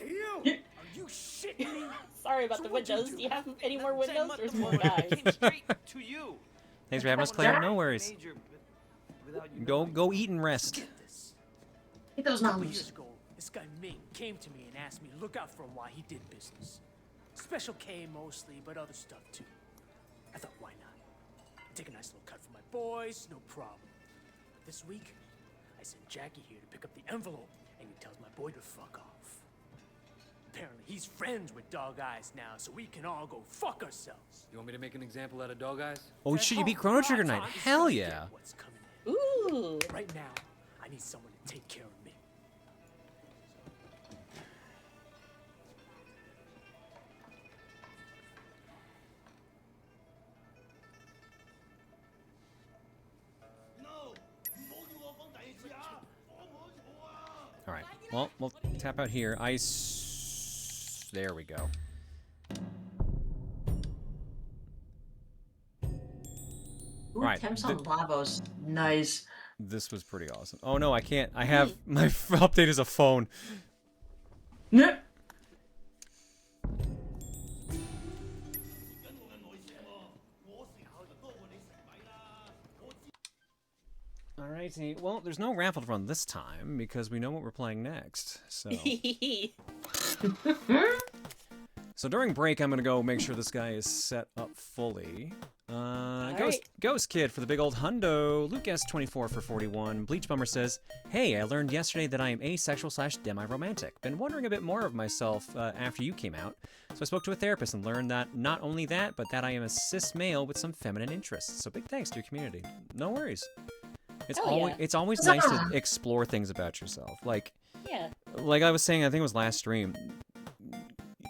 [SPEAKER 3] Are you shitting me?
[SPEAKER 6] Sorry about the windows. Do you have any more windows? There's more guys.
[SPEAKER 19] To you.
[SPEAKER 1] Thanks for having us, Claire. No worries. Go eat and rest.
[SPEAKER 7] Get those
[SPEAKER 3] Years
[SPEAKER 7] numbers.
[SPEAKER 3] ago, this guy Ming came to me and asked me to look out for him while he did business. Special K mostly, but other stuff too. I thought, why not? Take a nice little cut for my boys, no problem. But this week, I sent Jackie here to pick up the envelope, and he tells my boy to fuck off. Apparently, he's friends with Dog Eyes now, so we can all go fuck ourselves.
[SPEAKER 10] You want me to make an example out of Dog Eyes?
[SPEAKER 1] Oh shit, you beat Chrono Trigger Knight. Hell yeah.
[SPEAKER 3] What's coming in.
[SPEAKER 6] Ooh.
[SPEAKER 3] Right now, I need someone to take care of me.
[SPEAKER 1] Alright, well, we'll tap out here. There we go.
[SPEAKER 7] Ooh,
[SPEAKER 1] Alright.
[SPEAKER 7] temps on Lavos. Nice.
[SPEAKER 1] This was pretty awesome. Oh no, I can't. I have... My update is a phone. Alrighty, well, there's no raffle to run this time because we know what we're playing next. So, so during break, I'm gonna go make sure this guy is set up fully. Ghost Kid for the big old hundo. Luke S24 for 41. Bleach Bummer says, "Hey, I learned yesterday that I am asexual/demi-romantic. Been wondering a bit more of myself after you came out. So I spoke to a therapist and learned that not only that, but that I am a cis male with some feminine interests. So big thanks to your community. No worries." It's always nice to explore things about yourself. Like I was saying, I think it was last stream,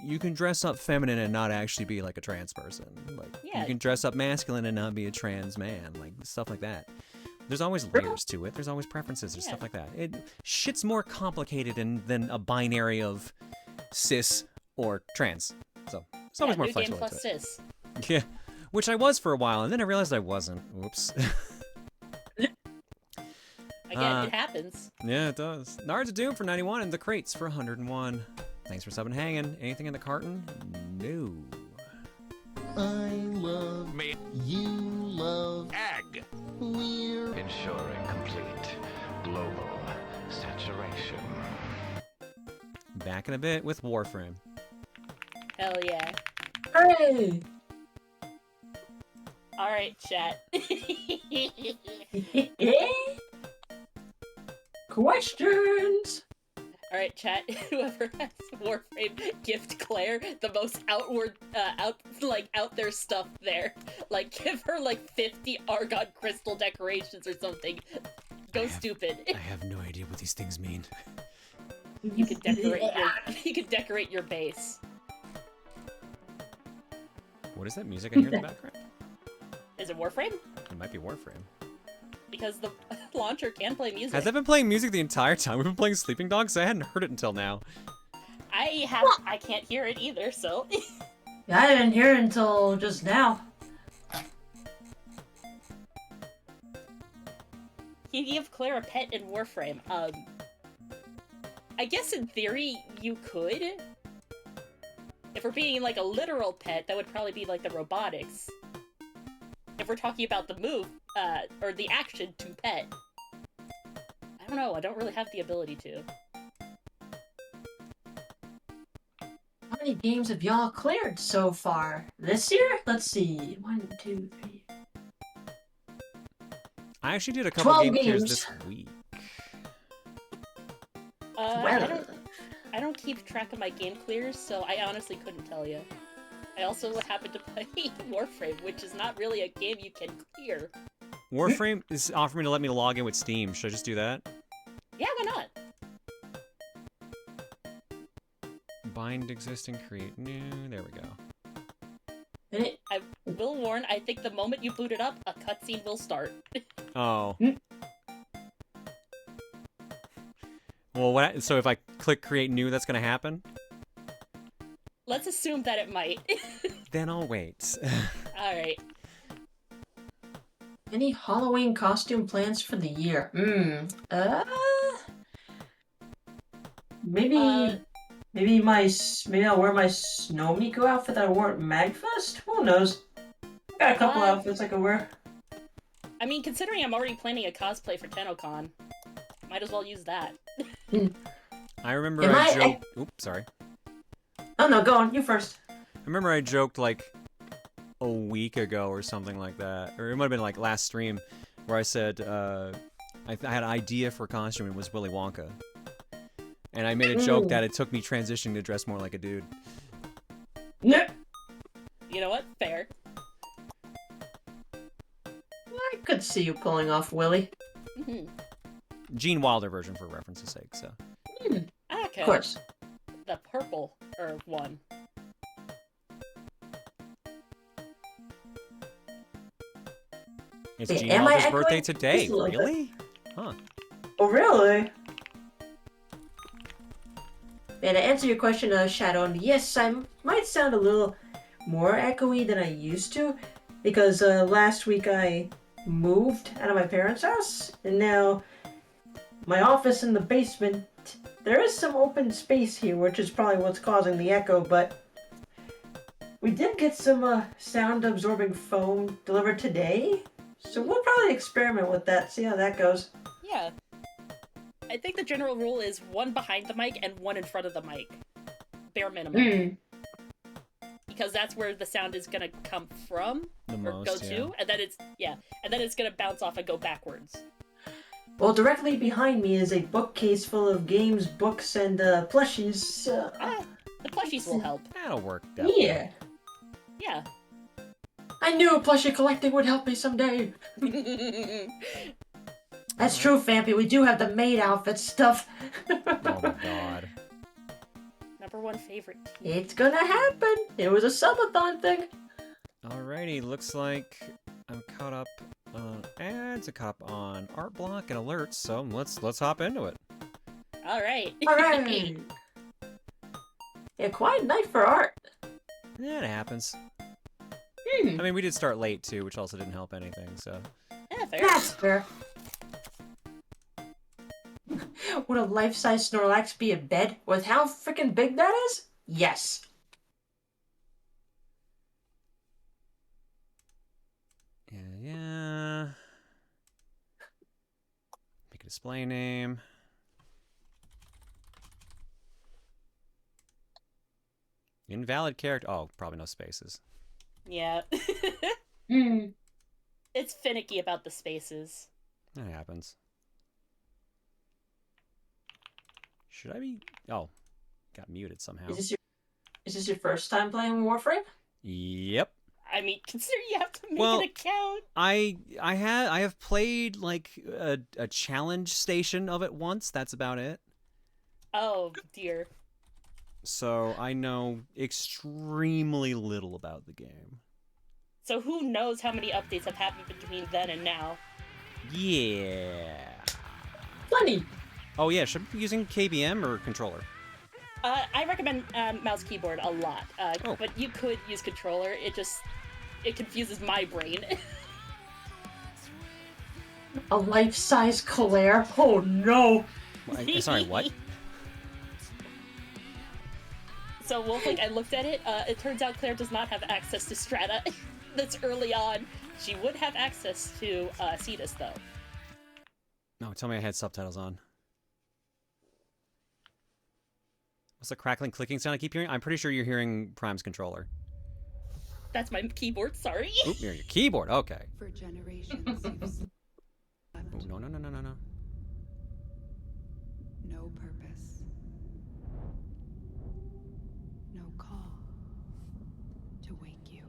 [SPEAKER 1] you can dress up feminine and not actually be like a trans person. Like you can dress up masculine and not be a trans man. Like stuff like that. There's always layers to it. There's always preferences. There's stuff like that. Shit's more complicated than a binary of cis or trans. So it's always more flexible.
[SPEAKER 6] New game plus cis.
[SPEAKER 1] Yeah, which I was for a while, and then I realized I wasn't. Oops.
[SPEAKER 6] Again, it happens.
[SPEAKER 1] Yeah, it does. Nards of Doom for 91 and the crates for 101. Thanks for subbing hanging. Anything in the carton? No.
[SPEAKER 13] I love me. You love egg. We're
[SPEAKER 14] ensuring complete global saturation.
[SPEAKER 1] Back in a bit with Warframe.
[SPEAKER 6] Hell yeah.
[SPEAKER 7] Hooray!
[SPEAKER 6] Alright, chat.
[SPEAKER 7] Questions!
[SPEAKER 6] Alright, chat. Whoever has Warframe, gift Claire the most out there stuff there. Like, give her like 50 Argon crystal decorations or something. Go stupid.
[SPEAKER 1] I have no idea what these things mean.
[SPEAKER 6] You could decorate your base.
[SPEAKER 1] What is that music I hear in the background?
[SPEAKER 6] Is it Warframe?
[SPEAKER 1] It might be Warframe.
[SPEAKER 6] Because the launcher can play music.
[SPEAKER 1] Has that been playing music the entire time we've been playing Sleeping Dogs? I hadn't heard it until now.
[SPEAKER 6] I can't hear it either, so.
[SPEAKER 7] Yeah, I didn't hear it until just now.
[SPEAKER 6] You give Claire a pet in Warframe. I guess in theory you could. If we're being like a literal pet, that would probably be like the robotics. If we're talking about the move, or the action to pet. I don't know, I don't really have the ability to.
[SPEAKER 7] How many games have y'all cleared so far? This year? Let's see. 1, 2, 3.
[SPEAKER 1] I actually did a couple
[SPEAKER 7] 12
[SPEAKER 1] game clears
[SPEAKER 7] games.
[SPEAKER 1] this week.
[SPEAKER 6] I don't keep track of my game clears, so I honestly couldn't tell you. I also happen to play Warframe, which is not really a game you can clear.
[SPEAKER 1] Warframe is offering to let me log in with Steam. Should I just do that?
[SPEAKER 6] Yeah, why not?
[SPEAKER 1] Bind existing, create new. There we go.
[SPEAKER 6] I will warn, I think the moment you boot it up, a cutscene will start.
[SPEAKER 1] Oh. Well, so if I click create new, that's gonna happen?
[SPEAKER 6] Let's assume that it might.
[SPEAKER 1] Then I'll wait.
[SPEAKER 6] Alright.
[SPEAKER 7] Any Halloween costume plans for the year? Maybe I'll wear my Snow Miku outfit that I wore at MagFest? Who knows? Got a couple outfits I could wear.
[SPEAKER 6] I mean, considering I'm already planning a cosplay for TennoCon, might as well use that.
[SPEAKER 1] I remember I joked... Oops, sorry.
[SPEAKER 7] Oh no, go on, you first.
[SPEAKER 1] I remember I joked like a week ago or something like that, or it might have been like last stream, where I said I had an idea for a costume and it was Willy Wonka. And I made a joke that it took me transitioning to dress more like a dude.
[SPEAKER 7] Yep.
[SPEAKER 6] You know what? Fair.
[SPEAKER 7] I could see you pulling off Willy.
[SPEAKER 1] Gene Wilder version for reference's sake, so.
[SPEAKER 6] Okay.
[SPEAKER 7] Of course.
[SPEAKER 6] The purple one.
[SPEAKER 1] It's Gene Wilder's birthday today. Really? Huh.
[SPEAKER 7] Oh, really? And to answer your question, Shadow, yes, I might sound a little more echoey than I used to, because last week I moved out of my parents' house, and now my office in the basement, there is some open space here, which is probably what's causing the echo, but we did get some sound-absorbing foam delivered today, so we'll probably experiment with that, see how that goes.
[SPEAKER 6] Yeah. I think the general rule is one behind the mic and one in front of the mic. Bare minimum. Because that's where the sound is gonna come from, or go to, and then it's gonna bounce off and go backwards.
[SPEAKER 7] Well, directly behind me is a bookcase full of games, books, and plushies.
[SPEAKER 6] The plushies will help.
[SPEAKER 1] That'll work.
[SPEAKER 7] Yeah.
[SPEAKER 6] Yeah.
[SPEAKER 7] I knew plushie collecting would help me someday. That's true, Fampy. We do have the maid outfit stuff.
[SPEAKER 1] Oh my god.
[SPEAKER 6] #1 favorite.
[SPEAKER 7] It's gonna happen. It was a subathon thing.
[SPEAKER 1] Alrighty, looks like I'm caught up on ads, I'm caught up on art block and alerts, so let's hop into it.
[SPEAKER 6] Alright.
[SPEAKER 7] Alright. Yeah, quiet night for art.
[SPEAKER 1] Yeah, it happens. I mean, we did start late too, which also didn't help anything, so.
[SPEAKER 6] Yeah, fair.
[SPEAKER 7] That's fair. Would a life-size Snorlax be a bed with how freaking big that is? Yes.
[SPEAKER 1] Yeah. Pick a display name. Invalid character. Oh, probably no spaces.
[SPEAKER 6] Yeah. It's finicky about the spaces.
[SPEAKER 1] That happens. Should I be? Oh, got muted somehow.
[SPEAKER 7] Is this your first time playing Warframe?
[SPEAKER 1] Yep.
[SPEAKER 6] I mean, consider you have to make
[SPEAKER 1] Well,
[SPEAKER 6] an account.
[SPEAKER 1] I have played like a challenge station of it once. That's about it.
[SPEAKER 6] Oh dear.
[SPEAKER 1] So I know extremely little about the game.
[SPEAKER 6] So who knows how many updates have happened between then and now?
[SPEAKER 1] Yeah.
[SPEAKER 7] Plenty.
[SPEAKER 1] Oh yeah, should I be using KBM or controller?
[SPEAKER 6] I recommend mouse keyboard a lot, but you could use controller. It confuses my brain.
[SPEAKER 7] A life-size Claire? Oh no!
[SPEAKER 1] Sorry, what?
[SPEAKER 6] So Wolflink, I looked at it. It turns out Claire does not have access to Strata. That's early on. She would have access to Cetus, though.
[SPEAKER 1] No, tell me I had subtitles on. What's the crackling, clicking sound I keep hearing? I'm pretty sure you're hearing Prime's controller.
[SPEAKER 6] That's my keyboard, sorry.
[SPEAKER 1] Oop, you're your keyboard, okay.
[SPEAKER 5] For generations,
[SPEAKER 1] Oh, no.
[SPEAKER 5] no purpose. No call to wake you.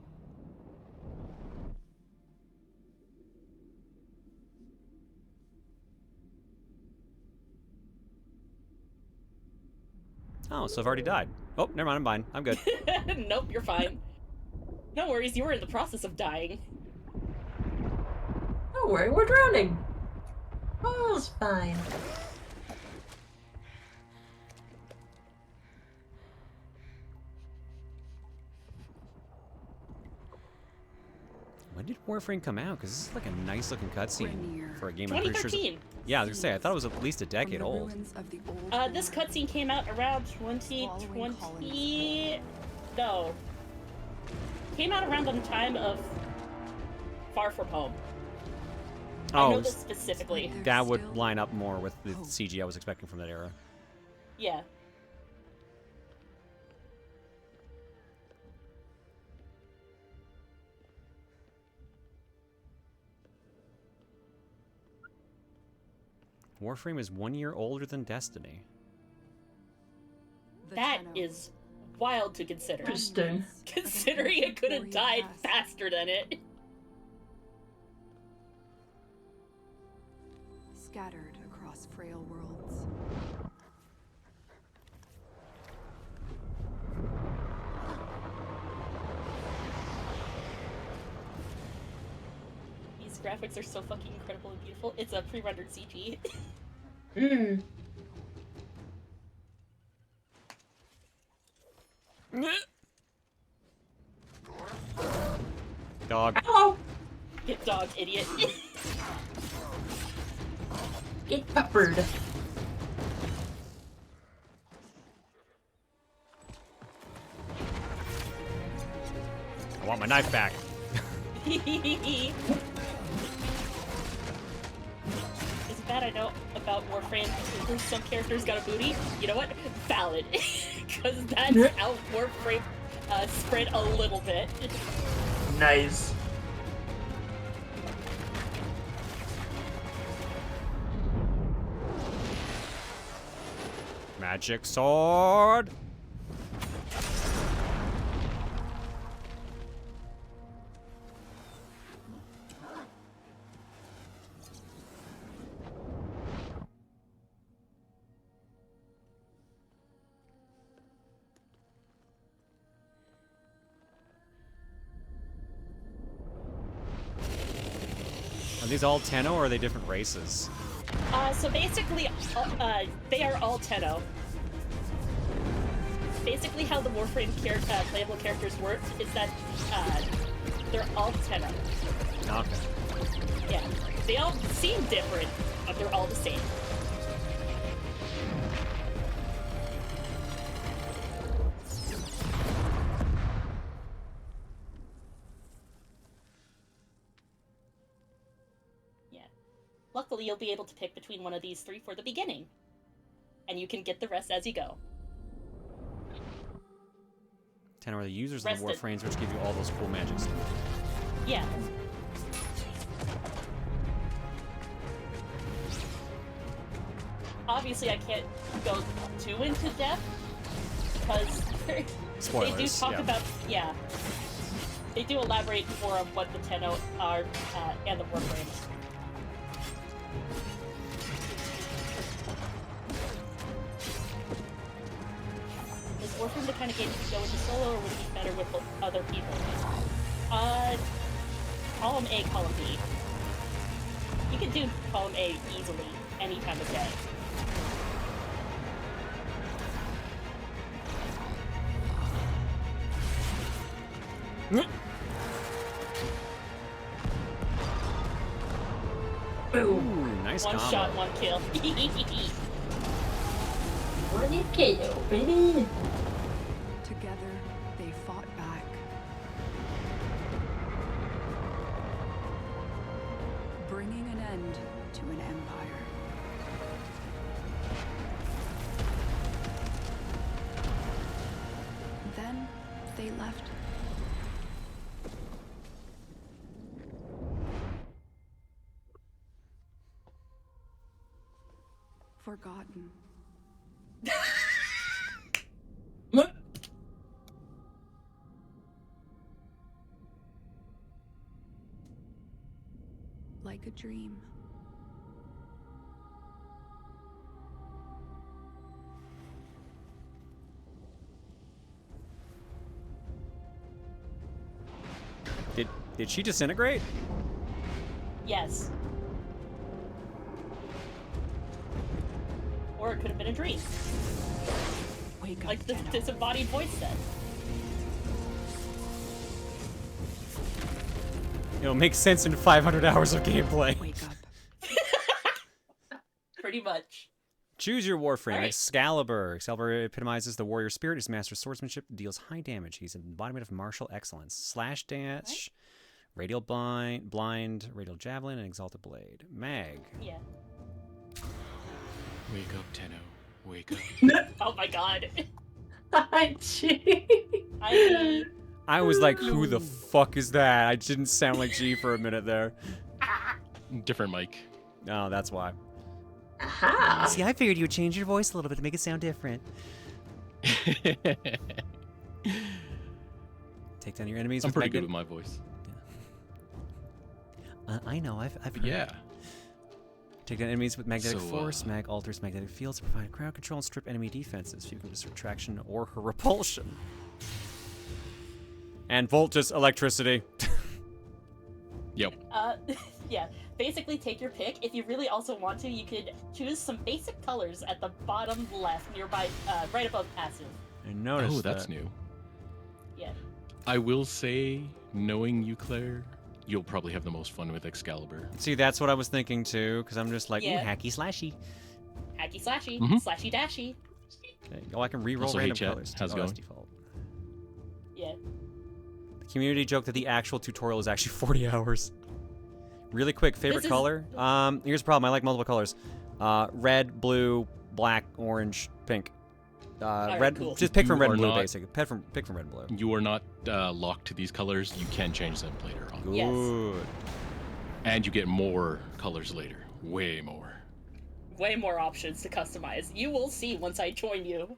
[SPEAKER 1] Oh, so I've already died. Oh, never mind, I'm fine. I'm good.
[SPEAKER 6] Nope, you're fine. No worries, you were in the process of dying.
[SPEAKER 7] Don't worry, we're drowning. All's fine.
[SPEAKER 1] When did Warframe come out? Because this is like a nice looking cutscene for a game.
[SPEAKER 6] 2013.
[SPEAKER 1] Yeah, I was gonna say, I thought it was at least a decade old.
[SPEAKER 6] This cutscene came out around 2020. No. Came out around the time of Far From Home. I know this specifically.
[SPEAKER 1] That would line up more with the CG I was expecting from that era.
[SPEAKER 6] Yeah.
[SPEAKER 1] Warframe is 1 year older than Destiny.
[SPEAKER 6] That is wild to consider.
[SPEAKER 7] Interesting.
[SPEAKER 6] Considering it could have died faster than it.
[SPEAKER 5] Scattered across frail worlds.
[SPEAKER 6] These graphics are so fucking incredible and beautiful. It's a pre-rendered CG.
[SPEAKER 1] Dog.
[SPEAKER 7] Hello.
[SPEAKER 6] Get dog, idiot.
[SPEAKER 7] Get peppered.
[SPEAKER 1] I want my knife back.
[SPEAKER 6] Is it bad I know about Warframe? Some characters got a booty. You know what? Valid. Because that's how Warframe spread a little bit.
[SPEAKER 7] Nice.
[SPEAKER 1] Magic sword. Are these all Tenno or are they different races?
[SPEAKER 6] So basically, they are all Tenno. Basically, how the Warframe playable characters work is that they're all Tenno.
[SPEAKER 1] Okay.
[SPEAKER 6] Yeah, they all seem different, but they're all the same. Luckily, you'll be able to pick between one of these 3 for the beginning. And you can get the rest as you go.
[SPEAKER 1] 10 are the users
[SPEAKER 6] Rested.
[SPEAKER 1] of the Warframes, which give you all those cool magics.
[SPEAKER 6] Yeah. Obviously, I can't go too into depth because
[SPEAKER 1] Spoilers,
[SPEAKER 6] they do talk about they do elaborate more on what the Tenno are and the Warframes. Is Warframe the kind of game you could go into solo, or would it be better with other people? Column A, column B. You can do column A easily any time of day.
[SPEAKER 1] Ooh, nice
[SPEAKER 6] One
[SPEAKER 1] combo.
[SPEAKER 6] shot, one kill.
[SPEAKER 7] One kill, baby.
[SPEAKER 5] Together, they fought back. Bringing an end to an empire. Then, they left. Forgotten. Like a dream.
[SPEAKER 1] Did she disintegrate?
[SPEAKER 6] Yes. Or it could have been a dream.
[SPEAKER 5] Wake up,
[SPEAKER 6] like the
[SPEAKER 5] Tenno.
[SPEAKER 6] disembodied voice said.
[SPEAKER 1] It'll make sense in 500 hours of gameplay.
[SPEAKER 5] Wake up.
[SPEAKER 6] Pretty much.
[SPEAKER 1] Choose your Warframe.
[SPEAKER 6] Right.
[SPEAKER 1] Excalibur. Excalibur epitomizes the warrior spirit. His master swordsmanship deals high damage. He's an embodiment of martial excellence. Slash dash, radial blind, radial javelin, and exalted blade. Mag.
[SPEAKER 6] Yeah.
[SPEAKER 8] Wake up, Tenno. Wake up.
[SPEAKER 6] Oh my god.
[SPEAKER 7] I
[SPEAKER 1] I was like, who the fuck is that? I didn't sound like G for a minute there.
[SPEAKER 8] Different mic.
[SPEAKER 1] Oh, that's why.
[SPEAKER 7] Aha.
[SPEAKER 1] See, I figured you would change your voice a little bit to make it sound different. Take down your enemies.
[SPEAKER 8] I'm
[SPEAKER 1] with
[SPEAKER 8] pretty good with my voice.
[SPEAKER 1] I know. I've heard.
[SPEAKER 8] Yeah.
[SPEAKER 1] Take down enemies with magnetic
[SPEAKER 8] So,
[SPEAKER 1] force. Mag alters magnetic fields to provide crowd control and strip enemy defenses. You can use retraction or her repulsion. And Volt just electricity.
[SPEAKER 8] Yep.
[SPEAKER 6] Yeah. Basically, take your pick. If you really also want to, you could choose some basic colors at the bottom left, nearby, right above passive.
[SPEAKER 1] I noticed.
[SPEAKER 8] Oh, that's new.
[SPEAKER 6] Yeah.
[SPEAKER 8] I will say, knowing you, Claire, you'll probably have the most fun with Excalibur.
[SPEAKER 1] See, that's what I was thinking too, because I'm just like,
[SPEAKER 6] Yeah.
[SPEAKER 1] ooh, hacky slashy.
[SPEAKER 6] Hacky slashy,
[SPEAKER 8] Mhm.
[SPEAKER 6] slashy dashy.
[SPEAKER 1] Okay. Oh, I can re-roll
[SPEAKER 8] Also, hey,
[SPEAKER 1] random
[SPEAKER 8] chat.
[SPEAKER 1] colors.
[SPEAKER 8] How's it
[SPEAKER 1] Oh, that's
[SPEAKER 8] going?
[SPEAKER 1] default.
[SPEAKER 6] Yeah.
[SPEAKER 1] The community joke that the actual tutorial is actually 40 hours. Really quick, favorite
[SPEAKER 6] This is-
[SPEAKER 1] color? Here's the problem. I like multiple colors. Red, blue, black, orange, pink. Red.
[SPEAKER 6] cool.
[SPEAKER 1] Just pick from
[SPEAKER 8] You
[SPEAKER 1] red
[SPEAKER 8] are
[SPEAKER 1] and blue,
[SPEAKER 8] not-
[SPEAKER 1] basically. Pick from red and blue.
[SPEAKER 8] You are not locked to these colors. You can change them later on.
[SPEAKER 1] Good.
[SPEAKER 6] Yes.
[SPEAKER 8] And you get more colors later. Way more.
[SPEAKER 6] Way more options to customize. You will see once I join you.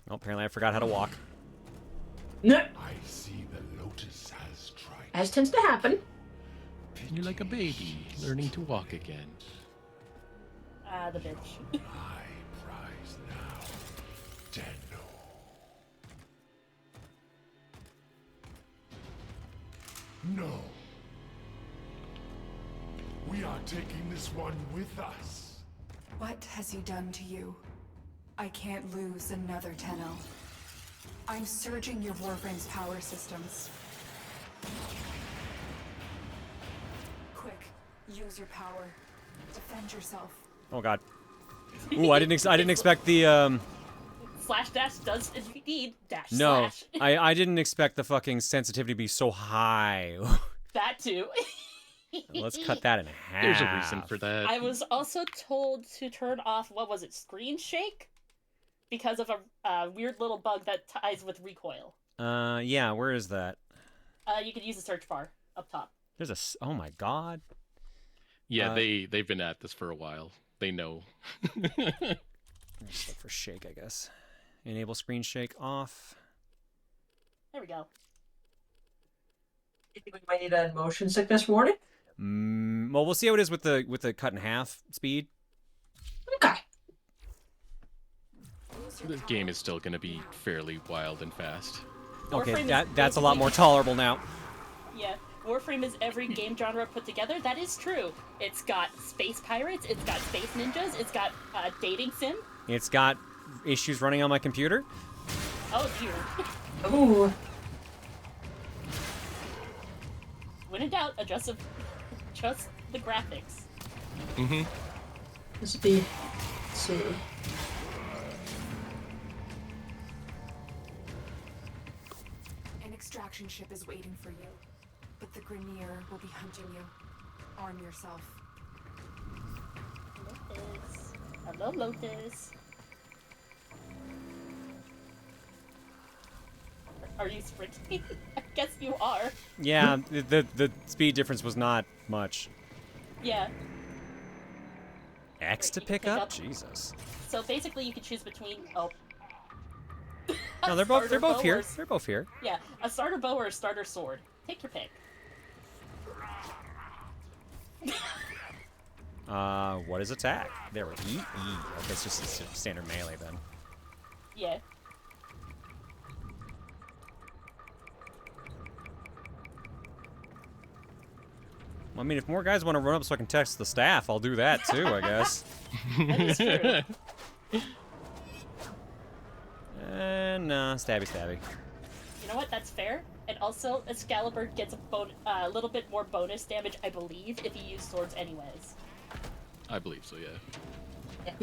[SPEAKER 1] Oh, apparently I forgot how to walk.
[SPEAKER 7] No.
[SPEAKER 11] I see the Lotus has tried.
[SPEAKER 7] As tends to happen.
[SPEAKER 8] You're like a baby learning to walk again.
[SPEAKER 6] Ah, the bitch.
[SPEAKER 11] My prize now, Tenno. No. We are taking this one with us.
[SPEAKER 5] What has he done to you? I can't lose another Tenno. I'm surging your Warframe's power systems. Quick, use your power. Defend yourself.
[SPEAKER 1] Oh god. Ooh, I didn't expect the
[SPEAKER 6] slash dash does indeed dash
[SPEAKER 1] No,
[SPEAKER 6] slash.
[SPEAKER 1] I didn't expect the fucking sensitivity to be so high.
[SPEAKER 6] That too.
[SPEAKER 1] Let's cut that in half.
[SPEAKER 8] There's a reason for that.
[SPEAKER 6] I was also told to turn off, what was it, screen shake? Because of a weird little bug that ties with recoil.
[SPEAKER 1] Yeah, where is that?
[SPEAKER 6] You could use the search bar up top.
[SPEAKER 1] There's a... Oh my god.
[SPEAKER 8] Yeah, they've been at this for a while. They know.
[SPEAKER 1] Just look for shake, I guess. Enable screen shake off.
[SPEAKER 6] There we go.
[SPEAKER 7] You think we might need a motion sickness warning?
[SPEAKER 1] Well, we'll see how it is with the cut in half speed.
[SPEAKER 7] Okay.
[SPEAKER 8] This game is still going to be fairly wild and fast.
[SPEAKER 1] Okay, that's a lot more tolerable now.
[SPEAKER 6] Yeah, Warframe is every game genre put together. That is true. It's got space pirates, it's got space ninjas, it's got dating sim.
[SPEAKER 1] It's got issues running on my computer.
[SPEAKER 6] Oh dear.
[SPEAKER 7] Ooh.
[SPEAKER 6] When in doubt, adjust the graphics.
[SPEAKER 8] Mm-hmm.
[SPEAKER 7] This would be... Let's see.
[SPEAKER 5] An extraction ship is waiting for you, but the Grineer will be hunting you. Arm yourself.
[SPEAKER 6] Lotus. Hello, Lotus. Are you sprinting? I guess you are.
[SPEAKER 1] Yeah, the speed difference was not much.
[SPEAKER 6] Yeah.
[SPEAKER 1] X to pick up? Jesus.
[SPEAKER 6] So basically, you can choose between
[SPEAKER 1] No, they're both here.
[SPEAKER 6] Or,
[SPEAKER 1] They're both here.
[SPEAKER 6] yeah, a starter bow or a starter sword. Take your pick.
[SPEAKER 1] What is attack? There we go. E. Okay, it's just a standard melee then.
[SPEAKER 6] Yeah.
[SPEAKER 1] Well, I mean, if more guys want to run up so I can text the staff, I'll do that too, I guess.
[SPEAKER 6] That is true.
[SPEAKER 1] And stabby.
[SPEAKER 6] You know what? That's fair. And also, Excalibur gets a little bit more bonus damage, I believe, if you use swords anyways.
[SPEAKER 8] I believe so, yeah.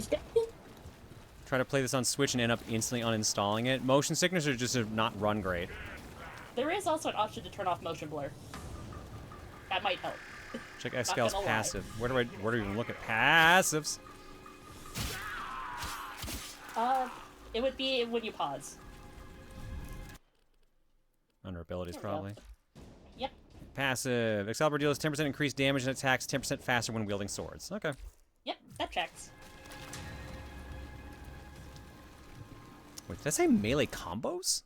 [SPEAKER 1] Try to play this on Switch and end up instantly uninstalling it. Motion sickness or just not run great.
[SPEAKER 6] There is also an option to turn off motion blur. That might help.
[SPEAKER 1] Check Xcal's passive. Where do I even look at passives?
[SPEAKER 6] It would be when you pause.
[SPEAKER 1] Under abilities,
[SPEAKER 6] There we go.
[SPEAKER 1] probably.
[SPEAKER 6] Yep.
[SPEAKER 1] Passive. Excalibur deals 10% increased damage and attacks 10% faster when wielding swords. Okay.
[SPEAKER 6] Yep, that checks.
[SPEAKER 1] Wait, did I say melee combos?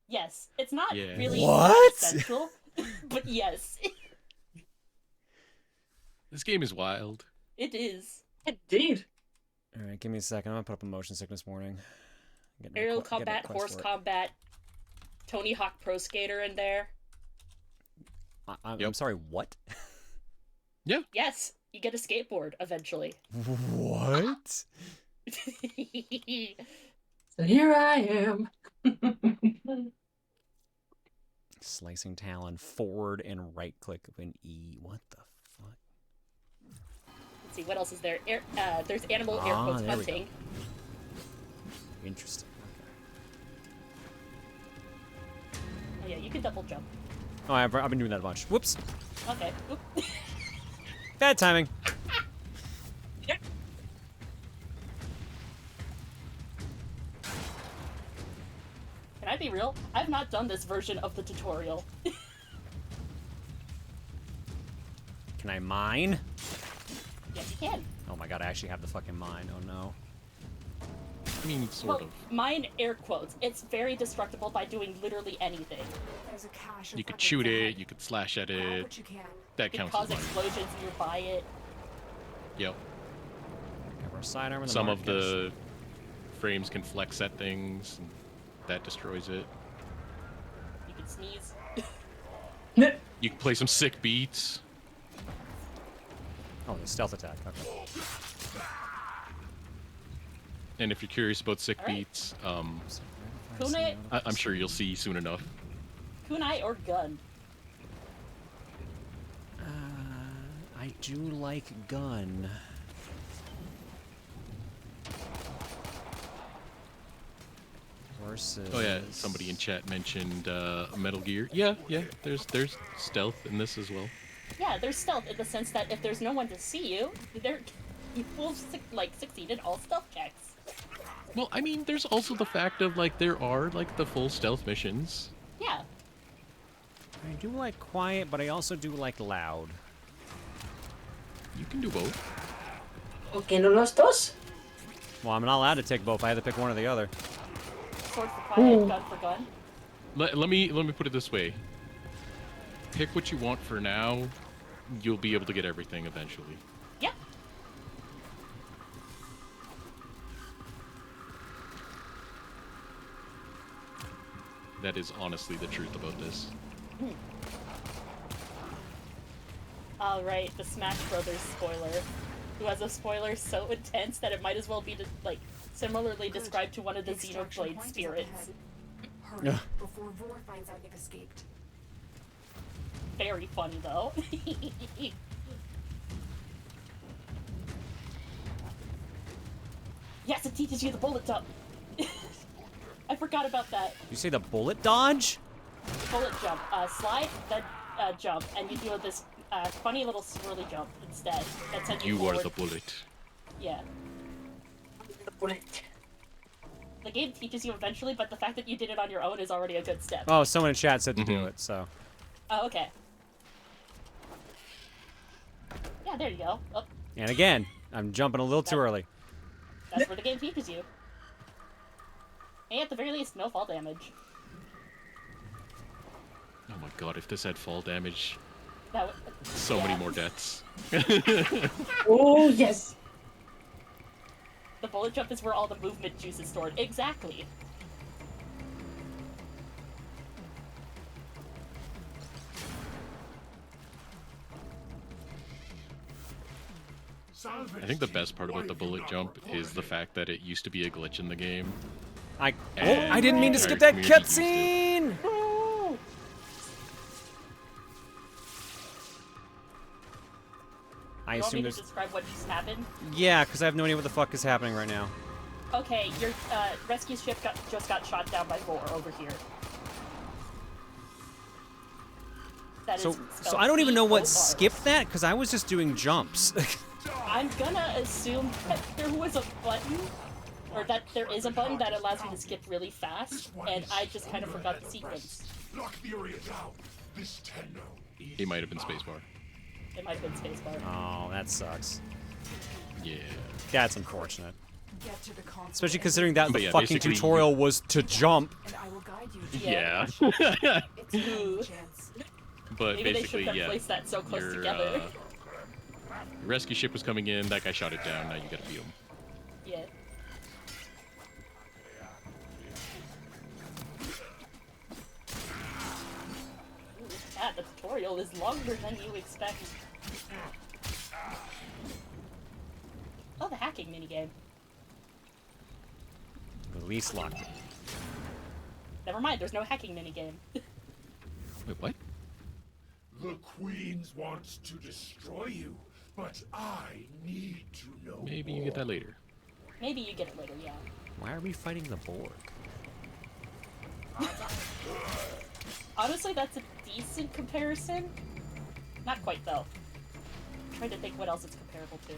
[SPEAKER 6] Yes. It's not
[SPEAKER 8] Yeah.
[SPEAKER 6] really
[SPEAKER 1] What?
[SPEAKER 6] essential, but yes.
[SPEAKER 8] This game is wild.
[SPEAKER 6] It is.
[SPEAKER 7] Indeed.
[SPEAKER 1] All right, give me a second. I'm gonna put up a motion sickness warning.
[SPEAKER 6] Aerial combat, horse combat, Tony Hawk Pro Skater in there.
[SPEAKER 1] I'm sorry, what?
[SPEAKER 8] Yeah.
[SPEAKER 6] Yes, you get a skateboard eventually.
[SPEAKER 1] What?
[SPEAKER 7] So here I am.
[SPEAKER 1] Slicing talon, forward and right click of an E. What the fuck?
[SPEAKER 6] Let's see, what else is there? There's animal air quotes
[SPEAKER 1] there we go.
[SPEAKER 6] hunting.
[SPEAKER 1] Interesting.
[SPEAKER 6] Oh yeah, you can double jump.
[SPEAKER 1] Oh, I've been doing that a bunch. Whoops.
[SPEAKER 6] Okay. Oop.
[SPEAKER 1] Bad timing.
[SPEAKER 6] Can I be real? I've not done this version of the tutorial.
[SPEAKER 1] Can I mine?
[SPEAKER 6] Yes, you can.
[SPEAKER 1] Oh my god, I actually have the fucking mine. Oh no.
[SPEAKER 8] I mean, sort of.
[SPEAKER 6] Mine air quotes. It's very destructible by doing literally anything.
[SPEAKER 5] There's a cache of
[SPEAKER 8] You could
[SPEAKER 5] weapons
[SPEAKER 8] shoot
[SPEAKER 5] ahead.
[SPEAKER 8] it, you could slash at
[SPEAKER 5] Grab
[SPEAKER 8] it.
[SPEAKER 5] what you can.
[SPEAKER 8] That
[SPEAKER 6] It
[SPEAKER 8] counts
[SPEAKER 6] cause
[SPEAKER 8] as mine.
[SPEAKER 6] explosions nearby it.
[SPEAKER 8] Yep.
[SPEAKER 1] Have our sidearm and the
[SPEAKER 8] Some of
[SPEAKER 1] markers.
[SPEAKER 8] the frames can flex at things, and that destroys it.
[SPEAKER 6] You can sneeze.
[SPEAKER 8] You can play some sick beats.
[SPEAKER 1] Oh, the stealth attack. Okay.
[SPEAKER 8] And if you're curious about sick
[SPEAKER 6] All right.
[SPEAKER 8] beats,
[SPEAKER 6] Kunai,
[SPEAKER 8] I'm sure you'll see soon enough.
[SPEAKER 6] kunai or gun?
[SPEAKER 1] I do like gun. versus...
[SPEAKER 8] Oh yeah, somebody in chat mentioned Metal Gear. Yeah, there's stealth in this as well.
[SPEAKER 6] Yeah, there's stealth in the sense that if there's no one to see you, you will succeed in all stealth checks.
[SPEAKER 8] Well, I mean, there's also the fact of like there are like the full stealth missions.
[SPEAKER 6] Yeah.
[SPEAKER 1] I do like quiet, but I also do like loud.
[SPEAKER 8] You can do both.
[SPEAKER 7] Okay, no los dos?
[SPEAKER 1] Well, I'm not allowed to take both. I have to pick one or the other.
[SPEAKER 6] Sword for quiet, gun for gun.
[SPEAKER 8] Let me put it this way. Pick what you want for now. You'll be able to get everything eventually.
[SPEAKER 6] Yeah.
[SPEAKER 8] That is honestly the truth about this.
[SPEAKER 6] Alright, the Smash Brothers spoiler. Who has a spoiler so intense that it might as well be like similarly described to one of the Xenoblade spirits.
[SPEAKER 5] Hurry before Vor finds out you've escaped.
[SPEAKER 6] Very funny though. Yes, it teaches you the bullet jump. I forgot about that.
[SPEAKER 1] You say the bullet dodge?
[SPEAKER 6] Bullet jump. Slide, then jump, and you do this funny little swirly jump instead. That sends you forward.
[SPEAKER 8] Are the bullet.
[SPEAKER 6] Yeah.
[SPEAKER 7] The bullet.
[SPEAKER 6] The game teaches you eventually, but the fact that you did it on your own is already a good step.
[SPEAKER 1] Oh, someone in chat said to do it, so...
[SPEAKER 6] Oh, okay. Yeah, there you go. Oh.
[SPEAKER 1] And again, I'm jumping a little too early.
[SPEAKER 6] That's where the game teaches you. And at the very least, no fall damage.
[SPEAKER 8] Oh my god, if this had fall damage...
[SPEAKER 6] That would,
[SPEAKER 8] so many more deaths.
[SPEAKER 7] Oh, yes!
[SPEAKER 6] The bullet jump is where all the movement juice is stored. Exactly.
[SPEAKER 8] I think the best part about the bullet jump is the fact that it used to be a glitch in the game.
[SPEAKER 1] I didn't mean to skip that cutscene! I assume there's...
[SPEAKER 6] describe what just happened?
[SPEAKER 1] Yeah, because I have no idea what the fuck is happening right now.
[SPEAKER 6] Okay, your rescue ship just got shot down by Vor over here. That
[SPEAKER 1] so I don't even know what skipped that, because I was just doing jumps.
[SPEAKER 6] I'm gonna assume that there was a button, or that there is a button that allows you to skip really fast, and I just kind of forgot the sequence.
[SPEAKER 11] Lock the area down. This Tenno.
[SPEAKER 8] It might have been spacebar.
[SPEAKER 6] It might have been spacebar.
[SPEAKER 1] Oh, that sucks.
[SPEAKER 8] Yeah.
[SPEAKER 1] That's unfortunate.
[SPEAKER 5] Get to the console.
[SPEAKER 1] Especially considering that the
[SPEAKER 8] yeah,
[SPEAKER 1] fucking tutorial was to jump.
[SPEAKER 5] And I will guide you.
[SPEAKER 8] Yeah.
[SPEAKER 5] It's your chance.
[SPEAKER 8] But
[SPEAKER 6] maybe
[SPEAKER 8] basically,
[SPEAKER 6] they should have placed that so close together.
[SPEAKER 8] Your rescue ship was coming in, that guy shot it down, now you gotta beat him.
[SPEAKER 6] Yeah. Yeah, the tutorial is longer than you expect. Oh, the hacking minigame.
[SPEAKER 1] Release locked.
[SPEAKER 6] Never mind, there's no hacking minigame.
[SPEAKER 8] Wait, what?
[SPEAKER 11] The Queens wants to destroy you, but I need to know.
[SPEAKER 8] Maybe you get that later.
[SPEAKER 6] Maybe you get it later, yeah.
[SPEAKER 1] Why are we fighting the Borg?
[SPEAKER 6] Honestly, that's a decent comparison. Not quite, though. I'm trying to think what else it's comparable to.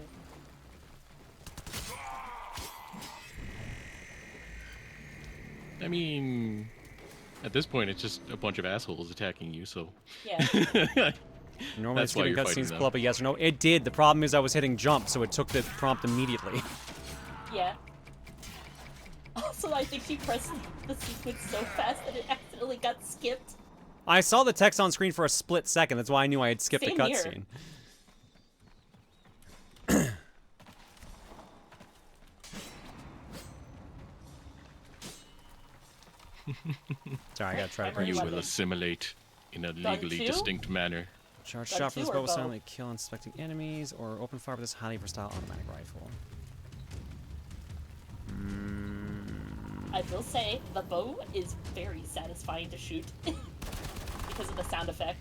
[SPEAKER 8] I mean, at this point, it's just a bunch of assholes attacking you, so...
[SPEAKER 6] Yeah.
[SPEAKER 1] Normally skipping cutscenes pull up a yes or no. It did. The problem is I was hitting jump, so it took the prompt immediately.
[SPEAKER 6] Yeah. Also, I think she pressed the sequence so fast that it accidentally got skipped.
[SPEAKER 1] I saw the text on screen for a split second. That's why I knew I had skipped
[SPEAKER 6] Same
[SPEAKER 1] the cutscene. Sorry, I gotta try to bring
[SPEAKER 8] you will assimilate in a legally distinct manner.
[SPEAKER 1] Charge shot from this bow will silently kill unsuspecting enemies, or open fire with this highly versatile automatic rifle.
[SPEAKER 6] I will say, the bow is very satisfying to shoot. Because of the sound effect.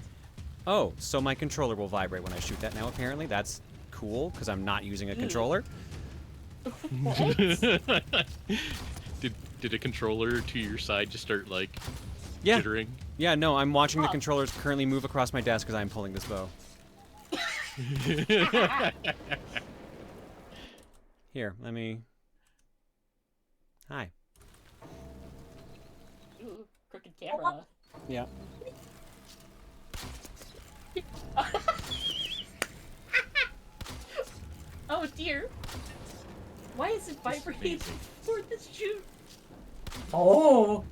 [SPEAKER 1] Oh, so my controller will vibrate when I shoot that now, apparently. That's cool, because I'm not using a controller.
[SPEAKER 8] Did Did a controller to your side just start like
[SPEAKER 1] Yeah.
[SPEAKER 8] jittering?
[SPEAKER 1] Yeah, no, I'm watching the
[SPEAKER 6] Oh.
[SPEAKER 1] controllers currently move across my desk as I'm pulling this bow. Here, let me... Hi.
[SPEAKER 6] Ooh, crooked camera.
[SPEAKER 1] Yeah.
[SPEAKER 6] Oh dear. Why is it vibrating for this shoot?
[SPEAKER 7] Oh.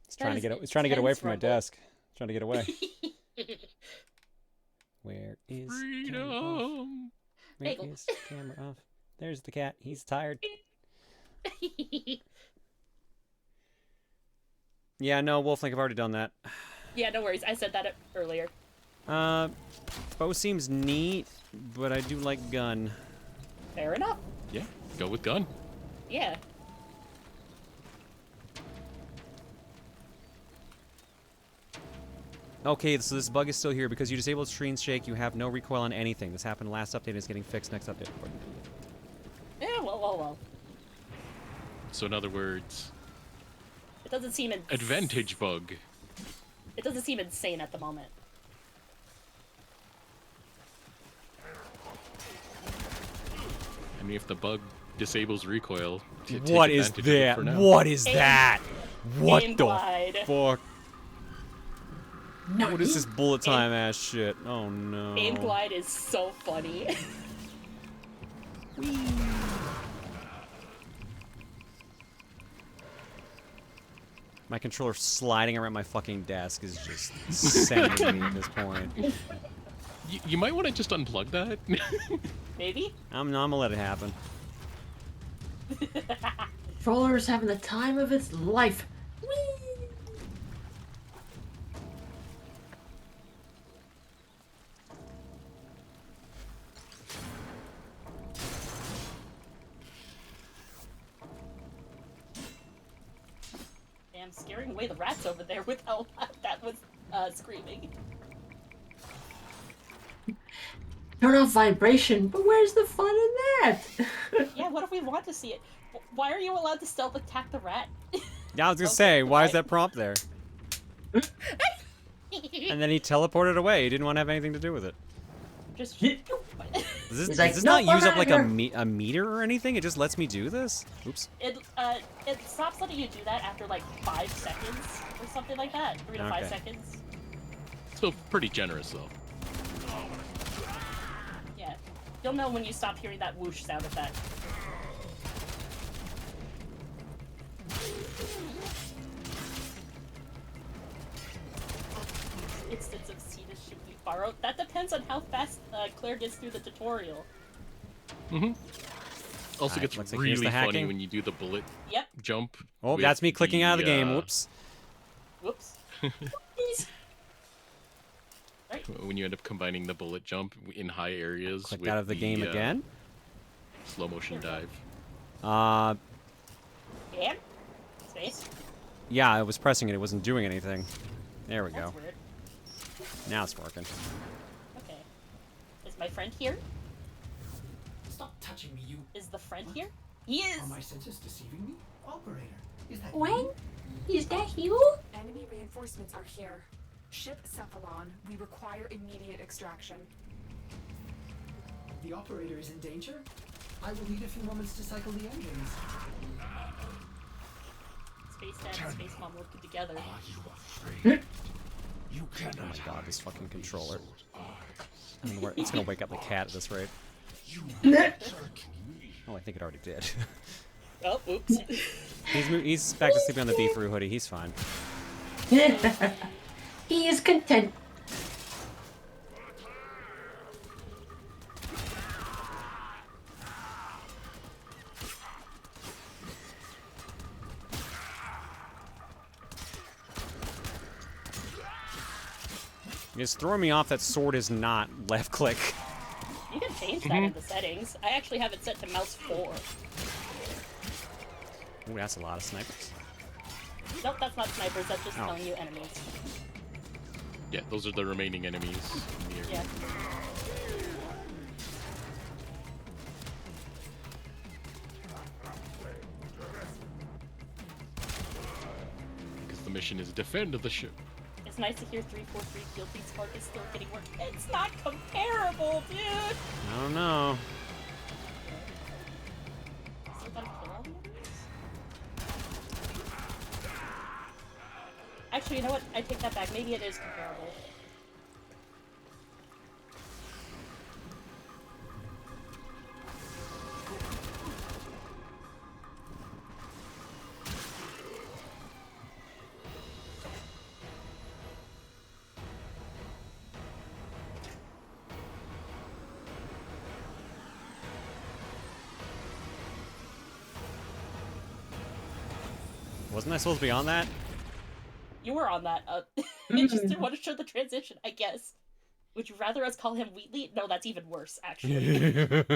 [SPEAKER 1] It's trying to
[SPEAKER 6] That
[SPEAKER 1] get
[SPEAKER 6] is
[SPEAKER 1] it's trying to get away
[SPEAKER 6] intense
[SPEAKER 1] from my
[SPEAKER 6] rumble.
[SPEAKER 1] desk. It's trying to get away. Where is camera off? Where
[SPEAKER 6] Bagel.
[SPEAKER 1] is camera off? There's the cat. He's tired. Yeah, no, Wolflink, I've already done that.
[SPEAKER 6] Yeah, no worries. I said that earlier.
[SPEAKER 1] Bow seems neat, but I do like gun.
[SPEAKER 6] Fair enough.
[SPEAKER 8] Yeah, go with gun.
[SPEAKER 6] Yeah.
[SPEAKER 1] Okay, so this bug is still here because you disabled screen shake. You have no recoil on anything. This happened last update. It's getting fixed next update.
[SPEAKER 6] Yeah, well.
[SPEAKER 8] So in other words,
[SPEAKER 6] It doesn't seem
[SPEAKER 8] advantage bug.
[SPEAKER 6] It doesn't seem insane at the moment.
[SPEAKER 8] I mean, if the bug disables recoil, take
[SPEAKER 1] What is
[SPEAKER 8] advantage of it
[SPEAKER 1] that?
[SPEAKER 8] for now.
[SPEAKER 1] What is that? What
[SPEAKER 6] aim
[SPEAKER 1] the
[SPEAKER 6] glide.
[SPEAKER 1] fuck? What is this bullet time ass shit? Oh no.
[SPEAKER 6] Aim glide is so funny.
[SPEAKER 1] My controller sliding around my fucking desk is just sending me at this point.
[SPEAKER 8] You might want to just unplug that.
[SPEAKER 6] Maybe?
[SPEAKER 1] I'm gonna let it happen.
[SPEAKER 7] Controller is having the time of its life.
[SPEAKER 6] Damn, scaring away the rats over there with how loud that was screaming.
[SPEAKER 7] Turn off vibration, but where's the fun in that?
[SPEAKER 6] Yeah, what if we want to see it? Why are you allowed to stealth attack the rat?
[SPEAKER 1] Yeah, I was gonna say, why is that prompt there? And then he teleported away. He didn't want to have anything to do with it.
[SPEAKER 6] Just.
[SPEAKER 1] Does
[SPEAKER 7] like,
[SPEAKER 1] this
[SPEAKER 7] "Nope,
[SPEAKER 1] not use
[SPEAKER 7] I'm
[SPEAKER 1] up like
[SPEAKER 7] outta
[SPEAKER 1] a meter or anything? It just lets me do this? Oops.
[SPEAKER 6] It stops letting you do that after like 5 seconds or something like that. 3 to 5
[SPEAKER 1] Okay.
[SPEAKER 6] seconds.
[SPEAKER 8] Still pretty generous though.
[SPEAKER 6] Yeah. You'll know when you stop hearing that whoosh sound effect. Instance of Cetus should be borrowed. That depends on how fast Claire gets through the tutorial.
[SPEAKER 8] Mm-hmm. Also
[SPEAKER 1] Alright,
[SPEAKER 8] gets
[SPEAKER 1] looks like here's
[SPEAKER 8] really
[SPEAKER 1] the
[SPEAKER 8] funny
[SPEAKER 1] hacking.
[SPEAKER 8] when you do the bullet
[SPEAKER 6] Yep.
[SPEAKER 8] jump.
[SPEAKER 1] Oh,
[SPEAKER 8] with
[SPEAKER 1] that's me clicking out of the game. Whoops.
[SPEAKER 6] Whoops. Right.
[SPEAKER 8] When you end up combining the bullet jump in high areas
[SPEAKER 1] Clicked
[SPEAKER 8] with
[SPEAKER 1] out of the game again.
[SPEAKER 8] slow motion dive.
[SPEAKER 6] And? Space?
[SPEAKER 1] Yeah, I was pressing it. It wasn't doing anything. There we
[SPEAKER 6] That's
[SPEAKER 1] go.
[SPEAKER 6] weird.
[SPEAKER 1] Now it's working.
[SPEAKER 6] Okay. Is my friend here?
[SPEAKER 10] Stop touching me, you.
[SPEAKER 6] Is the friend here? He is!
[SPEAKER 10] Are my senses deceiving me? Operator, is that
[SPEAKER 7] When?
[SPEAKER 10] you?
[SPEAKER 7] Is that you?
[SPEAKER 5] Enemy reinforcements are here. Ship Cephalon. We require immediate extraction.
[SPEAKER 10] The operator is in danger? I will need a few moments to cycle the engines.
[SPEAKER 6] Space Dad and Space Mom working together.
[SPEAKER 11] You cannot.
[SPEAKER 1] Oh my god, this fucking controller. I mean, it's gonna wake up the cat at this rate. Oh, I think it already did.
[SPEAKER 6] Oh, oops.
[SPEAKER 1] He's back to sleeping on the beefaroo hoodie. He's fine.
[SPEAKER 7] He is content.
[SPEAKER 1] It's throwing me off that sword is not left click.
[SPEAKER 6] You can change that in the settings. I actually have it set to mouse 4.
[SPEAKER 1] Ooh, that's a lot of snipers.
[SPEAKER 6] Nope, that's not snipers, that's just
[SPEAKER 1] Oh.
[SPEAKER 6] telling you enemies.
[SPEAKER 8] Yeah, those are the remaining enemies in the area.
[SPEAKER 6] Yeah.
[SPEAKER 8] the mission is defend the ship.
[SPEAKER 6] It's nice to hear 343 Guilty Spark is still getting work. It's not comparable, dude!
[SPEAKER 1] I don't know.
[SPEAKER 6] Still gotta kill all the others? Actually, you know what? I take that back. Maybe it is comparable.
[SPEAKER 1] Wasn't I supposed to be on that?
[SPEAKER 6] You were on that. I just didn't want to show the transition, I guess. Would you rather us call him Wheatley? No, that's even worse, actually.
[SPEAKER 11] This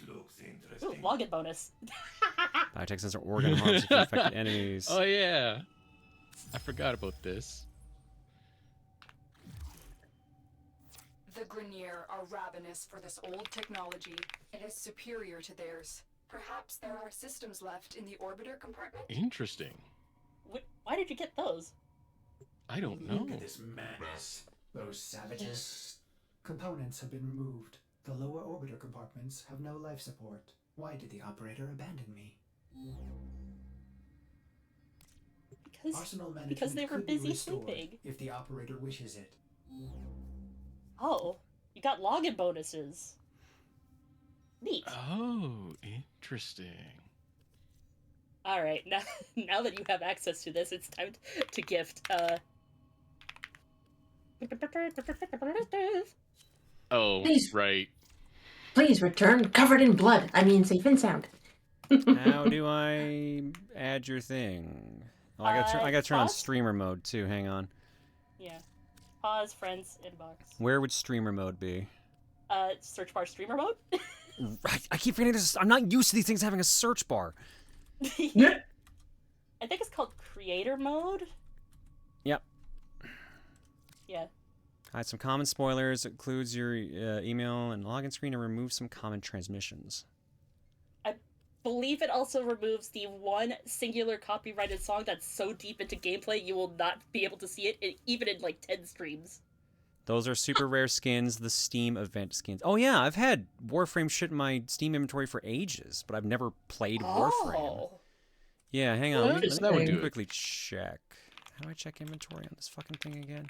[SPEAKER 11] looks interesting.
[SPEAKER 6] Ooh, login bonus.
[SPEAKER 1] Biotech sensor organ harms if you infected enemies.
[SPEAKER 8] Oh yeah, I forgot about this.
[SPEAKER 5] The Grenier are ravenous for this old technology. It is superior to theirs. Perhaps there are systems left in the orbiter compartment?
[SPEAKER 8] Interesting.
[SPEAKER 6] Why did you get those?
[SPEAKER 8] I don't know.
[SPEAKER 10] Look at this madness. Those savages. Components have been removed. The lower orbiter compartments have no life support. Why did the operator abandon me?
[SPEAKER 6] Because they were busy sleeping.
[SPEAKER 10] If the operator wishes it.
[SPEAKER 6] Oh, you got login bonuses. Neat.
[SPEAKER 8] Oh, interesting.
[SPEAKER 6] All right, now that you have access to this, it's time to gift.
[SPEAKER 8] Oh,
[SPEAKER 7] Please.
[SPEAKER 8] right.
[SPEAKER 7] Please return covered in blood. I mean, safe and sound.
[SPEAKER 1] How do I add your thing? Oh, I gotta turn on
[SPEAKER 6] pause?
[SPEAKER 1] streamer mode too. Hang on.
[SPEAKER 6] Yeah. Pause, friends, inbox.
[SPEAKER 1] Where would streamer mode be?
[SPEAKER 6] Search bar streamer mode?
[SPEAKER 1] I keep forgetting this. I'm not used to these things having a search bar.
[SPEAKER 6] I think it's called creator mode.
[SPEAKER 1] Yep.
[SPEAKER 6] Yeah.
[SPEAKER 1] Hide some common spoilers. Includes your email and login screen, and remove some common transmissions.
[SPEAKER 6] I believe it also removes the one singular copyrighted song that's so deep into gameplay you will not be able to see it even in like 10 streams.
[SPEAKER 1] Those are super rare skins, the Steam event skins. Oh yeah, I've had Warframe shit in my Steam inventory for ages, but I've never played Warframe. Yeah, hang on. Let me quickly check. How do I check inventory on this fucking thing again?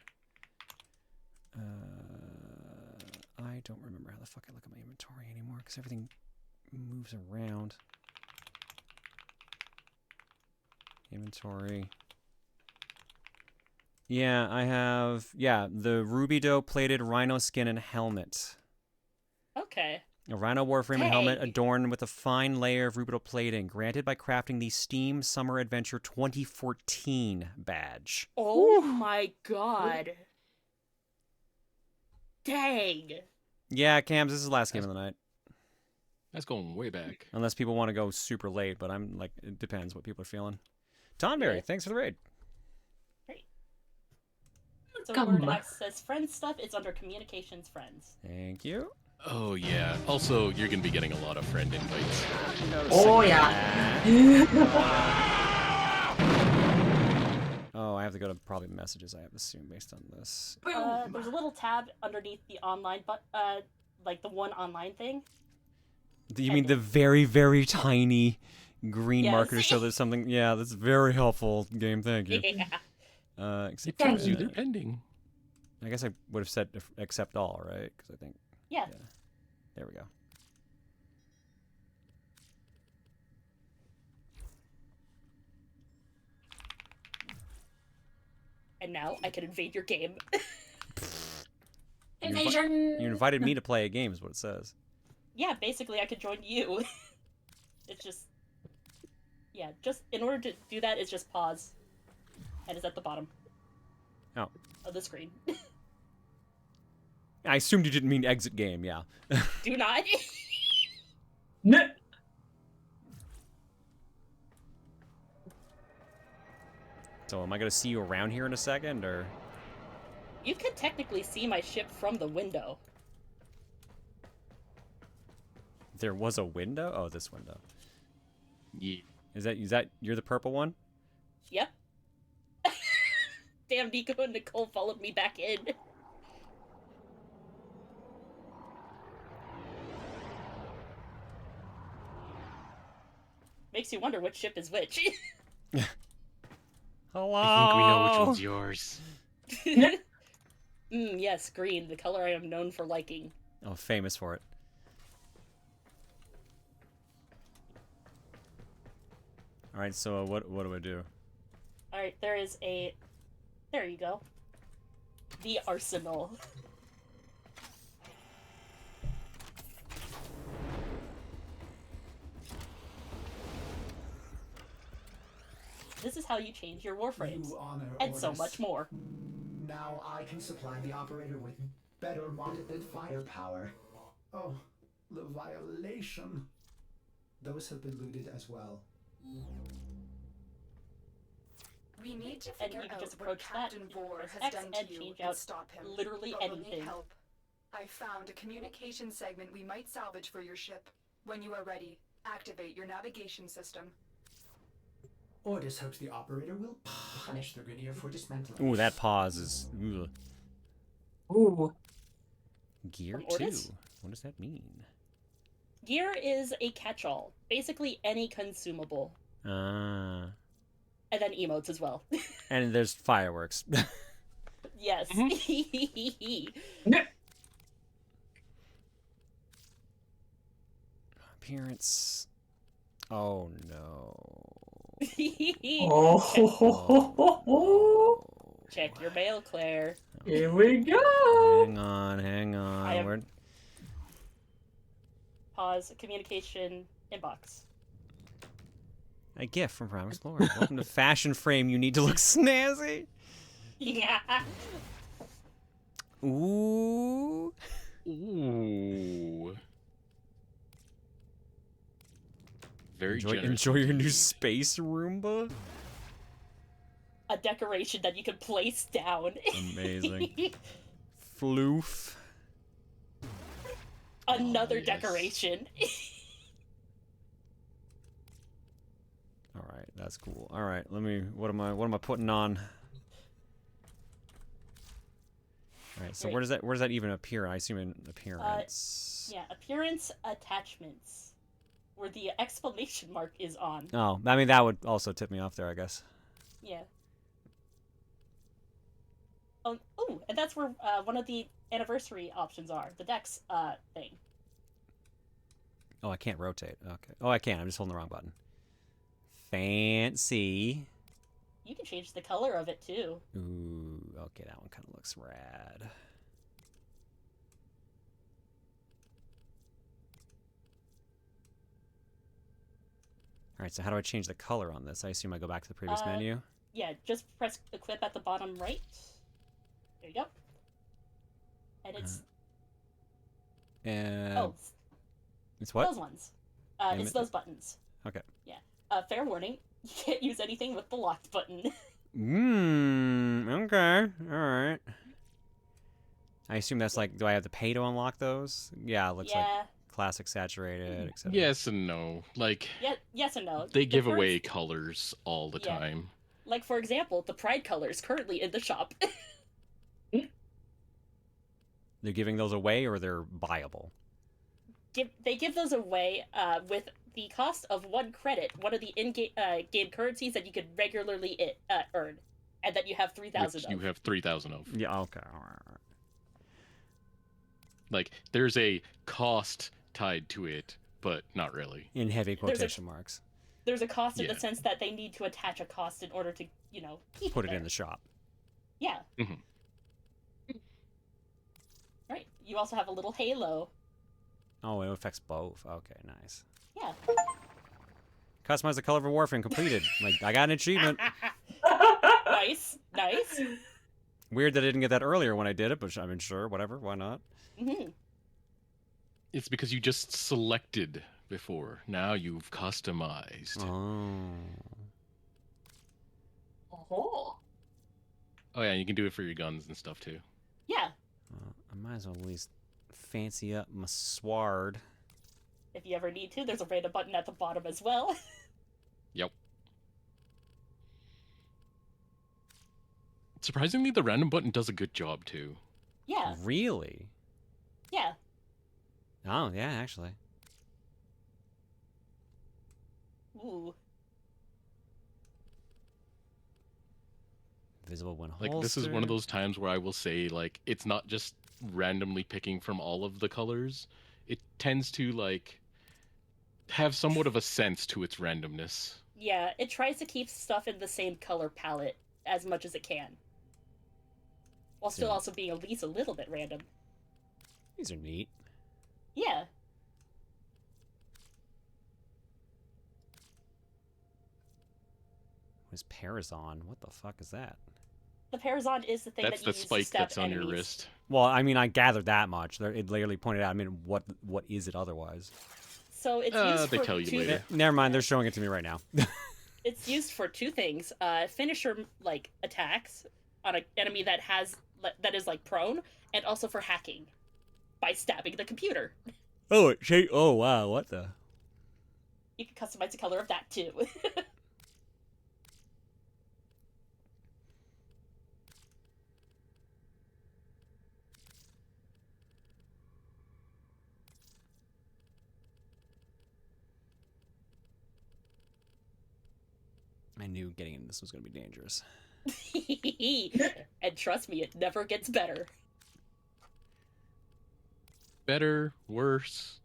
[SPEAKER 1] I don't remember how the fuck I look at my inventory anymore, because everything moves around. Inventory. Yeah, I have, the Ruby Doe plated rhino skin and helmet.
[SPEAKER 6] Okay.
[SPEAKER 1] A rhino warframe and helmet adorned with a fine layer of Rubido plating, granted by crafting the Steam Summer Adventure 2014 badge.
[SPEAKER 6] Oh my god. Dang.
[SPEAKER 1] Yeah, Cams, this is the last game of the night.
[SPEAKER 8] That's going way back.
[SPEAKER 1] Unless people want to go super late, but I'm like, it depends what people are feeling. Tonberry, thanks for the raid.
[SPEAKER 6] So where to access friends stuff, it's under communications friends.
[SPEAKER 1] Thank you.
[SPEAKER 8] Oh yeah. Also, you're gonna be getting a lot of friend invites.
[SPEAKER 7] Oh yeah.
[SPEAKER 1] Oh, I have to go to probably messages, I have to assume, based on this.
[SPEAKER 6] There's a little tab underneath the online, like the one online thing.
[SPEAKER 1] You mean the very, very tiny green marker to show there's something? Yeah, that's very helpful, game. Thank you.
[SPEAKER 6] Yeah.
[SPEAKER 1] Except
[SPEAKER 8] Thank you. They're pending.
[SPEAKER 1] I guess I would have said accept all, right? Because I think.
[SPEAKER 6] Yeah.
[SPEAKER 1] There we go.
[SPEAKER 6] And now I can invade your game.
[SPEAKER 7] Invasion.
[SPEAKER 1] You invited me to play a game, is what it says.
[SPEAKER 6] Yeah, basically I could join you. It's just, yeah, just in order to do that, it's just pause, and it's at the bottom.
[SPEAKER 1] Oh.
[SPEAKER 6] Of the screen.
[SPEAKER 1] I assumed you didn't mean exit game, yeah.
[SPEAKER 6] Do not.
[SPEAKER 7] No.
[SPEAKER 1] So am I going to see you around here in a second, or?
[SPEAKER 6] You can technically see my ship from the window.
[SPEAKER 1] There was a window? Oh, this window.
[SPEAKER 8] Yeah.
[SPEAKER 1] Is that you're the purple one?
[SPEAKER 6] Yep. Damn, Nico and Nicole followed me back in. Makes you wonder which ship is which.
[SPEAKER 1] Hello.
[SPEAKER 8] I think we know which one's yours.
[SPEAKER 6] Yes, green, the color I am known for liking.
[SPEAKER 1] Oh, famous for it. All right, so what do I do?
[SPEAKER 6] All right, there is a. There you go. The arsenal. This is how you change your warframes, and so much more.
[SPEAKER 10] Now I can supply the operator with better monitored firepower. Oh, the violation. Those have been looted as well.
[SPEAKER 5] We need to
[SPEAKER 6] And
[SPEAKER 5] figure
[SPEAKER 6] you can
[SPEAKER 5] out
[SPEAKER 6] just
[SPEAKER 5] what
[SPEAKER 6] approach that,
[SPEAKER 5] Captain Vor has
[SPEAKER 6] X
[SPEAKER 5] done
[SPEAKER 6] and
[SPEAKER 5] to you
[SPEAKER 6] change
[SPEAKER 5] and
[SPEAKER 6] out
[SPEAKER 5] stop him.
[SPEAKER 6] literally
[SPEAKER 5] But we'll need
[SPEAKER 6] anything.
[SPEAKER 5] help. I found a communication segment we might salvage for your ship. When you are ready, activate your navigation system.
[SPEAKER 10] Ordis hopes the operator will punish the Grenier for dismantling.
[SPEAKER 1] Ooh, that pause is. Ugh.
[SPEAKER 7] Ooh.
[SPEAKER 1] Gear
[SPEAKER 6] From Ordis?
[SPEAKER 1] 2. What does that mean?
[SPEAKER 6] Gear is a catch-all. Basically any consumable.
[SPEAKER 1] Ah.
[SPEAKER 6] And then emotes as well.
[SPEAKER 1] And there's fireworks.
[SPEAKER 6] Yes.
[SPEAKER 1] Appearance. Oh no.
[SPEAKER 7] Oh.
[SPEAKER 6] Check your mail, Claire.
[SPEAKER 7] Here we go.
[SPEAKER 1] Hang on.
[SPEAKER 6] I am-
[SPEAKER 1] Where...
[SPEAKER 6] Pause. Communication inbox.
[SPEAKER 1] A gift from Prime Explorer. Welcome to Fashion Frame. You need to look snazzy.
[SPEAKER 6] Yeah.
[SPEAKER 1] Ooh.
[SPEAKER 8] Ooh. Very generous.
[SPEAKER 1] Enjoy your new space Roomba.
[SPEAKER 6] A decoration that you can place down.
[SPEAKER 1] Amazing. Floof.
[SPEAKER 6] Another
[SPEAKER 1] yes.
[SPEAKER 6] decoration.
[SPEAKER 1] All right, that's cool. All right, let me. What am I putting on? All right, so
[SPEAKER 6] Great.
[SPEAKER 1] where does that even appear? I assume in appearance.
[SPEAKER 6] Yeah, appearance attachments, where the exclamation mark is on.
[SPEAKER 1] Oh, I mean that would also tip me off there, I guess.
[SPEAKER 6] Yeah. Oh, ooh, and that's where one of the anniversary options are. The Dex thing.
[SPEAKER 1] Oh, I can't rotate. Okay. Oh, I can. I'm just holding the wrong button. Fancy.
[SPEAKER 6] You can change the color of it too.
[SPEAKER 1] Ooh, okay, that one kind of looks rad. All right, so how do I change the color on this? I assume I go back to the previous menu.
[SPEAKER 6] Yeah, just press equip at the bottom right. There you go. And it's
[SPEAKER 1] it's what?
[SPEAKER 6] Those ones. It's those buttons.
[SPEAKER 1] Okay.
[SPEAKER 6] Yeah. Fair warning, you can't use anything with the locked button.
[SPEAKER 1] Okay. All right. I assume that's like, do I have to pay to unlock those? Yeah, it looks like classic saturated, etc.
[SPEAKER 8] Yes and no. Like,
[SPEAKER 6] yes and no.
[SPEAKER 8] They give away colors all the
[SPEAKER 6] Yeah.
[SPEAKER 8] time.
[SPEAKER 6] Like, for example, the Pride colors currently in the shop.
[SPEAKER 1] They're giving those away or they're buyable?
[SPEAKER 6] They give those away with the cost of 1 credit, one of the in-game game currencies that you could regularly earn, and that you have 3,000
[SPEAKER 8] Which
[SPEAKER 6] of.
[SPEAKER 8] you have 3,000 of.
[SPEAKER 1] Yeah, okay. All right.
[SPEAKER 8] Like, there's a cost tied to it, but not really.
[SPEAKER 1] In heavy quotation marks.
[SPEAKER 6] There's a cost in the sense that they need to attach a cost in order to, keep
[SPEAKER 1] Put
[SPEAKER 6] it
[SPEAKER 1] it
[SPEAKER 6] there.
[SPEAKER 1] in the shop.
[SPEAKER 6] Yeah.
[SPEAKER 8] Mm-hmm.
[SPEAKER 6] Right. You also have a little halo.
[SPEAKER 1] Oh, it affects both. Okay, nice.
[SPEAKER 6] Yeah.
[SPEAKER 1] Customize the color of a Warframe completed. Like, I got an achievement.
[SPEAKER 6] Nice.
[SPEAKER 1] Weird that I didn't get that earlier when I did it, but I mean, sure, whatever, why not?
[SPEAKER 6] Mm-hmm.
[SPEAKER 8] It's because you just selected before. Now you've customized.
[SPEAKER 6] Oh.
[SPEAKER 8] Oh yeah, you can do it for your guns and stuff too.
[SPEAKER 6] Yeah.
[SPEAKER 1] I might as well at least fancy up my sword.
[SPEAKER 6] If you ever need to, there's a random button at the bottom as well.
[SPEAKER 8] Yep. Surprisingly, the random button does a good job too.
[SPEAKER 6] Yeah.
[SPEAKER 1] Really?
[SPEAKER 6] Yeah.
[SPEAKER 1] Oh, yeah, actually.
[SPEAKER 6] Ooh.
[SPEAKER 1] Visible when
[SPEAKER 8] Like, this is one of those times where I will say, like, it's not just randomly picking from all of the colors. It tends to, like, have somewhat of a sense to its randomness.
[SPEAKER 6] Yeah, it tries to keep stuff in the same color palette as much as it can. While still also being at least a little bit random.
[SPEAKER 1] These are neat.
[SPEAKER 6] Yeah.
[SPEAKER 1] What is Parazon? What the fuck is that?
[SPEAKER 6] The Parazon is the thing
[SPEAKER 8] That's
[SPEAKER 6] that you
[SPEAKER 8] the
[SPEAKER 6] use to
[SPEAKER 8] spike
[SPEAKER 6] stab
[SPEAKER 8] that's on
[SPEAKER 6] enemies.
[SPEAKER 8] your wrist.
[SPEAKER 1] Well, I mean, I gathered that much. It literally pointed out. I mean, what is it otherwise?
[SPEAKER 6] So it's used
[SPEAKER 8] they
[SPEAKER 6] for
[SPEAKER 8] tell you
[SPEAKER 6] two.
[SPEAKER 8] later.
[SPEAKER 1] Never mind. They're showing it to me right now.
[SPEAKER 6] It's used for two things: finisher like attacks on an enemy that is like prone, and also for hacking by stabbing the computer.
[SPEAKER 1] Oh, oh wow! What the?
[SPEAKER 6] You can customize the color of that too.
[SPEAKER 1] I knew getting into this was going to be dangerous.
[SPEAKER 6] And trust me, it never gets better.
[SPEAKER 8] Better, worse,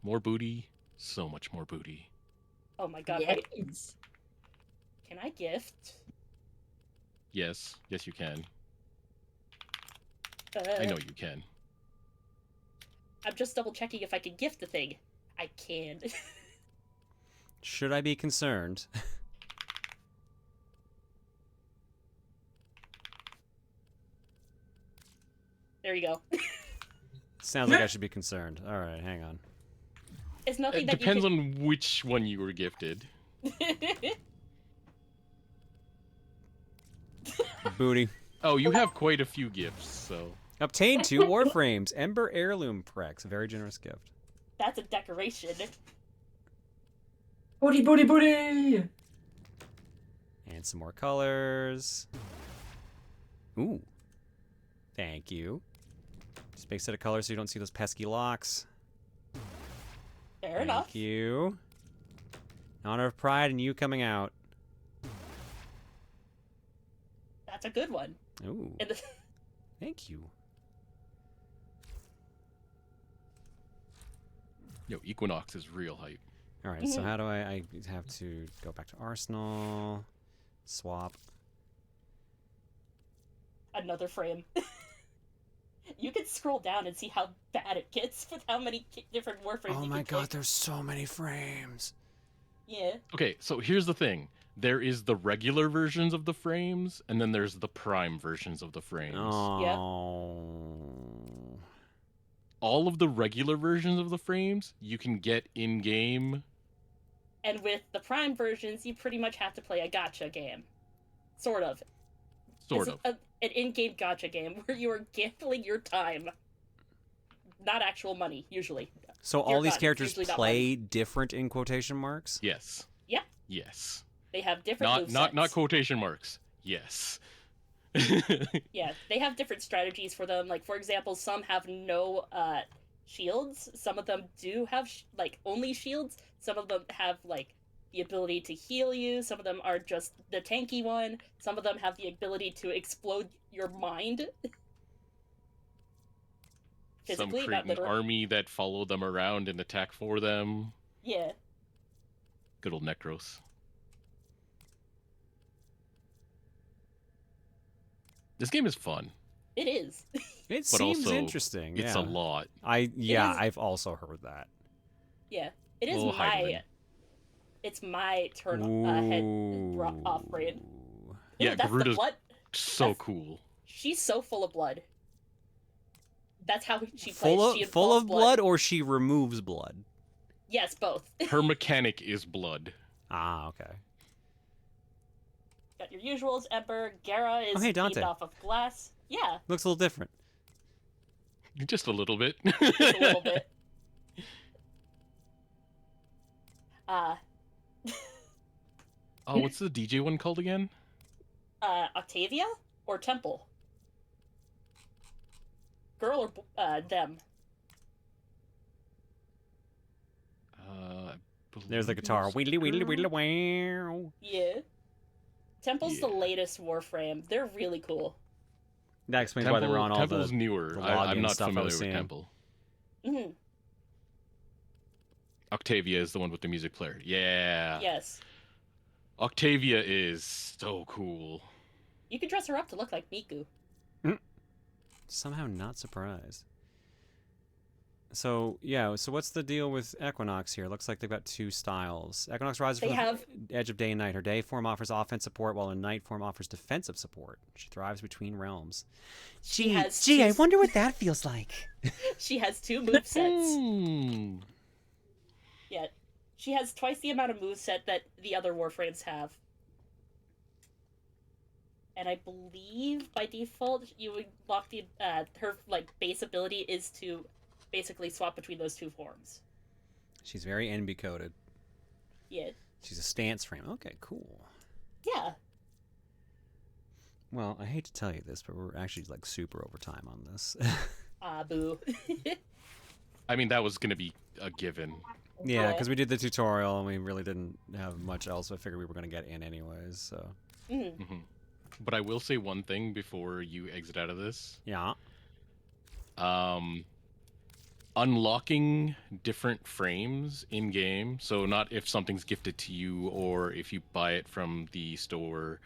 [SPEAKER 8] more booty, so much more booty.
[SPEAKER 6] Oh my god!
[SPEAKER 7] Yes.
[SPEAKER 6] Can I gift?
[SPEAKER 8] Yes, yes you can. I know you can.
[SPEAKER 6] I'm just double checking if I can gift the thing. I can.
[SPEAKER 1] Should I be concerned?
[SPEAKER 6] There you go.
[SPEAKER 1] Sounds like I should be concerned. All right, hang on.
[SPEAKER 6] It's nothing
[SPEAKER 8] It
[SPEAKER 6] that
[SPEAKER 8] depends
[SPEAKER 6] you can...
[SPEAKER 8] on which one you were gifted.
[SPEAKER 1] Booty.
[SPEAKER 8] Oh, you have quite a few gifts, so...
[SPEAKER 1] Obtained 2 Warframes. Ember Heirloom Prex. A very generous gift.
[SPEAKER 6] That's a decoration.
[SPEAKER 7] Booty, booty, booty!
[SPEAKER 1] And some more colors. Ooh. Thank you. Just big set of colors so you don't see those pesky locks.
[SPEAKER 6] Fair enough.
[SPEAKER 1] Thank you. Honor of Pride and you coming out.
[SPEAKER 6] That's a good one.
[SPEAKER 1] Ooh. Thank you.
[SPEAKER 8] Yo, Equinox is real hype.
[SPEAKER 1] All right, so how do I have to go back to Arsenal, swap.
[SPEAKER 6] Another frame. You can scroll down and see how bad it gets with how many different Warframes
[SPEAKER 1] Oh
[SPEAKER 6] you
[SPEAKER 1] my
[SPEAKER 6] can
[SPEAKER 1] god,
[SPEAKER 6] pick.
[SPEAKER 1] there's so many frames.
[SPEAKER 6] Yeah.
[SPEAKER 8] Okay, so here's the thing. There is the regular versions of the frames, and then there's the prime versions of the frames.
[SPEAKER 1] Oh.
[SPEAKER 8] All of the regular versions of the frames you can get in-game.
[SPEAKER 6] And with the Prime versions, you pretty much have to play a gacha game. Sort of.
[SPEAKER 8] Sort of.
[SPEAKER 6] An in-game gacha game where you are gambling your time. Not actual money, usually.
[SPEAKER 1] So all
[SPEAKER 6] Dear
[SPEAKER 1] these
[SPEAKER 6] God,
[SPEAKER 1] characters
[SPEAKER 6] usually not
[SPEAKER 1] play different in quotation marks?
[SPEAKER 8] Yes.
[SPEAKER 6] Yep.
[SPEAKER 8] Yes.
[SPEAKER 6] They have different movesets.
[SPEAKER 8] Not quotation marks. Yes.
[SPEAKER 6] Yeah, they have different strategies for them. Like, for example, some have no shields. Some of them do have, only shields. Some of them have, the ability to heal you. Some of them are just the tanky one. Some of them have the ability to explode your mind.
[SPEAKER 8] Some
[SPEAKER 6] Physically,
[SPEAKER 8] create
[SPEAKER 6] not
[SPEAKER 8] an
[SPEAKER 6] literally.
[SPEAKER 8] army that follow them around and attack for them.
[SPEAKER 6] Yeah.
[SPEAKER 8] Good old Necros. This game is fun.
[SPEAKER 6] It is.
[SPEAKER 1] It
[SPEAKER 8] But
[SPEAKER 1] seems
[SPEAKER 8] also,
[SPEAKER 1] interesting.
[SPEAKER 8] it's
[SPEAKER 1] yeah.
[SPEAKER 8] a lot.
[SPEAKER 1] I've also heard that.
[SPEAKER 6] Yeah. It is
[SPEAKER 8] Little Heidelin.
[SPEAKER 6] It's my turn head off brain.
[SPEAKER 8] Yeah,
[SPEAKER 6] that's the
[SPEAKER 8] Garuda's
[SPEAKER 6] blood.
[SPEAKER 8] so cool.
[SPEAKER 6] She's so full of blood. That's how she plays.
[SPEAKER 1] Full
[SPEAKER 6] She
[SPEAKER 1] of, full
[SPEAKER 6] involves
[SPEAKER 1] of blood or she removes blood?
[SPEAKER 6] Yes, both.
[SPEAKER 8] Her mechanic is blood.
[SPEAKER 1] Ah, okay.
[SPEAKER 6] Got your usuals. Ember. Gara is
[SPEAKER 1] hey, Dante.
[SPEAKER 6] made off of glass. Yeah,
[SPEAKER 1] Looks a little different.
[SPEAKER 8] Just a little bit.
[SPEAKER 6] just a little bit.
[SPEAKER 8] Oh, what's the DJ one called again?
[SPEAKER 6] Octavia or Temple? Girl or them?
[SPEAKER 1] There's the guitar. Wheedly, wheedly, wheedly, wow.
[SPEAKER 6] Yeah. Temple's the latest Warframe. They're really cool.
[SPEAKER 1] That explains why they were on all
[SPEAKER 8] Temple's
[SPEAKER 1] the
[SPEAKER 8] newer.
[SPEAKER 1] the
[SPEAKER 8] I'm
[SPEAKER 1] login
[SPEAKER 8] not
[SPEAKER 1] stuff I
[SPEAKER 8] familiar
[SPEAKER 1] was
[SPEAKER 8] with
[SPEAKER 1] seeing.
[SPEAKER 8] Temple.
[SPEAKER 6] Mm-hmm.
[SPEAKER 8] Octavia is the one with the music player. Yeah.
[SPEAKER 6] Yes.
[SPEAKER 8] Octavia is so cool.
[SPEAKER 6] You could dress her up to look like Miku.
[SPEAKER 1] Somehow not surprised. So, yeah, so what's the deal with Equinox here? Looks like they've got two styles. Equinox rises from the edge of day and night. Her day form offers offense support, while her night form offers defensive support. She thrives between realms. Gee, I wonder what that feels like.
[SPEAKER 6] She has 2 movesets. Yeah, she has twice the amount of moveset that the other Warframes have. And I believe by default you would lock the her base ability is to basically swap between those 2 forms.
[SPEAKER 1] She's very NB coded.
[SPEAKER 6] Yeah.
[SPEAKER 1] She's a stance frame. Okay, cool.
[SPEAKER 6] Yeah.
[SPEAKER 1] Well, I hate to tell you this, but we're actually super over time on this.
[SPEAKER 6] Boo.
[SPEAKER 8] I mean, that was going to be a given.
[SPEAKER 1] Yeah, because we did the tutorial and we really didn't have much else. So I figured we were going to get in anyways. So.
[SPEAKER 8] Mm-hmm. But I will say one thing before you exit out of this.
[SPEAKER 1] Yeah.
[SPEAKER 8] Unlocking different frames in game, so not if something's gifted to you or if you buy it from the store.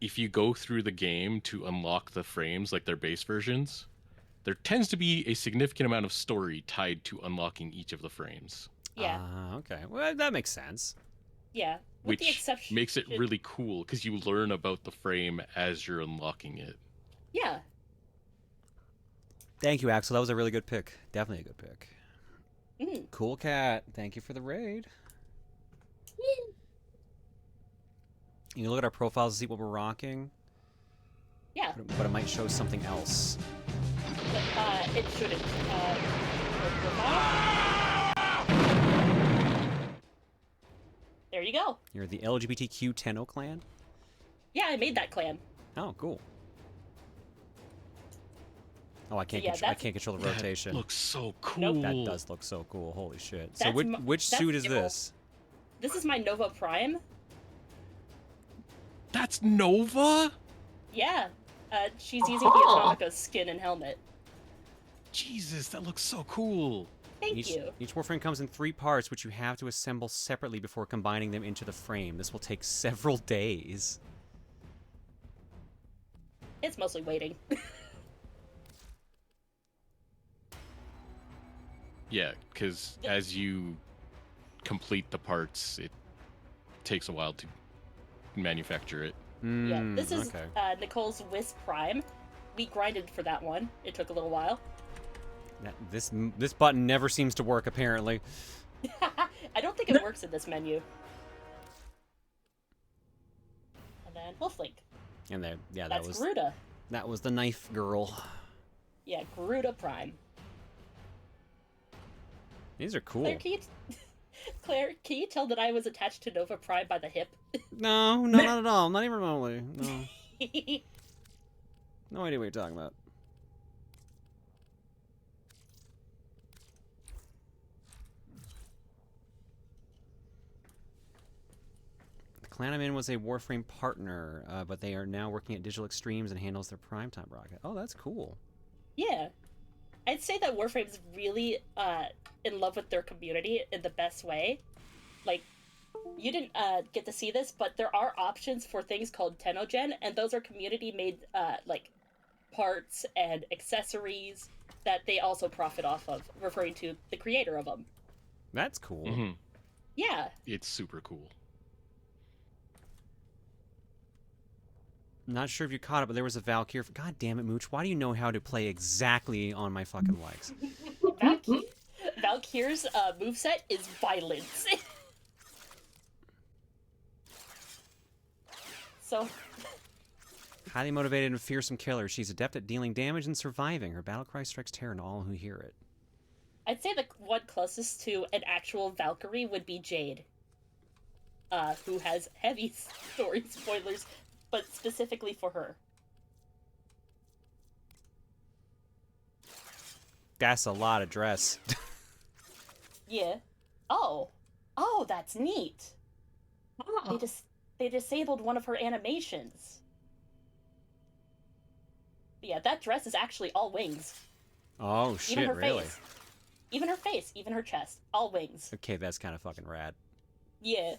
[SPEAKER 8] If you go through the game to unlock the frames, like their base versions, there tends to be a significant amount of story tied to unlocking each of the frames.
[SPEAKER 6] Yeah.
[SPEAKER 1] Okay. Well, that makes sense.
[SPEAKER 6] Yeah. With the exception,
[SPEAKER 8] makes it really cool because you learn about the frame as you're unlocking it.
[SPEAKER 6] Yeah.
[SPEAKER 1] Thank you, Axel. That was a really good pick. Definitely a good pick.
[SPEAKER 6] Mm.
[SPEAKER 1] Cool cat. Thank you for the raid. You can look at our profiles to see what we're rocking.
[SPEAKER 6] Yeah.
[SPEAKER 1] But it might show something else.
[SPEAKER 6] But, it shouldn't. There you go.
[SPEAKER 1] You're the LGBTQ Tenno clan?
[SPEAKER 6] Yeah, I made that clan.
[SPEAKER 1] Oh, cool. Oh, I can't.
[SPEAKER 6] So,
[SPEAKER 1] I can't control the rotation.
[SPEAKER 8] That looks so cool.
[SPEAKER 1] Nope. That does look so cool. Holy shit! So
[SPEAKER 6] That's
[SPEAKER 1] which suit is this?
[SPEAKER 6] This is my Nova Prime.
[SPEAKER 8] That's Nova?
[SPEAKER 6] Yeah. She's using the Atomica skin and helmet.
[SPEAKER 8] Jesus, that looks so cool.
[SPEAKER 6] Thank you.
[SPEAKER 1] Each Warframe comes in 3 parts, which you have to assemble separately before combining them into the frame. This will take several days.
[SPEAKER 6] It's mostly waiting.
[SPEAKER 8] Yeah, because as you complete the parts, it takes a while to manufacture it.
[SPEAKER 6] Yeah, this is Nicole's Wisp Prime. We grinded for that one. It took a little while.
[SPEAKER 1] This button never seems to work, apparently.
[SPEAKER 6] I don't think it works in this menu. And then Wolflink.
[SPEAKER 1] And then, yeah,
[SPEAKER 6] That's Garuda.
[SPEAKER 1] That was the knife girl.
[SPEAKER 6] Yeah, Garuda Prime.
[SPEAKER 1] These are cool.
[SPEAKER 6] Claire, can you tell that I was attached to Nova Prime by the hip?
[SPEAKER 1] No, not at all. Not even remotely. No. No idea what you're talking about. The clan I'm in was a Warframe partner, but they are now working at Digital Extremes and handles their primetime broadcast. Oh, that's cool.
[SPEAKER 6] Yeah. I'd say that Warframe's really in love with their community in the best way. Like, you didn't get to see this, but there are options for things called Tenogen, and those are community-made, parts and accessories that they also profit off of, referring to the creator of them.
[SPEAKER 1] That's cool.
[SPEAKER 8] Mm-hmm.
[SPEAKER 6] Yeah.
[SPEAKER 8] It's super cool.
[SPEAKER 1] Not sure if you caught it, but there was a Valkyrie. God damn it, Mooch. Why do you know how to play exactly on my fucking legs?
[SPEAKER 6] Valkyrie's moveset is violence. So...
[SPEAKER 1] Highly motivated and fearsome killer. She's adept at dealing damage and surviving. Her battle cry strikes terror into all who hear it.
[SPEAKER 6] I'd say the one closest to an actual Valkyrie would be Jade. who has heavy story spoilers, but specifically for her.
[SPEAKER 1] That's a lot of dress.
[SPEAKER 6] Yeah. Oh, that's neat. They disabled one of her animations. Yeah, that dress is actually all wings.
[SPEAKER 1] Oh shit!
[SPEAKER 6] Even her
[SPEAKER 1] Really?
[SPEAKER 6] face. Even her face, even her chest, all wings.
[SPEAKER 1] Okay, that's kind of fucking rad.
[SPEAKER 6] Yeah.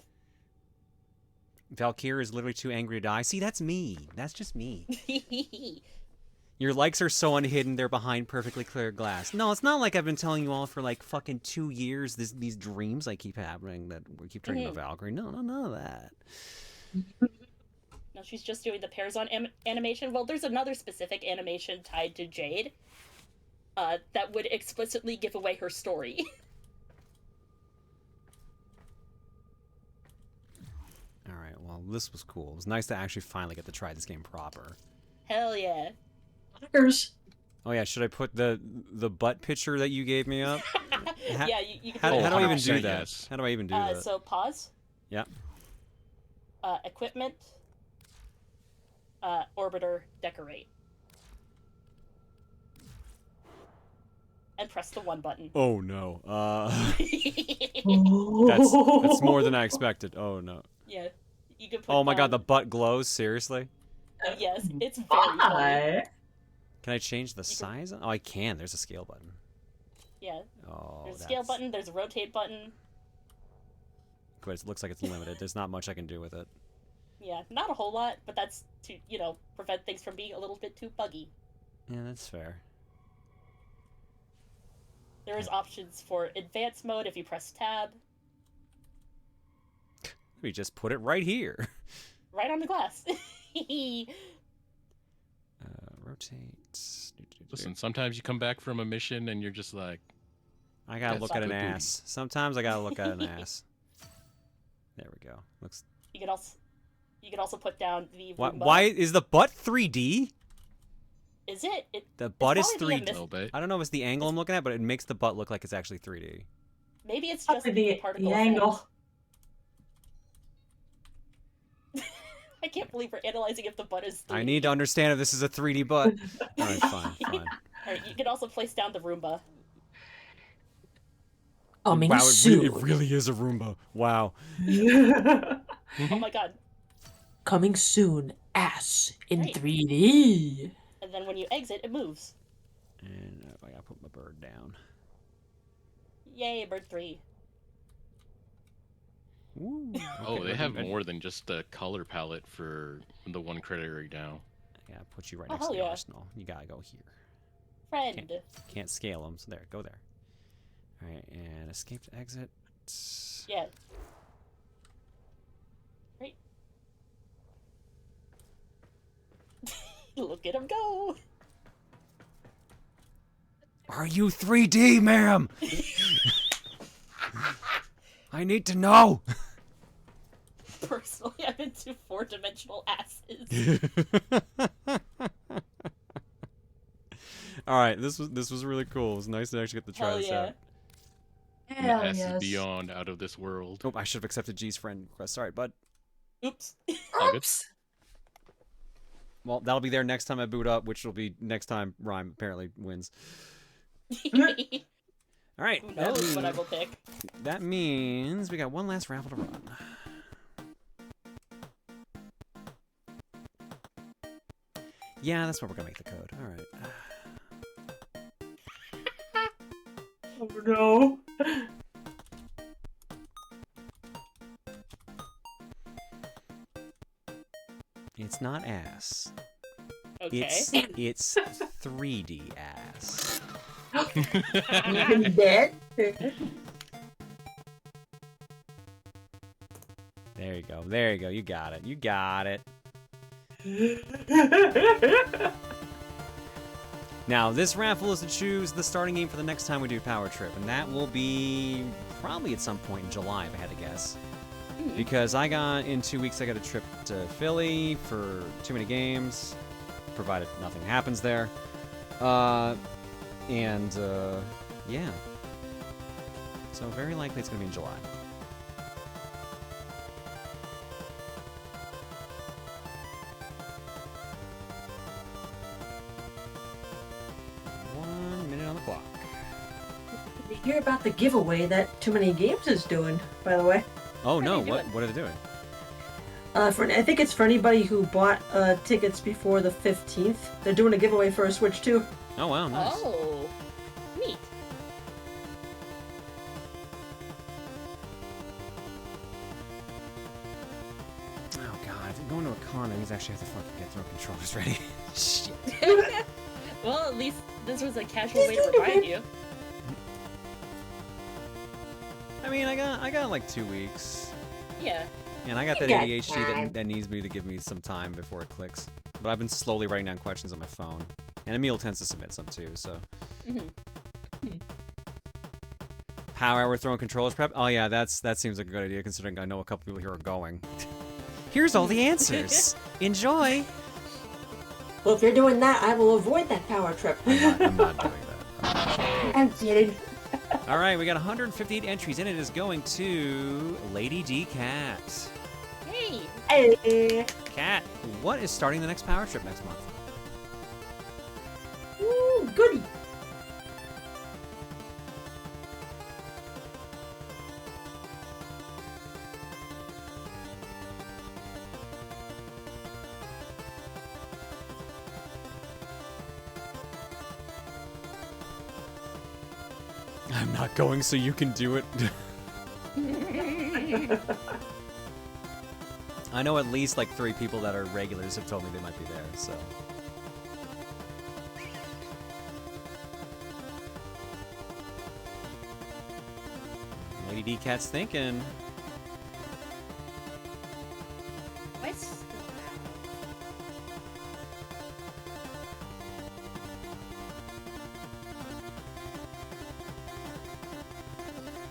[SPEAKER 1] Valkyrie is literally too angry to die. See, that's me. That's just me. Your likes are so unhidden, they're behind perfectly clear glass. No, it's not like I've been telling you all for like fucking 2 years these dreams I keep having that we keep turning to Valkyrie. No, none of that.
[SPEAKER 6] No, she's just doing the pairs on animation. Well, there's another specific animation tied to Jade that would explicitly give away her story.
[SPEAKER 1] Alright, well, this was cool. It was nice to actually finally get to try this game proper.
[SPEAKER 6] Hell yeah.
[SPEAKER 1] Oh yeah, should I put the butt picture that you gave me up?
[SPEAKER 6] Yeah, you can
[SPEAKER 1] How
[SPEAKER 6] do
[SPEAKER 1] do I even do
[SPEAKER 8] yes.
[SPEAKER 1] that? How do I even do that?
[SPEAKER 6] So pause.
[SPEAKER 1] Yeah.
[SPEAKER 6] Equipment. Orbiter, decorate. And press the 1 button.
[SPEAKER 1] Oh no. That's more than I expected. Oh no.
[SPEAKER 6] Yeah. You can put
[SPEAKER 1] Oh my god, the butt glows, seriously?
[SPEAKER 6] Yes, it's very funny.
[SPEAKER 1] Can I change the size? Oh, I can. There's a scale button.
[SPEAKER 6] Yeah.
[SPEAKER 1] Oh,
[SPEAKER 6] There's a scale button, there's a rotate button.
[SPEAKER 1] But it looks like it's limited. There's not much I can do with it.
[SPEAKER 6] Yeah, not a whole lot, but that's to, prevent things from being a little bit too buggy.
[SPEAKER 1] Yeah, that's fair.
[SPEAKER 6] There is options for advanced mode if you press tab.
[SPEAKER 1] We just put it right here.
[SPEAKER 6] Right on the glass.
[SPEAKER 1] Rotate.
[SPEAKER 8] Listen, sometimes you come back from a mission and you're just like,
[SPEAKER 1] I gotta look at an
[SPEAKER 8] good booty.
[SPEAKER 1] ass. Sometimes I gotta look at an ass. There we go. Looks.
[SPEAKER 6] You could also put down the
[SPEAKER 1] Why?
[SPEAKER 6] Roomba.
[SPEAKER 1] Why is the butt 3D?
[SPEAKER 6] Is it?
[SPEAKER 1] The butt is
[SPEAKER 6] probably the
[SPEAKER 1] 3D. I don't know if it's the angle I'm looking at, but it makes the butt look like it's actually 3D.
[SPEAKER 6] Maybe it's just
[SPEAKER 7] the
[SPEAKER 6] particle
[SPEAKER 7] angle.
[SPEAKER 6] I can't believe we're analyzing if the butt is 3D.
[SPEAKER 1] I need to understand if this is a 3D butt. Alright, fine.
[SPEAKER 6] Alright, you can also place down the Roomba.
[SPEAKER 7] Coming
[SPEAKER 1] wow,
[SPEAKER 7] soon.
[SPEAKER 1] it really is a Roomba. Wow.
[SPEAKER 6] Oh my god.
[SPEAKER 7] Coming soon, ass in
[SPEAKER 6] Right.
[SPEAKER 7] 3D.
[SPEAKER 6] And then when you exit, it moves.
[SPEAKER 1] And I gotta put my bird down.
[SPEAKER 6] Yay, bird 3.
[SPEAKER 1] Ooh.
[SPEAKER 8] oh,
[SPEAKER 1] Okay,
[SPEAKER 8] they have
[SPEAKER 1] good.
[SPEAKER 8] more than just the color palette for the one credit right now.
[SPEAKER 1] Yeah, put you right
[SPEAKER 6] Oh,
[SPEAKER 1] next to
[SPEAKER 6] hell
[SPEAKER 1] the
[SPEAKER 6] yeah.
[SPEAKER 1] arsenal. You gotta go here.
[SPEAKER 6] Friend.
[SPEAKER 1] Can't scale them, so there, go there. Alright, and escape to exit.
[SPEAKER 6] Yeah. Right. Look at him go.
[SPEAKER 1] Are you 3D, ma'am? I need to know.
[SPEAKER 6] Personally, I'm into 4-dimensional asses.
[SPEAKER 1] All right, this was really cool. It was nice to actually get to try
[SPEAKER 6] Hell
[SPEAKER 1] this
[SPEAKER 6] yeah.
[SPEAKER 1] out.
[SPEAKER 7] Hell
[SPEAKER 8] S
[SPEAKER 7] yes.
[SPEAKER 8] is beyond out of this world.
[SPEAKER 1] Oh, I should have accepted G's friend request. Sorry, bud.
[SPEAKER 6] Oops.
[SPEAKER 8] All good.
[SPEAKER 7] Oops.
[SPEAKER 1] Well, that'll be there next time I boot up, which will be next time Rhyme apparently wins. All right.
[SPEAKER 6] Who knows what I will pick?
[SPEAKER 1] That means we got one last raffle to run. Yeah, that's what we're gonna make the code. All right.
[SPEAKER 7] Oh no.
[SPEAKER 1] It's not ass.
[SPEAKER 6] Okay.
[SPEAKER 1] It's 3D ass.
[SPEAKER 7] Dead?
[SPEAKER 1] There you go. There you go. You got it. You got it. Now, this raffle is to choose the starting game for the next time we do Power Trip, and that will be probably at some point in July, if I had to guess. Because in 2 weeks, I got a trip to Philly for too many games, provided nothing happens there. Yeah. So very likely it's going to be in July.
[SPEAKER 7] hear about the giveaway that Too Many Games is doing, by the way.
[SPEAKER 1] Oh no, what are they doing?
[SPEAKER 7] I think it's for anybody who bought tickets before the 15th. They're doing a giveaway for a Switch too.
[SPEAKER 1] Oh wow, nice.
[SPEAKER 6] Oh, neat.
[SPEAKER 1] Oh god, if I'm going to a con, I actually have to fucking get throw controllers ready. Shit.
[SPEAKER 6] Well, at least this was a casual way to remind you.
[SPEAKER 1] I mean, I got like 2 weeks.
[SPEAKER 6] Yeah.
[SPEAKER 1] And I got that ADHD that needs me to give me some time before it clicks. But I've been slowly writing down questions on my phone. And Emil tends to submit some too, so. Power hour throwing controllers prep? Oh yeah, that seems like a good idea considering I know a couple people here are going. Here's all the answers. Enjoy!
[SPEAKER 7] Well, if you're doing that, I will avoid that power trip.
[SPEAKER 1] I'm not doing that.
[SPEAKER 7] I'm kidding.
[SPEAKER 1] Alright, we got 158 entries and it is going to Lady D Cat.
[SPEAKER 6] Hey!
[SPEAKER 7] Hey!
[SPEAKER 1] Cat, what is starting the next power trip next month?
[SPEAKER 7] Ooh, goody!
[SPEAKER 1] I'm not going so you can do it. I know at least like 3 people that are regulars have told me they might be there, so. Lady D Cat's thinking.
[SPEAKER 6] What's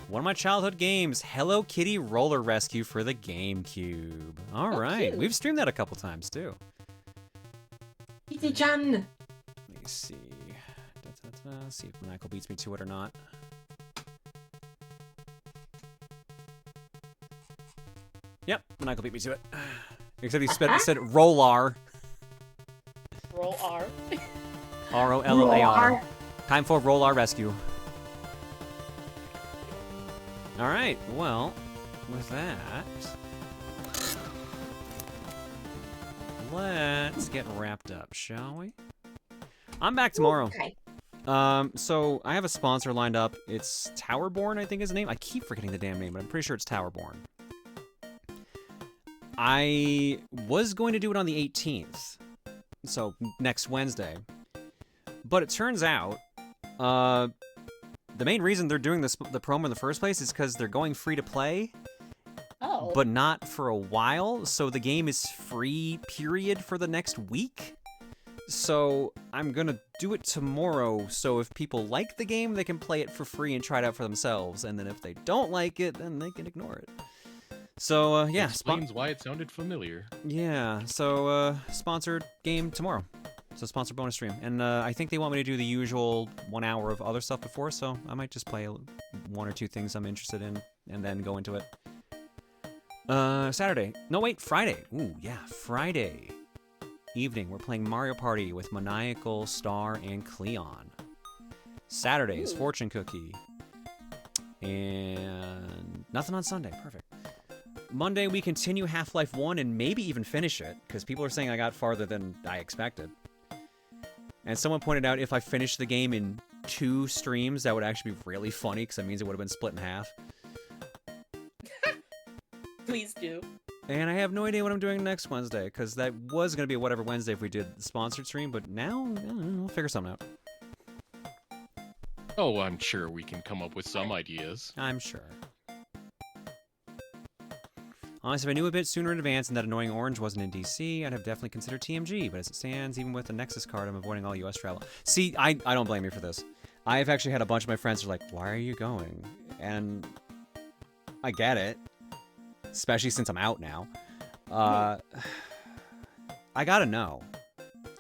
[SPEAKER 1] One of my childhood games, Hello Kitty Roller Rescue for the GameCube. All right,
[SPEAKER 7] cute.
[SPEAKER 1] we've streamed that a couple times too.
[SPEAKER 7] Kitty-chan!
[SPEAKER 1] Let me see. See if Michael beats me to it or not. Yep, Michael beat me to it. Except he said Roll-R.
[SPEAKER 6] Roll R.
[SPEAKER 1] R-O-L-L-A-R. Time for Roll-R Rescue. Alright, well, with that, let's get wrapped up, shall we? I'm back tomorrow.
[SPEAKER 7] Okay.
[SPEAKER 1] So I have a sponsor lined up. It's Towerborn, I think is the name. I keep forgetting the damn name, but I'm pretty sure it's Towerborn. I was going to do it on the 18th, so next Wednesday. But it turns out, the main reason they're doing the promo in the first place is because they're going free to play, but not for a while. So the game is free, period, for the next week. So I'm gonna do it tomorrow. So if people like the game, they can play it for free and try it out for themselves. And then if they don't like it, then they can ignore it. So yeah,
[SPEAKER 8] explains why it sounded familiar.
[SPEAKER 1] Yeah. So sponsored game tomorrow. It's a sponsored bonus stream, and I think they want me to do the usual 1 hour of other stuff before, so I might just play 1 or 2 things I'm interested in, and then go into it. Saturday. No, wait, Friday. Ooh, yeah, Friday evening. We're playing Mario Party with Maniacal, Star, and Cleon. Saturday is Fortune Cookie. And nothing on Sunday. Perfect. Monday, we continue Half-Life 1 and maybe even finish it, because people are saying I got farther than I expected. And someone pointed out if I finished the game in 2 streams, that would actually be really funny, because that means it would have been split in half.
[SPEAKER 6] Please do.
[SPEAKER 1] And I have no idea what I'm doing next Wednesday, because that was going to be a whatever Wednesday if we did the sponsored stream, but now, I'll figure something out.
[SPEAKER 8] Oh, I'm sure we can come up with some ideas.
[SPEAKER 1] I'm sure. Honestly, if I knew a bit sooner in advance and that Annoying Orange wasn't in DC, I'd have definitely considered TMG, but as it stands, even with the Nexus card, I'm avoiding all US travel. See, I don't blame you for this. I've actually had a bunch of my friends who are like, why are you going? And I get it, especially since I'm out now. I gotta know,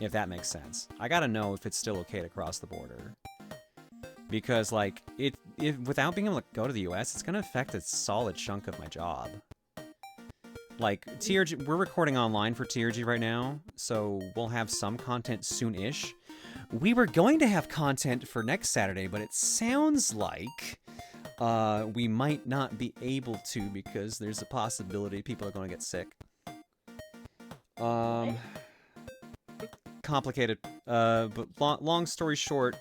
[SPEAKER 1] if that makes sense. I gotta know if it's still okay to cross the border. Because, like, without being able to go to the US, it's gonna affect a solid chunk of my job. Like, TRG, we're recording online for TRG right now, so we'll have some content soon-ish. We were going to have content for next Saturday, but it sounds like we might not be able to because there's a possibility people are going to get sick. Complicated. But long story short,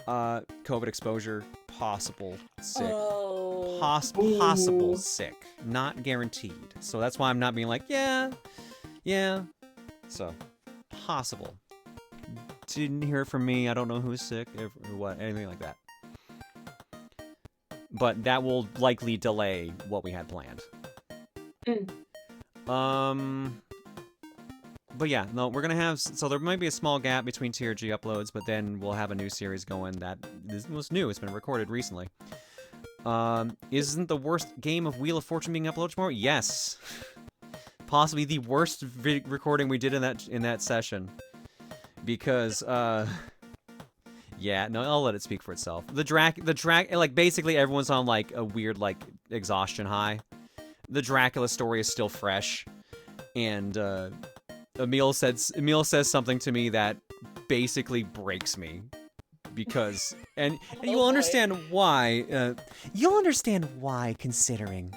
[SPEAKER 1] COVID exposure, possible sick.
[SPEAKER 6] Oh.
[SPEAKER 1] Possible sick. Not guaranteed. So that's why I'm not being like, yeah. So, possible. Didn't hear it from me. I don't know who's sick or what, anything like that. But that will likely delay what we had planned. But yeah, no, we're gonna have, so there might be a small gap between TRG uploads, but then we'll have a new series going that was new. It's been recorded recently. Isn't the worst game of Wheel of Fortune being uploaded tomorrow? Yes. Possibly the worst recording we did in that session. Because, yeah, no, I'll let it speak for itself. The like, basically everyone's on, like, a weird, like, exhaustion high. The Dracula story is still fresh. And, Emil says something to me that basically breaks me. Because, and you'll understand why, considering.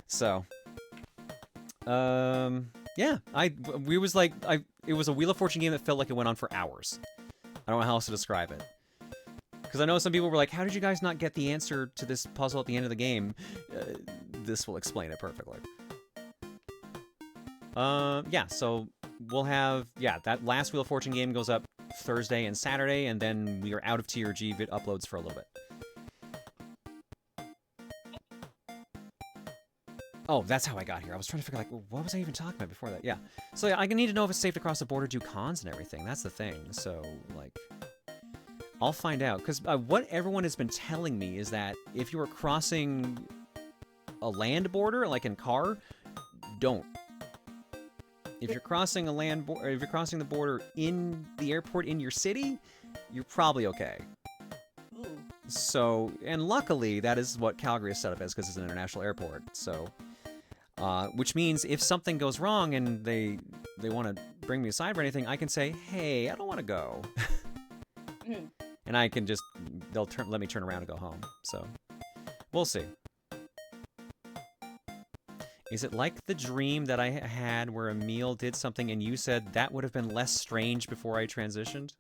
[SPEAKER 1] So, yeah, it was a Wheel of Fortune game that felt like it went on for hours. I don't know how else to describe it. Because I know some people were like, how did you guys not get the answer to this puzzle at the end of the game? This will explain it perfectly. Yeah, so we'll have, that last Wheel of Fortune game goes up Thursday and Saturday, and then we are out of TRG uploads for a little bit. Oh, that's how I got here. I was trying to figure, like, what was I even talking about before that? Yeah. So yeah, I need to know if it's safe to cross the border, do cons and everything. That's the thing. So, like, I'll find out. Because what everyone has been telling me is that if you are crossing a land border, like in car, don't. If you're crossing if you're crossing the border in the airport in your city, you're probably okay. So, and luckily, that is what Calgary is set up as because it's an international airport. So, which means if something goes wrong and they want to bring me aside for anything, I can say, hey, I don't want to go. And I can just, let me turn around and go home. So, we'll see. Is it like the dream that I had where Emil did something and you said that would have been less strange before I transitioned?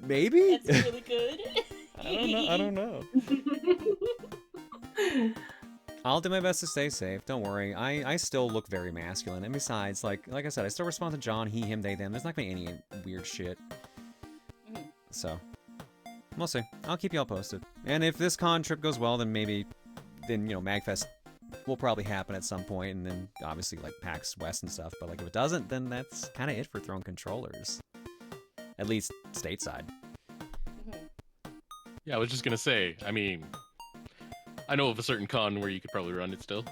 [SPEAKER 1] Maybe?
[SPEAKER 6] That's really good.
[SPEAKER 1] I don't know. I'll do my best to stay safe. Don't worry. I still look very masculine. And besides, like I said, I still respond to John, he, him, they, them. There's not gonna be any weird shit. So, we'll see. I'll keep y'all posted. And if this con trip goes well, then maybe, you know, MagFest will probably happen at some point, and then obviously like PAX West and stuff. But like if it doesn't, then that's kind of it for Throne Controllers. At least stateside.
[SPEAKER 8] Yeah, I was just gonna say, I mean, I know of a certain con where you could probably run it still.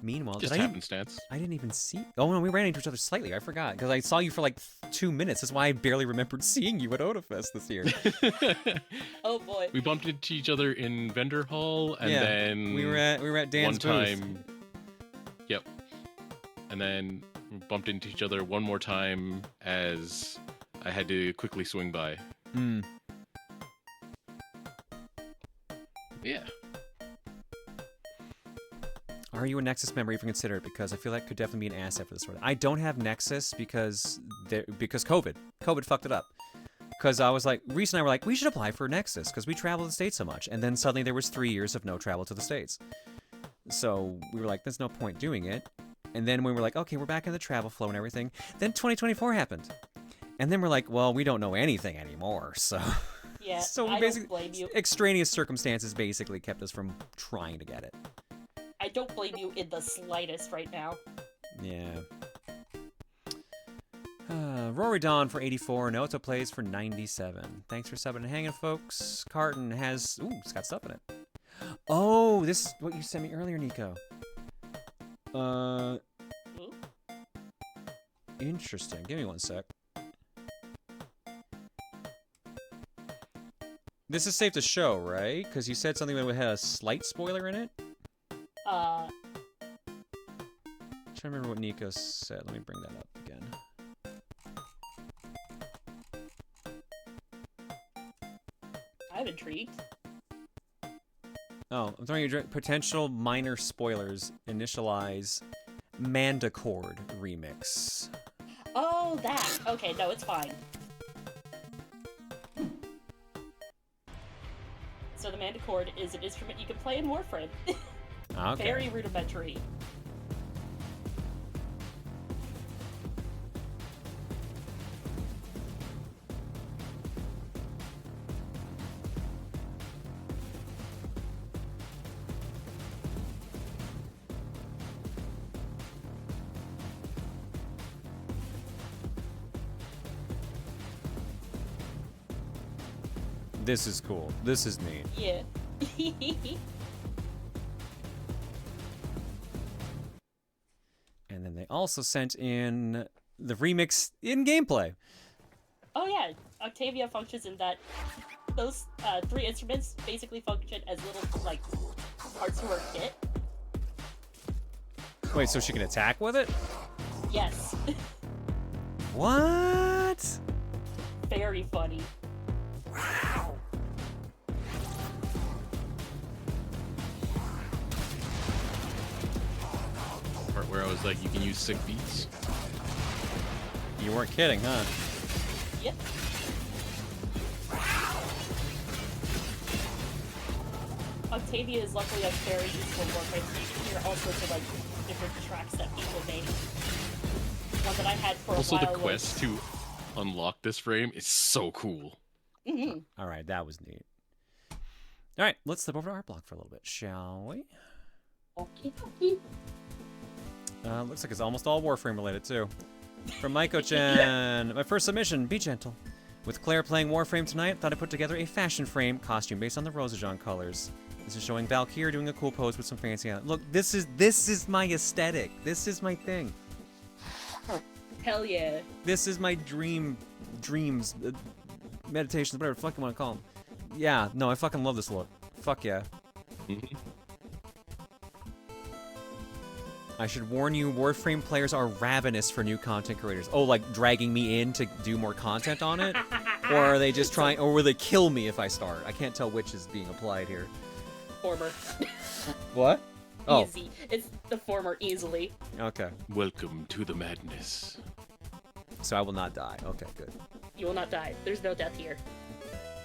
[SPEAKER 1] Meanwhile,
[SPEAKER 8] just happenstance.
[SPEAKER 1] I didn't even see. Oh no, we ran into each other slightly. I forgot because I saw you for like 2 minutes. That's why I barely remembered seeing you at Otafest this year.
[SPEAKER 6] Oh boy.
[SPEAKER 8] We bumped into each other in Vendor Hall, and then
[SPEAKER 1] we were at Dan's
[SPEAKER 8] one
[SPEAKER 1] booth.
[SPEAKER 8] time. Yep. And then we bumped into each other one more time as I had to quickly swing by. Yeah.
[SPEAKER 1] Are you a Nexus member even consider it? Because I feel that could definitely be an asset for this one. I don't have Nexus because COVID. COVID fucked it up. Because I was like, Reese and I were like, we should apply for Nexus because we travel to the States so much. And then suddenly there was 3 years of no travel to the States. So we were like, there's no point doing it. And then we were like, okay, we're back in the travel flow and everything. Then 2024 happened. And then we're like, well, we don't know anything anymore. So,
[SPEAKER 6] yeah,
[SPEAKER 1] so
[SPEAKER 6] I
[SPEAKER 1] basically,
[SPEAKER 6] don't blame you.
[SPEAKER 1] Extraneous circumstances basically kept us from trying to get it.
[SPEAKER 6] I don't blame you in the slightest right now.
[SPEAKER 1] Yeah. Rory Dawn for 84. Noto plays for 97. Thanks for subbing and hanging, folks. Carton has... Ooh, it's got stuff in it. Oh, this is what you sent me earlier, Nico. Interesting. Give me one sec. This is safe to show, right? Because you said something that had a slight spoiler in it? I'm trying to remember what Nico said. Let me bring that up again.
[SPEAKER 6] I'm intrigued.
[SPEAKER 1] Oh, I'm throwing you potential minor spoilers. Initialize Mandicord remix.
[SPEAKER 6] Oh, that. Okay, no, it's fine. So the Mandicord is an instrument you can play in Warframe.
[SPEAKER 1] Okay.
[SPEAKER 6] Very rudimentary.
[SPEAKER 1] This is cool. This is neat.
[SPEAKER 6] Yeah.
[SPEAKER 1] And then they also sent in the remix in gameplay.
[SPEAKER 6] Oh yeah, Octavia functions in that. Those 3 instruments basically function as little, like, parts of her kit.
[SPEAKER 1] Wait, so she can attack with it?
[SPEAKER 6] Yes.
[SPEAKER 1] What?
[SPEAKER 6] Very funny.
[SPEAKER 8] Part where I was like, you can use sick beats.
[SPEAKER 1] You weren't kidding, huh?
[SPEAKER 6] Yep. Octavia is luckily a very useful Warframe, so you can hear all sorts of like different tracks that people make. One that I had for
[SPEAKER 8] Also,
[SPEAKER 6] a while
[SPEAKER 8] the quest to unlock this frame is so cool.
[SPEAKER 1] All right, that was neat. All right, let's slip over to Art Block for a little bit, shall we?
[SPEAKER 6] Okie dokie.
[SPEAKER 1] Looks like it's almost all Warframe related, too. From Maiko-chan, my first submission, be gentle. With Claire playing Warframe tonight, thought I put together a fashion frame costume based on the Rosajon colors. This is showing Valkyrie doing a cool pose with some fancy... Look, this is my aesthetic. This is my thing.
[SPEAKER 6] Hell yeah.
[SPEAKER 1] This is my dreams, meditations, whatever the fuck you want to call them. Yeah, no, I fucking love this look. Fuck yeah. I should warn you, Warframe players are ravenous for new content creators. Oh, like dragging me in to do more content on it? Or are they just trying, or will they kill me if I start? I can't tell which is being applied here.
[SPEAKER 6] Former.
[SPEAKER 1] What? Oh.
[SPEAKER 6] Easy. It's the former easily.
[SPEAKER 1] Okay.
[SPEAKER 8] Welcome to the madness.
[SPEAKER 1] So I will not die. Okay, good.
[SPEAKER 6] You will not die. There's no death here.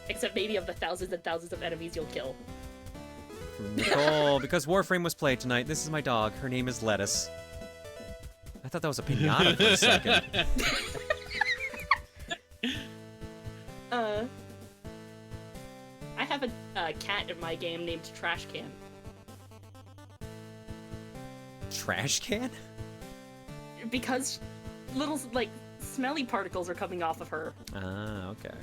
[SPEAKER 6] Except maybe of the thousands and thousands of enemies you'll kill.
[SPEAKER 1] Nicole, because Warframe was played tonight, this is my dog. Her name is Lettuce. I thought that was a pinata for a second.
[SPEAKER 6] I have a cat in my game named Trash Can.
[SPEAKER 1] Trash can?
[SPEAKER 6] Because little, like, smelly particles are coming off of her.
[SPEAKER 1] Ah, okay.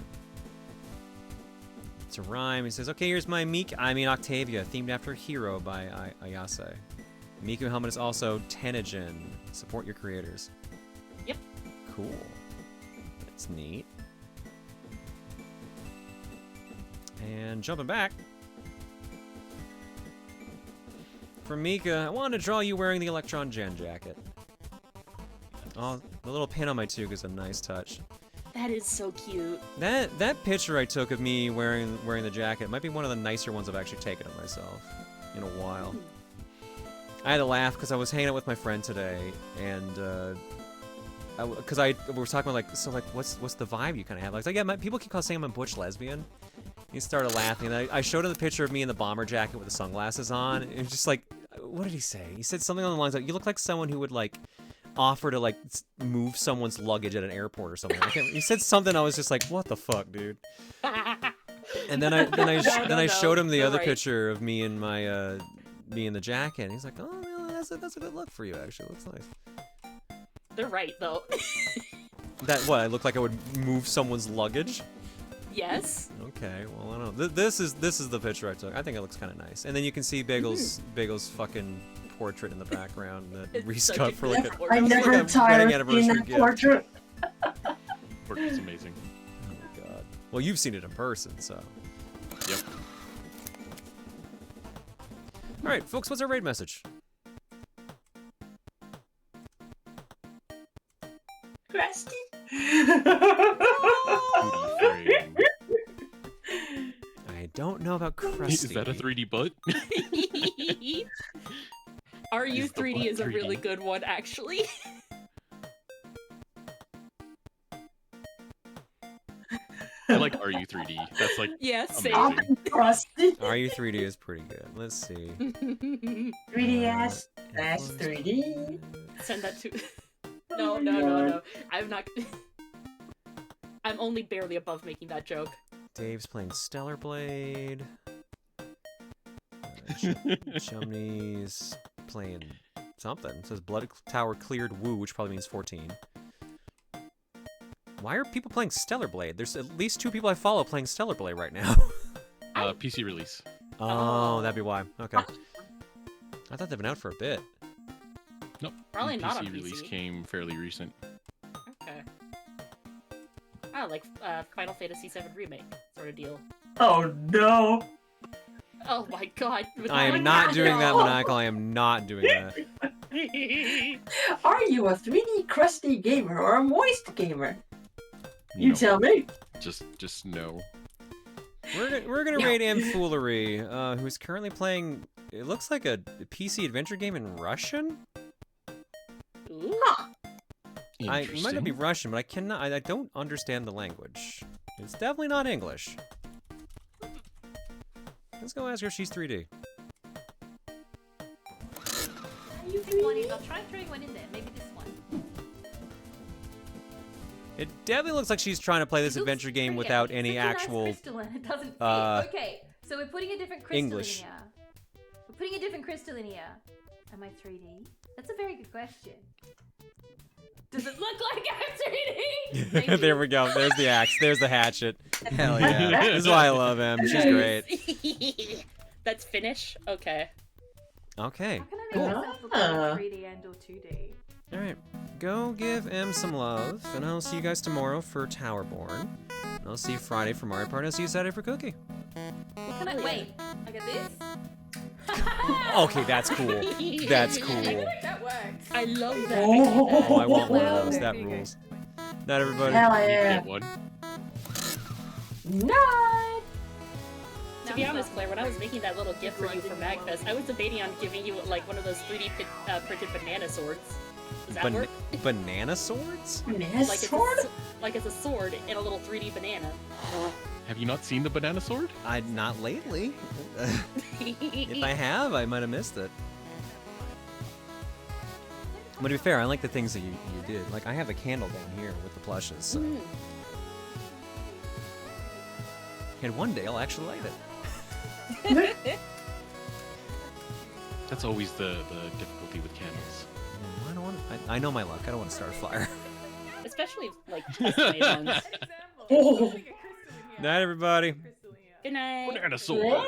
[SPEAKER 1] It's a rhyme. He says, okay, here's my Octavia, themed after Hero by Ayase. Miku helmet is also Tenijin. Support your creators.
[SPEAKER 6] Yep.
[SPEAKER 1] Cool. That's neat. And jumping back. For Mika, I wanted to draw you wearing the Electron Gen jacket. Oh, the little pin on my toque is a nice touch.
[SPEAKER 6] That is so cute.
[SPEAKER 1] That picture I took of me wearing the jacket might be one of the nicer ones I've actually taken of myself in a while. I had to laugh because I was hanging out with my friend today, and we were talking about like, what's the vibe you kind of have? Like, yeah, people keep saying I'm a butch lesbian. He started laughing, and I showed him the picture of me in the bomber jacket with the sunglasses on. And it was just like, what did he say? He said something along the lines of, "You look like someone who would like offer to like move someone's luggage at an airport or something." He said something. I was just like, "What the fuck, dude?" And then I showed him the other picture of me in my me in the jacket. And he's like, "Oh, really? That's a good look for you. Actually, it looks nice."
[SPEAKER 6] They're right though.
[SPEAKER 1] That what? I look like I would move someone's luggage?
[SPEAKER 6] Yes.
[SPEAKER 1] Okay. Well, I don't know. This is the picture I took. I think it looks kind of nice. And then you can see Bagel's fucking portrait in the background that Reese got for like a
[SPEAKER 7] I never tired of seeing that portrait.
[SPEAKER 8] Portrait's amazing.
[SPEAKER 1] Oh my god. Well, you've seen it in person, so.
[SPEAKER 8] Yep.
[SPEAKER 1] All right, folks. What's our raid message?
[SPEAKER 7] Krusty.
[SPEAKER 1] I don't know about Krusty.
[SPEAKER 8] Is that a 3D butt?
[SPEAKER 6] RU3D is a really good one, actually.
[SPEAKER 8] I like RU3D. That's like
[SPEAKER 6] yeah, same.
[SPEAKER 8] amazing.
[SPEAKER 1] RU3D is pretty good. Let's see.
[SPEAKER 7] 3DS, that's 3D.
[SPEAKER 6] Send that to. No. I'm not. I'm only barely above making that joke.
[SPEAKER 1] Dave's playing Stellar Blade. Chumney's playing something. It says Blood Tower cleared Woo, which probably means 14. Why are people playing Stellar Blade? There's at least 2 people I follow playing Stellar Blade right now.
[SPEAKER 8] PC release.
[SPEAKER 1] Oh, that'd be why. Okay. I thought they'd been out for a bit.
[SPEAKER 8] Nope.
[SPEAKER 6] Probably not on
[SPEAKER 8] PC release
[SPEAKER 6] PC.
[SPEAKER 8] came fairly recent.
[SPEAKER 6] Okay. Oh, like Final Fantasy VII Remake sort of deal.
[SPEAKER 7] Oh no!
[SPEAKER 6] Oh my god.
[SPEAKER 1] I am not doing that, Maniacal. I am not doing that.
[SPEAKER 7] Are you a 3D crusty gamer or a moist gamer? You
[SPEAKER 8] No.
[SPEAKER 7] tell me.
[SPEAKER 8] Just no.
[SPEAKER 1] We're gonna raid Amfoolery, who's currently playing. It looks like a PC adventure game in Russian. It might not be Russian, but I cannot. I don't understand the language. It's definitely not English. Let's go ask her if she's 3D.
[SPEAKER 12] I'll try throwing one in there. Maybe this one.
[SPEAKER 1] It definitely looks like she's trying to play this adventure game without any actual.
[SPEAKER 12] Crystal in. It doesn't fit. Okay, so we're putting a different crystal
[SPEAKER 1] English.
[SPEAKER 12] in here. We're putting a different crystal in here. Am I 3D? That's a very good question. Does it look like I'm 3D?
[SPEAKER 1] There we go. There's the axe. There's the hatchet. Hell yeah. This is why I love him. She's great.
[SPEAKER 6] That's Finnish? Okay.
[SPEAKER 1] Okay.
[SPEAKER 12] How can I make myself look like 3D and or 2D?
[SPEAKER 1] Alright. Go give M some love, and I'll see you guys tomorrow for Towerborn. And I'll see you Friday for Mario Party, and I'll see you Saturday for Cookie.
[SPEAKER 12] What can I wait? I got this?
[SPEAKER 1] Okay, that's cool. That's cool.
[SPEAKER 12] I feel like that works.
[SPEAKER 6] I love that.
[SPEAKER 1] Oh, I want one of those. That rules. Night, everybody.
[SPEAKER 7] Hell yeah.
[SPEAKER 8] Get one.
[SPEAKER 7] Night.
[SPEAKER 6] To be honest, Claire, when I was making that little gift for you for MagFest, I was debating on giving you like one of those 3D printed banana swords. Does that work?
[SPEAKER 1] Banana swords?
[SPEAKER 7] Banana sword?
[SPEAKER 6] Like it's a sword in a little 3D banana.
[SPEAKER 8] Have you not seen the banana sword?
[SPEAKER 1] Not lately. If I have, I might have missed it. But to be fair, I like the things that you did. Like, I have a candle down here with the plushes, so. And one day I'll actually light it.
[SPEAKER 8] That's always the difficulty with candles.
[SPEAKER 1] I don't want. I know my luck. I don't want to start a fire.
[SPEAKER 6] Especially like custom-made ones.
[SPEAKER 1] Night, everybody.
[SPEAKER 6] Good night.
[SPEAKER 8] Banana sword.